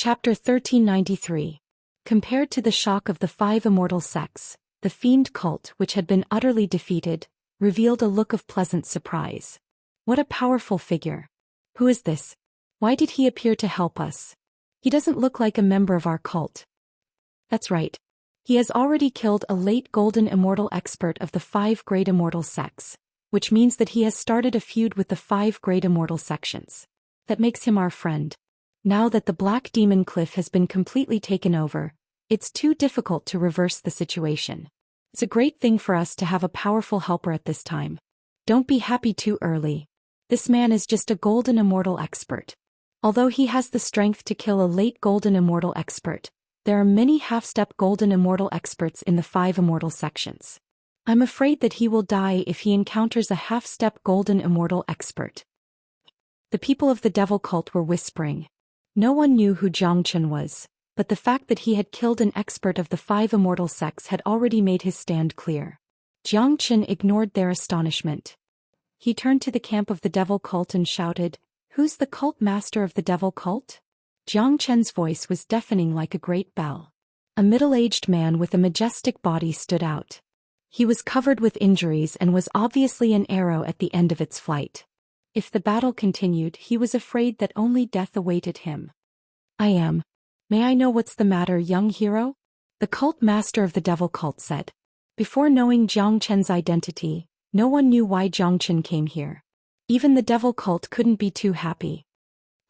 Chapter 1393. Compared to the shock of the 5 immortal sects, the fiend cult, which had been utterly defeated, revealed a look of pleasant surprise. What a powerful figure. Who is this? Why did he appear to help us? He doesn't look like a member of our cult. That's right. He has already killed a late golden immortal expert of the 5 great immortal sects, which means that he has started a feud with the 5 great immortal sections. That makes him our friend. Now that the Black Demon Cliff has been completely taken over, it's too difficult to reverse the situation. It's a great thing for us to have a powerful helper at this time. Don't be happy too early. This man is just a golden immortal expert. Although he has the strength to kill a late golden immortal expert, there are many half-step golden immortal experts in the 5 immortal sections. I'm afraid that he will die if he encounters a half-step golden immortal expert. The people of the devil cult were whispering. No one knew who Zhou Xian was, but the fact that he had killed an expert of the 5 immortal sects had already made his stand clear. Zhou Xian ignored their astonishment. He turned to the camp of the devil cult and shouted, "Who's the cult master of the devil cult?" Zhou Qian's voice was deafening like a great bell. A middle-aged man with a majestic body stood out. He was covered with injuries and was obviously an arrow at the end of its flight. If the battle continued, he was afraid that only death awaited him. "I am. May I know what's the matter, young hero?" The cult master of the devil cult said. Before knowing Zhou Qian's identity, no one knew why Zhou Qian came here. Even the devil cult couldn't be too happy.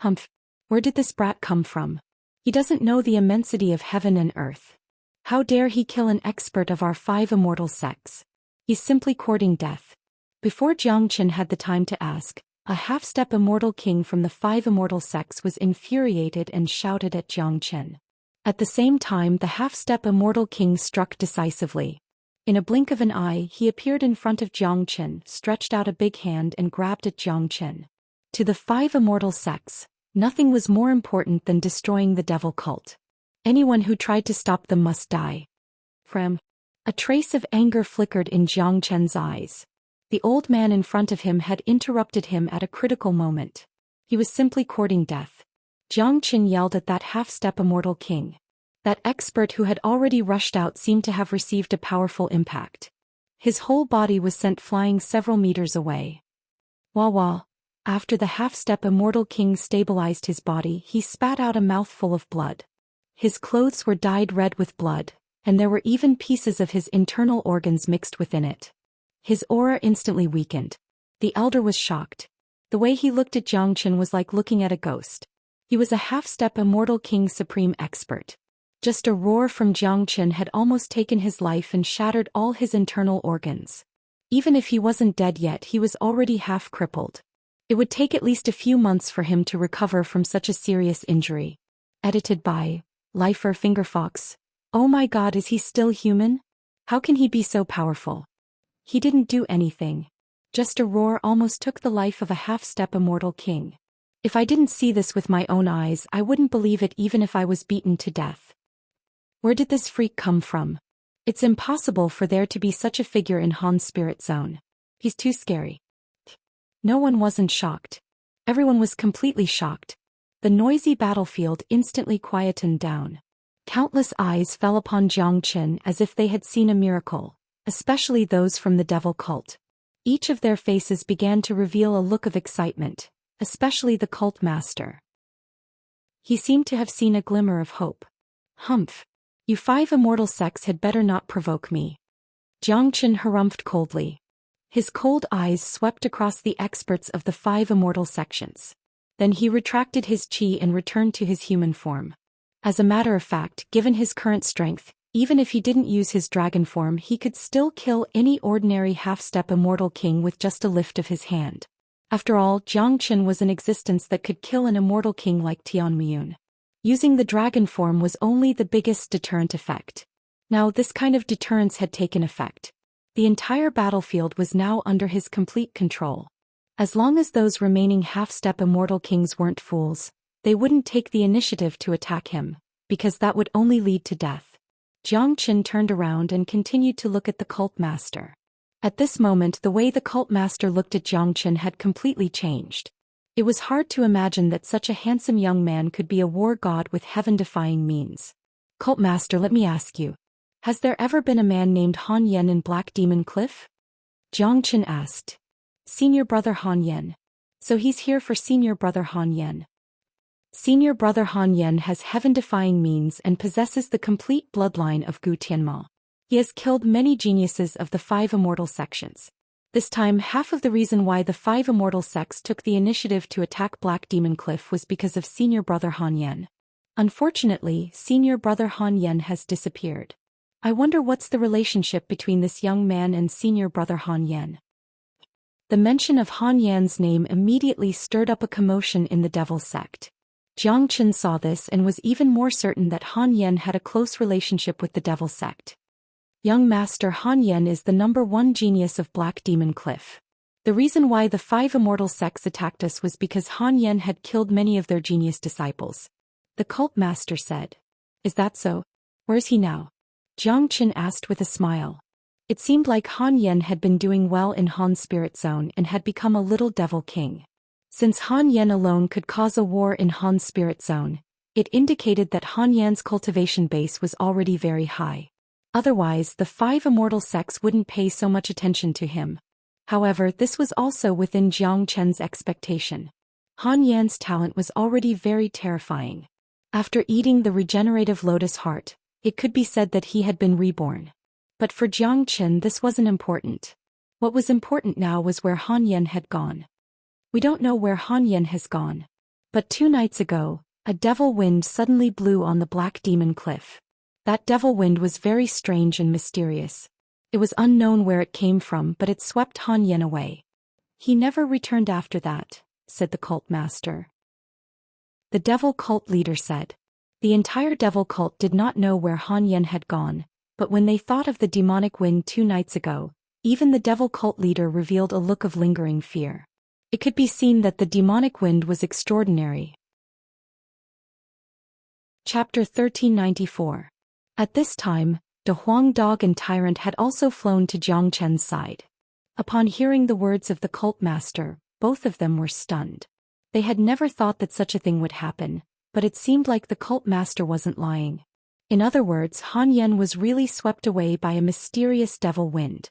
Humph. Where did this brat come from? He doesn't know the immensity of heaven and earth. How dare he kill an expert of our 5 immortal sects? He's simply courting death. Before Zhou Qian had the time to ask, a half-step immortal king from the 5 immortal sects was infuriated and shouted at Zhou Qian. At the same time, the half-step immortal king struck decisively. In a blink of an eye, he appeared in front of Zhou Qian, stretched out a big hand and grabbed at Zhou Qian. To the 5 immortal sects, nothing was more important than destroying the devil cult. Anyone who tried to stop them must die. A trace of anger flickered in Zhou Qian's eyes. The old man in front of him had interrupted him at a critical moment. He was simply courting death. Zhou Qian yelled at that half-step immortal king. That expert who had already rushed out seemed to have received a powerful impact. His whole body was sent flying several meters away. Wah. After the half-step immortal king stabilized his body, he spat out a mouthful of blood. His clothes were dyed red with blood, and there were even pieces of his internal organs mixed within it. His aura instantly weakened. The elder was shocked. The way he looked at Zhou Qian was like looking at a ghost. He was a half-step immortal king supreme expert. Just a roar from Zhou Qian had almost taken his life and shattered all his internal organs. Even if he wasn't dead yet, he was already half-crippled. It would take at least a few months for him to recover from such a serious injury. Edited by Lifer Fingerfox. Oh my god, is he still human? How can he be so powerful? He didn't do anything. Just a roar almost took the life of a half-step immortal king. If I didn't see this with my own eyes, I wouldn't believe it even if I was beaten to death. Where did this freak come from? It's impossible for there to be such a figure in Han's spirit zone. He's too scary. No one wasn't shocked. Everyone was completely shocked. The noisy battlefield instantly quietened down. Countless eyes fell upon Zhou Qian as if they had seen a miracle, especially those from the devil cult. Each of their faces began to reveal a look of excitement, especially the cult master. He seemed to have seen a glimmer of hope. Humph. You 5 immortal sects had better not provoke me. Zhou Qian harumphed coldly. His cold eyes swept across the experts of the 5 immortal sections. Then he retracted his chi and returned to his human form. As a matter of fact, given his current strength, even if he didn't use his dragon form, he could still kill any ordinary half-step immortal king with just a lift of his hand. After all, Zhou Qian was an existence that could kill an immortal king like Tianmuyun. Using the dragon form was only the biggest deterrent effect. Now this kind of deterrence had taken effect. The entire battlefield was now under his complete control. As long as those remaining half-step immortal kings weren't fools, they wouldn't take the initiative to attack him, because that would only lead to death. Zhou Qian turned around and continued to look at the cult master. At this moment, the way the cult master looked at Zhou Qian had completely changed. It was hard to imagine that such a handsome young man could be a war god with heaven-defying means. Cult Master, let me ask you. Has there ever been a man named Han Yen in Black Demon Cliff? Zhou Xian asked. Senior Brother Han Yen. So he's here for Senior Brother Han Yen. Senior Brother Han Yen has heaven-defying means and possesses the complete bloodline of Gu Tianma. He has killed many geniuses of the 5 immortal sections. This time, half of the reason why the 5 immortal sects took the initiative to attack Black Demon Cliff was because of Senior Brother Han Yen. Unfortunately, Senior Brother Han Yen has disappeared. I wonder what's the relationship between this young man and Senior Brother Han Yen. The mention of Han Yan's name immediately stirred up a commotion in the Devil sect. Zhou Xian saw this and was even more certain that Han Yen had a close relationship with the Devil sect. Young Master Han Yen is the #1 genius of Black Demon Cliff. The reason why the 5 immortal sects attacked us was because Han Yen had killed many of their genius disciples. The cult master said. Is that so? Where is he now? Zhou Xian asked with a smile. It seemed like Han Yen had been doing well in Han's spirit zone and had become a little devil king. Since Han Yen alone could cause a war in Han's spirit zone, it indicated that Han Yan's cultivation base was already very high. Otherwise, the 5 immortal sects wouldn't pay so much attention to him. However, this was also within Zhou Qian's expectation. Han Yan's talent was already very terrifying. After eating the regenerative lotus heart, it could be said that he had been reborn. But for Zhou Qian this wasn't important. What was important now was where Han Yen had gone. We don't know where Han Yen has gone. But 2 nights ago, a devil wind suddenly blew on the Black Demon Cliff. That devil wind was very strange and mysterious. It was unknown where it came from, but it swept Han Yen away. He never returned after that, said the cult master. The devil cult leader said. The entire devil cult did not know where Han Yen had gone, but when they thought of the demonic wind 2 nights ago, even the devil cult leader revealed a look of lingering fear. It could be seen that the demonic wind was extraordinary. Chapter 1394. At this time, the Huang Dog and Tyrant had also flown to Zhou Qian's side. Upon hearing the words of the cult master, both of them were stunned. They had never thought that such a thing would happen, but it seemed like the cult master wasn't lying. In other words, Han Yen was really swept away by a mysterious devil wind.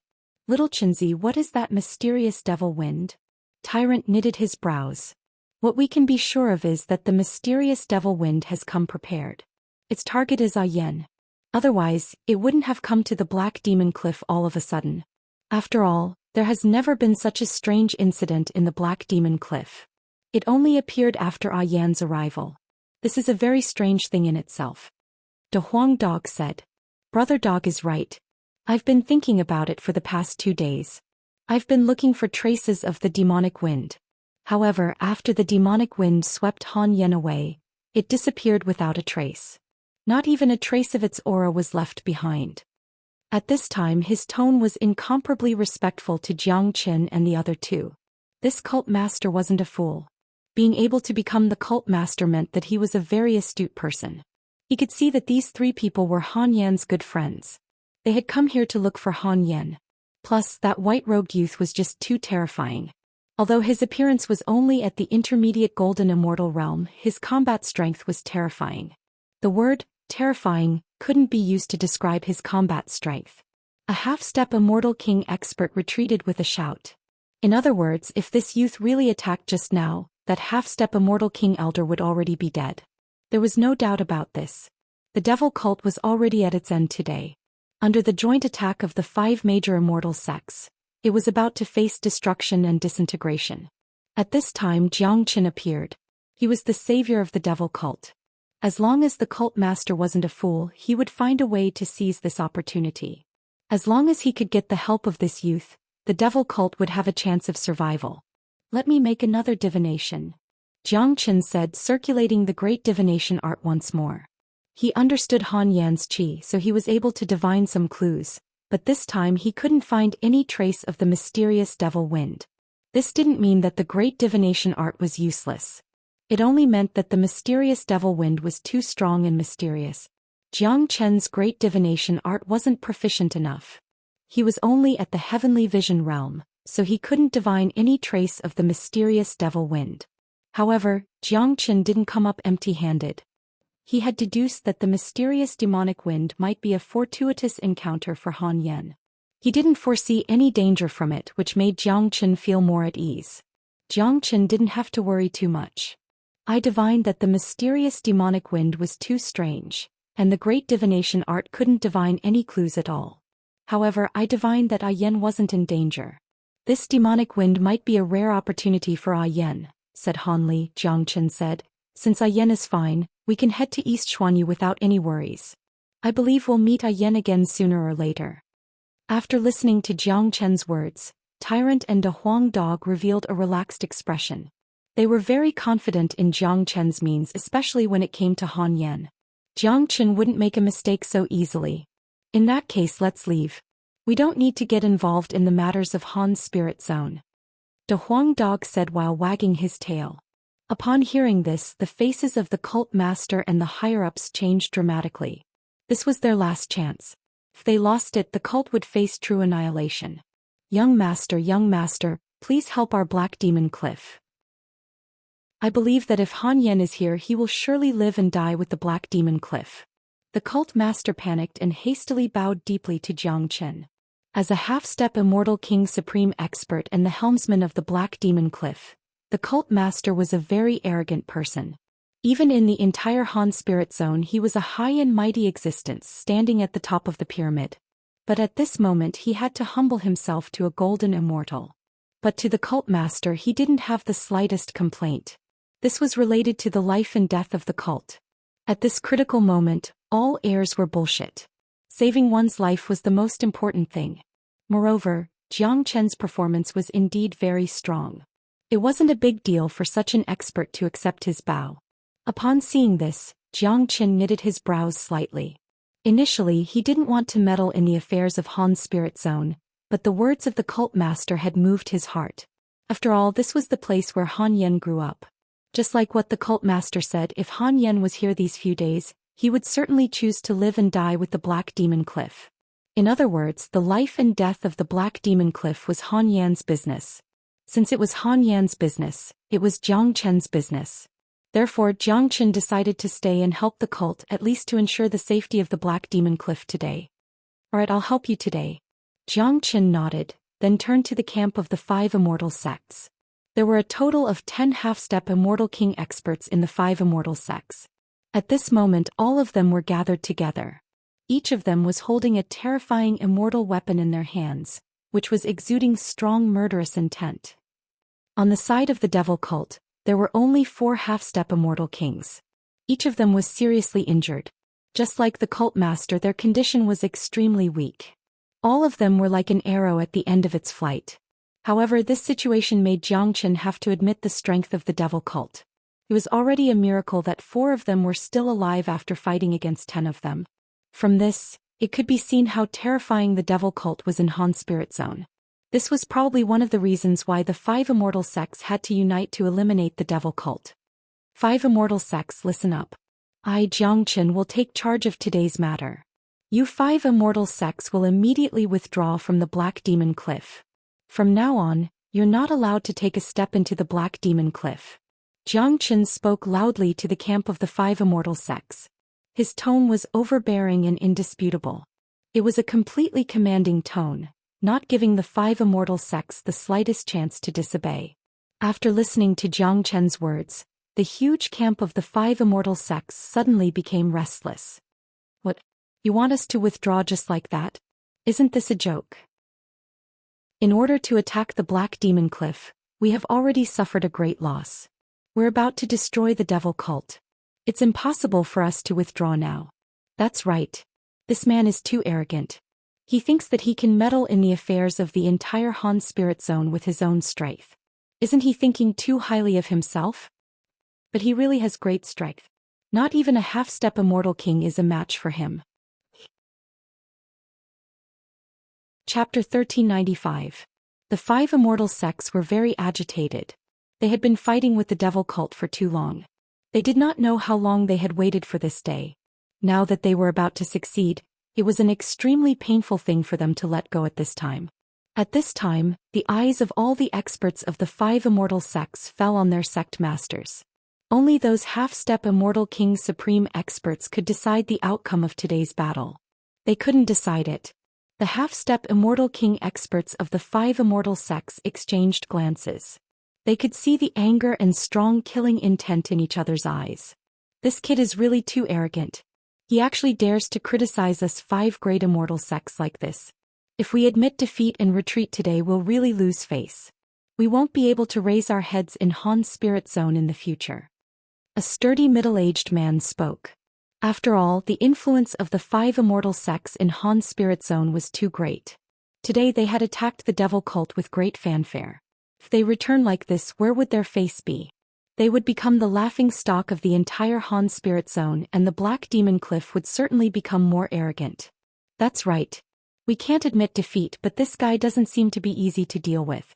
Little Chinzi, what is that mysterious devil wind? Tyrant knitted his brows. What we can be sure of is that the mysterious devil wind has come prepared. Its target is Yen. Otherwise, it wouldn't have come to the Black Demon Cliff all of a sudden. After all, there has never been such a strange incident in the Black Demon Cliff. It only appeared after Yan's arrival. This is a very strange thing in itself. The Huang Dog said. Brother Dog is right. I've been thinking about it for the past 2 days. I've been looking for traces of the demonic wind. However, after the demonic wind swept Han Yen away, it disappeared without a trace. Not even a trace of its aura was left behind. At this time his tone was incomparably respectful to Zhou Qian and the other 2. This cult master wasn't a fool. Being able to become the cult master meant that he was a very astute person. He could see that these 3 people were Han Yan's good friends. They had come here to look for Han Yen. Plus, that white-robed youth was just too terrifying. Although his appearance was only at the intermediate golden immortal realm, his combat strength was terrifying. The word terrifying couldn't be used to describe his combat strength. A half-step immortal king expert retreated with a shout. In other words, if this youth really attacked just now, that half-step immortal king elder would already be dead. There was no doubt about this. The devil cult was already at its end today. Under the joint attack of the 5 major immortal sects, it was about to face destruction and disintegration. At this time Zhou Qian appeared. He was the savior of the devil cult. As long as the cult master wasn't a fool, he would find a way to seize this opportunity. As long as he could get the help of this youth, the devil cult would have a chance of survival. Let me make another divination. Zhou Qian said, circulating the great divination art once more. He understood Han Yan's qi, so he was able to divine some clues, but this time he couldn't find any trace of the mysterious devil wind. This didn't mean that the great divination art was useless. It only meant that the mysterious devil wind was too strong and mysterious. Zhou Qian's great divination art wasn't proficient enough. He was only at the heavenly vision realm, so he couldn't divine any trace of the mysterious devil wind. However, Jiang Qin didn't come up empty-handed. He had deduced that the mysterious demonic wind might be a fortuitous encounter for Han Yan. He didn't foresee any danger from it, which made Jiang Qin feel more at ease. Jiang Qin didn't have to worry too much. I divined that the mysterious demonic wind was too strange, and the great divination art couldn't divine any clues at all. However, I divined that Yan wasn't in danger. This demonic wind might be a rare opportunity for Yan, said Han Li. Jiang Qin said. Since Yan is fine, we can head to East Xuanyu without any worries. I believe we'll meet Yan again sooner or later. After listening to Jiang Qin's words, Tyrant and De Huang Dog revealed a relaxed expression. They were very confident in Jiang Qin's means, especially when it came to Han Yan. Jiang Qin wouldn't make a mistake so easily. In that case, let's leave. We don't need to get involved in the matters of Han's spirit zone. De Huang Dog said while wagging his tail. Upon hearing this, the faces of the cult master and the higher-ups changed dramatically. This was their last chance. If they lost it, the cult would face true annihilation. Young master, please help our black demon Cliff. I believe that if Han Yan is here, he will surely live and die with the black demon Cliff. The cult master panicked and hastily bowed deeply to Jiang Qin. As a half-step immortal king supreme expert and the helmsman of the black demon Cliff, the cult master was a very arrogant person. Even in the entire Han spirit zone, he was a high and mighty existence standing at the top of the pyramid. But at this moment he had to humble himself to a golden immortal. But to the cult master he didn't have the slightest complaint. This was related to the life and death of the cult. At this critical moment, all heirs were bullshit. Saving one's life was the most important thing. Moreover, Jiang Qin's performance was indeed very strong. It wasn't a big deal for such an expert to accept his bow. Upon seeing this, Jiang Qin knitted his brows slightly. Initially he didn't want to meddle in the affairs of Han's spirit zone, but the words of the cult master had moved his heart. After all, this was the place where Han Yan grew up. Just like what the cult master said, if Han Yan was here these few days, he would certainly choose to live and die with the Black Demon Cliff. In other words, the life and death of the Black Demon Cliff was Han Yan's business. Since it was Han Yan's business, it was Jiang Qin's business. Therefore, Jiang Qin decided to stay and help the cult, at least to ensure the safety of the Black Demon Cliff today. Alright, I'll help you today. Jiang Qin nodded, then turned to the camp of the 5 immortal sects. There were a total of 10 half-step immortal king experts in the 5 immortal sects. At this moment all of them were gathered together. Each of them was holding a terrifying immortal weapon in their hands, which was exuding strong murderous intent. On the side of the devil cult, there were only 4 half-step immortal kings. Each of them was seriously injured. Just like the cult master, their condition was extremely weak. All of them were like an arrow at the end of its flight. However, this situation made Jiang Qin have to admit the strength of the devil cult. It was already a miracle that 4 of them were still alive after fighting against 10 of them. From this, it could be seen how terrifying the devil cult was in Han's spirit zone. This was probably one of the reasons why the 5 immortal sects had to unite to eliminate the devil cult. 5 immortal sects, listen up. I, Jiang Qin, will take charge of today's matter. You 5 immortal sects will immediately withdraw from the Black Demon Cliff. From now on, you're not allowed to take a step into the Black Demon Cliff. Jiang Qin spoke loudly to the camp of the 5 immortal sects. His tone was overbearing and indisputable. It was a completely commanding tone, not giving the 5 immortal sects the slightest chance to disobey. After listening to Jiang Qin's words, the huge camp of the 5 immortal sects suddenly became restless. What? You want us to withdraw just like that? Isn't this a joke? In order to attack the Black Demon Cliff, we have already suffered a great loss. We're about to destroy the devil cult. It's impossible for us to withdraw now. That's right. This man is too arrogant. He thinks that he can meddle in the affairs of the entire Han spirit zone with his own strength. Isn't he thinking too highly of himself? But he really has great strength. Not even a half-step immortal king is a match for him. Chapter 1395. The 5 immortal sects were very agitated. They had been fighting with the devil cult for too long. They did not know how long they had waited for this day. Now that they were about to succeed, it was an extremely painful thing for them to let go at this time. At this time, the eyes of all the experts of the 5 immortal sects fell on their sect masters. Only those half-step immortal king's supreme experts could decide the outcome of today's battle. They couldn't decide it. The half-step immortal king experts of the 5 immortal sects exchanged glances. They could see the anger and strong killing intent in each other's eyes. This kid is really too arrogant. He actually dares to criticize us 5 great immortal sects like this. If we admit defeat and retreat today, we'll really lose face. We won't be able to raise our heads in Han's spirit zone in the future. A sturdy middle-aged man spoke. After all, the influence of the 5 immortal sects in Han's spirit zone was too great. Today they had attacked the devil cult with great fanfare. If they return like this, where would their face be? They would become the laughing stock of the entire Han spirit zone, and the Black Demon Cliff would certainly become more arrogant. That's right. We can't admit defeat, but this guy doesn't seem to be easy to deal with.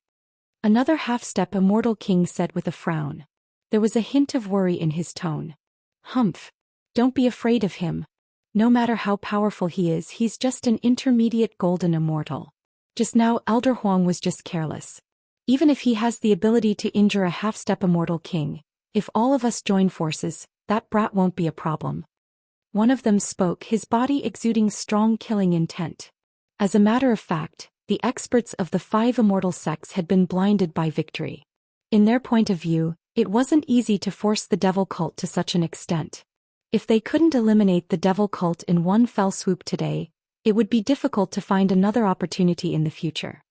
Another half-step immortal king said with a frown. There was a hint of worry in his tone. Humph. Don't be afraid of him. No matter how powerful he is, he's just an intermediate golden immortal. Just now, Elder Huang was just careless. Even if he has the ability to injure a half-step immortal king, if all of us join forces, that brat won't be a problem. One of them spoke, his body exuding strong killing intent. As a matter of fact, the experts of the 5 immortal sects had been blinded by victory. In their point of view, it wasn't easy to force the devil cult to such an extent. If they couldn't eliminate the devil cult in one fell swoop today, it would be difficult to find another opportunity in the future.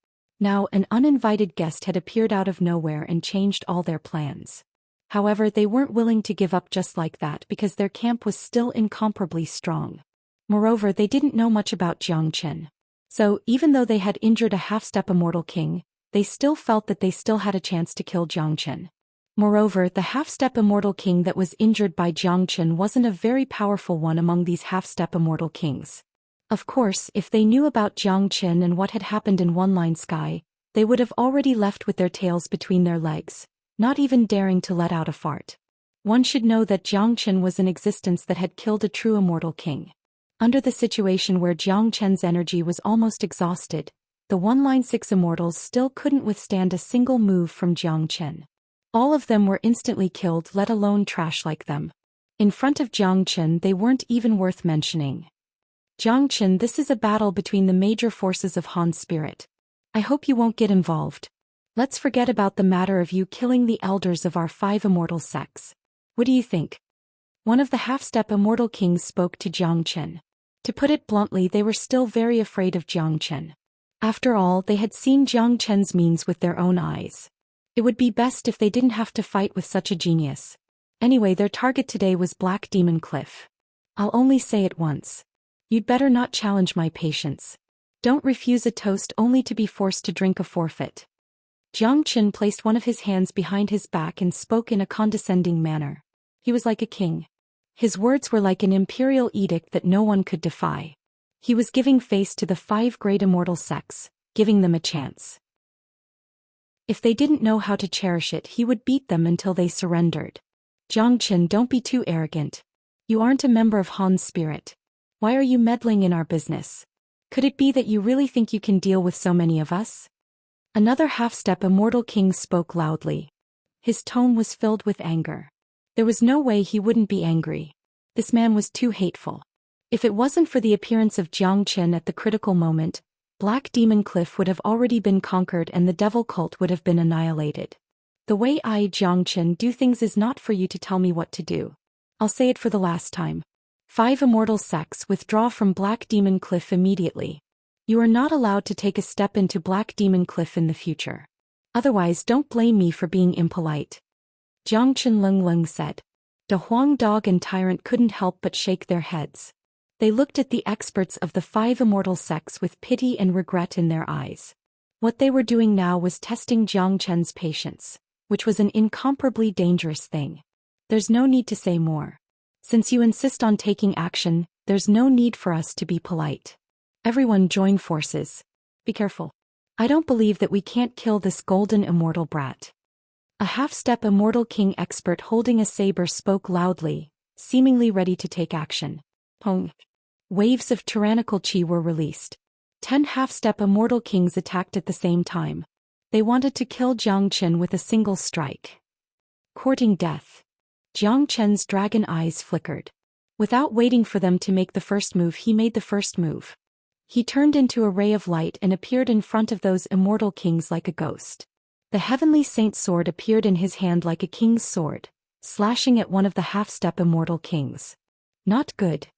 Now, an uninvited guest had appeared out of nowhere and changed all their plans. However, they weren't willing to give up just like that because their camp was still incomparably strong. Moreover, they didn't know much about Xianxia. So, even though they had injured a half-step immortal king, they still felt that they still had a chance to kill Xianxia. Moreover, the half-step immortal king that was injured by Xianxia wasn't a very powerful one among these half-step immortal kings. Of course, if they knew about Xianxia and what had happened in One Line Sky, they would have already left with their tails between their legs, not even daring to let out a fart. One should know that Xianxia was an existence that had killed a true immortal king. Under the situation where Xianxia's energy was almost exhausted, the One Line 6 immortals still couldn't withstand a single move from Xianxia. All of them were instantly killed, let alone trash like them. In front of Xianxia, they weren't even worth mentioning. Xianxia, this is a battle between the major forces of Han's spirit. I hope you won't get involved. Let's forget about the matter of you killing the elders of our 5 immortal sects. What do you think? One of the half-step immortal kings spoke to Xianxia. To put it bluntly, they were still very afraid of Xianxia. After all, they had seen Xianxia's means with their own eyes. It would be best if they didn't have to fight with such a genius. Anyway, their target today was Black Demon Cliff. I'll only say it once. You'd better not challenge my patience. Don't refuse a toast only to be forced to drink a forfeit. Xianxia placed one of his hands behind his back and spoke in a condescending manner. He was like a king. His words were like an imperial edict that no one could defy. He was giving face to the 5 great immortal sects, giving them a chance. If they didn't know how to cherish it, he would beat them until they surrendered. Xianxia, don't be too arrogant. You aren't a member of Han's spirit. Why are you meddling in our business? Could it be that you really think you can deal with so many of us? Another half-step immortal king spoke loudly. His tone was filled with anger. There was no way he wouldn't be angry. This man was too hateful. If it wasn't for the appearance of Xianxia at the critical moment, Black Demon Cliff would have already been conquered and the devil cult would have been annihilated. The way I, Xianxia, do things is not for you to tell me what to do. I'll say it for the last time. 5 immortal sects withdraw from Black Demon Cliff immediately. You are not allowed to take a step into Black Demon Cliff in the future. Otherwise, don't blame me for being impolite. Xianxia Leng said. The Huang Dog and Tyrant couldn't help but shake their heads. They looked at the experts of the 5 immortal sects with pity and regret in their eyes. What they were doing now was testing Xianxia's patience, which was an incomparably dangerous thing. There's no need to say more. Since you insist on taking action, there's no need for us to be polite. Everyone join forces. Be careful. I don't believe that we can't kill this golden immortal brat. A half-step immortal king expert holding a saber spoke loudly, seemingly ready to take action. Pong. Waves of tyrannical chi were released. 10 half-step immortal kings attacked at the same time. They wanted to kill Jiang Chen with a single strike. Courting death. Jiang Chen's dragon eyes flickered. Without waiting for them to make the first move, he made the first move. He turned into a ray of light and appeared in front of those immortal kings like a ghost. The heavenly saint's sword appeared in his hand like a king's sword, slashing at one of the half-step immortal kings. Not good.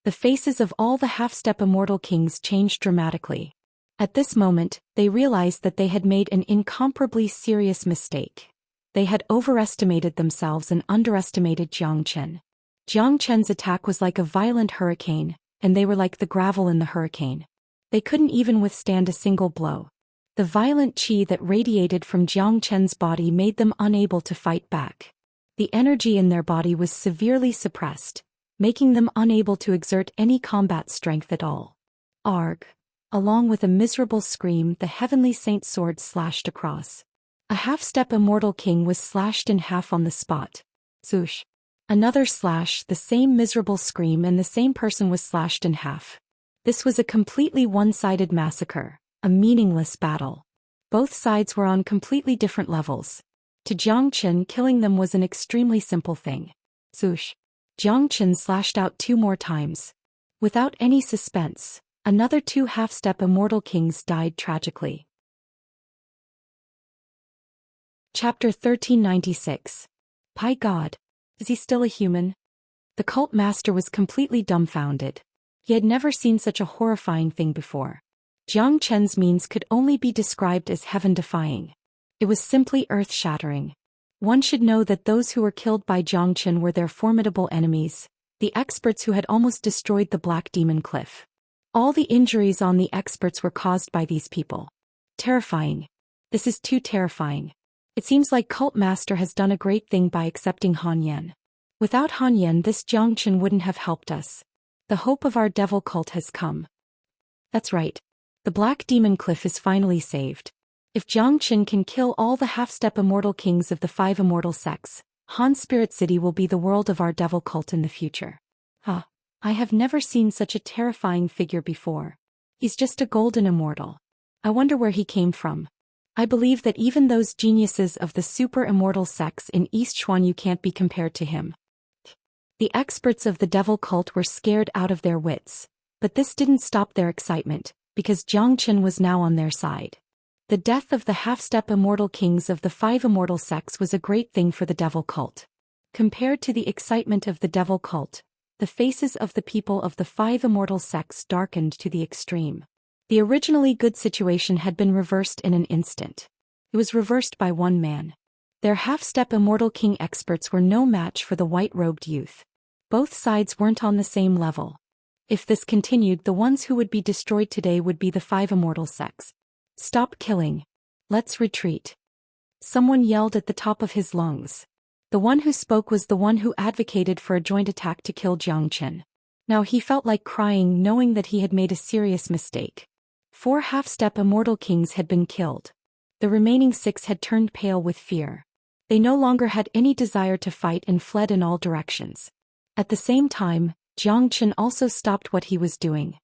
The faces of all the half-step immortal kings changed dramatically. At this moment, they realized that they had made an incomparably serious mistake. They had overestimated themselves and underestimated Jiang Chen. Jiang Chen's attack was like a violent hurricane, and they were like the gravel in the hurricane. They couldn't even withstand a single blow. The violent qi that radiated from Jiang Chen's body made them unable to fight back. The energy in their body was severely suppressed, making them unable to exert any combat strength at all. Arg! Along with a miserable scream, the heavenly saint's sword slashed across. A half-step immortal king was slashed in half on the spot. Zhoosh! Another slash, the same miserable scream, and the same person was slashed in half. This was a completely one-sided massacre, a meaningless battle. Both sides were on completely different levels. To Jiang Chen, killing them was an extremely simple thing. Zhoosh! Jiang Chen slashed out 2 more times. Without any suspense, another 2 half-step immortal kings died tragically. Chapter 1396. By God! Is he still a human? The cult master was completely dumbfounded. He had never seen such a horrifying thing before. Jiang Chen's means could only be described as heaven-defying. It was simply earth-shattering. One should know that those who were killed by Jiang Chen were their formidable enemies, the experts who had almost destroyed the Black Demon Cliff. All the injuries on the experts were caused by these people. Terrifying. This is too terrifying. It seems like Cult Master has done a great thing by accepting Han Yan. Without Han Yan, this Jiang Chen wouldn't have helped us. The hope of our devil cult has come. That's right. The Black Demon Cliff is finally saved. If Jiang Chen can kill all the half-step immortal kings of the 5 immortal sects, Han Spirit City will be the world of our devil cult in the future. I have never seen such a terrifying figure before. He's just a golden immortal. I wonder where he came from. I believe that even those geniuses of the super immortal sects in East Xuanyu can't be compared to him. The experts of the devil cult were scared out of their wits, but this didn't stop their excitement, because Jiang Chen was now on their side. The death of the half-step immortal kings of the 5 immortal sects was a great thing for the devil cult. Compared to the excitement of the devil cult, the faces of the people of the 5 immortal sects darkened to the extreme. The originally good situation had been reversed in an instant. It was reversed by one man. Their half-step immortal king experts were no match for the white-robed youth. Both sides weren't on the same level. If this continued, the ones who would be destroyed today would be the 5 immortal sects. Stop killing. Let's retreat. Someone yelled at the top of his lungs. The one who spoke was the one who advocated for a joint attack to kill Jiang Chen. Now he felt like crying, knowing that he had made a serious mistake. 4 half-step immortal kings had been killed. The remaining 6 had turned pale with fear. They no longer had any desire to fight and fled in all directions. At the same time, Jiang Chen also stopped what he was doing.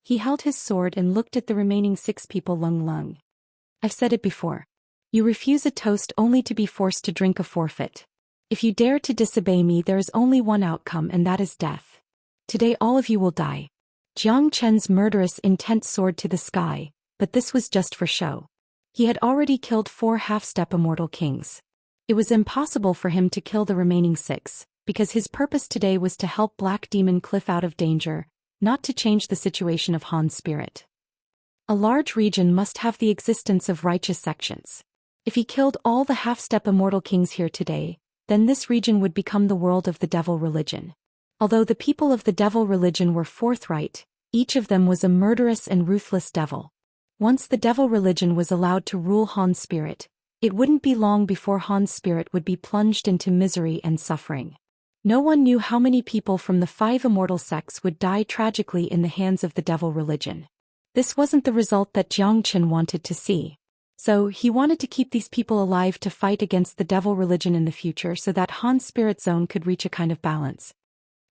He held his sword and looked at the remaining 6 people. Lung. I've said it before. You refuse a toast only to be forced to drink a forfeit. If you dare to disobey me, there is only one outcome, and that is death. Today all of you will die. Jiang Chen's murderous intent soared to the sky, but this was just for show. He had already killed 4 half-step immortal kings. It was impossible for him to kill the remaining 6, because his purpose today was to help Black Demon Cliff out of danger, not to change the situation of Han Spirit. A large region must have the existence of righteous sections. If he killed all the half-step immortal kings here today, then this region would become the world of the devil religion. Although the people of the devil religion were forthright, each of them was a murderous and ruthless devil. Once the devil religion was allowed to rule Han Spirit, it wouldn't be long before Han Spirit would be plunged into misery and suffering. No one knew how many people from the 5 immortal sects would die tragically in the hands of the devil religion. This wasn't the result that Jiang Chen wanted to see. So he wanted to keep these people alive to fight against the devil religion in the future so that Han Spirit Zone could reach a kind of balance.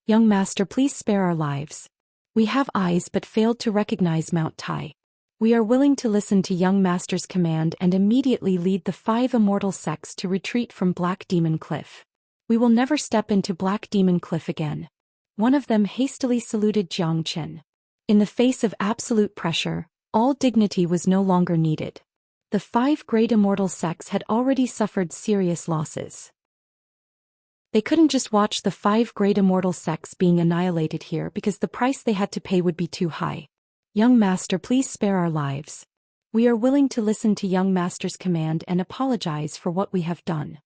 Young master, please spare our lives. We have eyes but failed to recognize Mount Tai. We are willing to listen to young master's command and immediately lead the 5 immortal sects to retreat from Black Demon Cliff. We will never step into Black Demon Cliff again. One of them hastily saluted Zhou Xian. In the face of absolute pressure, all dignity was no longer needed. The 5 great immortal sects had already suffered serious losses. They couldn't just watch the 5 great immortal sects being annihilated here because the price they had to pay would be too high. Young master, please spare our lives. We are willing to listen to young master's command and apologize for what we have done.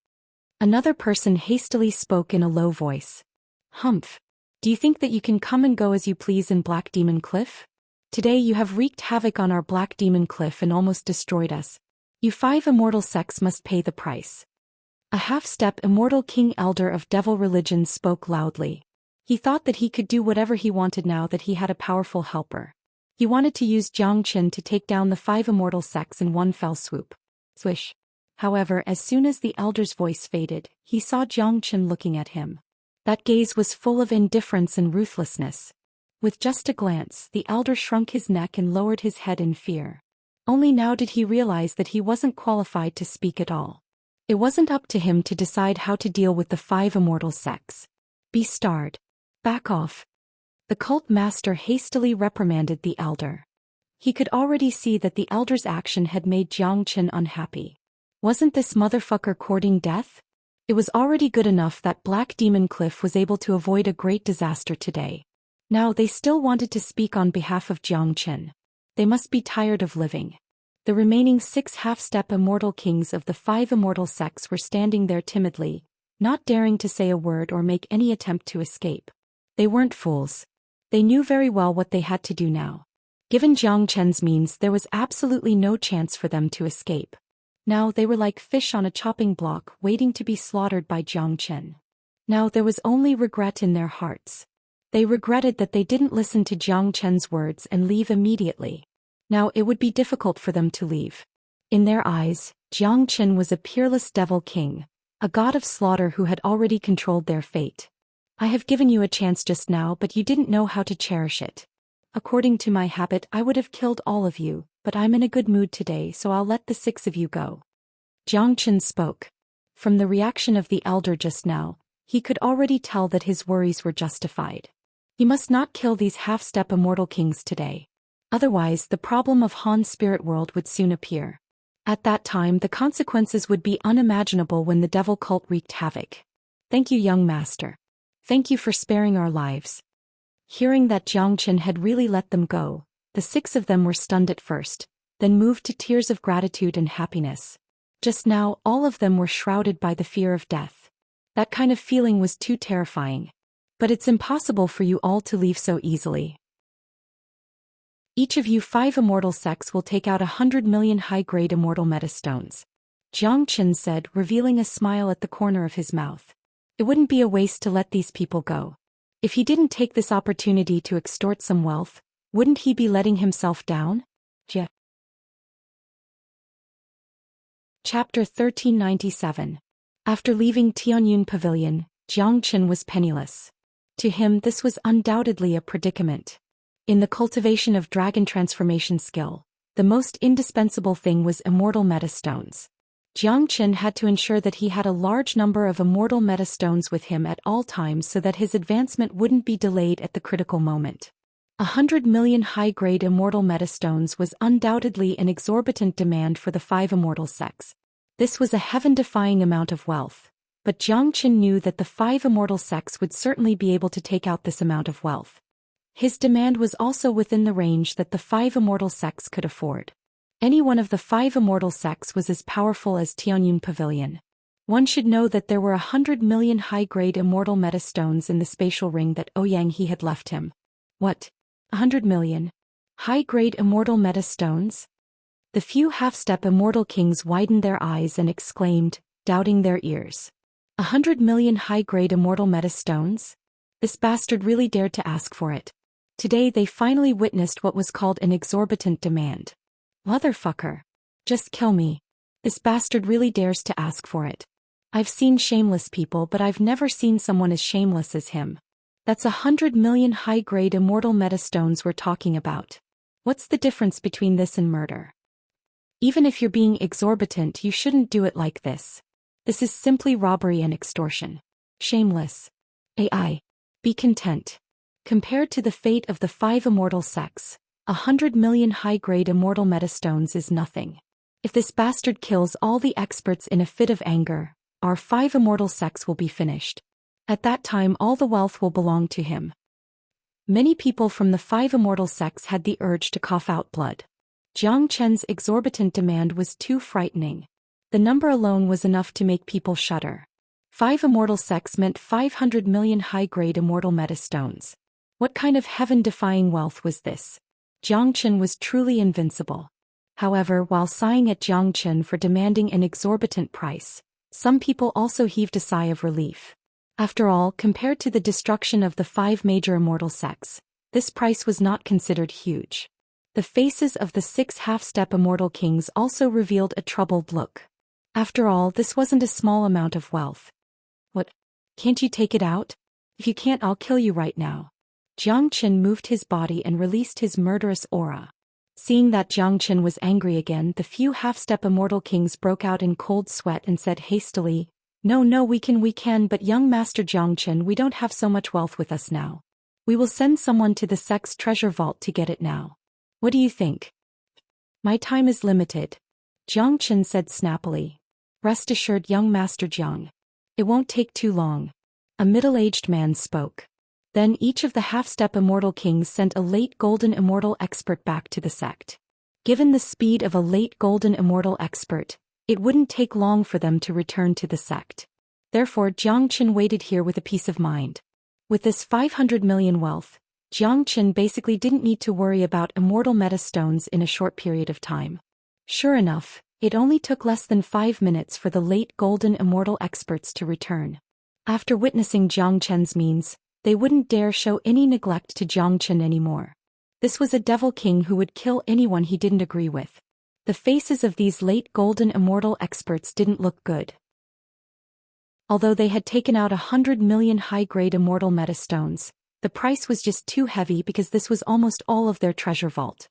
Another person hastily spoke in a low voice. Humph. Do you think that you can come and go as you please in Black Demon Cliff? Today you have wreaked havoc on our Black Demon Cliff and almost destroyed us. You 5 immortal sects must pay the price. A half-step immortal king elder of devil religion spoke loudly. He thought that he could do whatever he wanted now that he had a powerful helper. He wanted to use Zhou Xian to take down the 5 immortal sects in one fell swoop. Swish. However, as soon as the elder's voice faded, he saw Zhou Xian looking at him. That gaze was full of indifference and ruthlessness. With just a glance, the elder shrunk his neck and lowered his head in fear. Only now did he realize that he wasn't qualified to speak at all. It wasn't up to him to decide how to deal with the 5 immortal sects. Be starred. Back off. The cult master hastily reprimanded the elder. He could already see that the elder's action had made Zhou Xian unhappy. Wasn't this motherfucker courting death? It was already good enough that Black Demon Cliff was able to avoid a great disaster today. Now they still wanted to speak on behalf of Zhou Xian. They must be tired of living. The remaining 6 half-step immortal kings of the 5 immortal sects were standing there timidly, not daring to say a word or make any attempt to escape. They weren't fools. They knew very well what they had to do now. Given Zhou Qian's means, there was absolutely no chance for them to escape. Now they were like fish on a chopping block waiting to be slaughtered by Zhou Xian. Now there was only regret in their hearts. They regretted that they didn't listen to Zhou Qian's words and leave immediately. Now it would be difficult for them to leave. In their eyes, Zhou Xian was a peerless devil king, a god of slaughter who had already controlled their fate. I have given you a chance just now, but you didn't know how to cherish it. According to my habit, I would have killed all of you, but I'm in a good mood today, so I'll let the 6 of you go. Zhou Xian spoke. From the reaction of the elder just now, he could already tell that his worries were justified. He must not kill these half-step immortal kings today. Otherwise, the problem of Han's spirit world would soon appear. At that time, the consequences would be unimaginable when the devil cult wreaked havoc. Thank you, young master. Thank you for sparing our lives. Hearing that Zhou Xian had really let them go, the 6 of them were stunned at first, then moved to tears of gratitude and happiness. Just now, all of them were shrouded by the fear of death. That kind of feeling was too terrifying. But it's impossible for you all to leave so easily. Each of you 5 immortal sects will take out 100 million high-grade immortal metastones. Zhou Xian said, revealing a smile at the corner of his mouth. It wouldn't be a waste to let these people go. If he didn't take this opportunity to extort some wealth, wouldn't he be letting himself down? Chapter 1397. After leaving Tianyun Pavilion, Zhou Xian was penniless. To him this was undoubtedly a predicament. In the cultivation of dragon transformation skill, the most indispensable thing was immortal metastones. Zhou Xian had to ensure that he had a large number of immortal metastones with him at all times so that his advancement wouldn't be delayed at the critical moment. 100 million high-grade immortal metastones was undoubtedly an exorbitant demand for the 5 immortal sects. This was a heaven-defying amount of wealth, but Zhou Xian knew that the 5 immortal sects would certainly be able to take out this amount of wealth. His demand was also within the range that the 5 immortal sects could afford. Any one of the 5 immortal sects was as powerful as Tianyun Pavilion. One should know that there were 100 million high-grade immortal metastones in the spatial ring that Ouyang he had left him. What? 100 million? High-grade immortal metastones? The few half-step immortal kings widened their eyes and exclaimed, doubting their ears. 100 million high-grade immortal metastones? This bastard really dared to ask for it. Today they finally witnessed what was called an exorbitant demand. Motherfucker. Just kill me. This bastard really dares to ask for it. I've seen shameless people, but I've never seen someone as shameless as him. That's 100 million high-grade immortal metastones we're talking about. What's the difference between this and murder? Even if you're being exorbitant, you shouldn't do it like this. This is simply robbery and extortion. Shameless. AI. Be content. Compared to the fate of the 5 immortal sects, 100 million high-grade immortal metastones is nothing. If this bastard kills all the experts in a fit of anger, our 5 immortal sects will be finished. At that time all the wealth will belong to him. Many people from the 5 immortal sects had the urge to cough out blood. Jiang Chen's exorbitant demand was too frightening. The number alone was enough to make people shudder. 5 immortal sects meant 500 million high-grade immortal metastones. What kind of heaven-defying wealth was this? Jiang Chen was truly invincible. However, while sighing at Jiang Chen for demanding an exorbitant price, some people also heaved a sigh of relief. After all, compared to the destruction of the 5 major immortal sects, this price was not considered huge. The faces of the 6 half-step immortal kings also revealed a troubled look. After all, this wasn't a small amount of wealth. What? Can't you take it out? If you can't, I'll kill you right now. Jiang Chen moved his body and released his murderous aura. Seeing that Jiang Chen was angry again, the few half-step immortal kings broke out in cold sweat and said hastily, No, we can, but young Master Jiang Chen, we don't have so much wealth with us now. We will send someone to the sect's treasure vault to get it now. What do you think? My time is limited, Jiang Chen said snappily. Rest assured, young Master Jiang. It won't take too long. A middle-aged man spoke. Then each of the half-step immortal kings sent a late golden immortal expert back to the sect. Given the speed of a late golden immortal expert, it wouldn't take long for them to return to the sect. Therefore, Jiang Chen waited here with a peace of mind. With this 500 million wealth, Jiang Chen basically didn't need to worry about immortal metastones in a short period of time. Sure enough, it only took less than 5 minutes for the late golden immortal experts to return. After witnessing Jiang Chen's means, they wouldn't dare show any neglect to Jiang Chen anymore. This was a devil king who would kill anyone he didn't agree with. The faces of these late golden immortal experts didn't look good. Although they had taken out 100 million high-grade immortal metastones, the price was just too heavy because this was almost all of their treasure vault.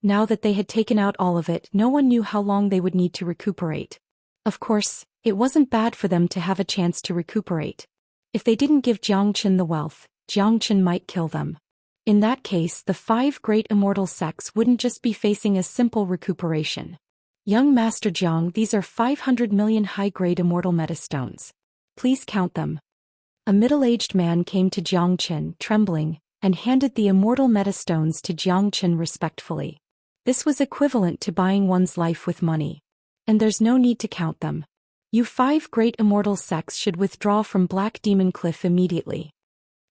Now that they had taken out all of it, no one knew how long they would need to recuperate. Of course, it wasn't bad for them to have a chance to recuperate. If they didn't give Jiang Chen the wealth, Jiang Chen might kill them. In that case, the 5 great immortal sects wouldn't just be facing a simple recuperation. Young Master Jiang, these are 500 million high-grade immortal metastones. Please count them. A middle-aged man came to Jiang Chen, trembling, and handed the immortal metastones to Jiang Chen respectfully. This was equivalent to buying one's life with money. And there's no need to count them. You 5 great immortal sects should withdraw from Black Demon Cliff immediately.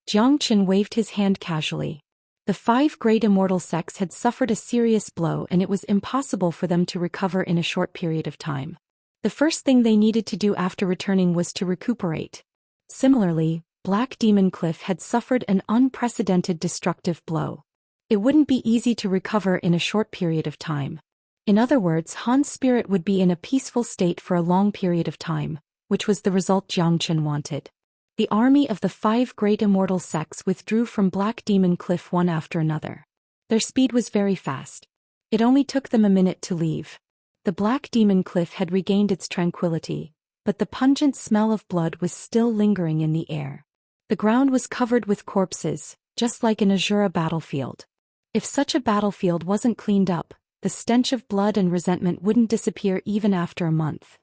Jiang Chen waved his hand casually. The 5 great immortal sects had suffered a serious blow and it was impossible for them to recover in a short period of time. The first thing they needed to do after returning was to recuperate. Similarly, Black Demon Cliff had suffered an unprecedented destructive blow. It wouldn't be easy to recover in a short period of time. In other words, Han's spirit would be in a peaceful state for a long period of time, which was the result Jiang Chen wanted. The army of the 5 great immortal sects withdrew from Black Demon Cliff one after another. Their speed was very fast. It only took them a minute to leave. The Black Demon Cliff had regained its tranquility, but the pungent smell of blood was still lingering in the air. The ground was covered with corpses, just like an Azura battlefield. If such a battlefield wasn't cleaned up, the stench of blood and resentment wouldn't disappear even after a month.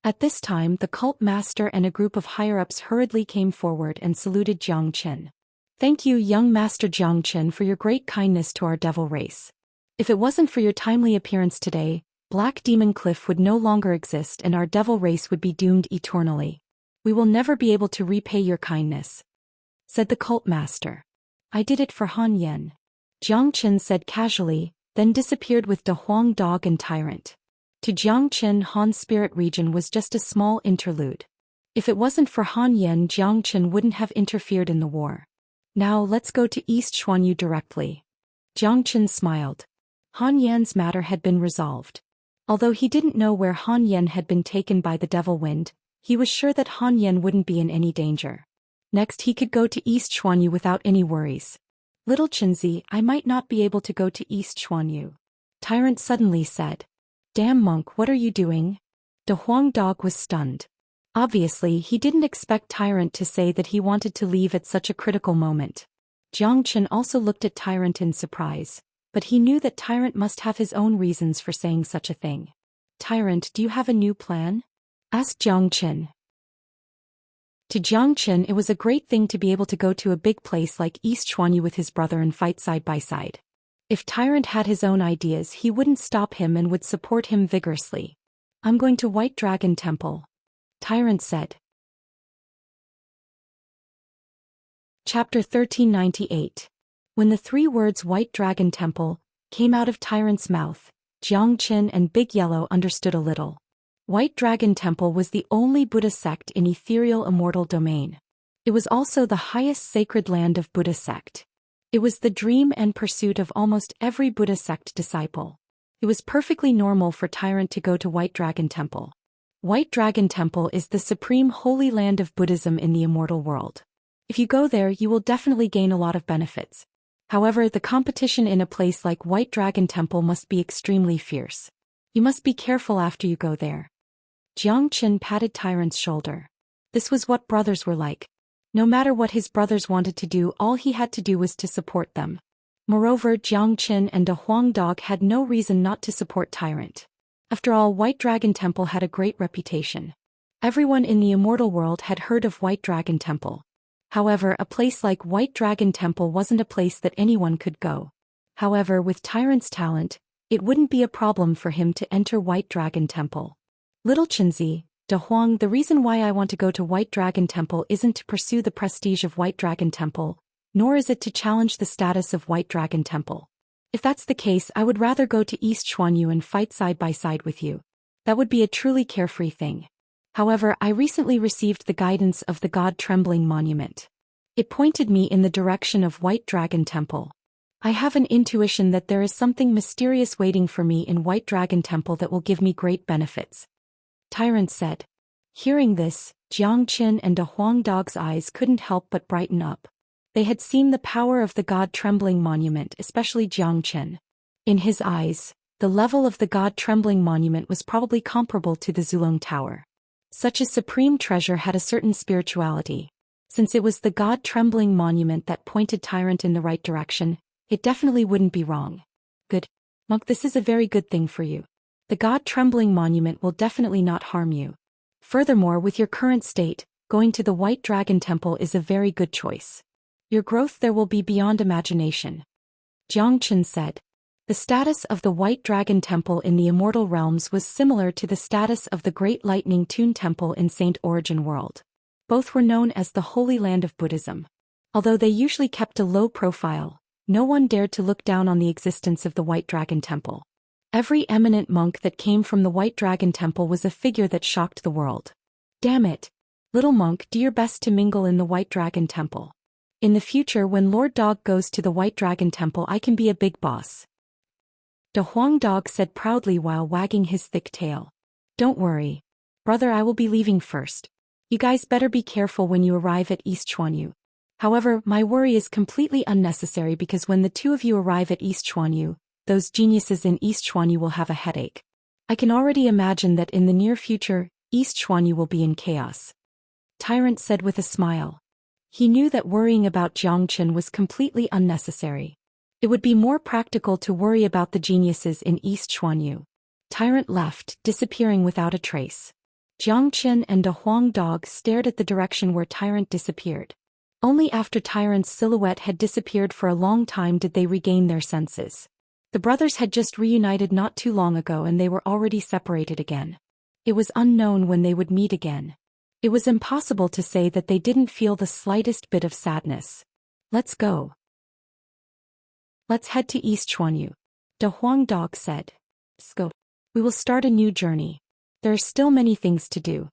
At this time, the cult master and a group of higher-ups hurriedly came forward and saluted Jiang Chen. Thank you, young Master Jiang Chen, for your great kindness to our devil race. If it wasn't for your timely appearance today, Black Demon Cliff would no longer exist and our devil race would be doomed eternally. We will never be able to repay your kindness, said the cult master. I did it for Han Yen, Jiang Chen said casually, then disappeared with De Huang Dog and Tyrant. To Jiang Chen, Han's spirit region was just a small interlude. If it wasn't for Han Yen, Jiang Chen wouldn't have interfered in the war. Now let's go to East Xuanyu directly. Jiang Chen smiled. Han Yan's matter had been resolved. Although he didn't know where Han Yen had been taken by the devil wind, he was sure that Han Yen wouldn't be in any danger. Next he could go to East Xuanyu without any worries. Little Chinzi, I might not be able to go to East Xuanyu. Tyrant suddenly said. Damn monk, what are you doing? De Huang Dog was stunned. Obviously, he didn't expect Tyrant to say that he wanted to leave at such a critical moment. Jiang Chen also looked at Tyrant in surprise, but he knew that Tyrant must have his own reasons for saying such a thing. Tyrant, do you have a new plan? Asked Jiang Chen. To Jiang Chen, it was a great thing to be able to go to a big place like East Xuanyu with his brother and fight side by side. If Tyrant had his own ideas, he wouldn't stop him and would support him vigorously. I'm going to White Dragon Temple, Tyrant said. Chapter 1398. When the three words White Dragon Temple came out of Tyrant's mouth, Jiang Chen and Big Yellow understood a little. White Dragon Temple was the only Buddha sect in ethereal immortal domain. It was also the highest sacred land of Buddha sect. It was the dream and pursuit of almost every Buddha sect disciple. It was perfectly normal for Tyrant to go to White Dragon Temple. White Dragon Temple is the supreme holy land of Buddhism in the immortal world. If you go there, you will definitely gain a lot of benefits. However, the competition in a place like White Dragon Temple must be extremely fierce. You must be careful after you go there. Jiang Chen patted Tyrant's shoulder. This was what brothers were like. No matter what his brothers wanted to do, all he had to do was to support them. Moreover, Jiang Chen and De Huang Dog had no reason not to support Tyrant. After all, White Dragon Temple had a great reputation. Everyone in the immortal world had heard of White Dragon Temple. However, a place like White Dragon Temple wasn't a place that anyone could go. However, with Tyrant's talent, it wouldn't be a problem for him to enter White Dragon Temple. Little Chinzi, De Huang, the reason why I want to go to White Dragon Temple isn't to pursue the prestige of White Dragon Temple, nor is it to challenge the status of White Dragon Temple. If that's the case, I would rather go to East Xuanyu and fight side by side with you. That would be a truly carefree thing. However, I recently received the guidance of the God Trembling Monument. It pointed me in the direction of White Dragon Temple. I have an intuition that there is something mysterious waiting for me in White Dragon Temple that will give me great benefits. Tyrant said. Hearing this, Jiang Chen and De Huang Dog's eyes couldn't help but brighten up. They had seen the power of the God Trembling Monument, especially Jiang Chen. In his eyes, the level of the God Trembling Monument was probably comparable to the Zulong Tower. Such a supreme treasure had a certain spirituality. Since it was the God Trembling Monument that pointed Tyrant in the right direction, it definitely wouldn't be wrong. Good. Monk, this is a very good thing for you. The God Trembling Monument will definitely not harm you. Furthermore, with your current state, going to the White Dragon Temple is a very good choice. Your growth there will be beyond imagination. Jiang Chen said. The status of the White Dragon Temple in the Immortal Realms was similar to the status of the Great Lightning Tune Temple in Saint Origin World. Both were known as the Holy Land of Buddhism. Although they usually kept a low profile, no one dared to look down on the existence of the White Dragon Temple. Every eminent monk that came from the White Dragon Temple was a figure that shocked the world. Damn it! Little monk, do your best to mingle in the White Dragon Temple. In the future, when Lord Dog goes to the White Dragon Temple, I can be a big boss. De Huang Dog said proudly while wagging his thick tail. Don't worry. Brother, I will be leaving first. You guys better be careful when you arrive at East Xuanyu. However, my worry is completely unnecessary because when the two of you arrive at East Xuanyu, those geniuses in East Xuanyu will have a headache. I can already imagine that in the near future, East Xuanyu will be in chaos. Tyrant said with a smile. He knew that worrying about Jiang Chen was completely unnecessary. It would be more practical to worry about the geniuses in East Xuanyu. Tyrant left, disappearing without a trace. Jiang Chen and De Huang Dog stared at the direction where Tyrant disappeared. Only after Tyrant's silhouette had disappeared for a long time did they regain their senses. The brothers had just reunited not too long ago and they were already separated again. It was unknown when they would meet again. It was impossible to say that they didn't feel the slightest bit of sadness. Let's go. Let's head to East Xuanyu, De Huang Dog said. Let's go. We will start a new journey. There are still many things to do.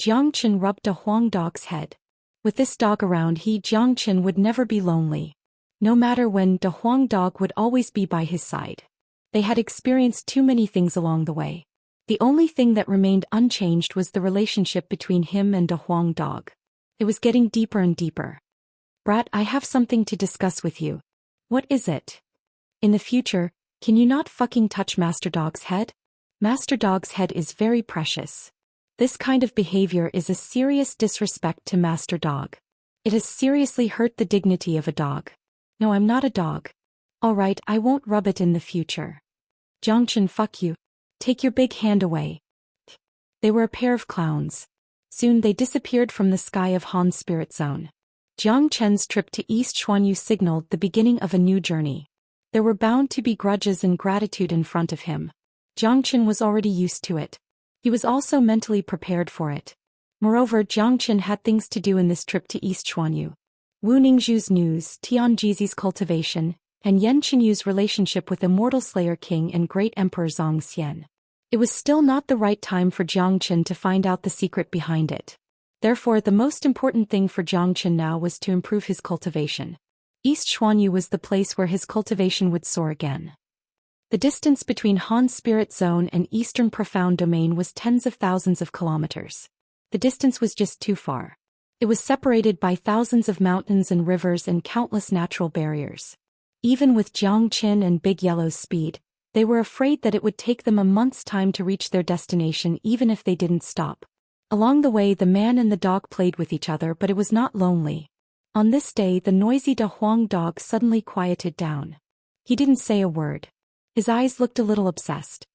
Jiang Chen rubbed De Huang Dog's head. With this dog around, Jiang Chen would never be lonely. No matter when, De Huang Dog would always be by his side. They had experienced too many things along the way. The only thing that remained unchanged was the relationship between him and De Huang Dog. It was getting deeper and deeper. Brat, I have something to discuss with you. What is it? In the future, can you not fucking touch Master Dog's head? Master Dog's head is very precious. This kind of behavior is a serious disrespect to Master Dog. It has seriously hurt the dignity of a dog. No, I'm not a dog. Alright, I won't rub it in the future. Xianxia, fuck you. Take your big hand away. They were a pair of clowns. Soon they disappeared from the sky of Han's spirit zone. Jiang Chen's trip to East Xuanyu signaled the beginning of a new journey. There were bound to be grudges and gratitude in front of him. Jiang Chen was already used to it. He was also mentally prepared for it. Moreover, Jiang Chen had things to do in this trip to East Xuanyu. Wu Ningzhu's news, Tian Jizi's cultivation, and Yan Qinyu's relationship with Immortal Slayer King and Great Emperor Zhou Xian. It was still not the right time for Jiang Chen to find out the secret behind it. Therefore, the most important thing for Jiang Chen now was to improve his cultivation. East Xuanyu was the place where his cultivation would soar again. The distance between Han's spirit zone and Eastern Profound Domain was tens of thousands of kilometers. The distance was just too far. It was separated by thousands of mountains and rivers and countless natural barriers. Even with Jiang Chen and Big Yellow's speed, they were afraid that it would take them a month's time to reach their destination even if they didn't stop. Along the way, the man and the dog played with each other, but it was not lonely. On this day, the noisy De Huang dog suddenly quieted down. He didn't say a word. His eyes looked a little obsessed.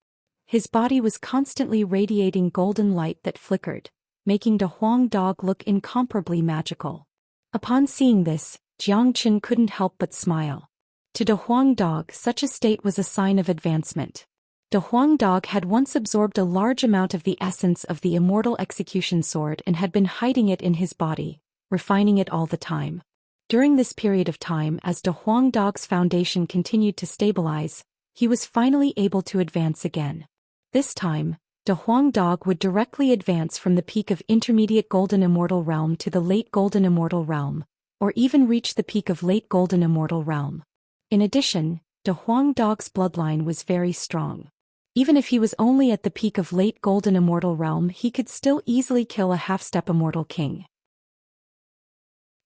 His body was constantly radiating golden light that flickered, making De Huang dog look incomparably magical. Upon seeing this, Jiang Chen couldn't help but smile. To De Huang dog, such a state was a sign of advancement. De Huang dog had once absorbed a large amount of the essence of the immortal execution sword and had been hiding it in his body, refining it all the time. During this period of time, as De Huang dog's foundation continued to stabilize, he was finally able to advance again. This time, De Huang dog would directly advance from the peak of intermediate Golden Immortal Realm to the late Golden Immortal Realm, or even reach the peak of late Golden Immortal Realm. In addition, De Huang dog's bloodline was very strong. Even if he was only at the peak of late Golden Immortal Realm, he could still easily kill a half-step Immortal King.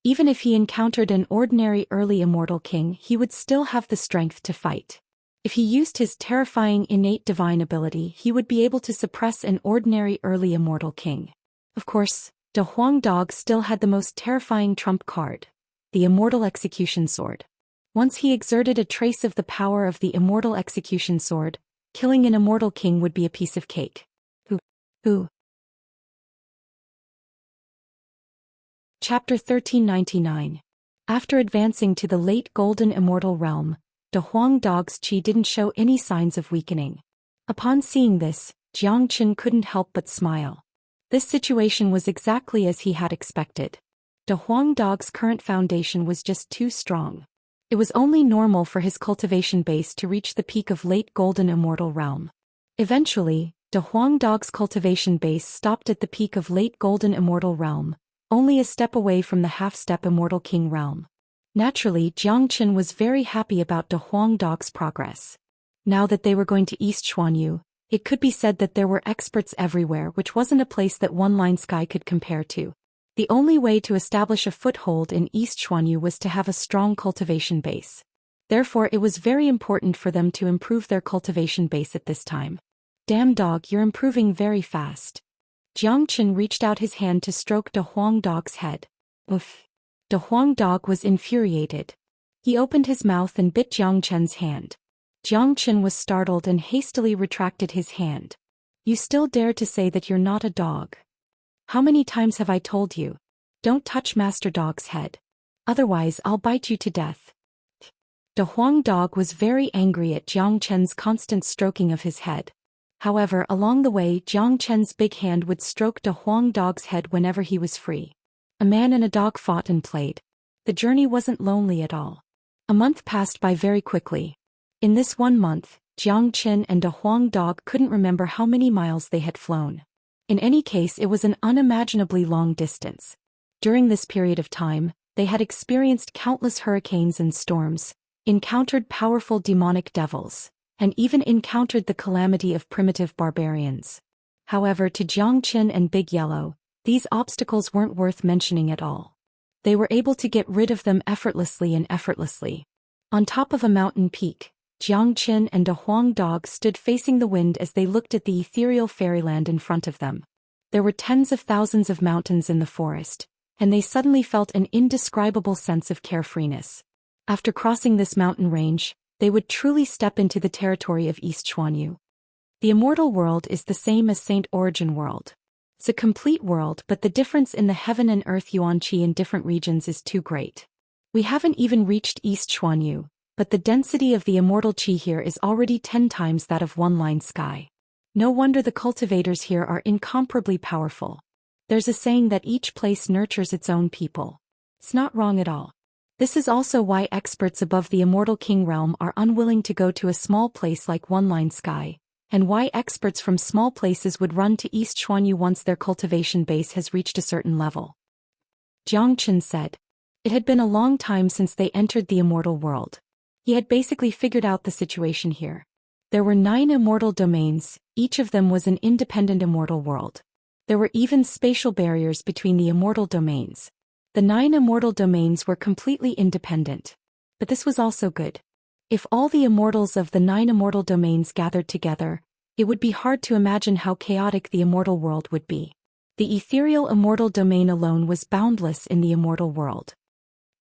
Even if he encountered an ordinary early Immortal King, he would still have the strength to fight. If he used his terrifying innate divine ability, he would be able to suppress an ordinary early Immortal King. Of course, De Huang dog still had the most terrifying trump card, the Immortal Execution Sword. Once he exerted a trace of the power of the Immortal Execution Sword, killing an Immortal King would be a piece of cake. Chapter 1399. After advancing to the late Golden Immortal Realm, De Huang dog's qi didn't show any signs of weakening. Upon seeing this, Jiang Chen couldn't help but smile. This situation was exactly as he had expected. De Huang dog's current foundation was just too strong. It was only normal for his cultivation base to reach the peak of late Golden Immortal Realm. Eventually, De Huang dog's cultivation base stopped at the peak of late Golden Immortal Realm, only a step away from the half-step Immortal King realm. Naturally, Jiang Chen was very happy about De Huang dog's progress. Now that they were going to East Xuanyu, it could be said that there were experts everywhere, which wasn't a place that One Line Sky could compare to. The only way to establish a foothold in East Xuanyu was to have a strong cultivation base. Therefore, it was very important for them to improve their cultivation base at this time. Damn dog, you're improving very fast. Jiang Chen reached out his hand to stroke De Huang dog's head. Oof. De Huang dog was infuriated. He opened his mouth and bit Jiang Chen's hand. Jiang Chen was startled and hastily retracted his hand. You still dare to say that you're not a dog? How many times have I told you? Don't touch Master Dog's head. Otherwise I'll bite you to death. De Huang dog was very angry at Jiang Chen's constant stroking of his head. However, along the way, Jiang Chen's big hand would stroke De Huang dog's head whenever he was free. A man and a dog fought and played. The journey wasn't lonely at all. A month passed by very quickly. In this 1 month, Jiang Chen and De Huang dog couldn't remember how many miles they had flown. In any case, it was an unimaginably long distance. During this period of time, they had experienced countless hurricanes and storms, encountered powerful demonic devils, and even encountered the calamity of primitive barbarians. However, to Jiang Chen and Big Yellow, these obstacles weren't worth mentioning at all. They were able to get rid of them effortlessly. On top of a mountain peak, Jiang Qin and a Huang dog stood facing the wind as they looked at the ethereal fairyland in front of them. There were tens of thousands of mountains in the forest, and they suddenly felt an indescribable sense of carefreeness. After crossing this mountain range, they would truly step into the territory of East Xuanyu. The immortal world is the same as Saint Origin world. It's a complete world, but the difference in the heaven and earth yuanqi in different regions is too great. We haven't even reached East Xuanyu, but the density of the immortal qi here is already 10 times that of one-line sky. No wonder the cultivators here are incomparably powerful. There's a saying that each place nurtures its own people. It's not wrong at all. This is also why experts above the immortal king realm are unwilling to go to a small place like one-line sky, and why experts from small places would run to East Xuanyu once their cultivation base has reached a certain level. Jiang Qin said. It had been a long time since they entered the immortal world. He had basically figured out the situation here. There were 9 immortal domains, each of them was an independent immortal world. There were even spatial barriers between the immortal domains. The 9 immortal domains were completely independent. But this was also good. If all the immortals of the 9 immortal domains gathered together, it would be hard to imagine how chaotic the immortal world would be. The ethereal immortal domain alone was boundless in the immortal world.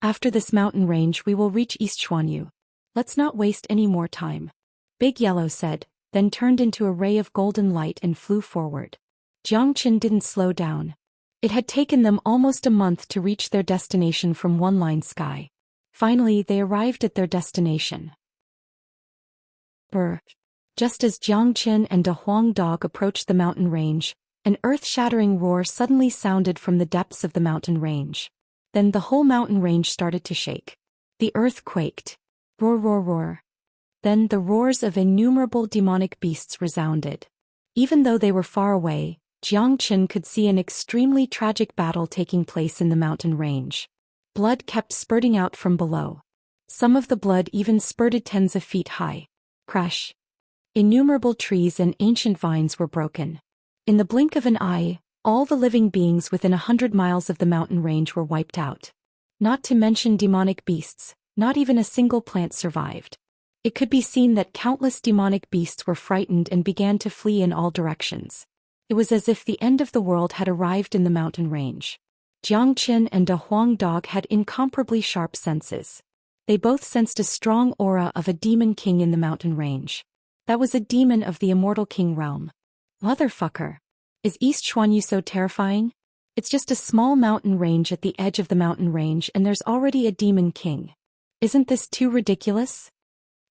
After this mountain range we will reach East Xuanyu. Let's not waste any more time. Big Yellow said, then turned into a ray of golden light and flew forward. Jiang Qin didn't slow down. It had taken them almost a month to reach their destination from one-line sky. Finally they arrived at their destination. Just as Jiang Qin and a Huang dog approached the mountain range, an earth-shattering roar suddenly sounded from the depths of the mountain range. Then the whole mountain range started to shake. The earth quaked. Roar, roar, roar. Then the roars of innumerable demonic beasts resounded. Even though they were far away, Jiang Qin could see an extremely tragic battle taking place in the mountain range. Blood kept spurting out from below. Some of the blood even spurted tens of feet high. Crash. Innumerable trees and ancient vines were broken. In the blink of an eye, all the living beings within 100 miles of the mountain range were wiped out. Not to mention demonic beasts, not even a single plant survived. It could be seen that countless demonic beasts were frightened and began to flee in all directions. It was as if the end of the world had arrived in the mountain range. Jiang Qin and a Huang dog had incomparably sharp senses. They both sensed a strong aura of a demon king in the mountain range. That was a demon of the immortal king realm. Motherfucker. Is East Xuanyu so terrifying? It's just a small mountain range at the edge of the mountain range and there's already a demon king. Isn't this too ridiculous?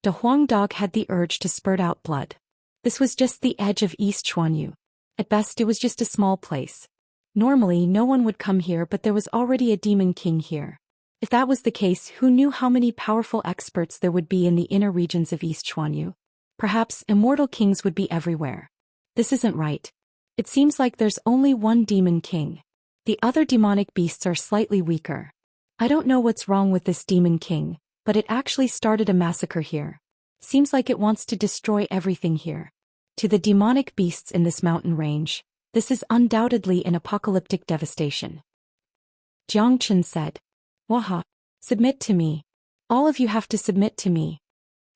The Huang dog had the urge to spurt out blood. This was just the edge of East Xuanyu. At best it was just a small place. Normally no one would come here, but there was already a demon king here. If that was the case, who knew how many powerful experts there would be in the inner regions of East Xuanyu? Perhaps immortal kings would be everywhere. This isn't right. It seems like there's only one demon king. The other demonic beasts are slightly weaker. I don't know what's wrong with this demon king, but it actually started a massacre here. Seems like it wants to destroy everything here. To the demonic beasts in this mountain range, this is undoubtedly an apocalyptic devastation. Jiang Qin said. Waha. Submit to me. All of you have to submit to me.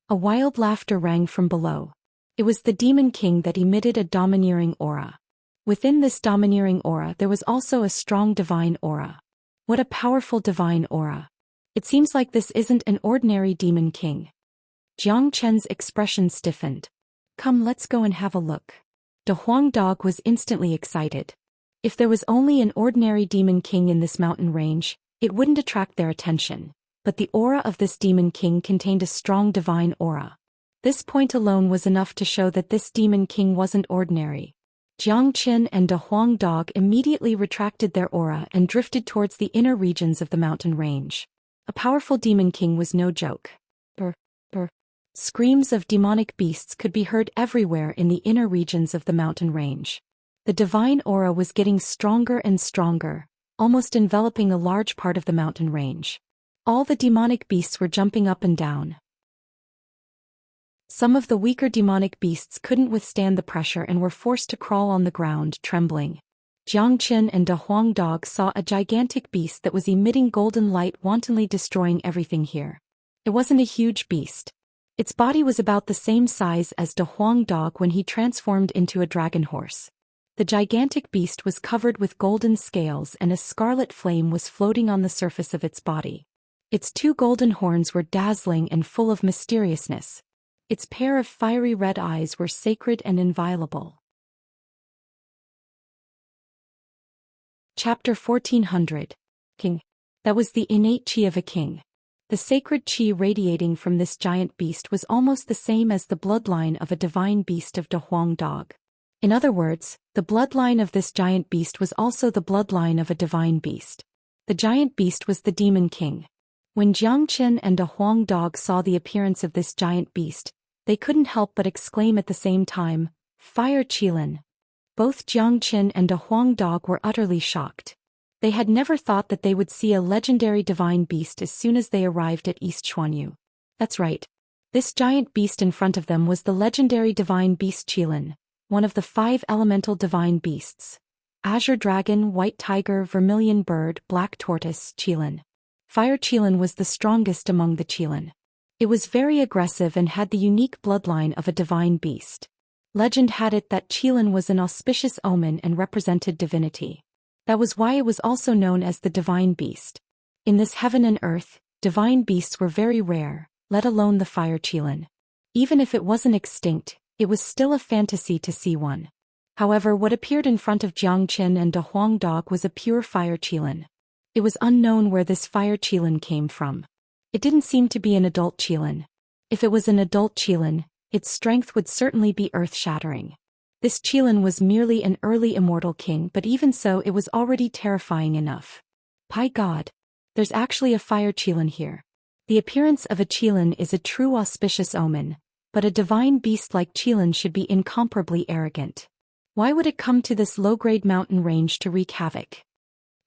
A wild laughter rang from below. It was the demon king that emitted a domineering aura. Within this domineering aura there was also a strong divine aura. What a powerful divine aura. It seems like this isn't an ordinary demon king. Jiang Qin's expression stiffened. Come, let's go and have a look. The Huang dog was instantly excited. If there was only an ordinary demon king in this mountain range, it wouldn't attract their attention. But the aura of this demon king contained a strong divine aura. This point alone was enough to show that this demon king wasn't ordinary. Jiang Qin and a Huang dog immediately retracted their aura and drifted towards the inner regions of the mountain range. A powerful demon king was no joke. Brr, brr. Screams of demonic beasts could be heard everywhere in the inner regions of the mountain range. The divine aura was getting stronger and stronger, almost enveloping a large part of the mountain range. All the demonic beasts were jumping up and down. Some of the weaker demonic beasts couldn't withstand the pressure and were forced to crawl on the ground, trembling. Jiang Qin and a Huang dog saw a gigantic beast that was emitting golden light, wantonly destroying everything here. It wasn't a huge beast. Its body was about the same size as De Huang Dog when he transformed into a dragon horse. The gigantic beast was covered with golden scales and a scarlet flame was floating on the surface of its body. Its 2 golden horns were dazzling and full of mysteriousness. Its pair of fiery red eyes were sacred and inviolable. Chapter 1400. King. That was the innate chi of a king. The sacred chi radiating from this giant beast was almost the same as the bloodline of a divine beast of De Huang Dog. In other words, the bloodline of this giant beast was also the bloodline of a divine beast. The giant beast was the demon king. When Xianxia and De Huang Dog saw the appearance of this giant beast, they couldn't help but exclaim at the same time, "Fire Qilin!" Both Xianxia and De Huang Dog were utterly shocked. They had never thought that they would see a legendary divine beast as soon as they arrived at East Xuanyu. That's right. This giant beast in front of them was the legendary divine beast Qilin, one of the 5 elemental divine beasts. Azure dragon, white tiger, vermilion bird, black tortoise, Qilin. Fire Qilin was the strongest among the Qilin. It was very aggressive and had the unique bloodline of a divine beast. Legend had it that Qilin was an auspicious omen and represented divinity. That was why it was also known as the divine beast. In this heaven and earth, divine beasts were very rare, let alone the fire Qilin. Even if it wasn't extinct, it was still a fantasy to see one. However, what appeared in front of Xianxia and De Huang Dog was a pure fire Qilin. It was unknown where this fire Qilin came from. It didn't seem to be an adult Qilin. If it was an adult Qilin, its strength would certainly be earth-shattering. This Qilin was merely an early immortal king, but even so it was already terrifying enough. By God! There's actually a fire Qilin here. The appearance of a Qilin is a true auspicious omen, but a divine beast like Qilin should be incomparably arrogant. Why would it come to this low-grade mountain range to wreak havoc?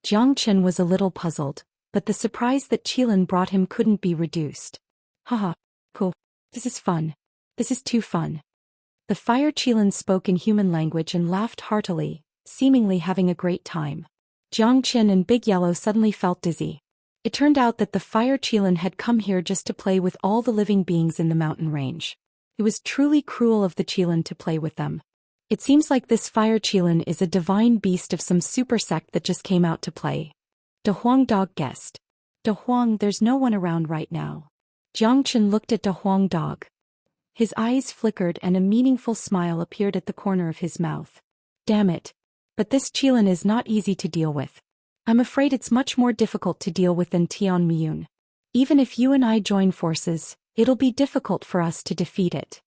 Xianxia was a little puzzled, but the surprise that Qilin brought him couldn't be reduced. Haha, cool. This is fun. This is too fun. The fire Qilin spoke in human language and laughed heartily, seemingly having a great time. Xianxia and Big Yellow suddenly felt dizzy. It turned out that the fire Qilin had come here just to play with all the living beings in the mountain range. It was truly cruel of the Qilin to play with them. It seems like this fire Qilin is a divine beast of some super sect that just came out to play. De Huang Dog guessed. De Huang, there's no one around right now. Xianxia looked at De Huang Dog. His eyes flickered and a meaningful smile appeared at the corner of his mouth. Damn it. But this Qilin is not easy to deal with. I'm afraid it's much more difficult to deal with than Tian Miyun. Even if you and I join forces, it'll be difficult for us to defeat it.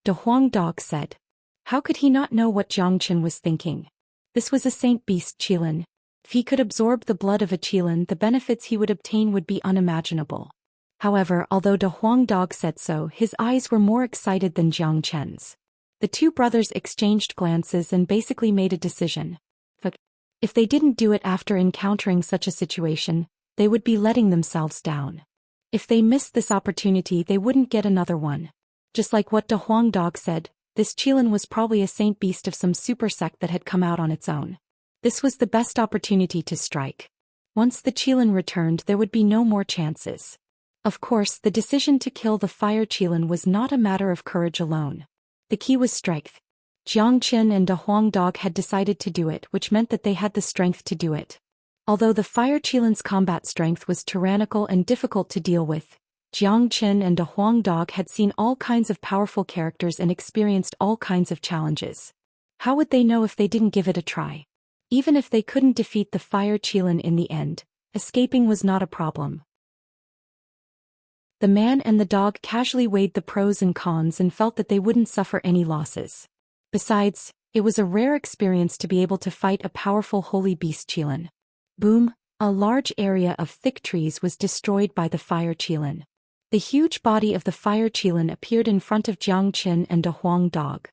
De Huang Dog said. How could he not know what Xianxia was thinking? This was a saint beast Qilin. If he could absorb the blood of a Qilin, the benefits he would obtain would be unimaginable. However, although De Huang Dog said so, his eyes were more excited than Xianxia's. The 2 brothers exchanged glances and basically made a decision. But if they didn't do it after encountering such a situation, they would be letting themselves down. If they missed this opportunity, they wouldn't get another one. Just like what De Huang Dog said, this Qilin was probably a saint beast of some super sect that had come out on its own. This was the best opportunity to strike. Once the Qilin returned, there would be no more chances. Of course, the decision to kill the fire Qilin was not a matter of courage alone. The key was strength. Xianxia and De Huang Dog had decided to do it, which meant that they had the strength to do it. Although the fire Qilin's combat strength was tyrannical and difficult to deal with, Xianxia and De Huang Dog had seen all kinds of powerful characters and experienced all kinds of challenges. How would they know if they didn't give it a try? Even if they couldn't defeat the fire Qilin in the end, escaping was not a problem. The man and the dog casually weighed the pros and cons and felt that they wouldn't suffer any losses. Besides, it was a rare experience to be able to fight a powerful holy beast Qilin. Boom! A large area of thick trees was destroyed by the fire Qilin. The huge body of the fire Qilin appeared in front of Xianxia and De Huang Dog.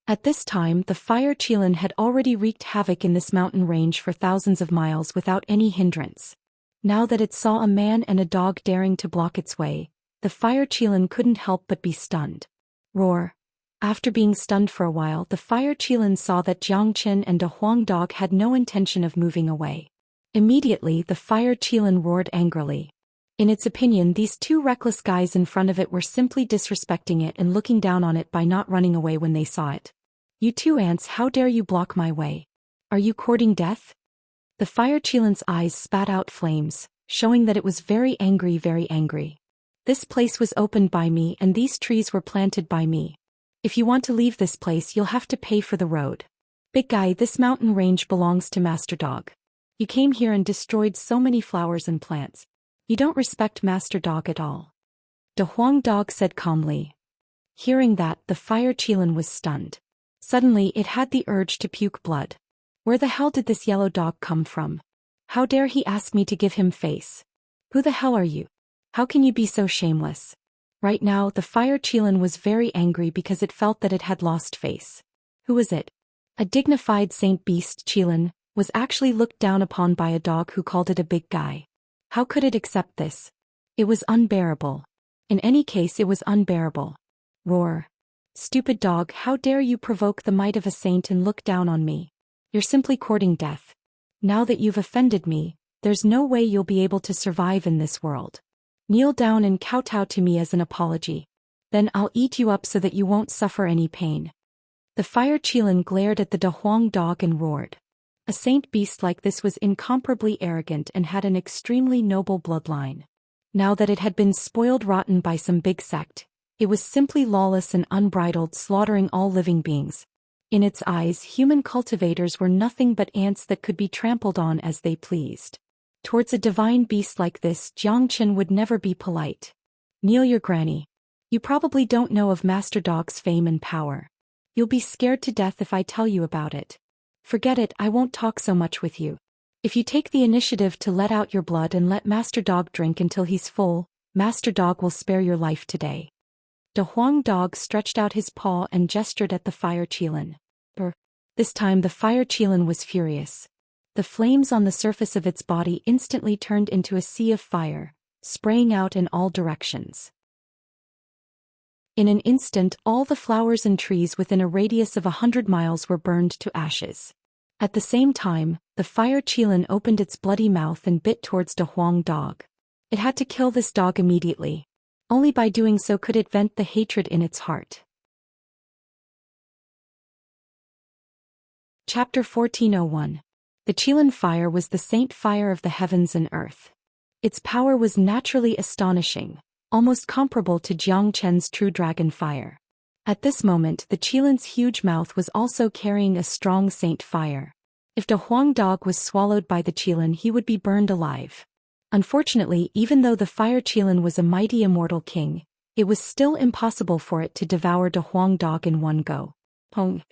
At this time, the fire Qilin had already wreaked havoc in this mountain range for thousands of miles without any hindrance. Now that it saw a man and a dog daring to block its way, the fire Qilin couldn't help but be stunned. Roar! After being stunned for a while, the fire Qilin saw that Xianxia and De Huang Dog had no intention of moving away. Immediately, the fire Qilin roared angrily. In its opinion, these two reckless guys in front of it were simply disrespecting it and looking down on it by not running away when they saw it. You two ants, how dare you block my way? Are you courting death? The fire Qilin's eyes spat out flames, showing that it was very angry, very angry. This place was opened by me and these trees were planted by me. If you want to leave this place, you'll have to pay for the road. Big guy, this mountain range belongs to Master Dog. You came here and destroyed so many flowers and plants. You don't respect Master Dog at all. De Huang Dog said calmly. Hearing that, the fire Qilin was stunned. Suddenly it had the urge to puke blood. Where the hell did this yellow dog come from? How dare he ask me to give him face? Who the hell are you? How can you be so shameless? Right now, the fire Qilin was very angry because it felt that it had lost face. Who was it? A dignified saint beast Qilin was actually looked down upon by a dog who called it a big guy. How could it accept this? It was unbearable. In any case, it was unbearable. Roar. Stupid dog, how dare you provoke the might of a saint and look down on me? You're simply courting death. Now that you've offended me, there's no way you'll be able to survive in this world. Kneel down and kowtow to me as an apology. Then I'll eat you up so that you won't suffer any pain. The fire Qilin glared at the De Huang Dog and roared. A saint beast like this was incomparably arrogant and had an extremely noble bloodline. Now that it had been spoiled rotten by some big sect, it was simply lawless and unbridled, slaughtering all living beings. In its eyes, human cultivators were nothing but ants that could be trampled on as they pleased. Towards a divine beast like this, Xianxia would never be polite. Kneel your granny. You probably don't know of Master Dog's fame and power. You'll be scared to death if I tell you about it. Forget it, I won't talk so much with you. If you take the initiative to let out your blood and let Master Dog drink until he's full, Master Dog will spare your life today. De Huang Dog stretched out his paw and gestured at the fire Qilin. This time the fire Qilin was furious. The flames on the surface of its body instantly turned into a sea of fire, spraying out in all directions. In an instant, all the flowers and trees within a radius of 100 miles were burned to ashes. At the same time, the fire Qilin opened its bloody mouth and bit towards De Huang Dog. It had to kill this dog immediately. Only by doing so could it vent the hatred in its heart. Chapter 1401. The Qilin fire was the saint fire of the heavens and earth. Its power was naturally astonishing, almost comparable to Jiangchen's true dragon fire. At this moment, the Qilin's huge mouth was also carrying a strong saint fire. If De Huang Dog was swallowed by the Qilin, he would be burned alive. Unfortunately, even though the fire Qilin was a mighty immortal king, it was still impossible for it to devour De Huang Dog in one go. Pong.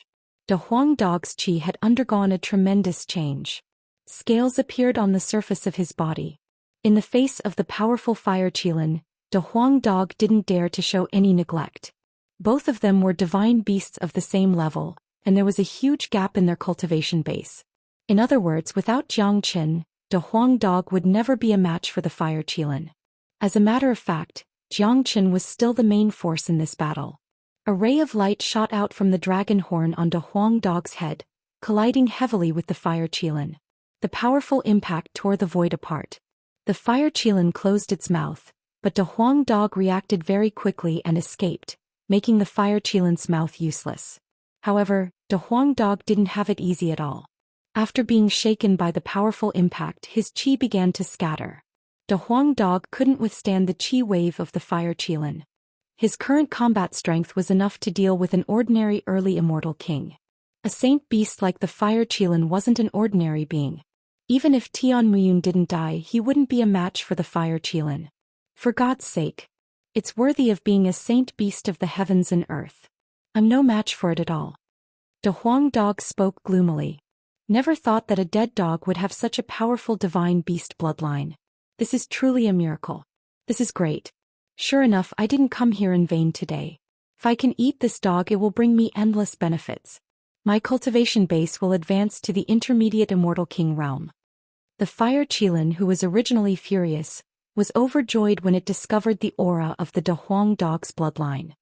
De Huang Dog's qi had undergone a tremendous change. Scales appeared on the surface of his body. In the face of the powerful fire Qilin, De Huang Dog didn't dare to show any neglect. Both of them were divine beasts of the same level, and there was a huge gap in their cultivation base. In other words, without Jiangqin, De Huang Dog would never be a match for the fire Qilin. As a matter of fact, Jiangqin was still the main force in this battle. A ray of light shot out from the dragon horn on De Huang Dog's head, colliding heavily with the fire Qilin. The powerful impact tore the void apart. The fire Qilin closed its mouth, but De Huang Dog reacted very quickly and escaped, making the fire Qilin's mouth useless. However, De Huang Dog didn't have it easy at all. After being shaken by the powerful impact, his qi began to scatter. De Huang Dog couldn't withstand the qi wave of the fire Qilin. His current combat strength was enough to deal with an ordinary early immortal king. A saint beast like the fire Qilin wasn't an ordinary being. Even if Tian Muyun didn't die, he wouldn't be a match for the fire Qilin. For God's sake. It's worthy of being a saint beast of the heavens and earth. I'm no match for it at all. De Huang Dog spoke gloomily. Never thought that a dead dog would have such a powerful divine beast bloodline. This is truly a miracle. This is great. Sure enough, I didn't come here in vain today. If I can eat this dog, it will bring me endless benefits. My cultivation base will advance to the intermediate immortal king realm. The fire Qilin, who was originally furious, was overjoyed when it discovered the aura of the De Huang Dog's bloodline.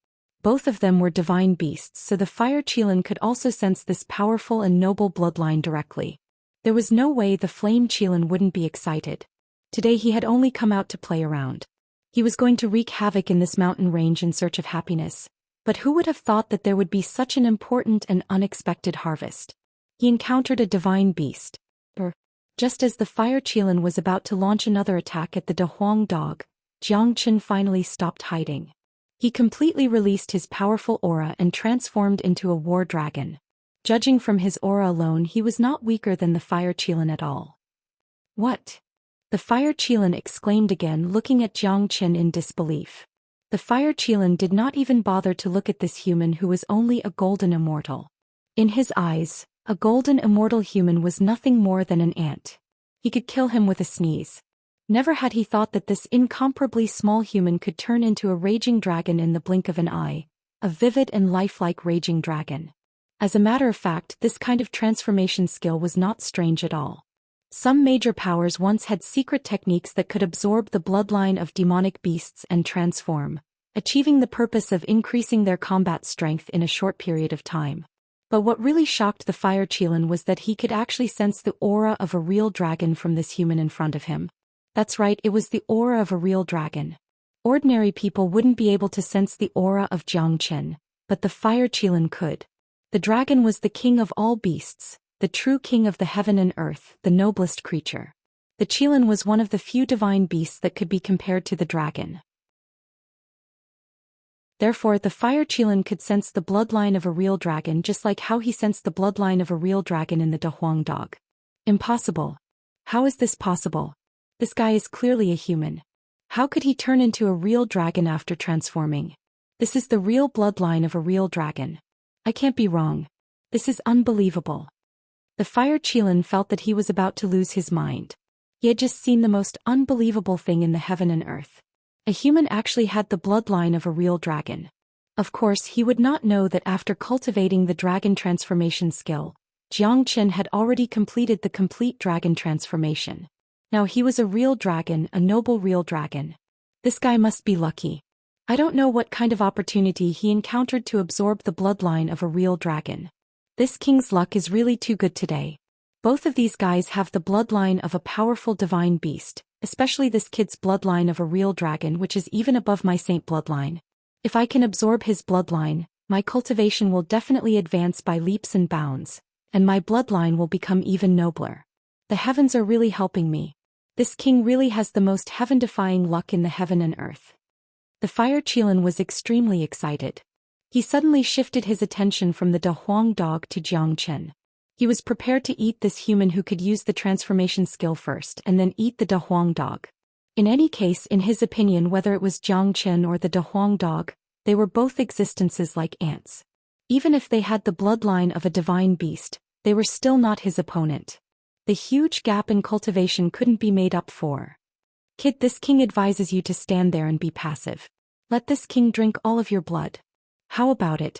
Both of them were divine beasts, so the fire Qilin could also sense this powerful and noble bloodline directly. There was no way the flame Qilin wouldn't be excited. Today he had only come out to play around. He was going to wreak havoc in this mountain range in search of happiness, but who would have thought that there would be such an important and unexpected harvest? He encountered a divine beast. Just as the fire Qilin was about to launch another attack at the De Huang dog, Jiang Qin finally stopped hiding. He completely released his powerful aura and transformed into a war dragon. Judging from his aura alone, he was not weaker than the fire Qilin at all. What? The fire Qilin exclaimed again, looking at Jiang Qin in disbelief. The fire Qilin did not even bother to look at this human who was only a golden immortal. In his eyes, a golden immortal human was nothing more than an ant. He could kill him with a sneeze. Never had he thought that this incomparably small human could turn into a raging dragon in the blink of an eye, a vivid and lifelike raging dragon. As a matter of fact, this kind of transformation skill was not strange at all. Some major powers once had secret techniques that could absorb the bloodline of demonic beasts and transform, achieving the purpose of increasing their combat strength in a short period of time. But what really shocked the fire Qilin was that he could actually sense the aura of a real dragon from this human in front of him. That's right, it was the aura of a real dragon. Ordinary people wouldn't be able to sense the aura of Jiang Qin, but the fire Qilin could. The dragon was the king of all beasts, the true king of the heaven and earth, the noblest creature. The Qilin was one of the few divine beasts that could be compared to the dragon. Therefore, the fire Qilin could sense the bloodline of a real dragon just like how he sensed the bloodline of a real dragon in the De Huang dog. Impossible. How is this possible? This guy is clearly a human. How could he turn into a real dragon after transforming? This is the real bloodline of a real dragon. I can't be wrong. This is unbelievable. The fire Qilin felt that he was about to lose his mind. He had just seen the most unbelievable thing in the heaven and earth. A human actually had the bloodline of a real dragon. Of course, he would not know that after cultivating the dragon transformation skill, Jiang Qin had already completed the complete dragon transformation. Now he was a real dragon, a noble real dragon. This guy must be lucky. I don't know what kind of opportunity he encountered to absorb the bloodline of a real dragon. This king's luck is really too good today. Both of these guys have the bloodline of a powerful divine beast, especially this kid's bloodline of a real dragon, which is even above my saint bloodline. If I can absorb his bloodline, my cultivation will definitely advance by leaps and bounds, and my bloodline will become even nobler. The heavens are really helping me. This king really has the most heaven-defying luck in the heaven and earth. The fire Qilin was extremely excited. He suddenly shifted his attention from the De Huang dog to Jiang Qin. He was prepared to eat this human who could use the transformation skill first and then eat the De Huang dog. In any case, in his opinion, whether it was Jiang Qin or the De Huang dog, they were both existences like ants. Even if they had the bloodline of a divine beast, they were still not his opponent. The huge gap in cultivation couldn't be made up for. Kid, this king advises you to stand there and be passive. Let this king drink all of your blood. How about it?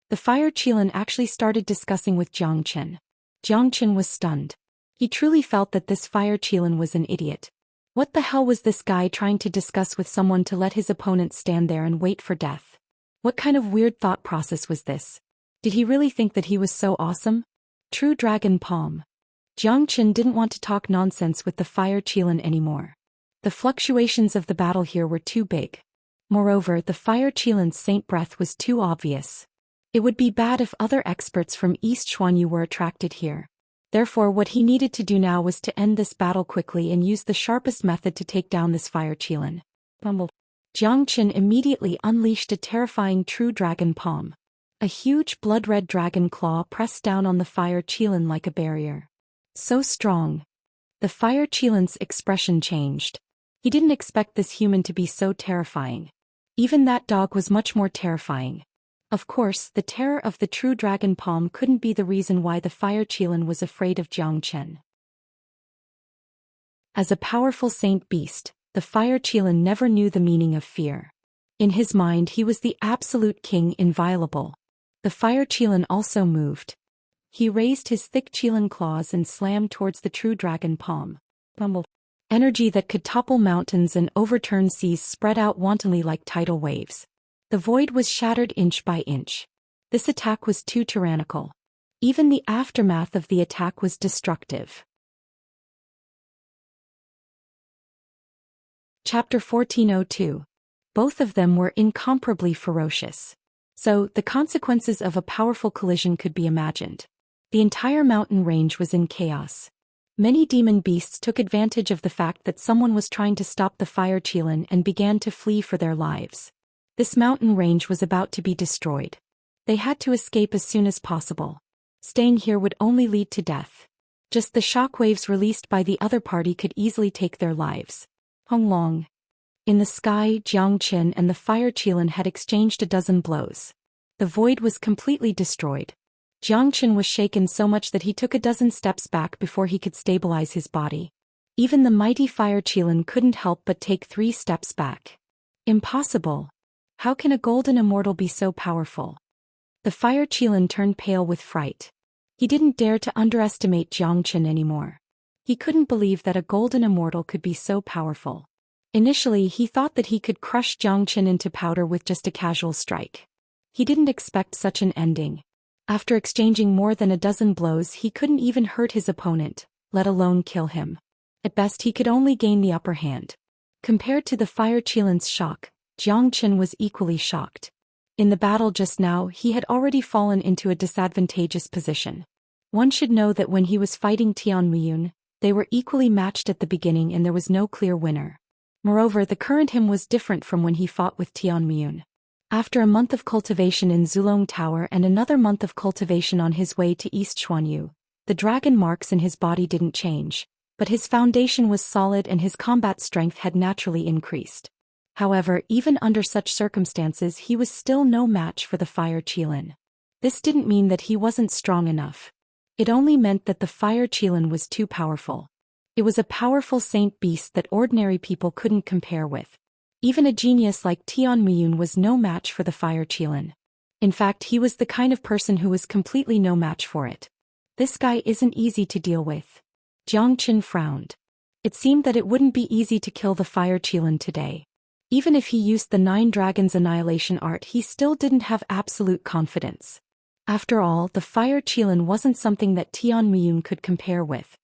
The fire Qilin actually started discussing with Jiang Qin. Jiang Qin was stunned. He truly felt that this fire Qilin was an idiot. What the hell was this guy trying to discuss with someone to let his opponent stand there and wait for death? What kind of weird thought process was this? Did he really think that he was so awesome? True dragon palm. Jiang Qin didn't want to talk nonsense with the fire Qilin anymore. The fluctuations of the battle here were too big. Moreover, the fire Qilin's saint breath was too obvious. It would be bad if other experts from East Xuanyu were attracted here. Therefore, what he needed to do now was to end this battle quickly and use the sharpest method to take down this fire Qilin. Jiang Qin immediately unleashed a terrifying true dragon palm. A huge blood-red dragon claw pressed down on the fire Qilin like a barrier. So strong. The fire Qilin's expression changed. He didn't expect this human to be so terrifying. Even that dog was much more terrifying. Of course, the terror of the true dragon palm couldn't be the reason why the fire Qilin was afraid of Jiang Qin. As a powerful saint beast, the fire Qilin never knew the meaning of fear. In his mind, he was the absolute king, inviolable. The fire Qilin also moved. He raised his thick Qilin claws and slammed towards the true dragon palm. Energy that could topple mountains and overturn seas spread out wantonly like tidal waves. The void was shattered inch by inch. This attack was too tyrannical. Even the aftermath of the attack was destructive. Chapter 1402. Both of them were incomparably ferocious. So, the consequences of a powerful collision could be imagined. The entire mountain range was in chaos. Many demon beasts took advantage of the fact that someone was trying to stop the fire Qilin and began to flee for their lives. This mountain range was about to be destroyed. They had to escape as soon as possible. Staying here would only lead to death. Just the shockwaves released by the other party could easily take their lives. Honglong. In the sky, Jiang Qin and the fire Qilin had exchanged a dozen blows. The void was completely destroyed. Jiang Qin was shaken so much that he took a dozen steps back before he could stabilize his body. Even the mighty fire Qilin couldn't help but take 3 steps back. Impossible. How can a golden immortal be so powerful? The fire Qilin turned pale with fright. He didn't dare to underestimate Jiang Qin anymore. He couldn't believe that a golden immortal could be so powerful. Initially he thought that he could crush Jiang Qin into powder with just a casual strike. He didn't expect such an ending. After exchanging more than a dozen blows he couldn't even hurt his opponent, let alone kill him. At best he could only gain the upper hand. Compared to the fire Qilin's shock, Jiang Qin was equally shocked. In the battle just now he had already fallen into a disadvantageous position. One should know that when he was fighting Tian Muyun, they were equally matched at the beginning and there was no clear winner. Moreover, the current him was different from when he fought with Tian Muyun. After a month of cultivation in Zulong Tower and another month of cultivation on his way to East Xuanyu, the dragon marks in his body didn't change, but his foundation was solid and his combat strength had naturally increased. However, even under such circumstances he was still no match for the fire Qilin. This didn't mean that he wasn't strong enough. It only meant that the fire Qilin was too powerful. It was a powerful saint beast that ordinary people couldn't compare with. Even a genius like Tian Muyun was no match for the fire Qilin. In fact, he was the kind of person who was completely no match for it. This guy isn't easy to deal with. Jiang Qin frowned. It seemed that it wouldn't be easy to kill the fire Qilin today. Even if he used the 9 Dragons Annihilation art, he still didn't have absolute confidence. After all, the fire Qilin wasn't something that Tian Muyun could compare with.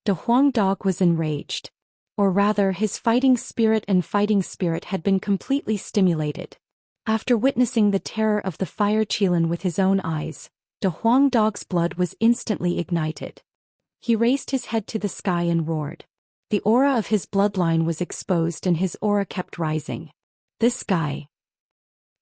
De Huang Dog was enraged. Or rather, his fighting spirit had been completely stimulated. After witnessing the terror of the fire Qilin with his own eyes, De Huang Dog's blood was instantly ignited. He raised his head to the sky and roared. The aura of his bloodline was exposed and his aura kept rising. This guy.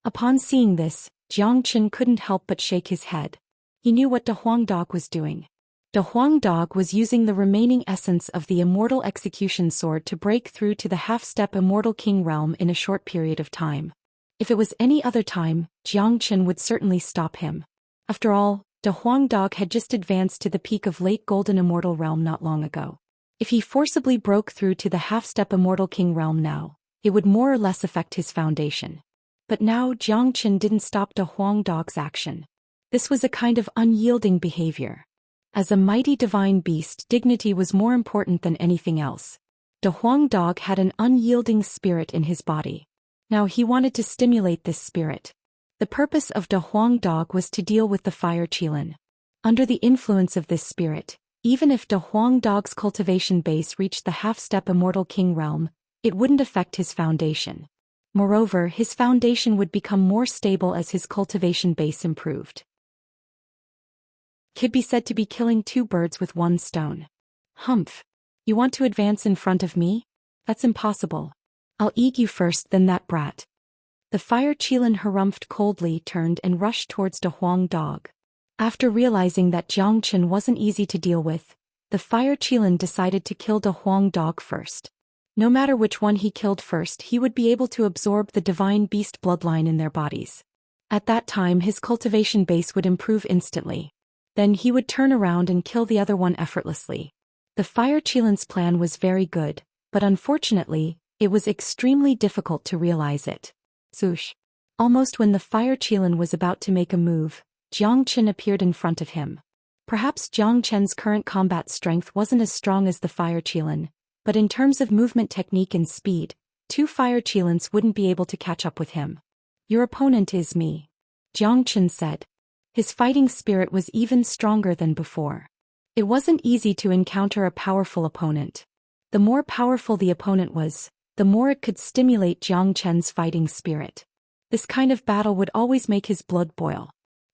Upon seeing this, Jiang Qin couldn't help but shake his head. He knew what De Huang Dog was doing. De Huang Dog was using the remaining essence of the Immortal Execution Sword to break through to the half-step Immortal King realm in a short period of time. If it was any other time, Jiang Qin would certainly stop him. After all, De Huang Dog had just advanced to the peak of late Golden Immortal Realm not long ago. If he forcibly broke through to the half-step Immortal King realm now, it would more or less affect his foundation. But now Jiang Qin didn't stop De Huang Dog's action. This was a kind of unyielding behavior. As a mighty divine beast, dignity was more important than anything else. De Huang Dog had an unyielding spirit in his body. Now he wanted to stimulate this spirit. The purpose of De Huang Dog was to deal with the fire Qilin. Under the influence of this spirit, even if De Huang Dog's cultivation base reached the half-step Immortal King realm, it wouldn't affect his foundation. Moreover, his foundation would become more stable as his cultivation base improved. Could be said to be killing 2 birds with 1 stone. Humph. You want to advance in front of me? That's impossible. I'll eat you first, then that brat. The fire Qilin harumphed coldly, turned and rushed towards De Huang Dog. After realizing that Jiang Qin wasn't easy to deal with, the fire Qilin decided to kill De Huang Dog first. No matter which one he killed first, he would be able to absorb the divine beast bloodline in their bodies. At that time his cultivation base would improve instantly. Then he would turn around and kill the other one effortlessly. The fire Qilin's plan was very good, but unfortunately, it was extremely difficult to realize it. Swoosh. Almost when the fire Qilin was about to make a move, Jiang Qin appeared in front of him. Perhaps Jiang Qin's current combat strength wasn't as strong as the fire Qilin, but in terms of movement technique and speed, 2 fire Qilins wouldn't be able to catch up with him. Your opponent is me, Jiang Qin said. His fighting spirit was even stronger than before. It wasn't easy to encounter a powerful opponent. The more powerful the opponent was, the more it could stimulate Jiang Chen's fighting spirit. This kind of battle would always make his blood boil.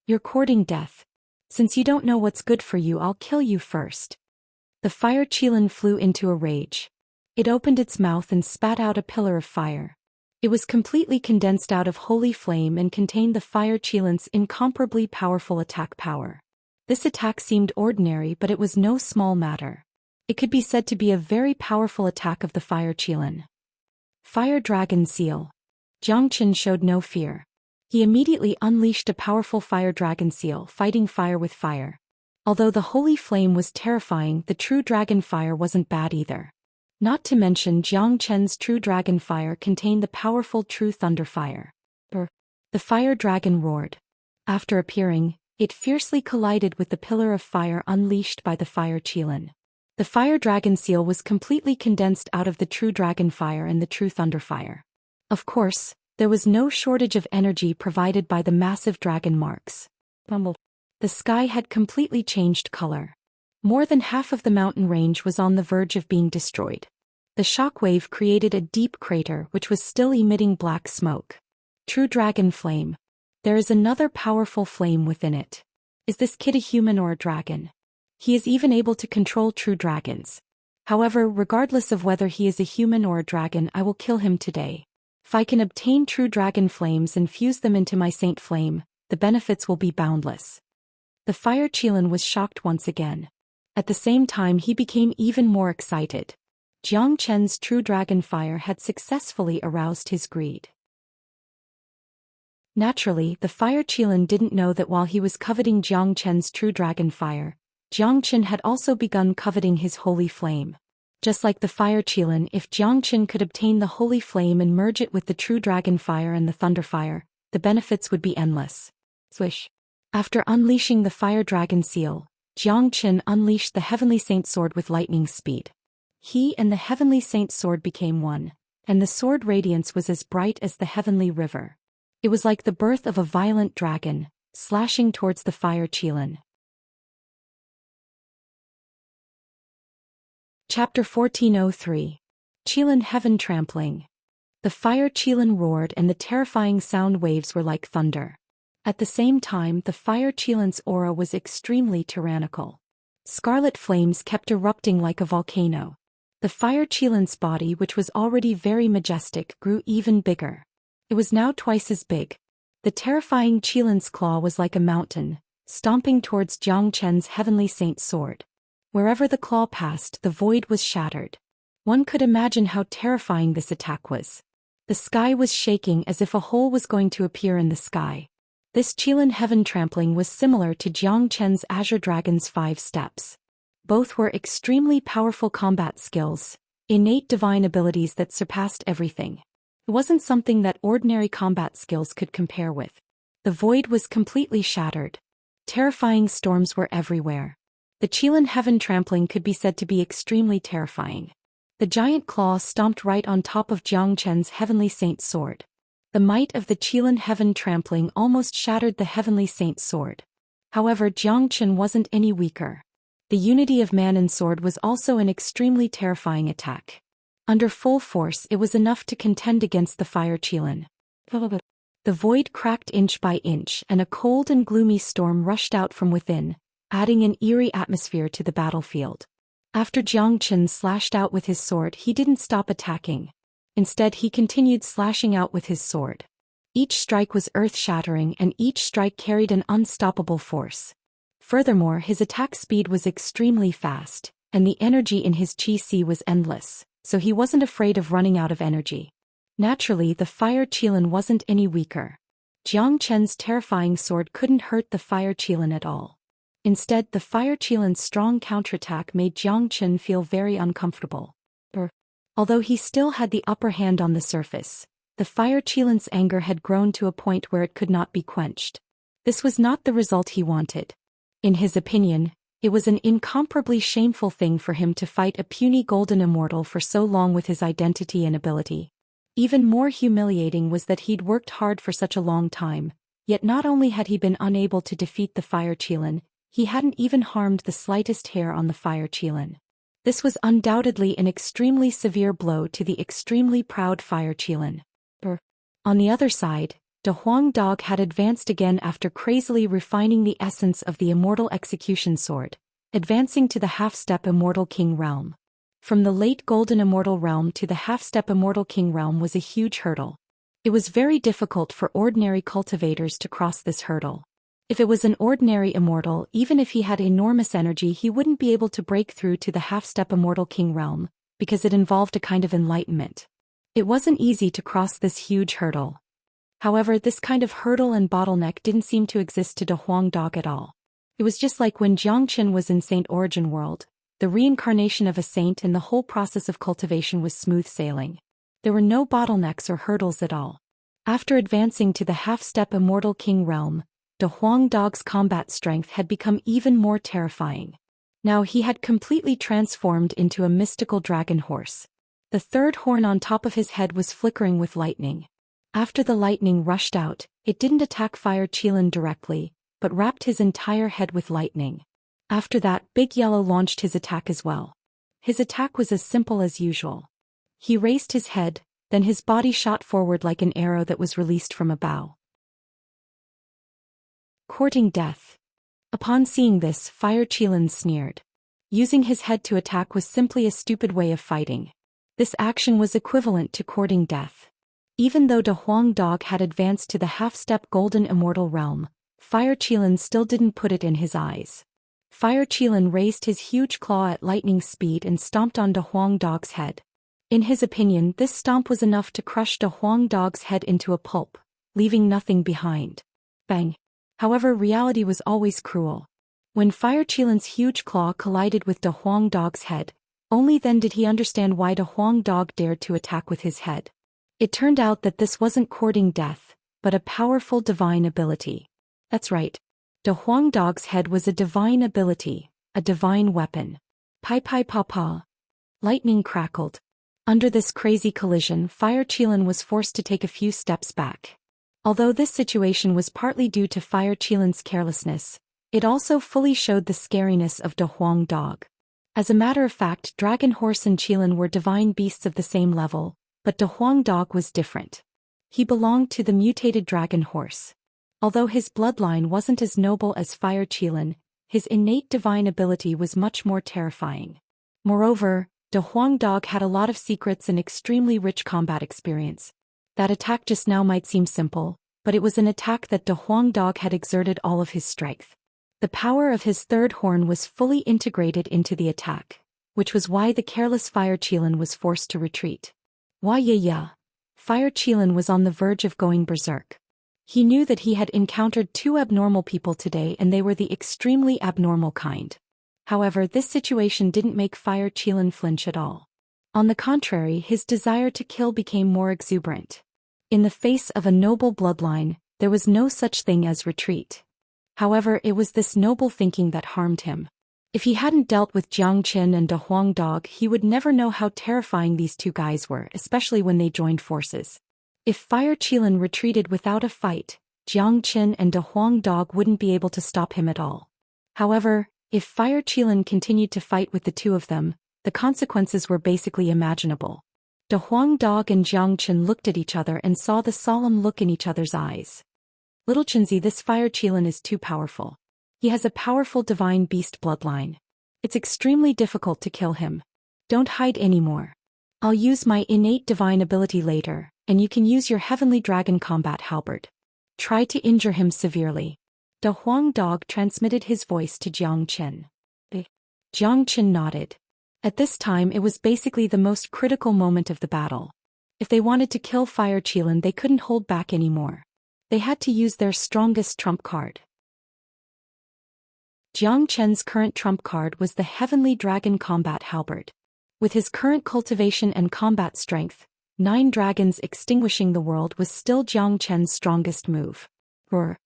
You're courting death. Since you don't know what's good for you, I'll kill you first. The fire qilin flew into a rage. It opened its mouth and spat out a pillar of fire. It was completely condensed out of holy flame and contained the fire qilin's incomparably powerful attack power. This attack seemed ordinary, but it was no small matter. It could be said to be a very powerful attack of the fire qilin. Fire Dragon Seal. Jiang Chen showed no fear. He immediately unleashed a powerful fire dragon seal, fighting fire with fire. Although the holy flame was terrifying, the true dragon fire wasn't bad either. Not to mention Jiang Chen's true dragon fire contained the powerful true thunder fire. The fire dragon roared. After appearing, it fiercely collided with the pillar of fire unleashed by the fire qilin. The fire dragon seal was completely condensed out of the true dragon fire and the true thunder fire. Of course, there was no shortage of energy provided by the massive dragon marks. The sky had completely changed color. More than half of the mountain range was on the verge of being destroyed. The shockwave created a deep crater which was still emitting black smoke. True dragon flame. There is another powerful flame within it. Is this kid a human or a dragon? He is even able to control true dragons. However, regardless of whether he is a human or a dragon, I will kill him today. If I can obtain true dragon flames and fuse them into my saint flame, the benefits will be boundless. The fire qilin was shocked once again. At the same time, he became even more excited. Jiang Chen's true dragon fire had successfully aroused his greed. Naturally, the fire qilin didn't know that while he was coveting Jiang Chen's true dragon fire, Jiang Chen had also begun coveting his holy flame. Just like the fire qilin, if Jiang Chen could obtain the holy flame and merge it with the true dragon fire and the thunder fire, the benefits would be endless. Swish. After unleashing the fire dragon seal, Jiang Chen unleashed the heavenly saint sword with lightning speed. He and the heavenly saint sword became one, and the sword radiance was as bright as the heavenly river. It was like the birth of a violent dragon, slashing towards the fire qilin. Chapter 1403. Qilin Heaven Trampling. The fire qilin roared and the terrifying sound waves were like thunder. At the same time, the fire qilin's aura was extremely tyrannical. Scarlet flames kept erupting like a volcano. The fire qilin's body, which was already very majestic, grew even bigger. It was now twice as big. The terrifying qilin's claw was like a mountain, stomping towards Jiang Chen's heavenly saint sword. Wherever the claw passed, the void was shattered. One could imagine how terrifying this attack was. The sky was shaking as if a hole was going to appear in the sky. This qilin heaven trampling was similar to Jiang Chen's Azure Dragon's 5 steps. Both were extremely powerful combat skills, innate divine abilities that surpassed everything. It wasn't something that ordinary combat skills could compare with. The void was completely shattered. Terrifying storms were everywhere. The qilin heaven trampling could be said to be extremely terrifying. The giant claw stomped right on top of Jiang Chen's heavenly saint sword. The might of the qilin heaven trampling almost shattered the heavenly saint sword. However, Jiang Chen wasn't any weaker. The unity of man and sword was also an extremely terrifying attack. Under full force, it was enough to contend against the fire qilin. The void cracked inch by inch, and a cold and gloomy storm rushed out from within, adding an eerie atmosphere to the battlefield. After Jiang Chen slashed out with his sword, he didn't stop attacking. Instead, he continued slashing out with his sword. Each strike was earth-shattering, and each strike carried an unstoppable force. Furthermore, his attack speed was extremely fast, and the energy in his qi was endless, so he wasn't afraid of running out of energy. Naturally, the fire qilin wasn't any weaker. Jiang Chen's terrifying sword couldn't hurt the fire qilin at all. Instead, the fire qilin's strong counterattack made Jiang Chen feel very uncomfortable. Although he still had the upper hand on the surface, the fire qilin's anger had grown to a point where it could not be quenched. This was not the result he wanted. In his opinion, it was an incomparably shameful thing for him to fight a puny golden immortal for so long with his identity and ability. Even more humiliating was that he'd worked hard for such a long time, yet not only had he been unable to defeat the fire qilin, he hadn't even harmed the slightest hair on the fire qilin. This was undoubtedly an extremely severe blow to the extremely proud Fire Qilin. On the other side, De Huang Dog had advanced again after crazily refining the essence of the immortal execution sword, advancing to the half-step Immortal King realm. From the late Golden Immortal Realm to the half-step Immortal King realm was a huge hurdle. It was very difficult for ordinary cultivators to cross this hurdle. If it was an ordinary immortal, even if he had enormous energy, he wouldn't be able to break through to the half-step Immortal King realm, because it involved a kind of enlightenment. It wasn't easy to cross this huge hurdle. However, this kind of hurdle and bottleneck didn't seem to exist to De Huang Dog at all. It was just like when Xianxia was in Saint Origin World, the reincarnation of a saint, and the whole process of cultivation was smooth sailing. There were no bottlenecks or hurdles at all. After advancing to the half-step Immortal King realm, De Huang Dog's combat strength had become even more terrifying. Now he had completely transformed into a mystical dragon horse. The third horn on top of his head was flickering with lightning. After the lightning rushed out, it didn't attack Fire Qilin directly, but wrapped his entire head with lightning. After that, Big Yellow launched his attack as well. His attack was as simple as usual. He raised his head, then his body shot forward like an arrow that was released from a bow. Courting death. Upon seeing this, Fire Qilin sneered. Using his head to attack was simply a stupid way of fighting. This action was equivalent to courting death. Even though De Huang Dog had advanced to the half-step Golden Immortal Realm, Fire Qilin still didn't put it in his eyes. Fire Qilin raised his huge claw at lightning speed and stomped on De Huang Dog's head. In his opinion, this stomp was enough to crush De Huang Dog's head into a pulp, leaving nothing behind. Bang! However, reality was always cruel. When Fire Qilin's huge claw collided with De Huang Dog's head, only then did he understand why De Huang Dog dared to attack with his head. It turned out that this wasn't courting death, but a powerful divine ability. That's right. De Huang Dog's head was a divine ability, a divine weapon. Pai pai pa pa. Lightning crackled. Under this crazy collision, Fire Qilin was forced to take a few steps back. Although this situation was partly due to Fire Qilin's carelessness, it also fully showed the scariness of De Huang Dog. As a matter of fact, Dragon Horse and Qilin were divine beasts of the same level, but De Huang Dog was different. He belonged to the mutated Dragon Horse. Although his bloodline wasn't as noble as Fire Qilin, his innate divine ability was much more terrifying. Moreover, De Huang Dog had a lot of secrets and extremely rich combat experience. That attack just now might seem simple, but it was an attack that De Huang Dog had exerted all of his strength. The power of his third horn was fully integrated into the attack, which was why the careless Fire Qilin was forced to retreat. Wah yeah yeah. Fire Qilin was on the verge of going berserk. He knew that he had encountered two abnormal people today, and they were the extremely abnormal kind. However, this situation didn't make Fire Qilin flinch at all. On the contrary, his desire to kill became more exuberant. In the face of a noble bloodline, there was no such thing as retreat. However, it was this noble thinking that harmed him. If he hadn't dealt with Xianxia and De Huang Dog, he would never know how terrifying these two guys were, especially when they joined forces. If Fire Qilin retreated without a fight, Xianxia and De Huang Dog wouldn't be able to stop him at all. However, if Fire Qilin continued to fight with the two of them, the consequences were basically imaginable. De Huang Dog and Xianxia looked at each other and saw the solemn look in each other's eyes. Little Chinzi, this Fire Qilin is too powerful. He has a powerful divine beast bloodline. It's extremely difficult to kill him. Don't hide anymore. I'll use my innate divine ability later, and you can use your heavenly dragon combat halberd. Try to injure him severely. De Huang Dog transmitted his voice to Xianxia. Xianxia nodded. At this time, it was basically the most critical moment of the battle. If they wanted to kill Fire Qilin, they couldn't hold back anymore. They had to use their strongest trump card. Xianxia's current trump card was the Heavenly Dragon Combat Halberd. With his current cultivation and combat strength, 9 dragons extinguishing the world was still Xianxia's strongest move. Roar.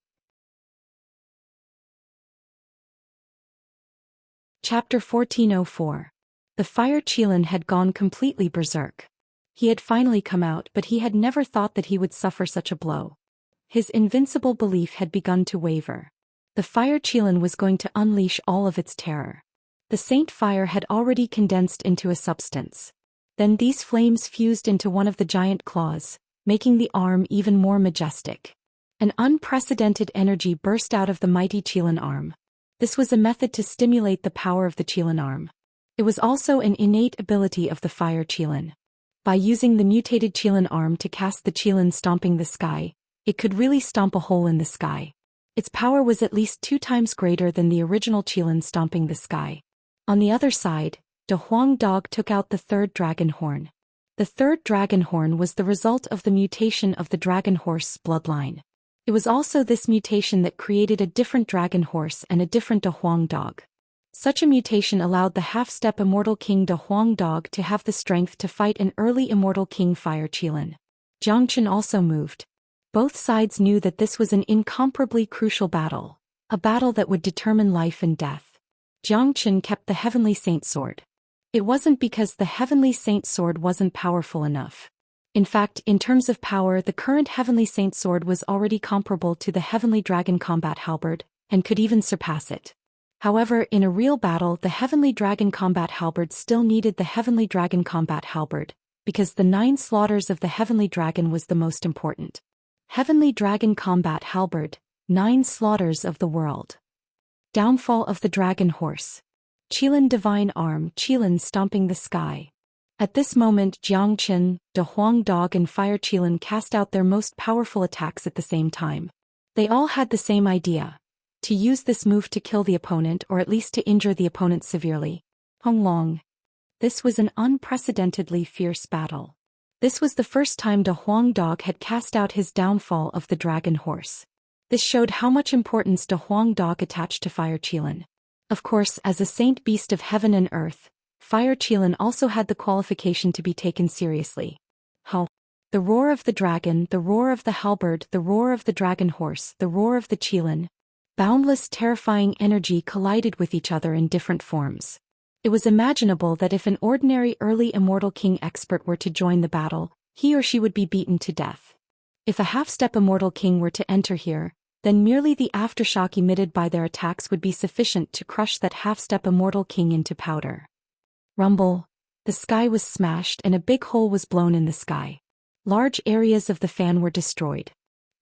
Chapter 1404. The Fire Qilin had gone completely berserk. He had finally come out, but he had never thought that he would suffer such a blow. His invincible belief had begun to waver. The Fire Qilin was going to unleash all of its terror. The saint fire had already condensed into a substance. Then these flames fused into one of the giant claws, making the arm even more majestic. An unprecedented energy burst out of the mighty Qilin arm. This was a method to stimulate the power of the Qilin arm. It was also an innate ability of the fire Qilin. By using the mutated Qilin arm to cast the Qilin stomping the sky, it could really stomp a hole in the sky. Its power was at least 2 times greater than the original Qilin stomping the sky. On the other side, De Huang Dog took out the third dragon horn. The third dragon horn was the result of the mutation of the dragon horse bloodline. It was also this mutation that created a different dragon horse and a different De Huang Dog. Such a mutation allowed the half-step immortal king De Huang Dog to have the strength to fight an early immortal king Fire Qilin. Xianxia also moved. Both sides knew that this was an incomparably crucial battle, a battle that would determine life and death. Xianxia kept the Heavenly Saint Sword. It wasn't because the Heavenly Saint Sword wasn't powerful enough. In fact, in terms of power, the current Heavenly Saint Sword was already comparable to the Heavenly Dragon Combat Halberd, and could even surpass it. However, in a real battle, the Heavenly Dragon Combat Halberd still needed the Heavenly Dragon Combat Halberd, because the 9 slaughters of the Heavenly Dragon was the most important. Heavenly Dragon Combat Halberd, 9 slaughters of the world. Downfall of the Dragon Horse. Qilin Divine Arm, Qilin stomping the sky. At this moment, Xianxia, De Huang Dog and Fire Qilin cast out their most powerful attacks at the same time. They all had the same idea: to use this move to kill the opponent or at least to injure the opponent severely. Honglong. This was an unprecedentedly fierce battle. This was the first time De Huang Dog had cast out his downfall of the dragon horse. This showed how much importance De Huang Dog attached to Fire Qilin. Of course, as a saint beast of heaven and earth, Fire Qilin also had the qualification to be taken seriously. How? The roar of the dragon, the roar of the halberd, the roar of the dragon horse, the roar of the Qilin. Boundless terrifying energy collided with each other in different forms. It was imaginable that if an ordinary early immortal king expert were to join the battle, he or she would be beaten to death. If a half-step immortal king were to enter here, then merely the aftershock emitted by their attacks would be sufficient to crush that half-step immortal king into powder. Rumble. The sky was smashed and a big hole was blown in the sky. Large areas of the fan were destroyed.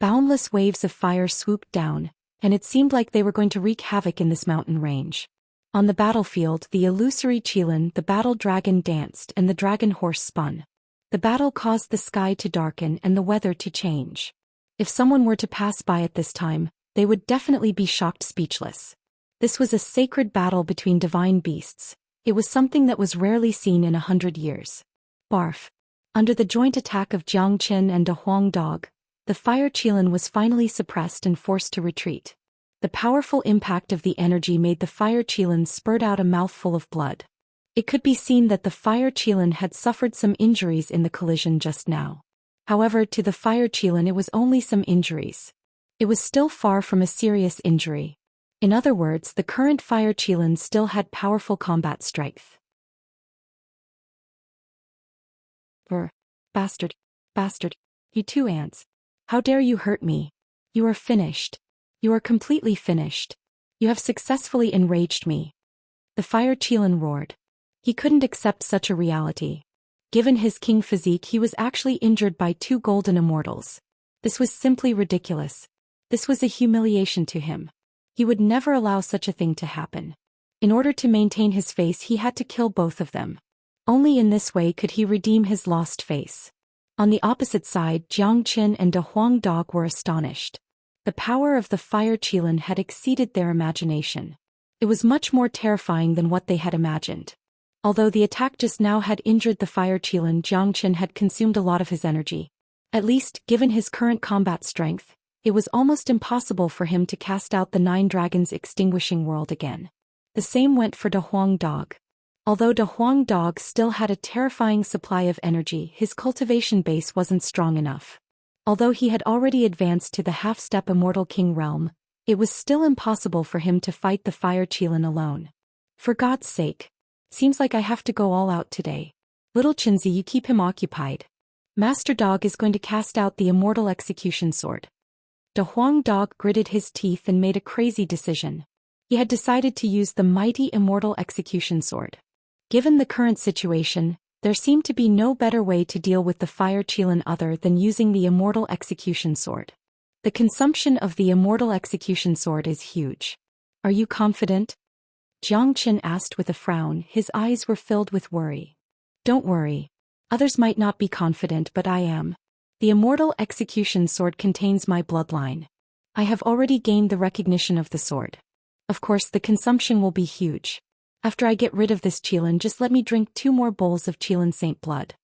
Boundless waves of fire swooped down, and it seemed like they were going to wreak havoc in this mountain range. On the battlefield, the illusory Qilin, the battle dragon danced and the dragon horse spun. The battle caused the sky to darken and the weather to change. If someone were to pass by at this time, they would definitely be shocked speechless. This was a sacred battle between divine beasts. It was something that was rarely seen in 100 years. Barf. Under the joint attack of Xianxia and De Huang Dog, the Fire Qilin was finally suppressed and forced to retreat. The powerful impact of the energy made the Fire Qilin spurt out a mouthful of blood. It could be seen that the Fire Qilin had suffered some injuries in the collision just now. However, to the Fire Qilin it was only some injuries. It was still far from a serious injury. In other words, the current Fire Qilin still had powerful combat strength. Bastard. Bastard. You 2 ants. How dare you hurt me? You are finished. You are completely finished. You have successfully enraged me. The Fire Qilin roared. He couldn't accept such a reality. Given his king physique, he was actually injured by 2 golden immortals. This was simply ridiculous. This was a humiliation to him. He would never allow such a thing to happen. In order to maintain his face, he had to kill both of them. Only in this way could he redeem his lost face. On the opposite side, Xianxia and De Huang Dog were astonished. The power of the Fire Qilin had exceeded their imagination. It was much more terrifying than what they had imagined. Although the attack just now had injured the Fire Qilin, Xianxia had consumed a lot of his energy. At least, given his current combat strength, it was almost impossible for him to cast out the 9 dragons extinguishing world again. The same went for De Huang Dog. Although De Huang Dog still had a terrifying supply of energy, his cultivation base wasn't strong enough. Although he had already advanced to the half-step immortal king realm, it was still impossible for him to fight the Fire Qilin alone. For God's sake. Seems like I have to go all out today. Little Chinzi, you keep him occupied. Master Dog is going to cast out the immortal execution sword. De Huang Dog gritted his teeth and made a crazy decision. He had decided to use the mighty immortal execution sword. Given the current situation, there seemed to be no better way to deal with the fire Qilin other than using the immortal execution sword. The consumption of the immortal execution sword is huge. Are you confident? Jiang Qin asked with a frown. His eyes were filled with worry. Don't worry. Others might not be confident, but I am. The immortal execution sword contains my bloodline. I have already gained the recognition of the sword. Of course, the consumption will be huge. After I get rid of this Qilin, just let me drink 2 more bowls of Qilin Saint blood.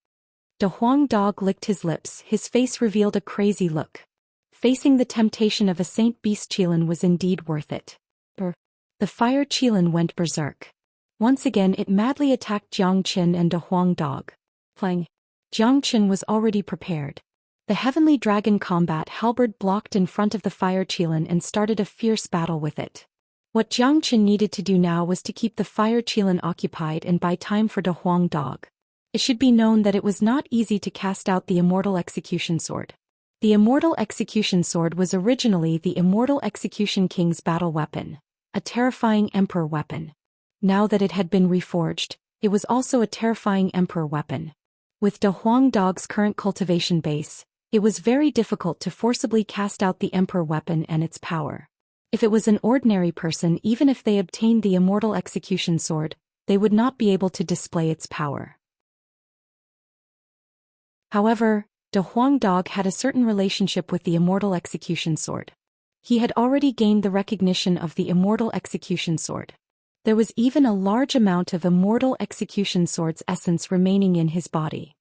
De Huang Dog licked his lips. His face revealed a crazy look. Facing the temptation of a Saint Beast Qilin was indeed worth it. The fire Qilin went berserk. Once again it madly attacked Jiang Qin and De Huang Dog. Jiang Qin was already prepared. The heavenly dragon combat halberd blocked in front of the fire Qilin and started a fierce battle with it. What Jiang Qin needed to do now was to keep the fire Qilin occupied and buy time for De Huang Dog. It should be known that it was not easy to cast out the immortal execution sword. The immortal execution sword was originally the immortal execution king's battle weapon, a terrifying emperor weapon. Now that it had been reforged, it was also a terrifying emperor weapon. With De Huang Dog's current cultivation base, it was very difficult to forcibly cast out the emperor weapon and its power. If it was an ordinary person, even if they obtained the immortal execution sword, they would not be able to display its power. However, De Huang Dog had a certain relationship with the immortal execution sword. He had already gained the recognition of the immortal execution sword. There was even a large amount of immortal execution sword's essence remaining in his body.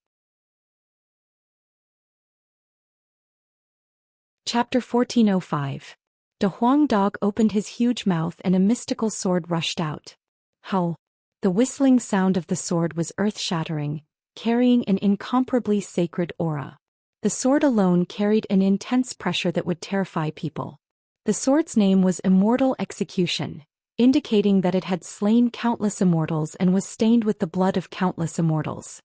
Chapter 1405. De Huang Dog opened his huge mouth and a mystical sword rushed out. Howl! The whistling sound of the sword was earth-shattering, carrying an incomparably sacred aura. The sword alone carried an intense pressure that would terrify people. The sword's name was Immortal Execution, indicating that it had slain countless immortals and was stained with the blood of countless immortals.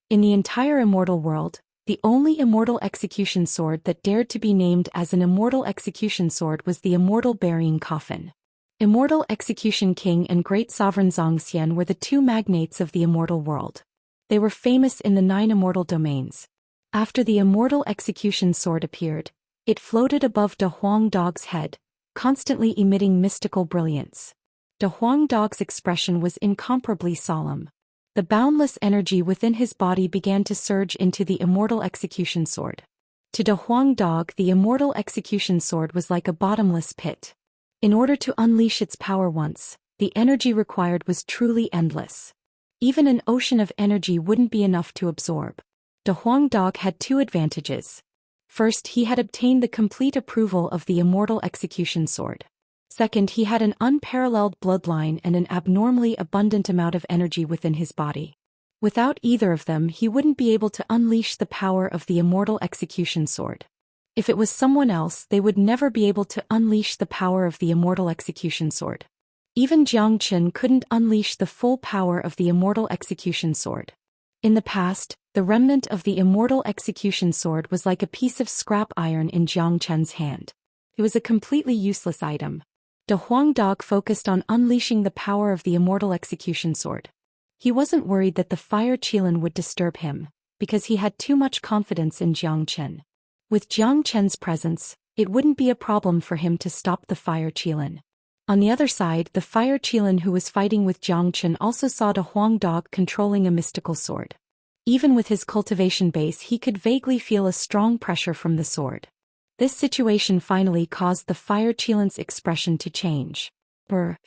In the entire immortal world, the only immortal execution sword that dared to be named as an immortal execution sword was the Immortal Burying Coffin. Immortal Execution King and Great Sovereign Zhou Xian were the 2 magnates of the immortal world. They were famous in the 9 immortal domains. After the immortal execution sword appeared, it floated above De Huang Dog's head, constantly emitting mystical brilliance. De Huang Dog's expression was incomparably solemn. The boundless energy within his body began to surge into the immortal execution sword. To De Huang Dog, the immortal execution sword was like a bottomless pit. In order to unleash its power once, the energy required was truly endless. Even an ocean of energy wouldn't be enough to absorb. De Huang Dog had 2 advantages. First, he had obtained the complete approval of the immortal execution sword. Second, he had an unparalleled bloodline and an abnormally abundant amount of energy within his body. Without either of them, he wouldn't be able to unleash the power of the immortal execution sword. If it was someone else, they would never be able to unleash the power of the immortal execution sword. Even Jiang Qin couldn't unleash the full power of the immortal execution sword. In the past, the remnant of the immortal execution sword was like a piece of scrap iron in Jiang Qin's hand. It was a completely useless item. De Huang Dog focused on unleashing the power of the immortal execution sword. He wasn't worried that the fire Qilin would disturb him, because he had too much confidence in Jiang Qin. With Jiang Qin's presence, it wouldn't be a problem for him to stop the fire Qilin. On the other side, the fire Qilin who was fighting with Jiang Qin also saw De Huang Dog controlling a mystical sword. Even with his cultivation base, he could vaguely feel a strong pressure from the sword. This situation finally caused the fire Qilin's expression to change. Brr!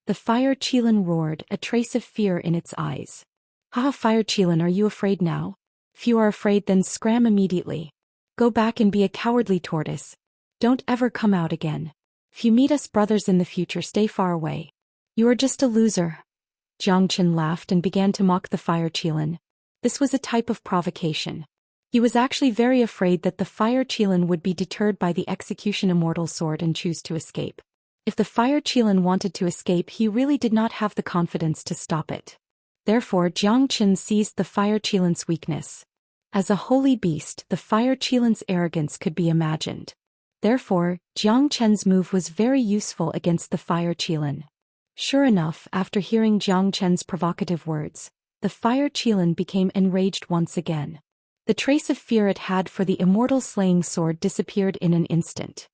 The fire Qilin roared, a trace of fear in its eyes. Haha, fire Qilin, are you afraid now? If you are afraid, then scram immediately. Go back and be a cowardly tortoise. Don't ever come out again. If you meet us brothers in the future, stay far away. You are just a loser. Jiang Qin laughed and began to mock the fire Qilin. This was a type of provocation. He was actually very afraid that the fire Qilin would be deterred by the execution immortal sword and choose to escape. If the fire Qilin wanted to escape, he really did not have the confidence to stop it. Therefore, Jiang Qin seized the fire Qilin's weakness. As a holy beast, the fire Qilin's arrogance could be imagined. Therefore, Jiang Qin's move was very useful against the fire Qilin. Sure enough, after hearing Jiang Chen's provocative words, the fire Qilin became enraged once again. The trace of fear it had for the immortal slaying sword disappeared in an instant.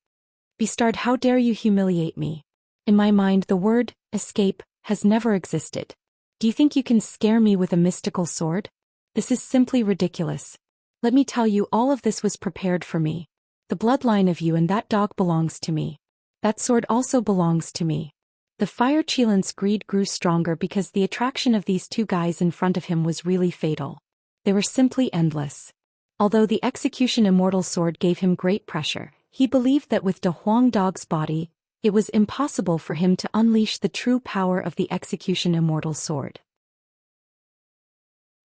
Bastard, how dare you humiliate me? In my mind, the word escape has never existed. Do you think you can scare me with a mystical sword? This is simply ridiculous. Let me tell you, all of this was prepared for me. The bloodline of you and that dog belongs to me. That sword also belongs to me. The fire Qilin's greed grew stronger because the attraction of these two guys in front of him was really fatal. They were simply endless. Although the execution immortal sword gave him great pressure, he believed that with De Huang Dog's body, it was impossible for him to unleash the true power of the execution immortal sword.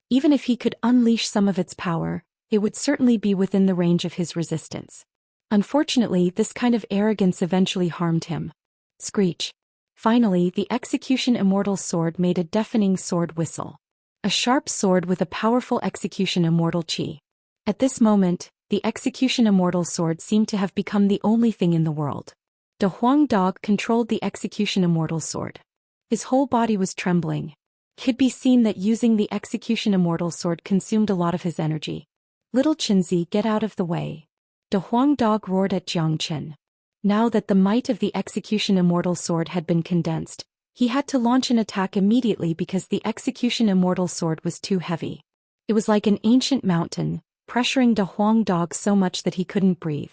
Even if he could unleash some of its power, it would certainly be within the range of his resistance. Unfortunately, this kind of arrogance eventually harmed him. Screech. Finally, the execution immortal sword made a deafening sword whistle. A sharp sword with a powerful execution immortal chi. At this moment, the execution immortal sword seemed to have become the only thing in the world. De Huang Dog controlled the execution immortal sword. His whole body was trembling. It could be seen that using the execution immortal sword consumed a lot of his energy. Little Qinzi, get out of the way. De Huang Dog roared at Jiang Chen. Now that the might of the execution immortal sword had been condensed, he had to launch an attack immediately because the execution immortal sword was too heavy. It was like an ancient mountain, pressuring De Huang Dog so much that he couldn't breathe.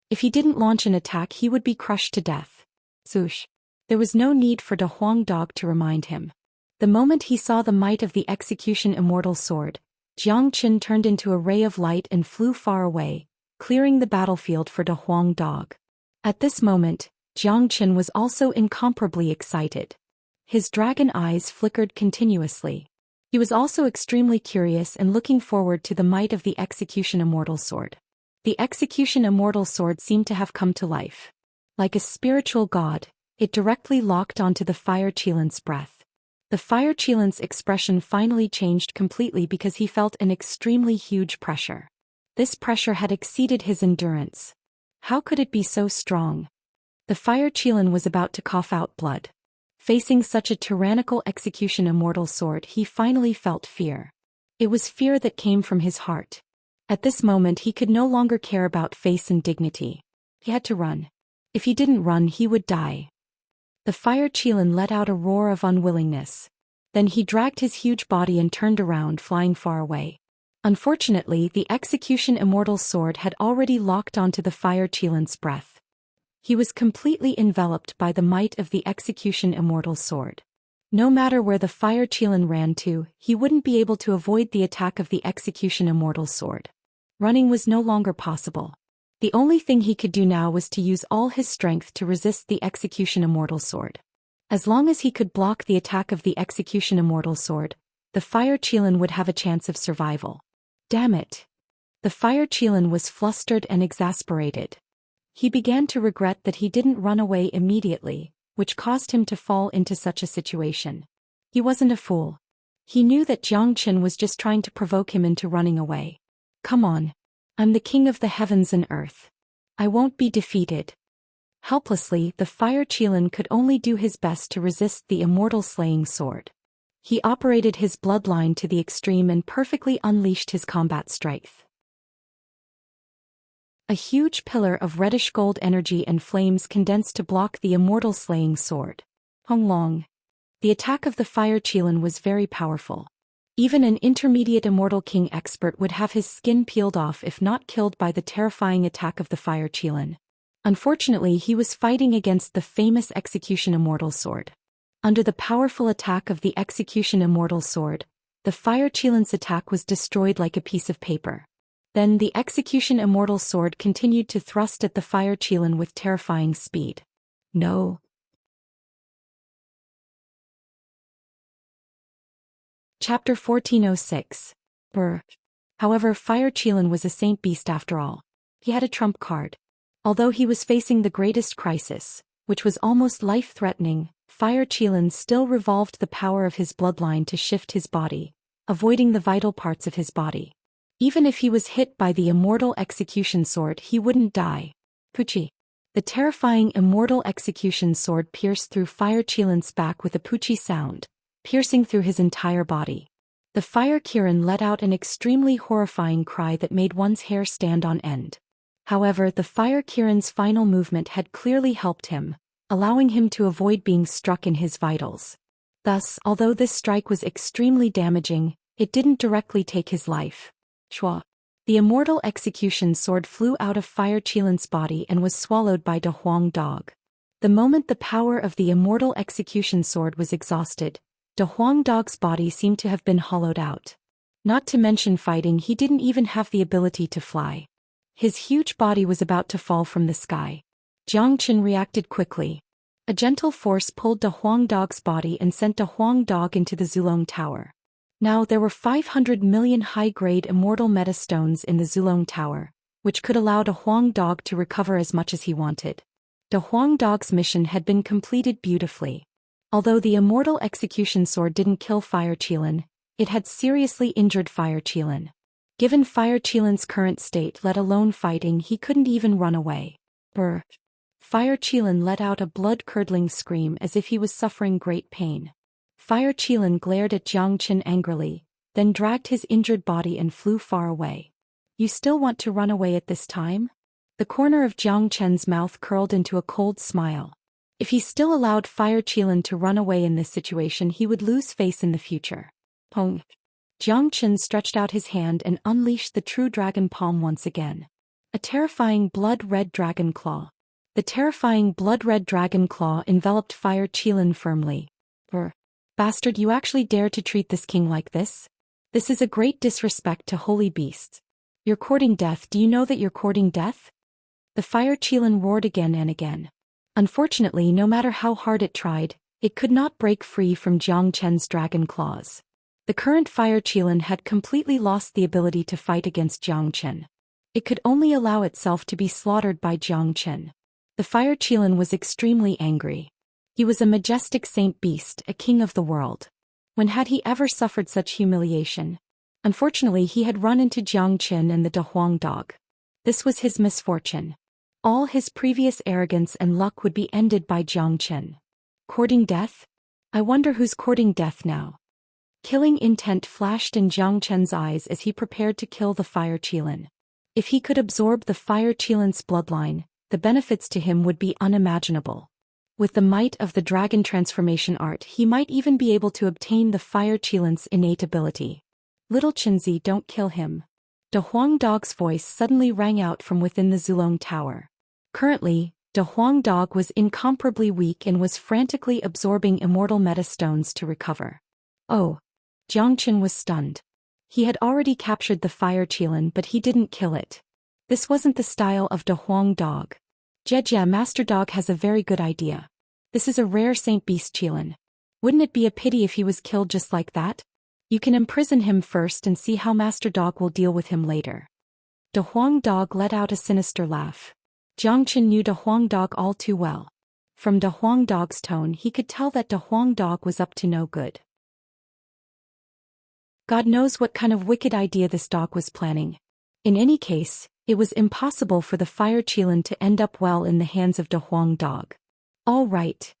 If he didn't launch an attack, he would be crushed to death. Swoosh. There was no need for De Huang Dog to remind him. The moment he saw the might of the execution immortal sword, Jiang Chen turned into a ray of light and flew far away, clearing the battlefield for De Huang Dog. At this moment, Jiang Chen was also incomparably excited. His dragon eyes flickered continuously. He was also extremely curious and looking forward to the might of the execution immortal sword. The execution immortal sword seemed to have come to life. Like a spiritual god, it directly locked onto the fire Qilin's breath. The fire Qilin's expression finally changed completely because he felt an extremely huge pressure. This pressure had exceeded his endurance. How could it be so strong? The fire Qilin was about to cough out blood. Facing such a tyrannical execution immortal sword, he finally felt fear. It was fear that came from his heart. At this moment, he could no longer care about face and dignity. He had to run. If he didn't run, he would die. The fire Qilin let out a roar of unwillingness. Then he dragged his huge body and turned around, flying far away. Unfortunately, the execution immortal sword had already locked onto the fire Qilin's breath. He was completely enveloped by the might of the execution immortal sword. No matter where the fire Qilin ran to, he wouldn't be able to avoid the attack of the execution immortal sword. Running was no longer possible. The only thing he could do now was to use all his strength to resist the execution immortal sword. As long as he could block the attack of the execution immortal sword, the fire Qilin would have a chance of survival. Damn it! The fire Qilin was flustered and exasperated. He began to regret that he didn't run away immediately, which caused him to fall into such a situation. He wasn't a fool. He knew that Jiang Chen was just trying to provoke him into running away. Come on. I'm the king of the heavens and earth. I won't be defeated. Helplessly, the fire Qilin could only do his best to resist the immortal slaying sword. He operated his bloodline to the extreme and perfectly unleashed his combat strength. A huge pillar of reddish gold energy and flames condensed to block the immortal slaying sword. Hong Long. The attack of the fire Qilin was very powerful. Even an intermediate immortal king expert would have his skin peeled off if not killed by the terrifying attack of the fire Qilin. Unfortunately, he was fighting against the famous execution immortal sword. Under the powerful attack of the execution immortal sword, the fire Qilin's attack was destroyed like a piece of paper. Then the execution immortal sword continued to thrust at the fire Qilin with terrifying speed. No. Chapter 1406. However, fire Qilin was a saint beast after all. He had a trump card. Although he was facing the greatest crisis, which was almost life-threatening, fire Qilin still revolved the power of his bloodline to shift his body, avoiding the vital parts of his body. Even if he was hit by the immortal execution sword, he wouldn't die. Puchi. The terrifying immortal execution sword pierced through Fire Qilin's back with a poochie sound, piercing through his entire body. The Fire Qirin let out an extremely horrifying cry that made one's hair stand on end. However, the Fire Qirin's final movement had clearly helped him, allowing him to avoid being struck in his vitals. Thus, although this strike was extremely damaging, it didn't directly take his life. Shua. The immortal execution sword flew out of Fire Qilin's body and was swallowed by De Huang Dog. The moment the power of the immortal execution sword was exhausted, De Huang Dog's body seemed to have been hollowed out. Not to mention fighting, he didn't even have the ability to fly. His huge body was about to fall from the sky. Jiang Chen reacted quickly. A gentle force pulled De Huang Dog's body and sent De Huang Dog into the Zulong Tower. Now there were 500 million high-grade immortal metastones in the Zulong Tower, which could allow De Huang Dog to recover as much as he wanted. De Huang Dog's mission had been completed beautifully. Although the immortal execution sword didn't kill Fire Qilin, it had seriously injured Fire Qilin. Given Fire Qilin's current state, let alone fighting, he couldn't even run away. Brr. Fire Qilin let out a blood-curdling scream as if he was suffering great pain. Fire Qilin glared at Jiang Chen angrily, then dragged his injured body and flew far away. You still want to run away at this time? The corner of Jiang Chen's mouth curled into a cold smile. If he still allowed Fire Qilin to run away in this situation, he would lose face in the future. Pong. Jiang Chen stretched out his hand and unleashed the true dragon palm once again. A terrifying blood-red dragon claw. The terrifying blood-red dragon claw enveloped Fire Qilin firmly. Brr. Bastard, you actually dare to treat this king like this? This is a great disrespect to holy beasts. You're courting death. Do you know that you're courting death? The Fire Qilin roared again and again. Unfortunately, no matter how hard it tried, it could not break free from Jiang Chen's dragon claws. The current Fire Qilin had completely lost the ability to fight against Jiang Chen. It could only allow itself to be slaughtered by Jiang Chen. The Fire Qilin was extremely angry. He was a majestic saint beast, a king of the world. When had he ever suffered such humiliation? Unfortunately, he had run into Jiang Chen and the De Huang Dog. This was his misfortune. All his previous arrogance and luck would be ended by Jiang Chen. Courting death? I wonder who's courting death now. Killing intent flashed in Jiang Chen's eyes as he prepared to kill the Fire Qilin. If he could absorb the Fire Qilin's bloodline, the benefits to him would be unimaginable. With the might of the dragon transformation art, he might even be able to obtain the Fire Qilin's innate ability. Little Qinzi, don't kill him. De Huang Dog's voice suddenly rang out from within the Zulong Tower. Currently, De Huang Dog was incomparably weak and was frantically absorbing immortal metastones to recover. Oh. Jiang Chen was stunned. He had already captured the Fire Qilin, but he didn't kill it. This wasn't the style of De Huang Dog. Jejia, Master Dog has a very good idea. This is a rare Saint Beast Qilin. Wouldn't it be a pity if he was killed just like that? You can imprison him first and see how Master Dog will deal with him later. De Huang Dog let out a sinister laugh. Jiang Chen knew De Huang Dog all too well. From De Huang Dog's tone, he could tell that De Huang Dog was up to no good. God knows what kind of wicked idea this dog was planning. In any case, it was impossible for the Fire Qilin to end up well in the hands of De Huang Dog. All right.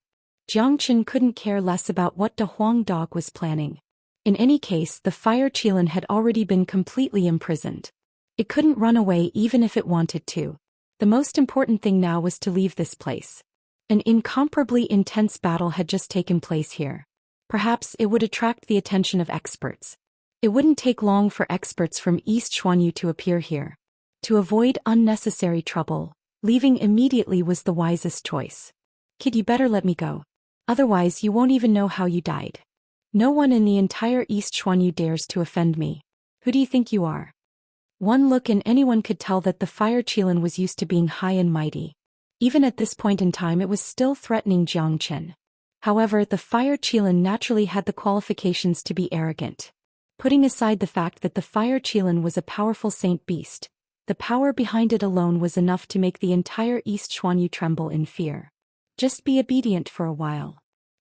Jiang Chen couldn't care less about what De Huang Dog was planning. In any case, the Fire Qilin had already been completely imprisoned. It couldn't run away even if it wanted to. The most important thing now was to leave this place. An incomparably intense battle had just taken place here. Perhaps it would attract the attention of experts. It wouldn't take long for experts from East Xuanyu to appear here. To avoid unnecessary trouble, leaving immediately was the wisest choice. Kid, you better let me go. Otherwise you won't even know how you died. No one in the entire East Xuanyu dares to offend me. Who do you think you are? One look and anyone could tell that the Fire Qilin was used to being high and mighty. Even at this point in time it was still threatening Jiang Chen. However, the Fire Qilin naturally had the qualifications to be arrogant. Putting aside the fact that the Fire Qilin was a powerful saint beast, the power behind it alone was enough to make the entire East Xuanyu tremble in fear. Just be obedient for a while.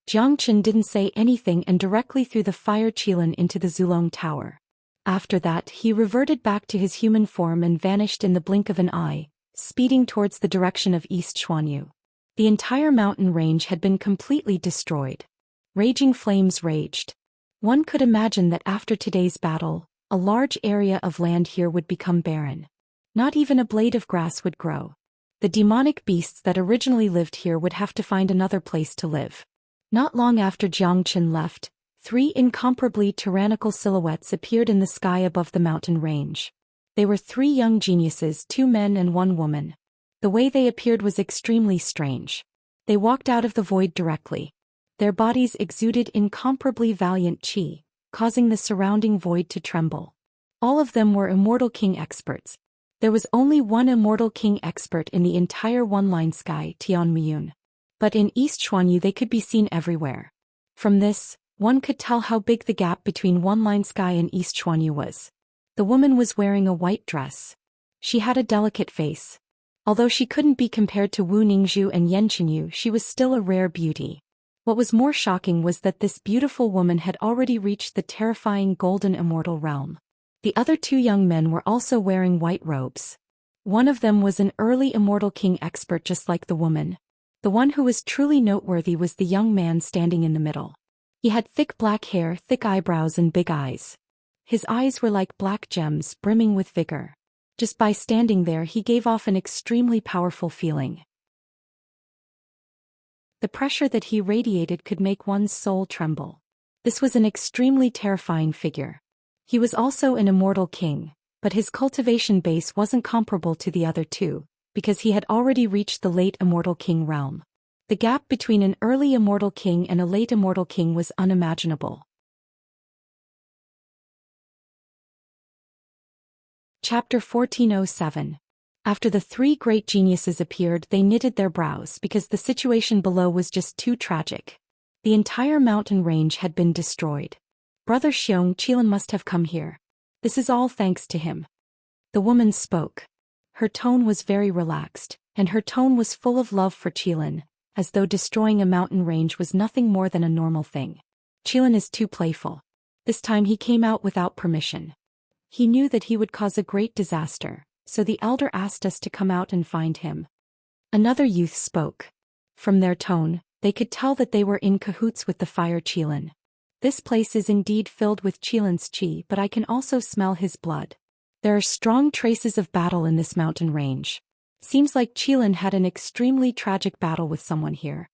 Jiang Chen didn't say anything and directly threw the Fire Qilin into the Zulong Tower. After that, he reverted back to his human form and vanished in the blink of an eye, speeding towards the direction of East Xuanyu. The entire mountain range had been completely destroyed. Raging flames raged. One could imagine that after today's battle, a large area of land here would become barren. Not even a blade of grass would grow. The demonic beasts that originally lived here would have to find another place to live. Not long after Jiang Qin left, 3 incomparably tyrannical silhouettes appeared in the sky above the mountain range. They were 3 young geniuses, 2 men and 1 woman. The way they appeared was extremely strange. They walked out of the void directly. Their bodies exuded incomparably valiant qi, causing the surrounding void to tremble. All of them were immortal king experts. There was only one immortal king expert in the entire one-line sky, Tian Miyun. But in East Xuanyu they could be seen everywhere. From this, one could tell how big the gap between one-line sky and East Xuanyu was. The woman was wearing a white dress. She had a delicate face. Although she couldn't be compared to Wu Ningzhu and Yan Qinyu, she was still a rare beauty. What was more shocking was that this beautiful woman had already reached the terrifying golden immortal realm. The other 2 young men were also wearing white robes. One of them was an early immortal king expert just like the woman. The one who was truly noteworthy was the young man standing in the middle. He had thick black hair, thick eyebrows and big eyes. His eyes were like black gems brimming with vigor. Just by standing there he gave off an extremely powerful feeling. The pressure that he radiated could make one's soul tremble. This was an extremely terrifying figure. He was also an immortal king, but his cultivation base wasn't comparable to the other 2, because he had already reached the late immortal king realm. The gap between an early immortal king and a late immortal king was unimaginable. Chapter 1407. After the 3 great geniuses appeared, they knitted their brows because the situation below was just too tragic. The entire mountain range had been destroyed. Brother Xianxia must have come here. This is all thanks to him. The woman spoke. Her tone was very relaxed, and her tone was full of love for Qilin, as though destroying a mountain range was nothing more than a normal thing. Qilin is too playful. This time he came out without permission. He knew that he would cause a great disaster, so the elder asked us to come out and find him. Another youth spoke. From their tone, they could tell that they were in cahoots with the fire Qilin. This place is indeed filled with Qilin's qi, but I can also smell his blood. There are strong traces of battle in this mountain range. Seems like Qilin had an extremely tragic battle with someone here.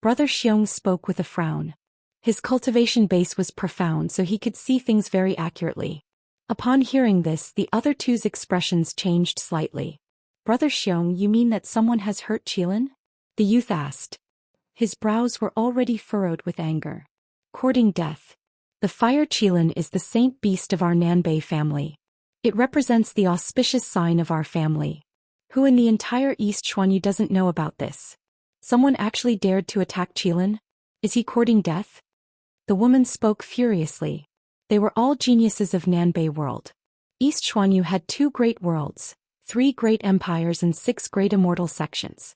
Brother Xiong spoke with a frown. His cultivation base was profound, so he could see things very accurately. Upon hearing this, the other 2's expressions changed slightly. Brother Xiong, you mean that someone has hurt Qilin? The youth asked. His brows were already furrowed with anger. Courting death. The fire Qilin is the saint beast of our Nanbei family. It represents the auspicious sign of our family. Who in the entire East Xuanyu doesn't know about this? Someone actually dared to attack Qilin? Is he courting death? The woman spoke furiously. They were all geniuses of Nanbei world. East Xuanyu had 2 great worlds, 3 great empires and 6 great immortal sections.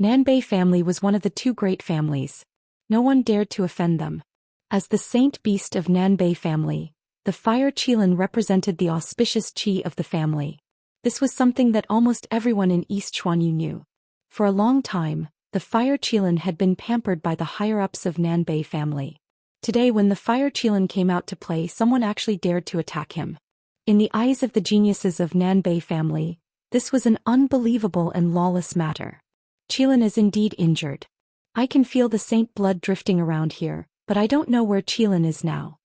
Nanbei family was one of the 2 great families. No one dared to offend them. As the saint beast of Nanbei family, the fire Qilin represented the auspicious qi of the family. This was something that almost everyone in East Xuanyu knew. For a long time, the fire Qilin had been pampered by the higher-ups of Nanbei family. Today when the fire Qilin came out to play, someone actually dared to attack him. In the eyes of the geniuses of Nanbei family, this was an unbelievable and lawless matter. Qilin is indeed injured. I can feel the saint blood drifting around here, but I don't know where Qilin is now.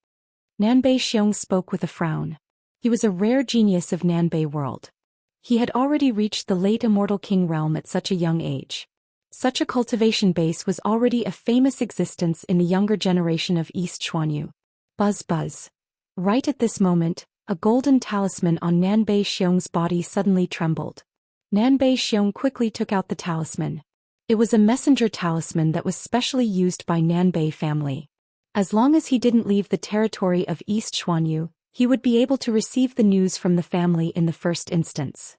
Nanbei Xiong spoke with a frown. He was a rare genius of Nanbei world. He had already reached the late immortal king realm at such a young age. Such a cultivation base was already a famous existence in the younger generation of East Xuanyu. Buzz buzz. Right at this moment, a golden talisman on Nanbei Xiong's body suddenly trembled. Nanbei Xiong quickly took out the talisman. It was a messenger talisman that was specially used by Nanbei family. As long as he didn't leave the territory of East Xuanyu, he would be able to receive the news from the family in the first instance.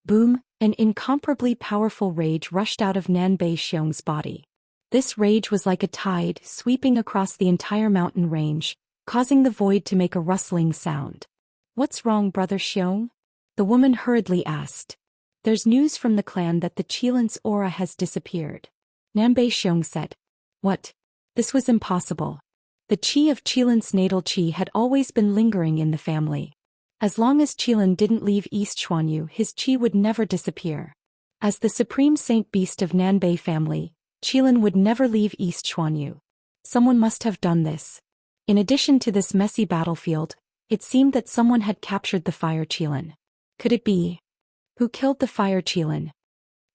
Boom, an incomparably powerful rage rushed out of Nanbei Xiong's body. This rage was like a tide sweeping across the entire mountain range, causing the void to make a rustling sound. What's wrong, Brother Xiong? The woman hurriedly asked. There's news from the clan that the Qilin's aura has disappeared. Nanbei Xiong said. What? This was impossible. The qi of Qilin's natal qi had always been lingering in the family. As long as Qilin didn't leave East Xuanyu, his qi would never disappear. As the supreme saint beast of Nanbei family, Qilin would never leave East Xuanyu. Someone must have done this. In addition to this messy battlefield, it seemed that someone had captured the fire Qilin. Could it be? Who killed the fire Qilin?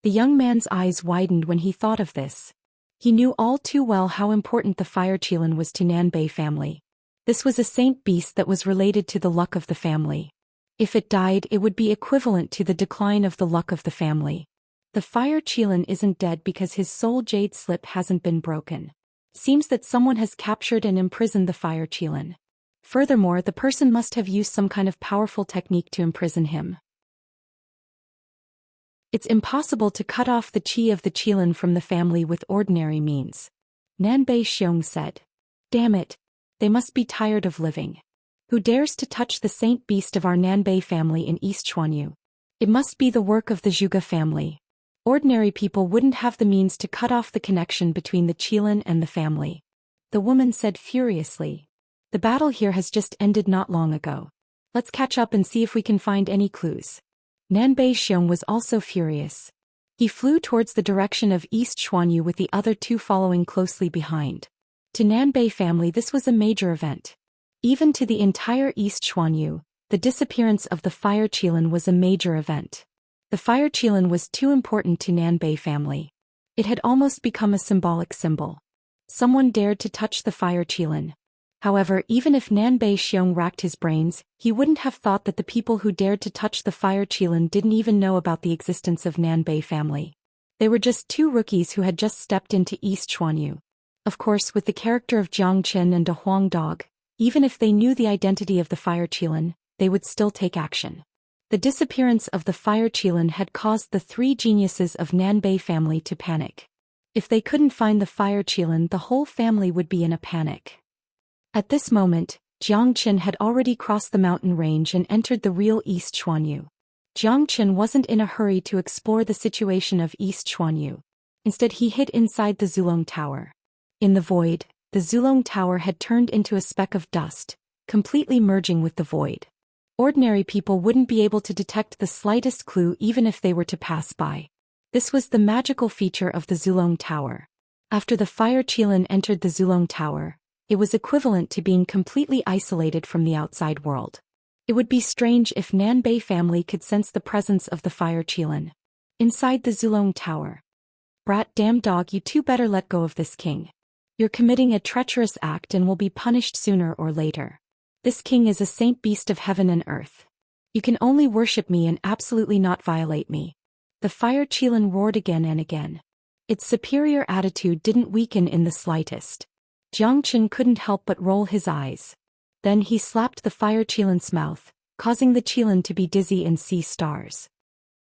The young man's eyes widened when he thought of this. He knew all too well how important the fire Qilin was to Nanbei family. This was a saint beast that was related to the luck of the family. If it died, it would be equivalent to the decline of the luck of the family. The fire Qilin isn't dead because his soul jade slip hasn't been broken. Seems that someone has captured and imprisoned the fire Qilin. Furthermore, the person must have used some kind of powerful technique to imprison him. It's impossible to cut off the qi of the Qilin from the family with ordinary means. Nanbei Xiong said. Damn it. They must be tired of living. Who dares to touch the saint beast of our Nanbei family in East Xuanyu? It must be the work of the Zhuge family. Ordinary people wouldn't have the means to cut off the connection between the Qilin and the family. The woman said furiously. The battle here has just ended not long ago. Let's catch up and see if we can find any clues. Nanbei Xiong was also furious. He flew towards the direction of East Xuanyu with the other two following closely behind. To Nanbei family, this was a major event. Even to the entire East Xuanyu, the disappearance of the fire Qilin was a major event. The fire Qilin was too important to Nanbei family. It had almost become a symbolic symbol. Someone dared to touch the fire Qilin. However, even if Nanbei Xiong racked his brains, he wouldn't have thought that the people who dared to touch the fire Qilin didn't even know about the existence of Nanbei family. They were just two rookies who had just stepped into East Xuanyu. Of course, with the character of Jiang Qin and a Huang dog, even if they knew the identity of the fire Qilin, they would still take action. The disappearance of the fire Qilin had caused the three geniuses of Nanbei family to panic. If they couldn't find the fire Qilin, the whole family would be in a panic. At this moment, Jiang Qin had already crossed the mountain range and entered the real East Xuanyu. Jiang Qin wasn't in a hurry to explore the situation of East Xuanyu. Instead, he hid inside the Zulong Tower. In the void, the Zulong Tower had turned into a speck of dust, completely merging with the void. Ordinary people wouldn't be able to detect the slightest clue even if they were to pass by. This was the magical feature of the Zulong Tower. After the fire Qilin entered the Zulong Tower, it was equivalent to being completely isolated from the outside world. It would be strange if Nanbei family could sense the presence of the fire Qilin. Inside the Zulong Tower. Brat damn dog, you two better let go of this king. You're committing a treacherous act and will be punished sooner or later. This king is a saint beast of heaven and earth. You can only worship me and absolutely not violate me. The fire Qilin roared again and again. Its superior attitude didn't weaken in the slightest. Jiang Qin couldn't help but roll his eyes. Then he slapped the fire Qilin's mouth, causing the Qilin to be dizzy and see stars.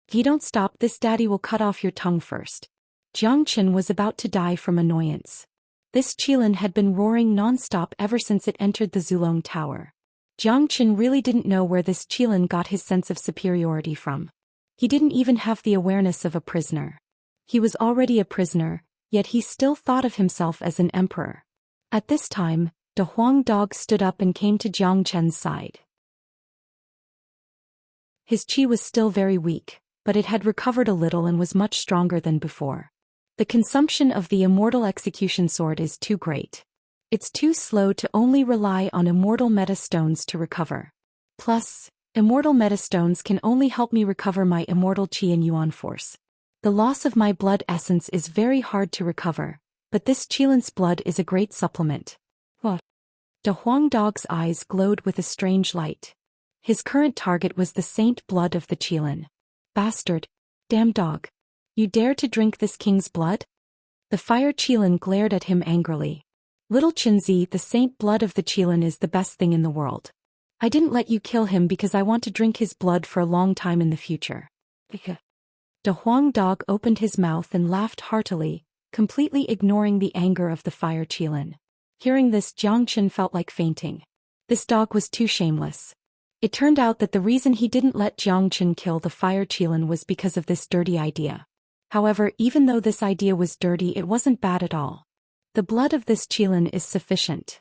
If you don't stop this, daddy will cut off your tongue first. Jiang Qin was about to die from annoyance. This Qilin had been roaring non-stop ever since it entered the Zulong Tower. Jiang Qin really didn't know where this Qilin got his sense of superiority from. He didn't even have the awareness of a prisoner. He was already a prisoner, yet he still thought of himself as an emperor. At this time, the Huang dog stood up and came to Jiang Qin's side. His qi was still very weak, but it had recovered a little and was much stronger than before. The consumption of the immortal execution sword is too great. It's too slow to only rely on immortal meta stones to recover. Plus, immortal meta stones can only help me recover my immortal qi and yuan force. The loss of my blood essence is very hard to recover, but this Qilin's blood is a great supplement. What? The Huang dog's eyes glowed with a strange light. His current target was the saint blood of the Qilin. Bastard! Damn dog! You dare to drink this king's blood? The fire Qilin glared at him angrily. Little Qinzi, the saint blood of the Qilin is the best thing in the world. I didn't let you kill him because I want to drink his blood for a long time in the future. The Huang dog opened his mouth and laughed heartily, completely ignoring the anger of the fire Qilin. Hearing this, Jiang Qin felt like fainting. This dog was too shameless. It turned out that the reason he didn't let Xianxia kill the fire Qilin was because of this dirty idea. However, even though this idea was dirty, it wasn't bad at all. The blood of this Qilin is sufficient.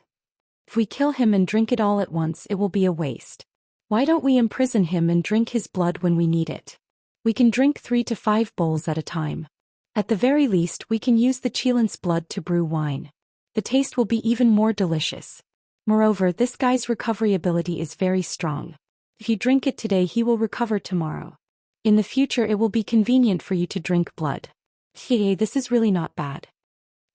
If we kill him and drink it all at once, it will be a waste. Why don't we imprison him and drink his blood when we need it? We can drink 3 to 5 bowls at a time. At the very least, we can use the Qilin's blood to brew wine. The taste will be even more delicious. Moreover, this guy's recovery ability is very strong. If you drink it today, he will recover tomorrow. In the future, it will be convenient for you to drink blood. Hey, this is really not bad.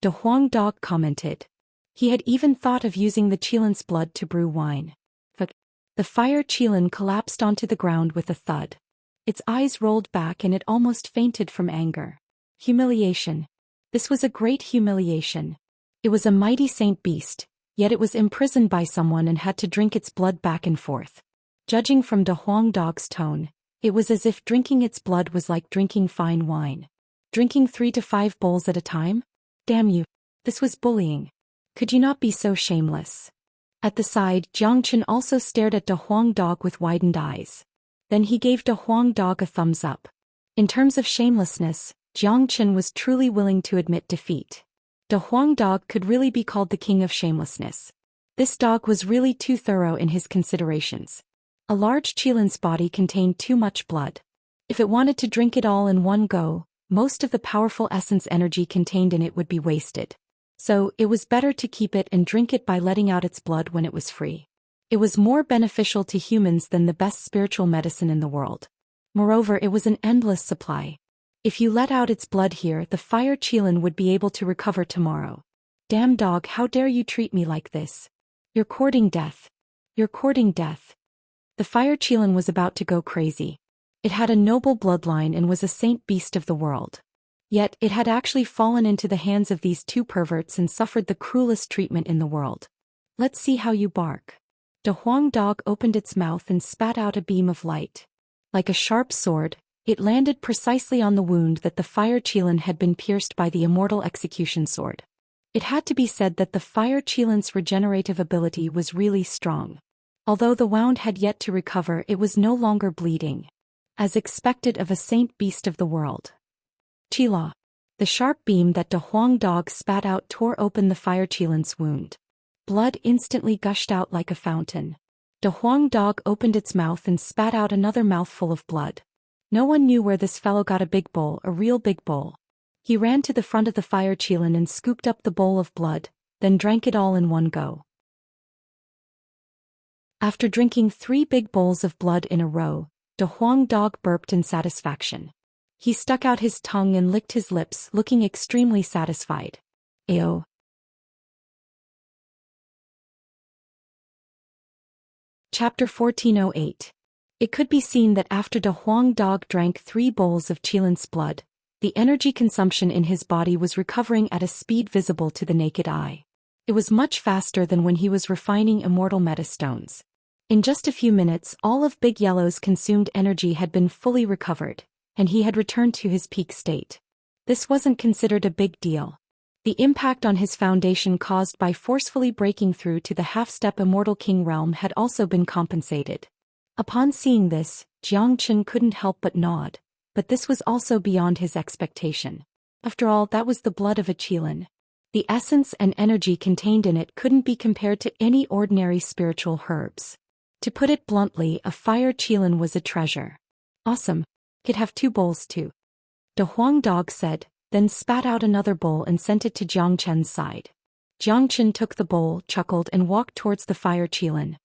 De Huang Dog commented. He had even thought of using the Qilin's blood to brew wine. But the fire Qilin collapsed onto the ground with a thud. Its eyes rolled back and it almost fainted from anger. Humiliation. This was a great humiliation. It was a mighty saint beast, yet it was imprisoned by someone and had to drink its blood back and forth. Judging from De Huang Dog's tone, it was as if drinking its blood was like drinking fine wine. Drinking 3 to 5 bowls at a time? Damn you. This was bullying. Could you not be so shameless? At the side, Xianxia also stared at De Huang Dog with widened eyes. Then he gave De Huang Dog a thumbs up. In terms of shamelessness, Xianxia was truly willing to admit defeat. De Huang Dog could really be called the king of shamelessness. This dog was really too thorough in his considerations. A large Qilin's body contained too much blood. If it wanted to drink it all in one go, most of the powerful essence energy contained in it would be wasted. So, it was better to keep it and drink it by letting out its blood when it was free. It was more beneficial to humans than the best spiritual medicine in the world. Moreover, it was an endless supply. If you let out its blood here, the fire Qilin would be able to recover tomorrow. Damn dog, how dare you treat me like this? You're courting death. You're courting death. The fire Qilin was about to go crazy. It had a noble bloodline and was a saint beast of the world. Yet, it had actually fallen into the hands of these two perverts and suffered the cruelest treatment in the world. Let's see how you bark. De Huang Dog opened its mouth and spat out a beam of light. Like a sharp sword, it landed precisely on the wound that the fire Qilin had been pierced by the immortal execution sword. It had to be said that the fire Qilin's regenerative ability was really strong. Although the wound had yet to recover, it was no longer bleeding. As expected of a saint beast of the world. Qila. The sharp beam that De Huang Dog spat out tore open the fire Qilin's wound. Blood instantly gushed out like a fountain. De Huang Dog opened its mouth and spat out another mouthful of blood. No one knew where this fellow got a big bowl, a real big bowl. He ran to the front of the fire Qilin and scooped up the bowl of blood, then drank it all in one go. After drinking 3 big bowls of blood in a row, De Huang Dog burped in satisfaction. He stuck out his tongue and licked his lips, looking extremely satisfied. Ayo. Chapter 1408. It could be seen that after De Huang Dog drank 3 bowls of Qilin's blood, the energy consumption in his body was recovering at a speed visible to the naked eye. It was much faster than when he was refining immortal metastones. In just a few minutes, all of Big Yellow's consumed energy had been fully recovered, and he had returned to his peak state. This wasn't considered a big deal. The impact on his foundation caused by forcefully breaking through to the half-step Immortal King realm had also been compensated. Upon seeing this, Xianxia couldn't help but nod, but this was also beyond his expectation. After all, that was the blood of a Qilin. The essence and energy contained in it couldn't be compared to any ordinary spiritual herbs. To put it bluntly, a fire Qilin was a treasure. Awesome. Could have 2 bowls too. De Huang Dog said, then spat out another bowl and sent it to Xianxia's side. Xianxia took the bowl, chuckled and walked towards the fire Qilin.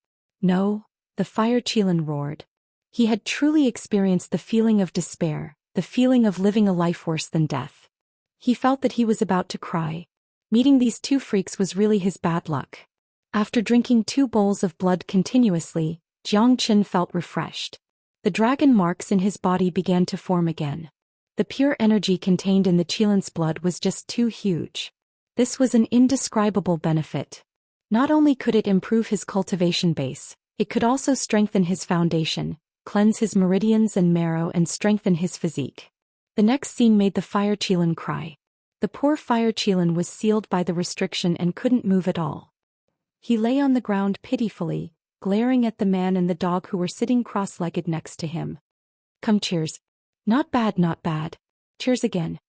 No, the fire Qilin roared. He had truly experienced the feeling of despair, the feeling of living a life worse than death. He felt that he was about to cry. Meeting these 2 freaks was really his bad luck. After drinking 2 bowls of blood continuously, Xianxia felt refreshed. The dragon marks in his body began to form again. The pure energy contained in the Qilin's blood was just too huge. This was an indescribable benefit. Not only could it improve his cultivation base, it could also strengthen his foundation, cleanse his meridians and marrow and strengthen his physique. The next scene made the fire Qilin cry. The poor fire Qilin was sealed by the restriction and couldn't move at all. He lay on the ground pitifully, glaring at the man and the dog who were sitting cross-legged next to him. Come, cheers. Not bad, not bad. Cheers again.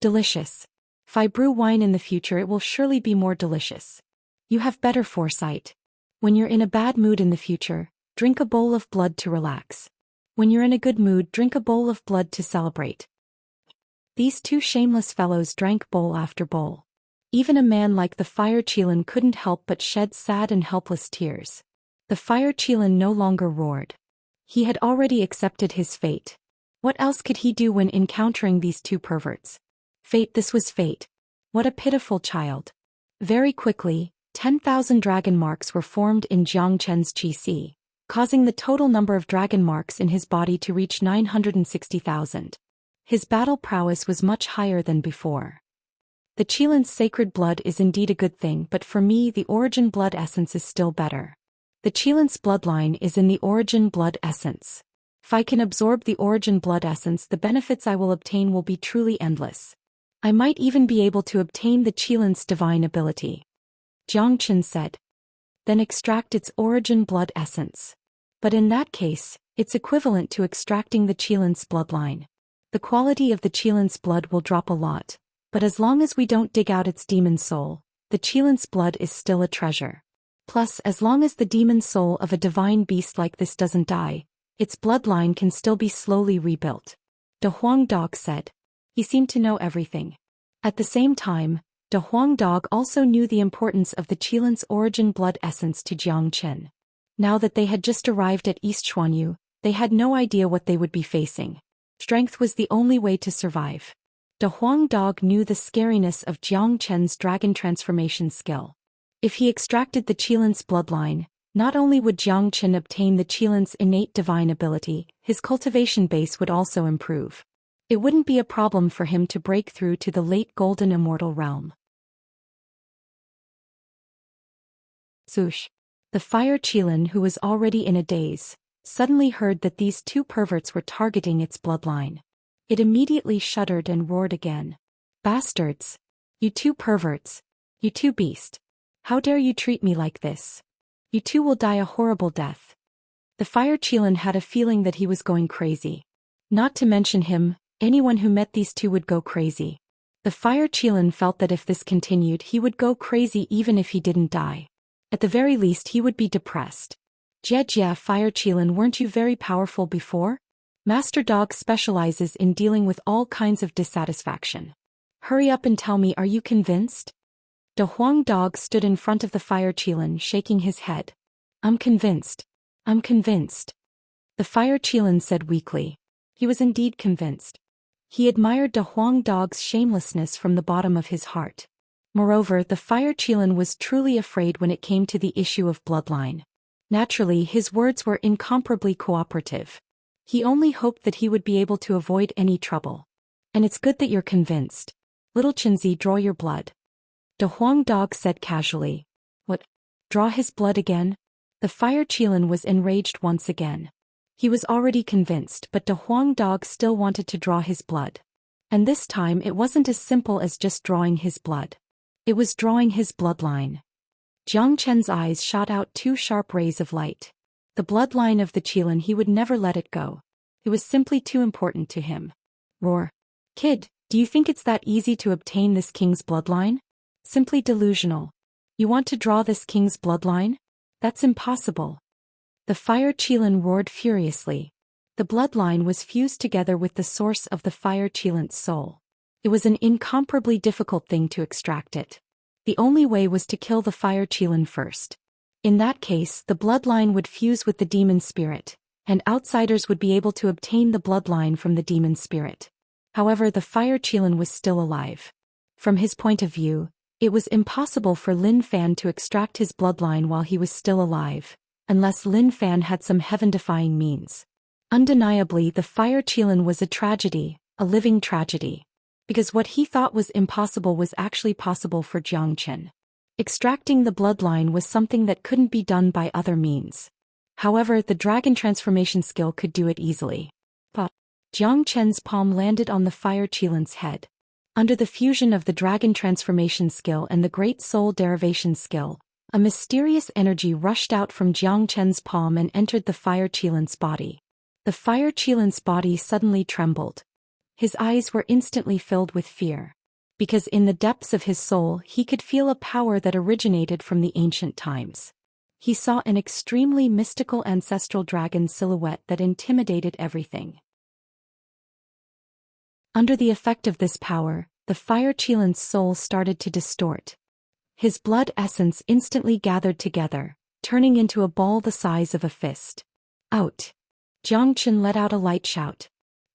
Delicious. If I brew wine in the future, it will surely be more delicious. You have better foresight. When you're in a bad mood in the future, drink a bowl of blood to relax. When you're in a good mood, drink a bowl of blood to celebrate. These two shameless fellows drank bowl after bowl. Even a man like the Fire Qilin couldn't help but shed sad and helpless tears. The Fire Qilin no longer roared. He had already accepted his fate. What else could he do when encountering these two perverts? Fate, this was fate. What a pitiful child. Very quickly, 10,000 dragon marks were formed in Jiang Chen's qi, causing the total number of dragon marks in his body to reach 960,000. His battle prowess was much higher than before. The Qilin's sacred blood is indeed a good thing, but for me the origin blood essence is still better. The Qilin's bloodline is in the origin blood essence. If I can absorb the origin blood essence, the benefits I will obtain will be truly endless. I might even be able to obtain the Qilin's divine ability. Jiang Chen said. Then extract its origin blood essence. But in that case, it's equivalent to extracting the Qilin's bloodline. The quality of the Qilin's blood will drop a lot, but as long as we don't dig out its demon soul, the Qilin's blood is still a treasure. Plus, as long as the demon soul of a divine beast like this doesn't die, its bloodline can still be slowly rebuilt. De Huang Dog said. He seemed to know everything. At the same time, De Huang Dog also knew the importance of the Qilin's origin blood essence to Jiang Chen. Now that they had just arrived at East Xuanyu, they had no idea what they would be facing. Strength was the only way to survive. De Huang Dog knew the scariness of Jiang Chen's dragon transformation skill. If he extracted the Qilin's bloodline, not only would Jiang Chen obtain the Qilin's innate divine ability, his cultivation base would also improve. It wouldn't be a problem for him to break through to the late golden immortal realm. Zhoush. The Fire Qilin, who was already in a daze, suddenly heard that these two perverts were targeting its bloodline. It immediately shuddered and roared again. Bastards! You two perverts! You two beasts! How dare you treat me like this? You two will die a horrible death. The Fire Qilin had a feeling that he was going crazy. Not to mention him, anyone who met these two would go crazy. The Fire Qilin felt that if this continued, he would go crazy even if he didn't die. At the very least, he would be depressed. Jia, Fire Qilin, weren't you very powerful before? Master Dog specializes in dealing with all kinds of dissatisfaction. Hurry up and tell me, are you convinced? De Huang Dog stood in front of the Fire Qilin, shaking his head. I'm convinced. I'm convinced. The Fire Qilin said weakly. He was indeed convinced. He admired De Huang Dog's shamelessness from the bottom of his heart. Moreover, the Fire Qilin was truly afraid when it came to the issue of bloodline. Naturally, his words were incomparably cooperative. He only hoped that he would be able to avoid any trouble. And it's good that you're convinced. Little Qinzi, draw your blood. De Huang Dog said casually. What? Draw his blood again? The Fire Qilin was enraged once again. He was already convinced, but De Huang Dog still wanted to draw his blood. And this time it wasn't as simple as just drawing his blood. It was drawing his bloodline. Jiang Chen's eyes shot out two sharp rays of light. The bloodline of the Qilin, he would never let it go. It was simply too important to him. Roar. Kid, do you think it's that easy to obtain this king's bloodline? Simply delusional. You want to draw this king's bloodline? That's impossible. The Fire Qilin roared furiously. The bloodline was fused together with the source of the Fire Qilin's soul. It was an incomparably difficult thing to extract it. The only way was to kill the Fire Qilin first. In that case, the bloodline would fuse with the demon spirit, and outsiders would be able to obtain the bloodline from the demon spirit. However, the Fire Qilin was still alive. From his point of view, it was impossible for Lin Fan to extract his bloodline while he was still alive, unless Lin Fan had some heaven-defying means. Undeniably, the Fire Qilin was a tragedy, a living tragedy. Because what he thought was impossible was actually possible for Jiang Chen. Extracting the bloodline was something that couldn't be done by other means. However, the dragon transformation skill could do it easily. But Jiang Chen's palm landed on the Fire Qilin's head. Under the fusion of the dragon transformation skill and the great soul derivation skill, A mysterious energy rushed out from Jiang Chen's palm and entered the fire Qilin's body. The fire Qilin's body suddenly trembled. His eyes were instantly filled with fear. Because in the depths of his soul he could feel a power that originated from the ancient times. He saw an extremely mystical ancestral dragon silhouette that intimidated everything. Under the effect of this power, the fire Qilin's soul started to distort. His blood essence instantly gathered together, turning into a ball the size of a fist. Out! Jiang Chen let out a light shout.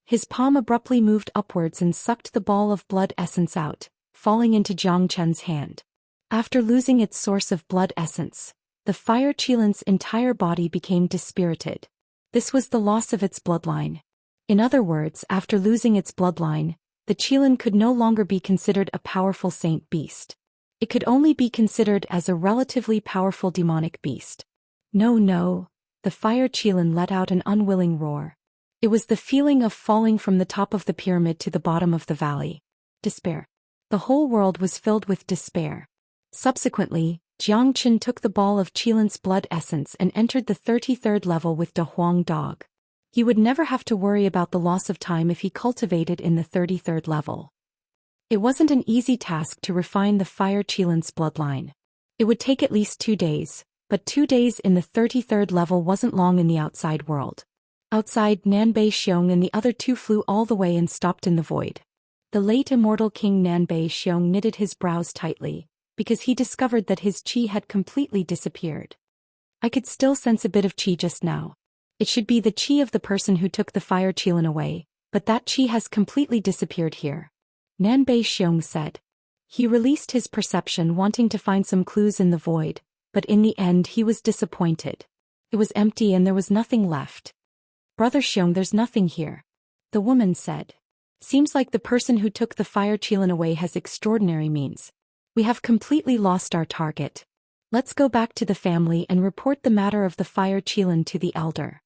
His palm abruptly moved upwards and sucked the ball of blood essence out, falling into Jiang Chen's hand. After losing its source of blood essence, the fire Qilin's entire body became dispirited. This was the loss of its bloodline. In other words, after losing its bloodline, the Qilin could no longer be considered a powerful saint beast. It could only be considered as a relatively powerful demonic beast. No, the fire Qilin let out an unwilling roar. It was the feeling of falling from the top of the pyramid to the bottom of the valley. Despair. The whole world was filled with despair. Subsequently, Jiang Chen took the ball of Qilin's blood essence and entered the 33rd level with De Huang Dog. He would never have to worry about the loss of time if he cultivated in the 33rd level. It wasn't an easy task to refine the fire Qilin's bloodline. It would take at least 2 days, but 2 days in the 33rd level wasn't long in the outside world. Outside, Nanbei Xiong and the other two flew all the way and stopped in the void. The late immortal king Nanbei Xiong knitted his brows tightly, because he discovered that his qi had completely disappeared. I could still sense a bit of qi just now. It should be the qi of the person who took the fire Qilin away, but that qi has completely disappeared here. Nanbei Xiong said. He released his perception, wanting to find some clues in the void, but in the end he was disappointed. It was empty and there was nothing left. Brother Xiong, there's nothing here. The woman said. Seems like the person who took the fire Qilin away has extraordinary means. We have completely lost our target. Let's go back to the family and report the matter of the fire Qilin to the elder.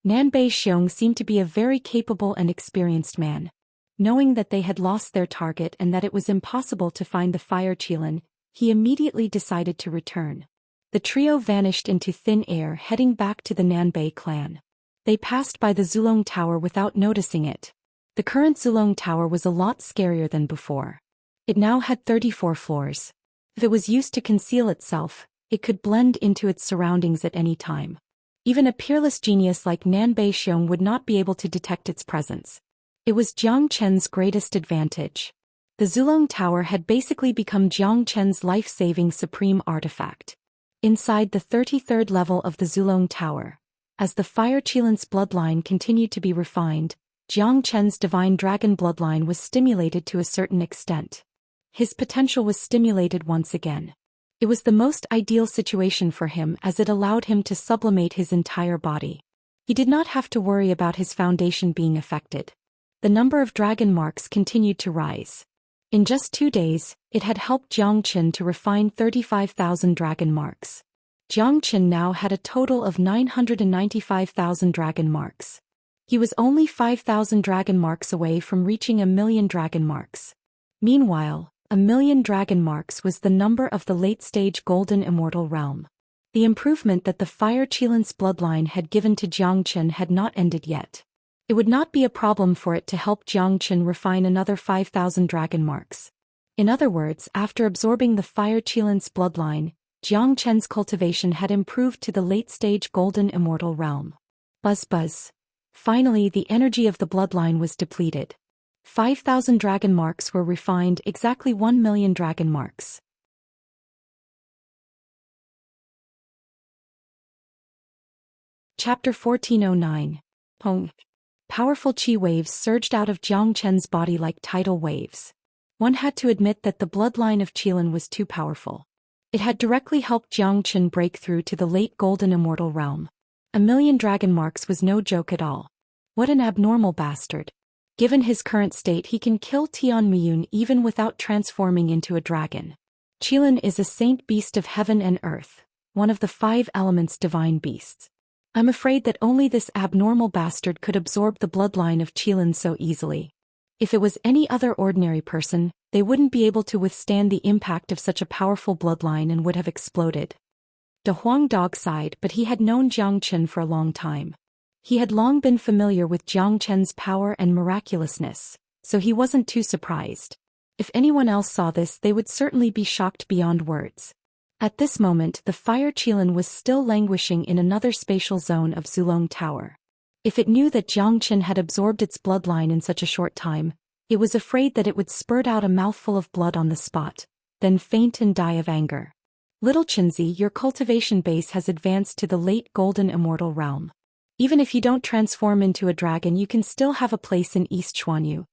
Nanbei Xiong seemed to be a very capable and experienced man. Knowing that they had lost their target and that it was impossible to find the fire Qilin, he immediately decided to return. The trio vanished into thin air, heading back to the Nanbei clan. They passed by the Zulong Tower without noticing it. The current Zulong Tower was a lot scarier than before. It now had 34 floors. If it was used to conceal itself, it could blend into its surroundings at any time. Even a peerless genius like Nanbei Xiong would not be able to detect its presence. It was Jiang Chen's greatest advantage. The Zulong Tower had basically become Jiang Chen's life-saving supreme artifact. Inside the 33rd level of the Zulong Tower, as the fire Qilin's bloodline continued to be refined, Jiang Chen's divine dragon bloodline was stimulated to a certain extent. His potential was stimulated once again. It was the most ideal situation for him as it allowed him to sublimate his entire body. He did not have to worry about his foundation being affected. The number of dragon marks continued to rise. In just 2 days, it had helped Jiang Chen to refine 35,000 dragon marks. Jiang Chen now had a total of 995,000 dragon marks. He was only 5,000 dragon marks away from reaching 1,000,000 dragon marks. Meanwhile, 1,000,000 dragon marks was the number of the late-stage golden immortal realm. The improvement that the fire Qilin's bloodline had given to Jiang Chen had not ended yet. It would not be a problem for it to help Jiang Chen refine another 5,000 dragon marks. In other words, after absorbing the fire Qilin's bloodline, Jiang Chen's cultivation had improved to the late-stage golden immortal realm. Buzz. Finally, the energy of the bloodline was depleted. 5,000 dragon marks were refined, exactly 1,000,000 dragon marks. Chapter 1409. Pong. Powerful qi waves surged out of Jiang Chen's body like tidal waves. One had to admit that the bloodline of Qilin was too powerful. It had directly helped Jiang Chen break through to the late golden immortal realm. 1,000,000 dragon marks was no joke at all. What an abnormal bastard. Given his current state, he can kill Tian Miyun even without transforming into a dragon. Qilin is a saint beast of heaven and earth, one of the 5 elements divine beasts. I'm afraid that only this abnormal bastard could absorb the bloodline of Qilin so easily. If it was any other ordinary person, they wouldn't be able to withstand the impact of such a powerful bloodline and would have exploded. De Huang Dog sighed, but he had known Jiang Chen for a long time. He had long been familiar with Jiang Chen's power and miraculousness, so he wasn't too surprised. If anyone else saw this, they would certainly be shocked beyond words. At this moment, the fire Qilin was still languishing in another spatial zone of Zulong Tower. If it knew that Jiang Chen had absorbed its bloodline in such a short time, it was afraid that it would spurt out a mouthful of blood on the spot, then faint and die of anger. Little Qinzi, your cultivation base has advanced to the late golden immortal realm. Even if you don't transform into a dragon, you can still have a place in East Xuanyu.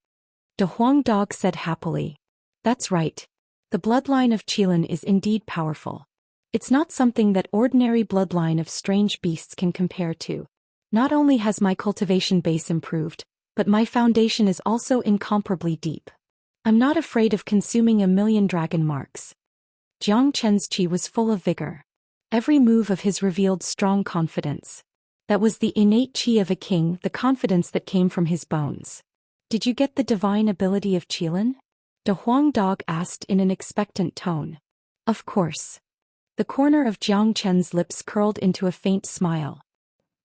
De Huang Dog said happily. That's right. The bloodline of Qilin is indeed powerful. It's not something that ordinary bloodline of strange beasts can compare to. Not only has my cultivation base improved, but my foundation is also incomparably deep. I'm not afraid of consuming 1,000,000 dragon marks. Jiang Chen's qi was full of vigor. Every move of his revealed strong confidence. That was the innate qi of a king, the confidence that came from his bones. Did you get the divine ability of Qilin? De Huang Dog asked in an expectant tone. Of course. The corner of Jiang Chen's lips curled into a faint smile.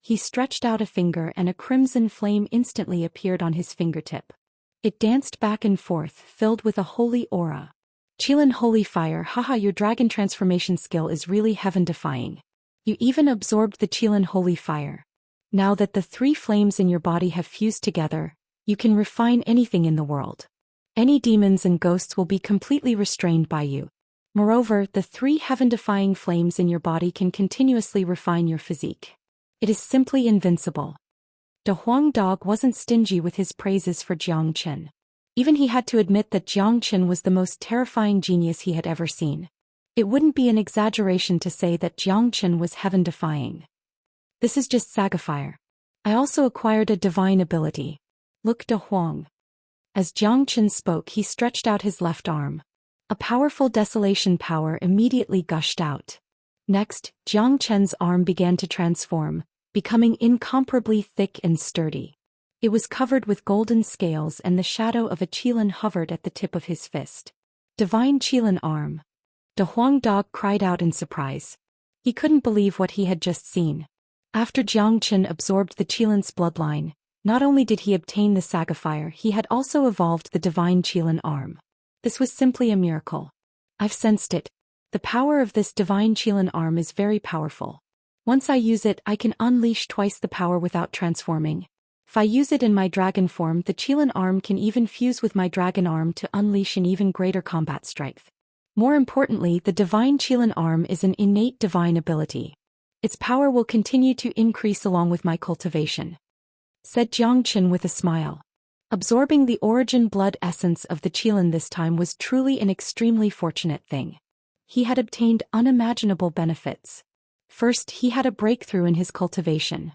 He stretched out a finger and a crimson flame instantly appeared on his fingertip. It danced back and forth, filled with a holy aura. Qilin holy fire, haha, your dragon transformation skill is really heaven-defying. You even absorbed the Qilin holy fire. Now that the 3 flames in your body have fused together, you can refine anything in the world. Any demons and ghosts will be completely restrained by you. Moreover, the 3 heaven-defying flames in your body can continuously refine your physique. It is simply invincible. De Huang Dog wasn't stingy with his praises for Jiang Chen. Even he had to admit that Jiang Chen was the most terrifying genius he had ever seen. It wouldn't be an exaggeration to say that Jiang Chen was heaven-defying. This is just Sagafire. I also acquired a divine ability. Look, De Huang. As Jiang Chen spoke, he stretched out his left arm. A powerful desolation power immediately gushed out. Next, Jiang Chen's arm began to transform, becoming incomparably thick and sturdy. It was covered with golden scales and the shadow of a Qilin hovered at the tip of his fist. Divine Qilin arm. De Huang Dog cried out in surprise. He couldn't believe what he had just seen. After Jiang Chen absorbed the Qilin's bloodline, not only did he obtain the Sagafire, he had also evolved the divine Qilin arm. This was simply a miracle. I've sensed it. The power of this divine Qilin arm is very powerful. Once I use it, I can unleash twice the power without transforming. If I use it in my dragon form, the Qilin arm can even fuse with my dragon arm to unleash an even greater combat strength. More importantly, the divine Qilin arm is an innate divine ability. Its power will continue to increase along with my cultivation, said Jiang Chen with a smile. Absorbing the origin blood essence of the Qilin this time was truly an extremely fortunate thing. He had obtained unimaginable benefits. First, he had a breakthrough in his cultivation.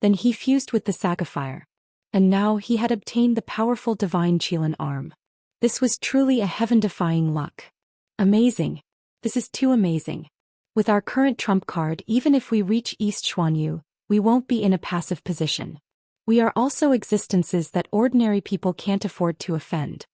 Then he fused with the Sagafire. And now he had obtained the powerful divine Qilin arm. This was truly a heaven-defying luck. Amazing. This is too amazing. With our current trump card, even if we reach East Xuanyu, we won't be in a passive position. We are also existences that ordinary people can't afford to offend.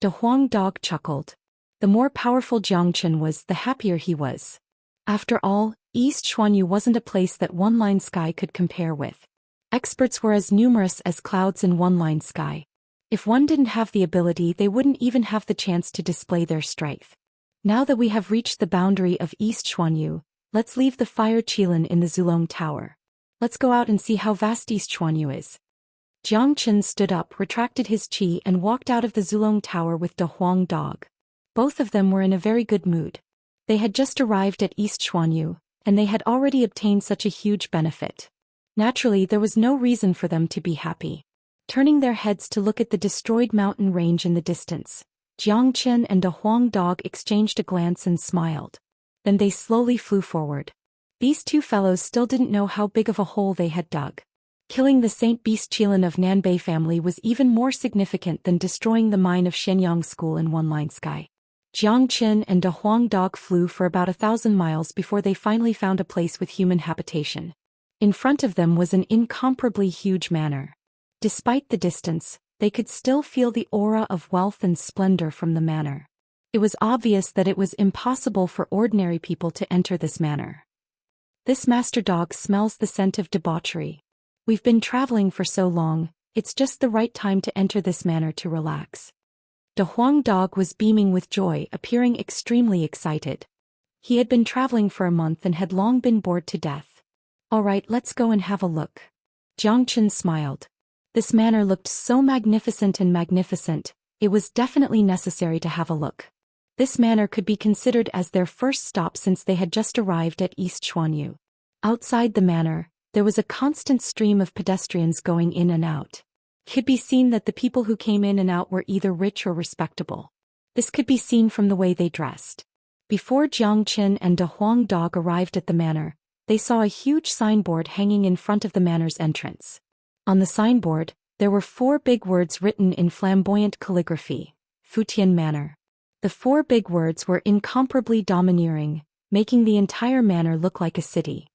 De Huang Dog chuckled. The more powerful Jiang Chen was, the happier he was. After all, East Xuanyu wasn't a place that one-line sky could compare with. Experts were as numerous as clouds in one-line sky. If one didn't have the ability, they wouldn't even have the chance to display their strength. Now that we have reached the boundary of East Xuanyu, let's leave the fire Qilin in the Zulong Tower. Let's go out and see how vast East Xuanyu is. Jiang Chen stood up, retracted his qi and walked out of the Zulong Tower with De Huang Dog. Both of them were in a very good mood. They had just arrived at East Xuanyu, and they had already obtained such a huge benefit. Naturally, there was no reason for them to be happy. Turning their heads to look at the destroyed mountain range in the distance, Jiang Chen and De Huang Dog exchanged a glance and smiled. Then they slowly flew forward. These two fellows still didn't know how big of a hole they had dug. Killing the Saint Beast Qilin of Nanbei family was even more significant than destroying the mine of Shenyang School in one-line sky. Jiang Chen and De Huang Dog flew for about 1,000 miles before they finally found a place with human habitation. In front of them was an incomparably huge manor. Despite the distance, they could still feel the aura of wealth and splendor from the manor. It was obvious that it was impossible for ordinary people to enter this manor. This master dog smells the scent of debauchery. We've been traveling for so long, it's just the right time to enter this manor to relax. The Huang dog was beaming with joy, appearing extremely excited. He had been traveling for a month and had long been bored to death. All right, let's go and have a look. Xianxia smiled. This manor looked so magnificent, it was definitely necessary to have a look. This manor could be considered as their first stop since they had just arrived at East Xuanyu. Outside the manor, there was a constant stream of pedestrians going in and out. It could be seen that the people who came in and out were either rich or respectable. This could be seen from the way they dressed. Before Xianxia and De Huang dog arrived at the manor, they saw a huge signboard hanging in front of the manor's entrance. On the signboard, there were 4 big words written in flamboyant calligraphy: Futian Manor. The 4 big words were incomparably domineering, making the entire manor look like a city.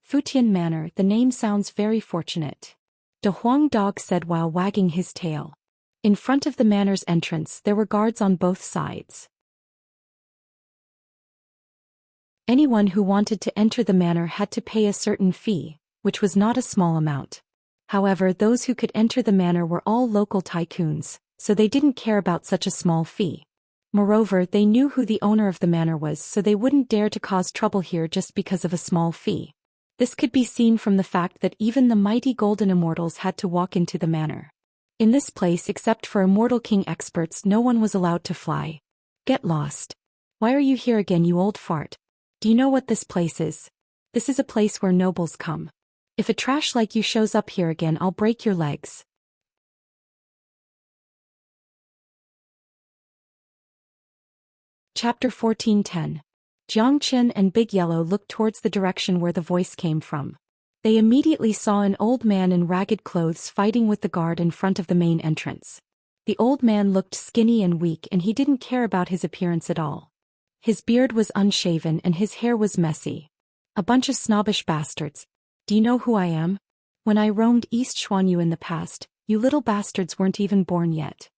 Futian Manor, the name sounds very fortunate. De Huang dog said while wagging his tail. In front of the manor's entrance there were guards on both sides. Anyone who wanted to enter the manor had to pay a certain fee, which was not a small amount. However, those who could enter the manor were all local tycoons, so they didn't care about such a small fee. Moreover, they knew who the owner of the manor was, so they wouldn't dare to cause trouble here just because of a small fee. This could be seen from the fact that even the mighty golden immortals had to walk into the manor. In this place, except for immortal king experts, no one was allowed to fly. Get lost. Why are you here again, you old fart? Do you know what this place is? This is a place where nobles come. If a trash like you shows up here again, I'll break your legs. Chapter 14:10. Xianxia and Big Yellow looked towards the direction where the voice came from. They immediately saw an old man in ragged clothes fighting with the guard in front of the main entrance. The old man looked skinny and weak, and he didn't care about his appearance at all. His beard was unshaven and his hair was messy. A bunch of snobbish bastards. Do you know who I am? When I roamed East Xuanyu in the past, you little bastards weren't even born yet.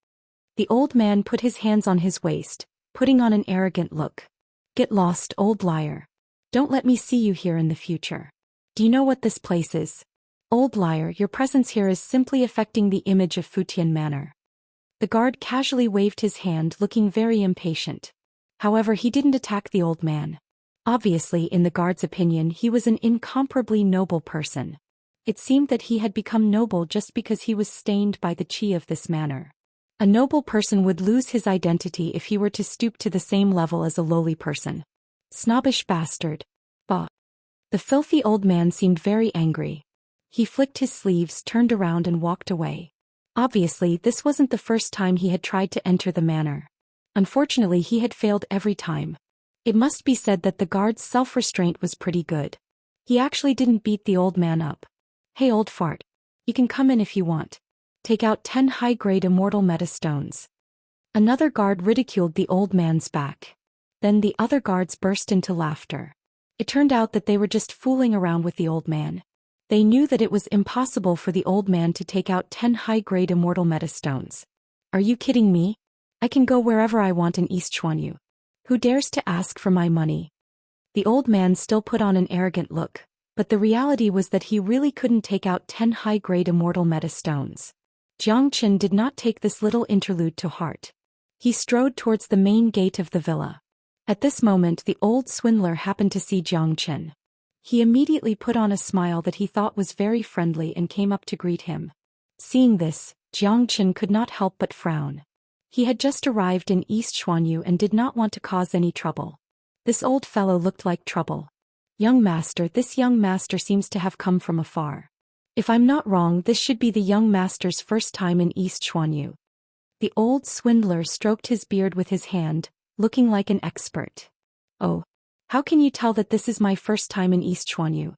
The old man put his hands on his waist, putting on an arrogant look. Get lost, old liar. Don't let me see you here in the future. Do you know what this place is? Old liar, your presence here is simply affecting the image of Futian Manor. The guard casually waved his hand, looking very impatient. However, he didn't attack the old man. Obviously, in the guard's opinion, he was an incomparably noble person. It seemed that he had become noble just because he was stained by the qi of this manor. A noble person would lose his identity if he were to stoop to the same level as a lowly person. Snobbish bastard. Bah. The filthy old man seemed very angry. He flicked his sleeves, turned around and walked away. Obviously, this wasn't the first time he had tried to enter the manor. Unfortunately, he had failed every time. It must be said that the guard's self-restraint was pretty good. He actually didn't beat the old man up. Hey old fart. You can come in if you want. Take out 10 high-grade immortal meta stones. Another guard ridiculed the old man's back. Then the other guards burst into laughter. It turned out that they were just fooling around with the old man. They knew that it was impossible for the old man to take out 10 high-grade immortal meta stones. Are you kidding me? I can go wherever I want in East Xuanyu. Who dares to ask for my money? The old man still put on an arrogant look, but the reality was that he really couldn't take out 10 high-grade immortal meta stones. Xianxia did not take this little interlude to heart. He strode towards the main gate of the villa. At this moment, the old swindler happened to see Xianxia. He immediately put on a smile that he thought was very friendly and came up to greet him. Seeing this, Xianxia could not help but frown. He had just arrived in East Xuanyu and did not want to cause any trouble. This old fellow looked like trouble. Young master, this young master seems to have come from afar. If I'm not wrong, this should be the young master's first time in East Xuanyu. The old swindler stroked his beard with his hand, looking like an expert. Oh, how can you tell that this is my first time in East Xuanyu?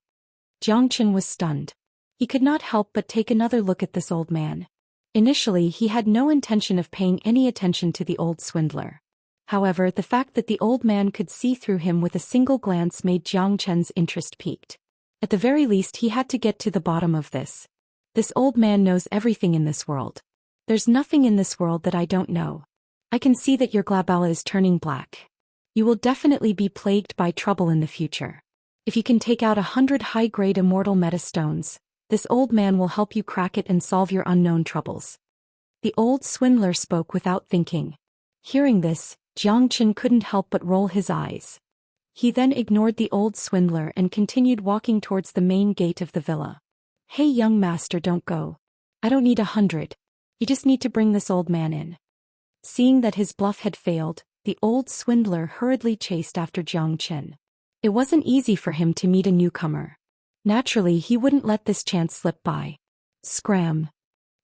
Xianxia was stunned. He could not help but take another look at this old man. Initially, he had no intention of paying any attention to the old swindler. However, the fact that the old man could see through him with a single glance made Xianxia's interest piqued. At the very least, he had to get to the bottom of this. This old man knows everything in this world. There's nothing in this world that I don't know. I can see that your glabella is turning black. You will definitely be plagued by trouble in the future. If you can take out 100 high-grade immortal metastones, this old man will help you crack it and solve your unknown troubles. The old swindler spoke without thinking. Hearing this, Xianxia couldn't help but roll his eyes. He then ignored the old swindler and continued walking towards the main gate of the villa. Hey young master, don't go. I don't need 100. You just need to bring this old man in. Seeing that his bluff had failed, the old swindler hurriedly chased after Xianxia. It wasn't easy for him to meet a newcomer. Naturally, he wouldn't let this chance slip by. Scram.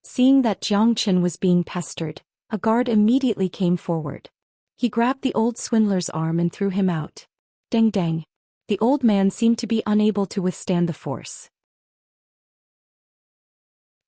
Seeing that Xianxia was being pestered, a guard immediately came forward. He grabbed the old swindler's arm and threw him out. Dang dang. The old man seemed to be unable to withstand the force.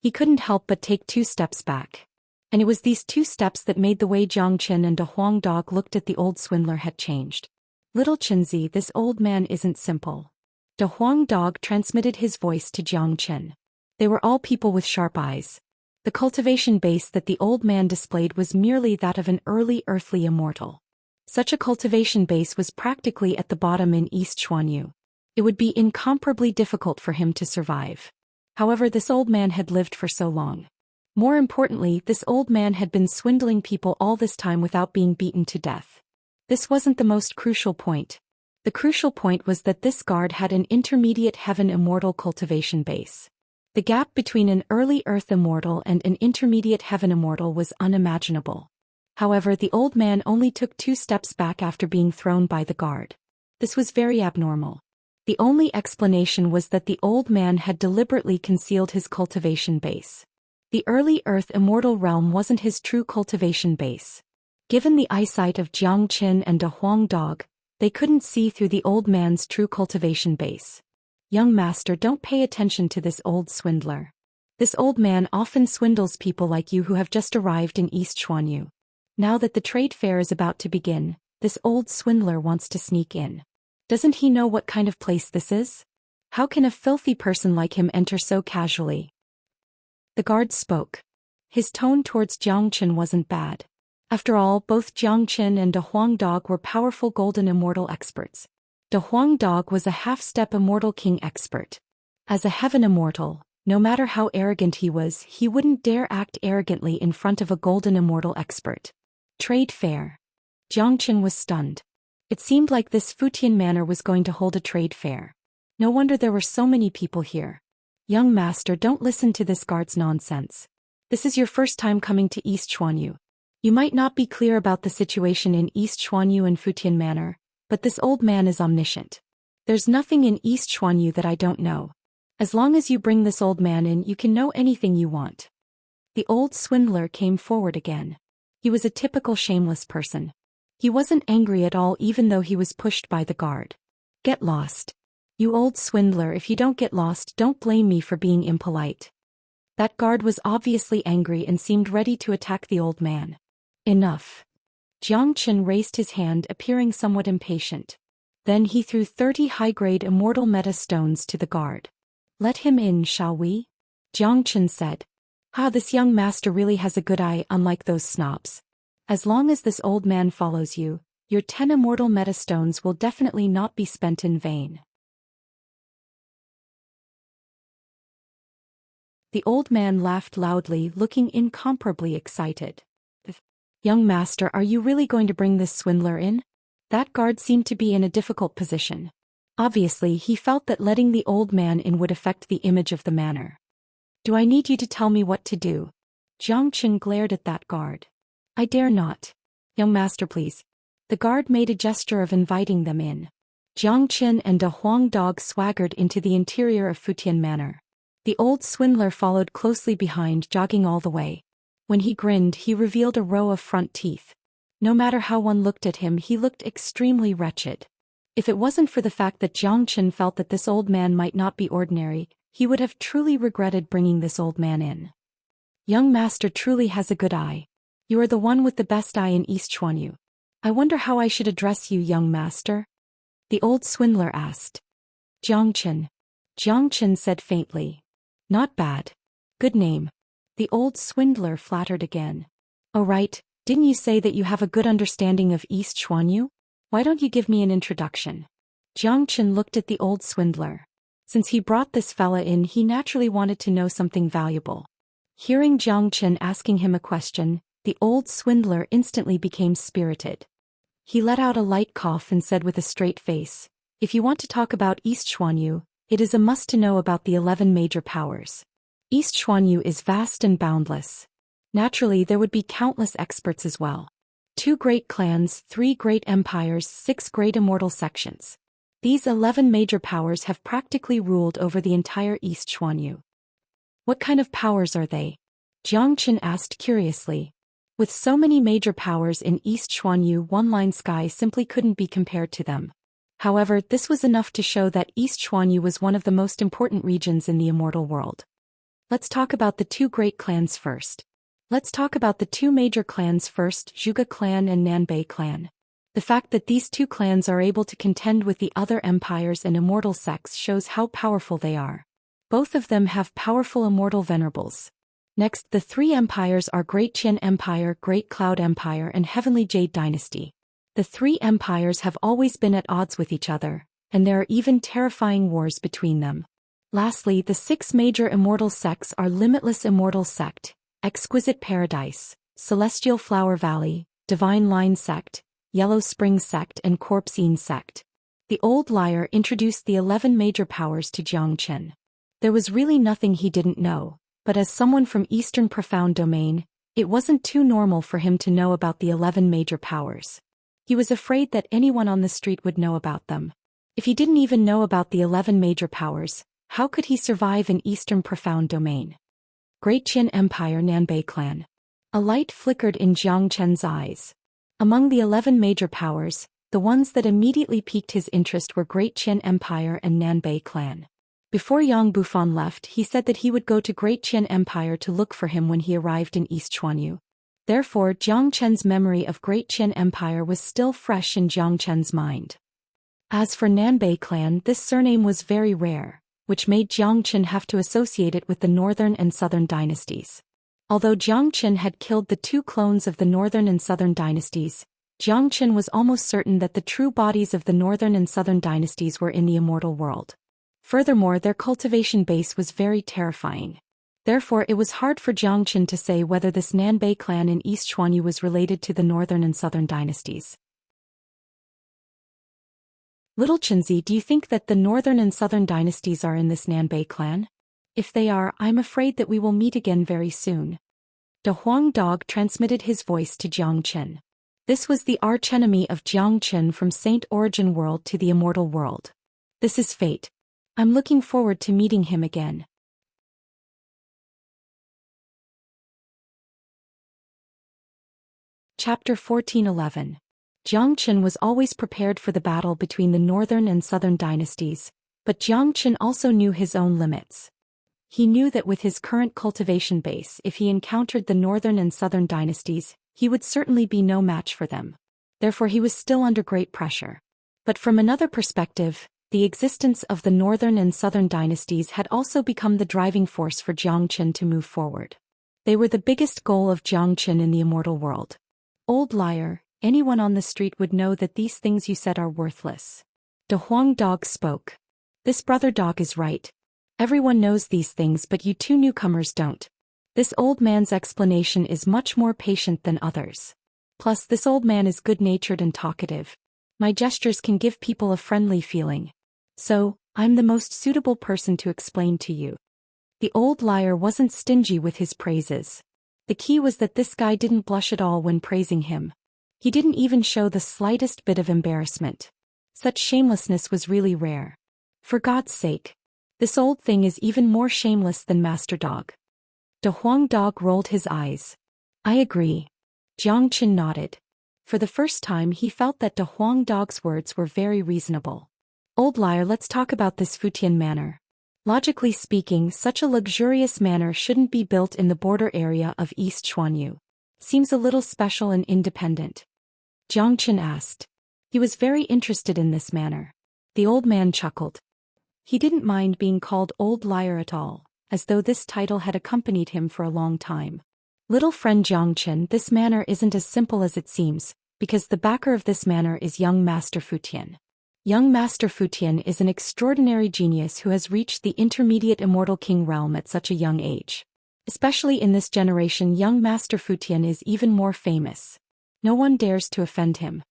He couldn't help but take 2 steps back. And it was these 2 steps that made the way Xianxia and a Huang dog looked at the old swindler had changed. Little Qinzi, this old man isn't simple. The Huang dog transmitted his voice to Xianxia. They were all people with sharp eyes. The cultivation base that the old man displayed was merely that of an early earthly immortal. Such a cultivation base was practically at the bottom in East Xuanyu. It would be incomparably difficult for him to survive. However, this old man had lived for so long. More importantly, this old man had been swindling people all this time without being beaten to death. This wasn't the most crucial point. The crucial point was that this guard had an intermediate heaven immortal cultivation base. The gap between an early earth immortal and an intermediate heaven immortal was unimaginable. However, the old man only took 2 steps back after being thrown by the guard. This was very abnormal. The only explanation was that the old man had deliberately concealed his cultivation base. The early earth immortal realm wasn't his true cultivation base. Given the eyesight of Xianxia and a Huang dog, they couldn't see through the old man's true cultivation base. Young master, don't pay attention to this old swindler. This old man often swindles people like you who have just arrived in East Xuanyu. Now that the trade fair is about to begin, this old swindler wants to sneak in. Doesn't he know what kind of place this is? How can a filthy person like him enter so casually? The guard spoke. His tone towards Xianxia wasn't bad. After all, both Xianxia and De Huang Dog were powerful golden immortal experts. De Huang Dog was a half-step immortal king expert. As a heaven immortal, no matter how arrogant he was, he wouldn't dare act arrogantly in front of a golden immortal expert. Trade fair. Xianxia was stunned. It seemed like this Futian manor was going to hold a trade fair. No wonder there were so many people here. Young master, don't listen to this guard's nonsense. This is your first time coming to East Xuanyu. You might not be clear about the situation in East Xuanyu and Futian Manor, but this old man is omniscient. There's nothing in East Xuanyu that I don't know. As long as you bring this old man in, you can know anything you want. The old swindler came forward again. He was a typical shameless person. He wasn't angry at all even though he was pushed by the guard. Get lost. You old swindler, if you don't get lost, don't blame me for being impolite. That guard was obviously angry and seemed ready to attack the old man. Enough. Xianxia raised his hand, appearing somewhat impatient. Then he threw 30 high-grade immortal meta stones to the guard. Let him in, shall we? Xianxia said. This young master really has a good eye, unlike those snobs. As long as this old man follows you, your 10 immortal meta stones will definitely not be spent in vain. The old man laughed loudly, looking incomparably excited. Young master, are you really going to bring this swindler in? That guard seemed to be in a difficult position. Obviously, he felt that letting the old man in would affect the image of the manor. Do I need you to tell me what to do? Xianxia glared at that guard. I dare not. Young master, please. The guard made a gesture of inviting them in. Xianxia and a Huang dog swaggered into the interior of Futian Manor. The old swindler followed closely behind, jogging all the way. When he grinned, he revealed a row of front teeth. No matter how one looked at him, he looked extremely wretched. If it wasn't for the fact that Xianxia felt that this old man might not be ordinary, he would have truly regretted bringing this old man in. Young master truly has a good eye. You are the one with the best eye in East Xuanyu. I wonder how I should address you, young master? The old swindler asked. Xianxia. Xianxia said faintly. Not bad. Good name. The old swindler flattered again. Oh right, Didn't you say that you have a good understanding of East Xuanyu? Why don't you give me an introduction? Jiang Chen looked at the old swindler. Since he brought this fella in, he naturally wanted to know something valuable. Hearing Jiang Chen asking him a question, the old swindler instantly became spirited. He let out a light cough and said with a straight face, "If you want to talk about East Xuanyu, it is a must to know about the 11 major powers. East Xuanyu is vast and boundless. Naturally, there would be countless experts as well. 2 great clans, 3 great empires, 6 great immortal sections. These 11 major powers have practically ruled over the entire East Xuanyu." "What kind of powers are they?" Jiang Chen asked curiously. With so many major powers in East Xuanyu, one-line sky simply couldn't be compared to them. However, this was enough to show that East Xuanyu was one of the most important regions in the immortal world. Let's talk about the 2 great clans first. Let's talk about the 2 major clans first, Zhuge clan and Nanbei clan. The fact that these 2 clans are able to contend with the other empires and immortal sects shows how powerful they are. Both of them have powerful immortal venerables. Next, the 3 empires are Great Qian Empire, Great Cloud Empire, and Heavenly Jade Dynasty. The 3 empires have always been at odds with each other, and there are even terrifying wars between them. Lastly, the 6 major immortal sects are Limitless Immortal Sect, Exquisite Paradise, Celestial Flower Valley, Divine Line Sect, Yellow Spring Sect, and Corpsine Sect. The old liar introduced the 11 major powers to Jiang Chen. There was really nothing he didn't know, but as someone from Eastern Profound Domain, it wasn't too normal for him to know about the 11 major powers. He was afraid that anyone on the street would know about them. If he didn't even know about the 11 major powers, how could he survive in Eastern Profound Domain? Great Qian Empire, Nanbei clan. A light flickered in Jiang Chen's eyes. Among the 11 major powers, the ones that immediately piqued his interest were Great Qian Empire and Nanbei clan. Before Yang Bufan left, he said that he would go to Great Qian Empire to look for him when he arrived in East Xuanyu. Therefore, Jiang Chen's memory of Great Qian Empire was still fresh in Jiang Chen's mind. As for Nanbei clan, this surname was very rare, which made Jiang Chen have to associate it with the northern and southern dynasties. Although Jiang Chen had killed the 2 clones of the northern and southern dynasties, Jiang Chen was almost certain that the true bodies of the northern and southern dynasties were in the immortal world. Furthermore, their cultivation base was very terrifying. Therefore, it was hard for Jiang Chen to say whether this Nanbei clan in East Xuanyu was related to the northern and southern dynasties. Little Chenzi, do you think that the northern and southern dynasties are in this Nanbei clan? If they are, I'm afraid that we will meet again very soon. De Huang Dog transmitted his voice to Jiang Chen. This was the archenemy of Jiang Chen from Saint Origin World to the immortal world. This is fate. I'm looking forward to meeting him again. Chapter 1411. Jiang Chen was always prepared for the battle between the northern and southern dynasties, but Jiang Chen also knew his own limits. He knew that with his current cultivation base, if he encountered the northern and southern dynasties, he would certainly be no match for them. Therefore, he was still under great pressure. But from another perspective, the existence of the northern and southern dynasties had also become the driving force for Jiang Chen to move forward. They were the biggest goal of Jiang Chen in the immortal world. Old liar, anyone on the street would know that these things you said are worthless. De Huang Dog spoke. This brother dog is right. Everyone knows these things, but you 2 newcomers don't. This old man's explanation is much more patient than others. Plus, this old man is good-natured and talkative. My gestures can give people a friendly feeling. So, I'm the most suitable person to explain to you. The old liar wasn't stingy with his praises. The key was that this guy didn't blush at all when praising him. He didn't even show the slightest bit of embarrassment. Such shamelessness was really rare. For God's sake. This old thing is even more shameless than Master Dog. De Huang Dog rolled his eyes. I agree. Jiang Chen nodded. For the first time he felt that De Huang Dog's words were very reasonable. Old liar, let's talk about this Futian manor. Logically speaking, such a luxurious manor shouldn't be built in the border area of East Xuanyu. Seems a little special and independent. Jiang Chen asked. He was very interested in this manor. The old man chuckled. He didn't mind being called old liar at all, as though this title had accompanied him for a long time. Little friend Zhangchen, this manor isn't as simple as it seems, because the backer of this manor is young Master Futian. Young Master Futian is an extraordinary genius who has reached the intermediate immortal king realm at such a young age. Especially in this generation, young Master Futian is even more famous. No one dares to offend him.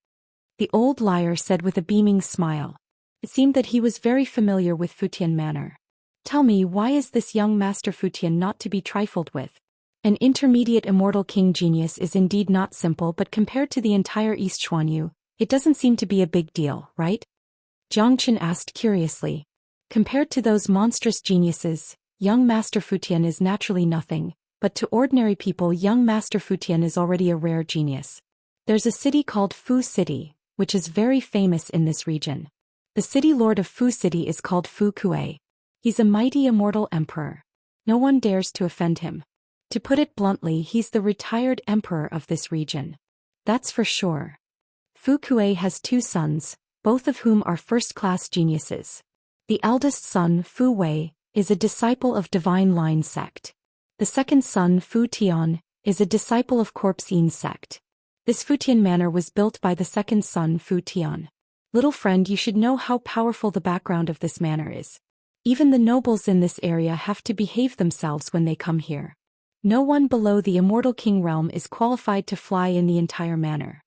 The old liar said with a beaming smile. It seemed that he was very familiar with Futian manor. Tell me, why is this young Master Futian not to be trifled with? An intermediate immortal king genius is indeed not simple, but compared to the entire East Xuanyu, it doesn't seem to be a big deal, right? Zhangchen asked curiously. Compared to those monstrous geniuses, young Master Futian is naturally nothing, but to ordinary people young Master Futian is already a rare genius. There's a city called Fu City, which is very famous in this region. The city lord of Fu City is called Fu Kuei. He's a mighty immortal emperor. No one dares to offend him. To put it bluntly, he's the retired emperor of this region. That's for sure. Fu Kuei has 2 sons, both of whom are first-class geniuses. The eldest son, Fu Wei, is a disciple of Divine Line sect. The second son, Fu Tian, is a disciple of Corpse Yin sect. This Futian manor was built by the second son, Fu Tian. Little friend, you should know how powerful the background of this manor is. Even the nobles in this area have to behave themselves when they come here. No one below the immortal king realm is qualified to fly in the entire manor.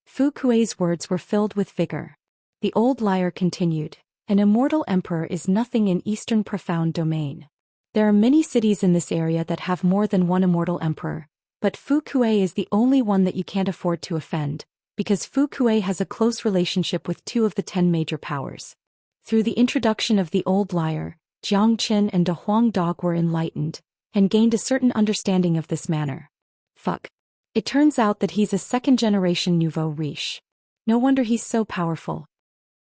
Fu Kuei's words were filled with vigor. The old liar continued. An immortal emperor is nothing in Eastern Profound Domain. There are many cities in this area that have more than one immortal emperor, but Fu Kuei is the only one that you can't afford to offend, because Fu Kuei has a close relationship with 2 of the 10 major powers. Through the introduction of the old liar, Jiang Qin and De Huang Dog were enlightened, and gained a certain understanding of this manor. Fuck. It turns out that he's a second-generation nouveau riche. No wonder he's so powerful.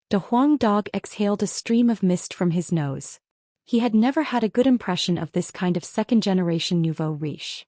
De Huang Dog exhaled a stream of mist from his nose. He had never had a good impression of this kind of second-generation nouveau riche.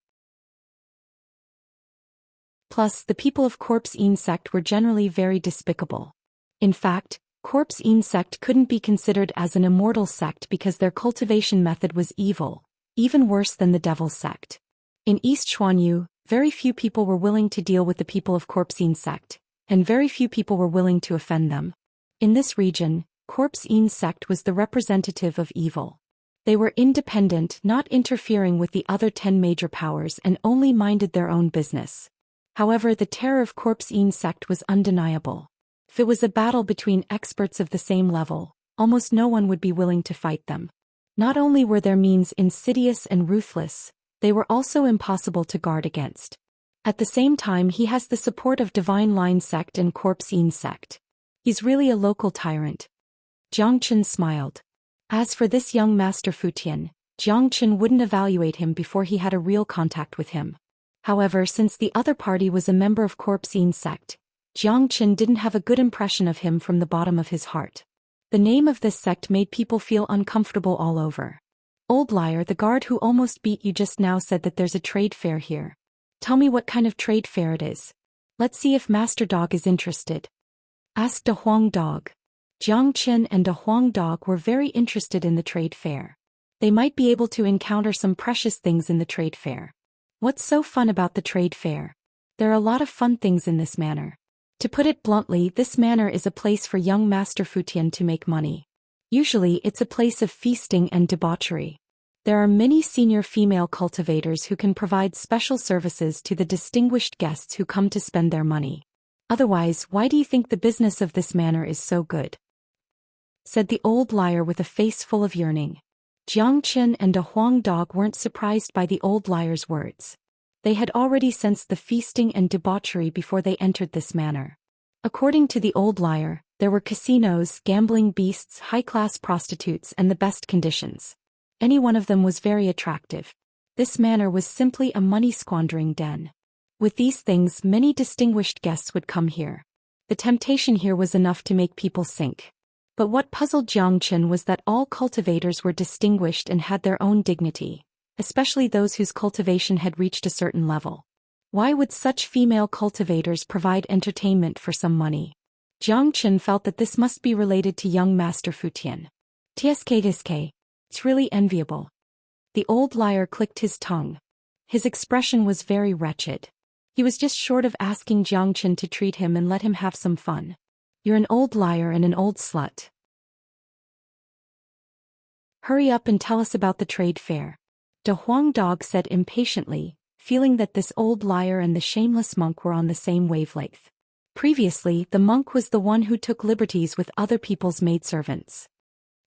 Plus, the people of Corpse Yin sect were generally very despicable. In fact, Corpse Yin sect couldn't be considered as an immortal sect because their cultivation method was evil, even worse than the Devil sect. In East Xuanyu, very few people were willing to deal with the people of Corpse Yin sect, and very few people were willing to offend them. In this region, Corpse Yin sect was the representative of evil. They were independent, not interfering with the other 10 major powers, and only minded their own business. However, the terror of Corpse Yin sect was undeniable. If it was a battle between experts of the same level, almost no one would be willing to fight them. Not only were their means insidious and ruthless, they were also impossible to guard against. At the same time, he has the support of Divine Line sect and Corpse Yin sect. He's really a local tyrant. Jiang Qin smiled. As for this young Master Futian, Jiang Qin wouldn't evaluate him before he had a real contact with him. However, since the other party was a member of Corpse Yin sect, Jiang Qin didn't have a good impression of him from the bottom of his heart. The name of this sect made people feel uncomfortable all over. Old liar, the guard who almost beat you just now said that there's a trade fair here. Tell me what kind of trade fair it is. Let's see if Master Dog is interested. Asked De Huang Dog. Jiang Qin and De Huang Dog were very interested in the trade fair. They might be able to encounter some precious things in the trade fair. What's so fun about the trade fair? There are a lot of fun things in this manor. To put it bluntly, this manor is a place for young Master Futian to make money. Usually, it's a place of feasting and debauchery. There are many senior female cultivators who can provide special services to the distinguished guests who come to spend their money. Otherwise, why do you think the business of this manor is so good? Said the old liar with a face full of yearning. Jiang Qin and De Huang Dog weren't surprised by the old liar's words. They had already sensed the feasting and debauchery before they entered this manor. According to the old liar, there were casinos, gambling beasts, high-class prostitutes, and the best conditions. Any one of them was very attractive. This manor was simply a money-squandering den. With these things, many distinguished guests would come here. The temptation here was enough to make people sink. But what puzzled Jiang Qin was that all cultivators were distinguished and had their own dignity, especially those whose cultivation had reached a certain level. Why would such female cultivators provide entertainment for some money? Jiang Qin felt that this must be related to young Master Futian. Tsk. It's really enviable. The old liar clicked his tongue. His expression was very wretched. He was just short of asking Jiang Chen to treat him and let him have some fun. You're an old liar and an old slut. Hurry up and tell us about the trade fair. De Huang Dog said impatiently, feeling that this old liar and the shameless monk were on the same wavelength. Previously, the monk was the one who took liberties with other people's maidservants.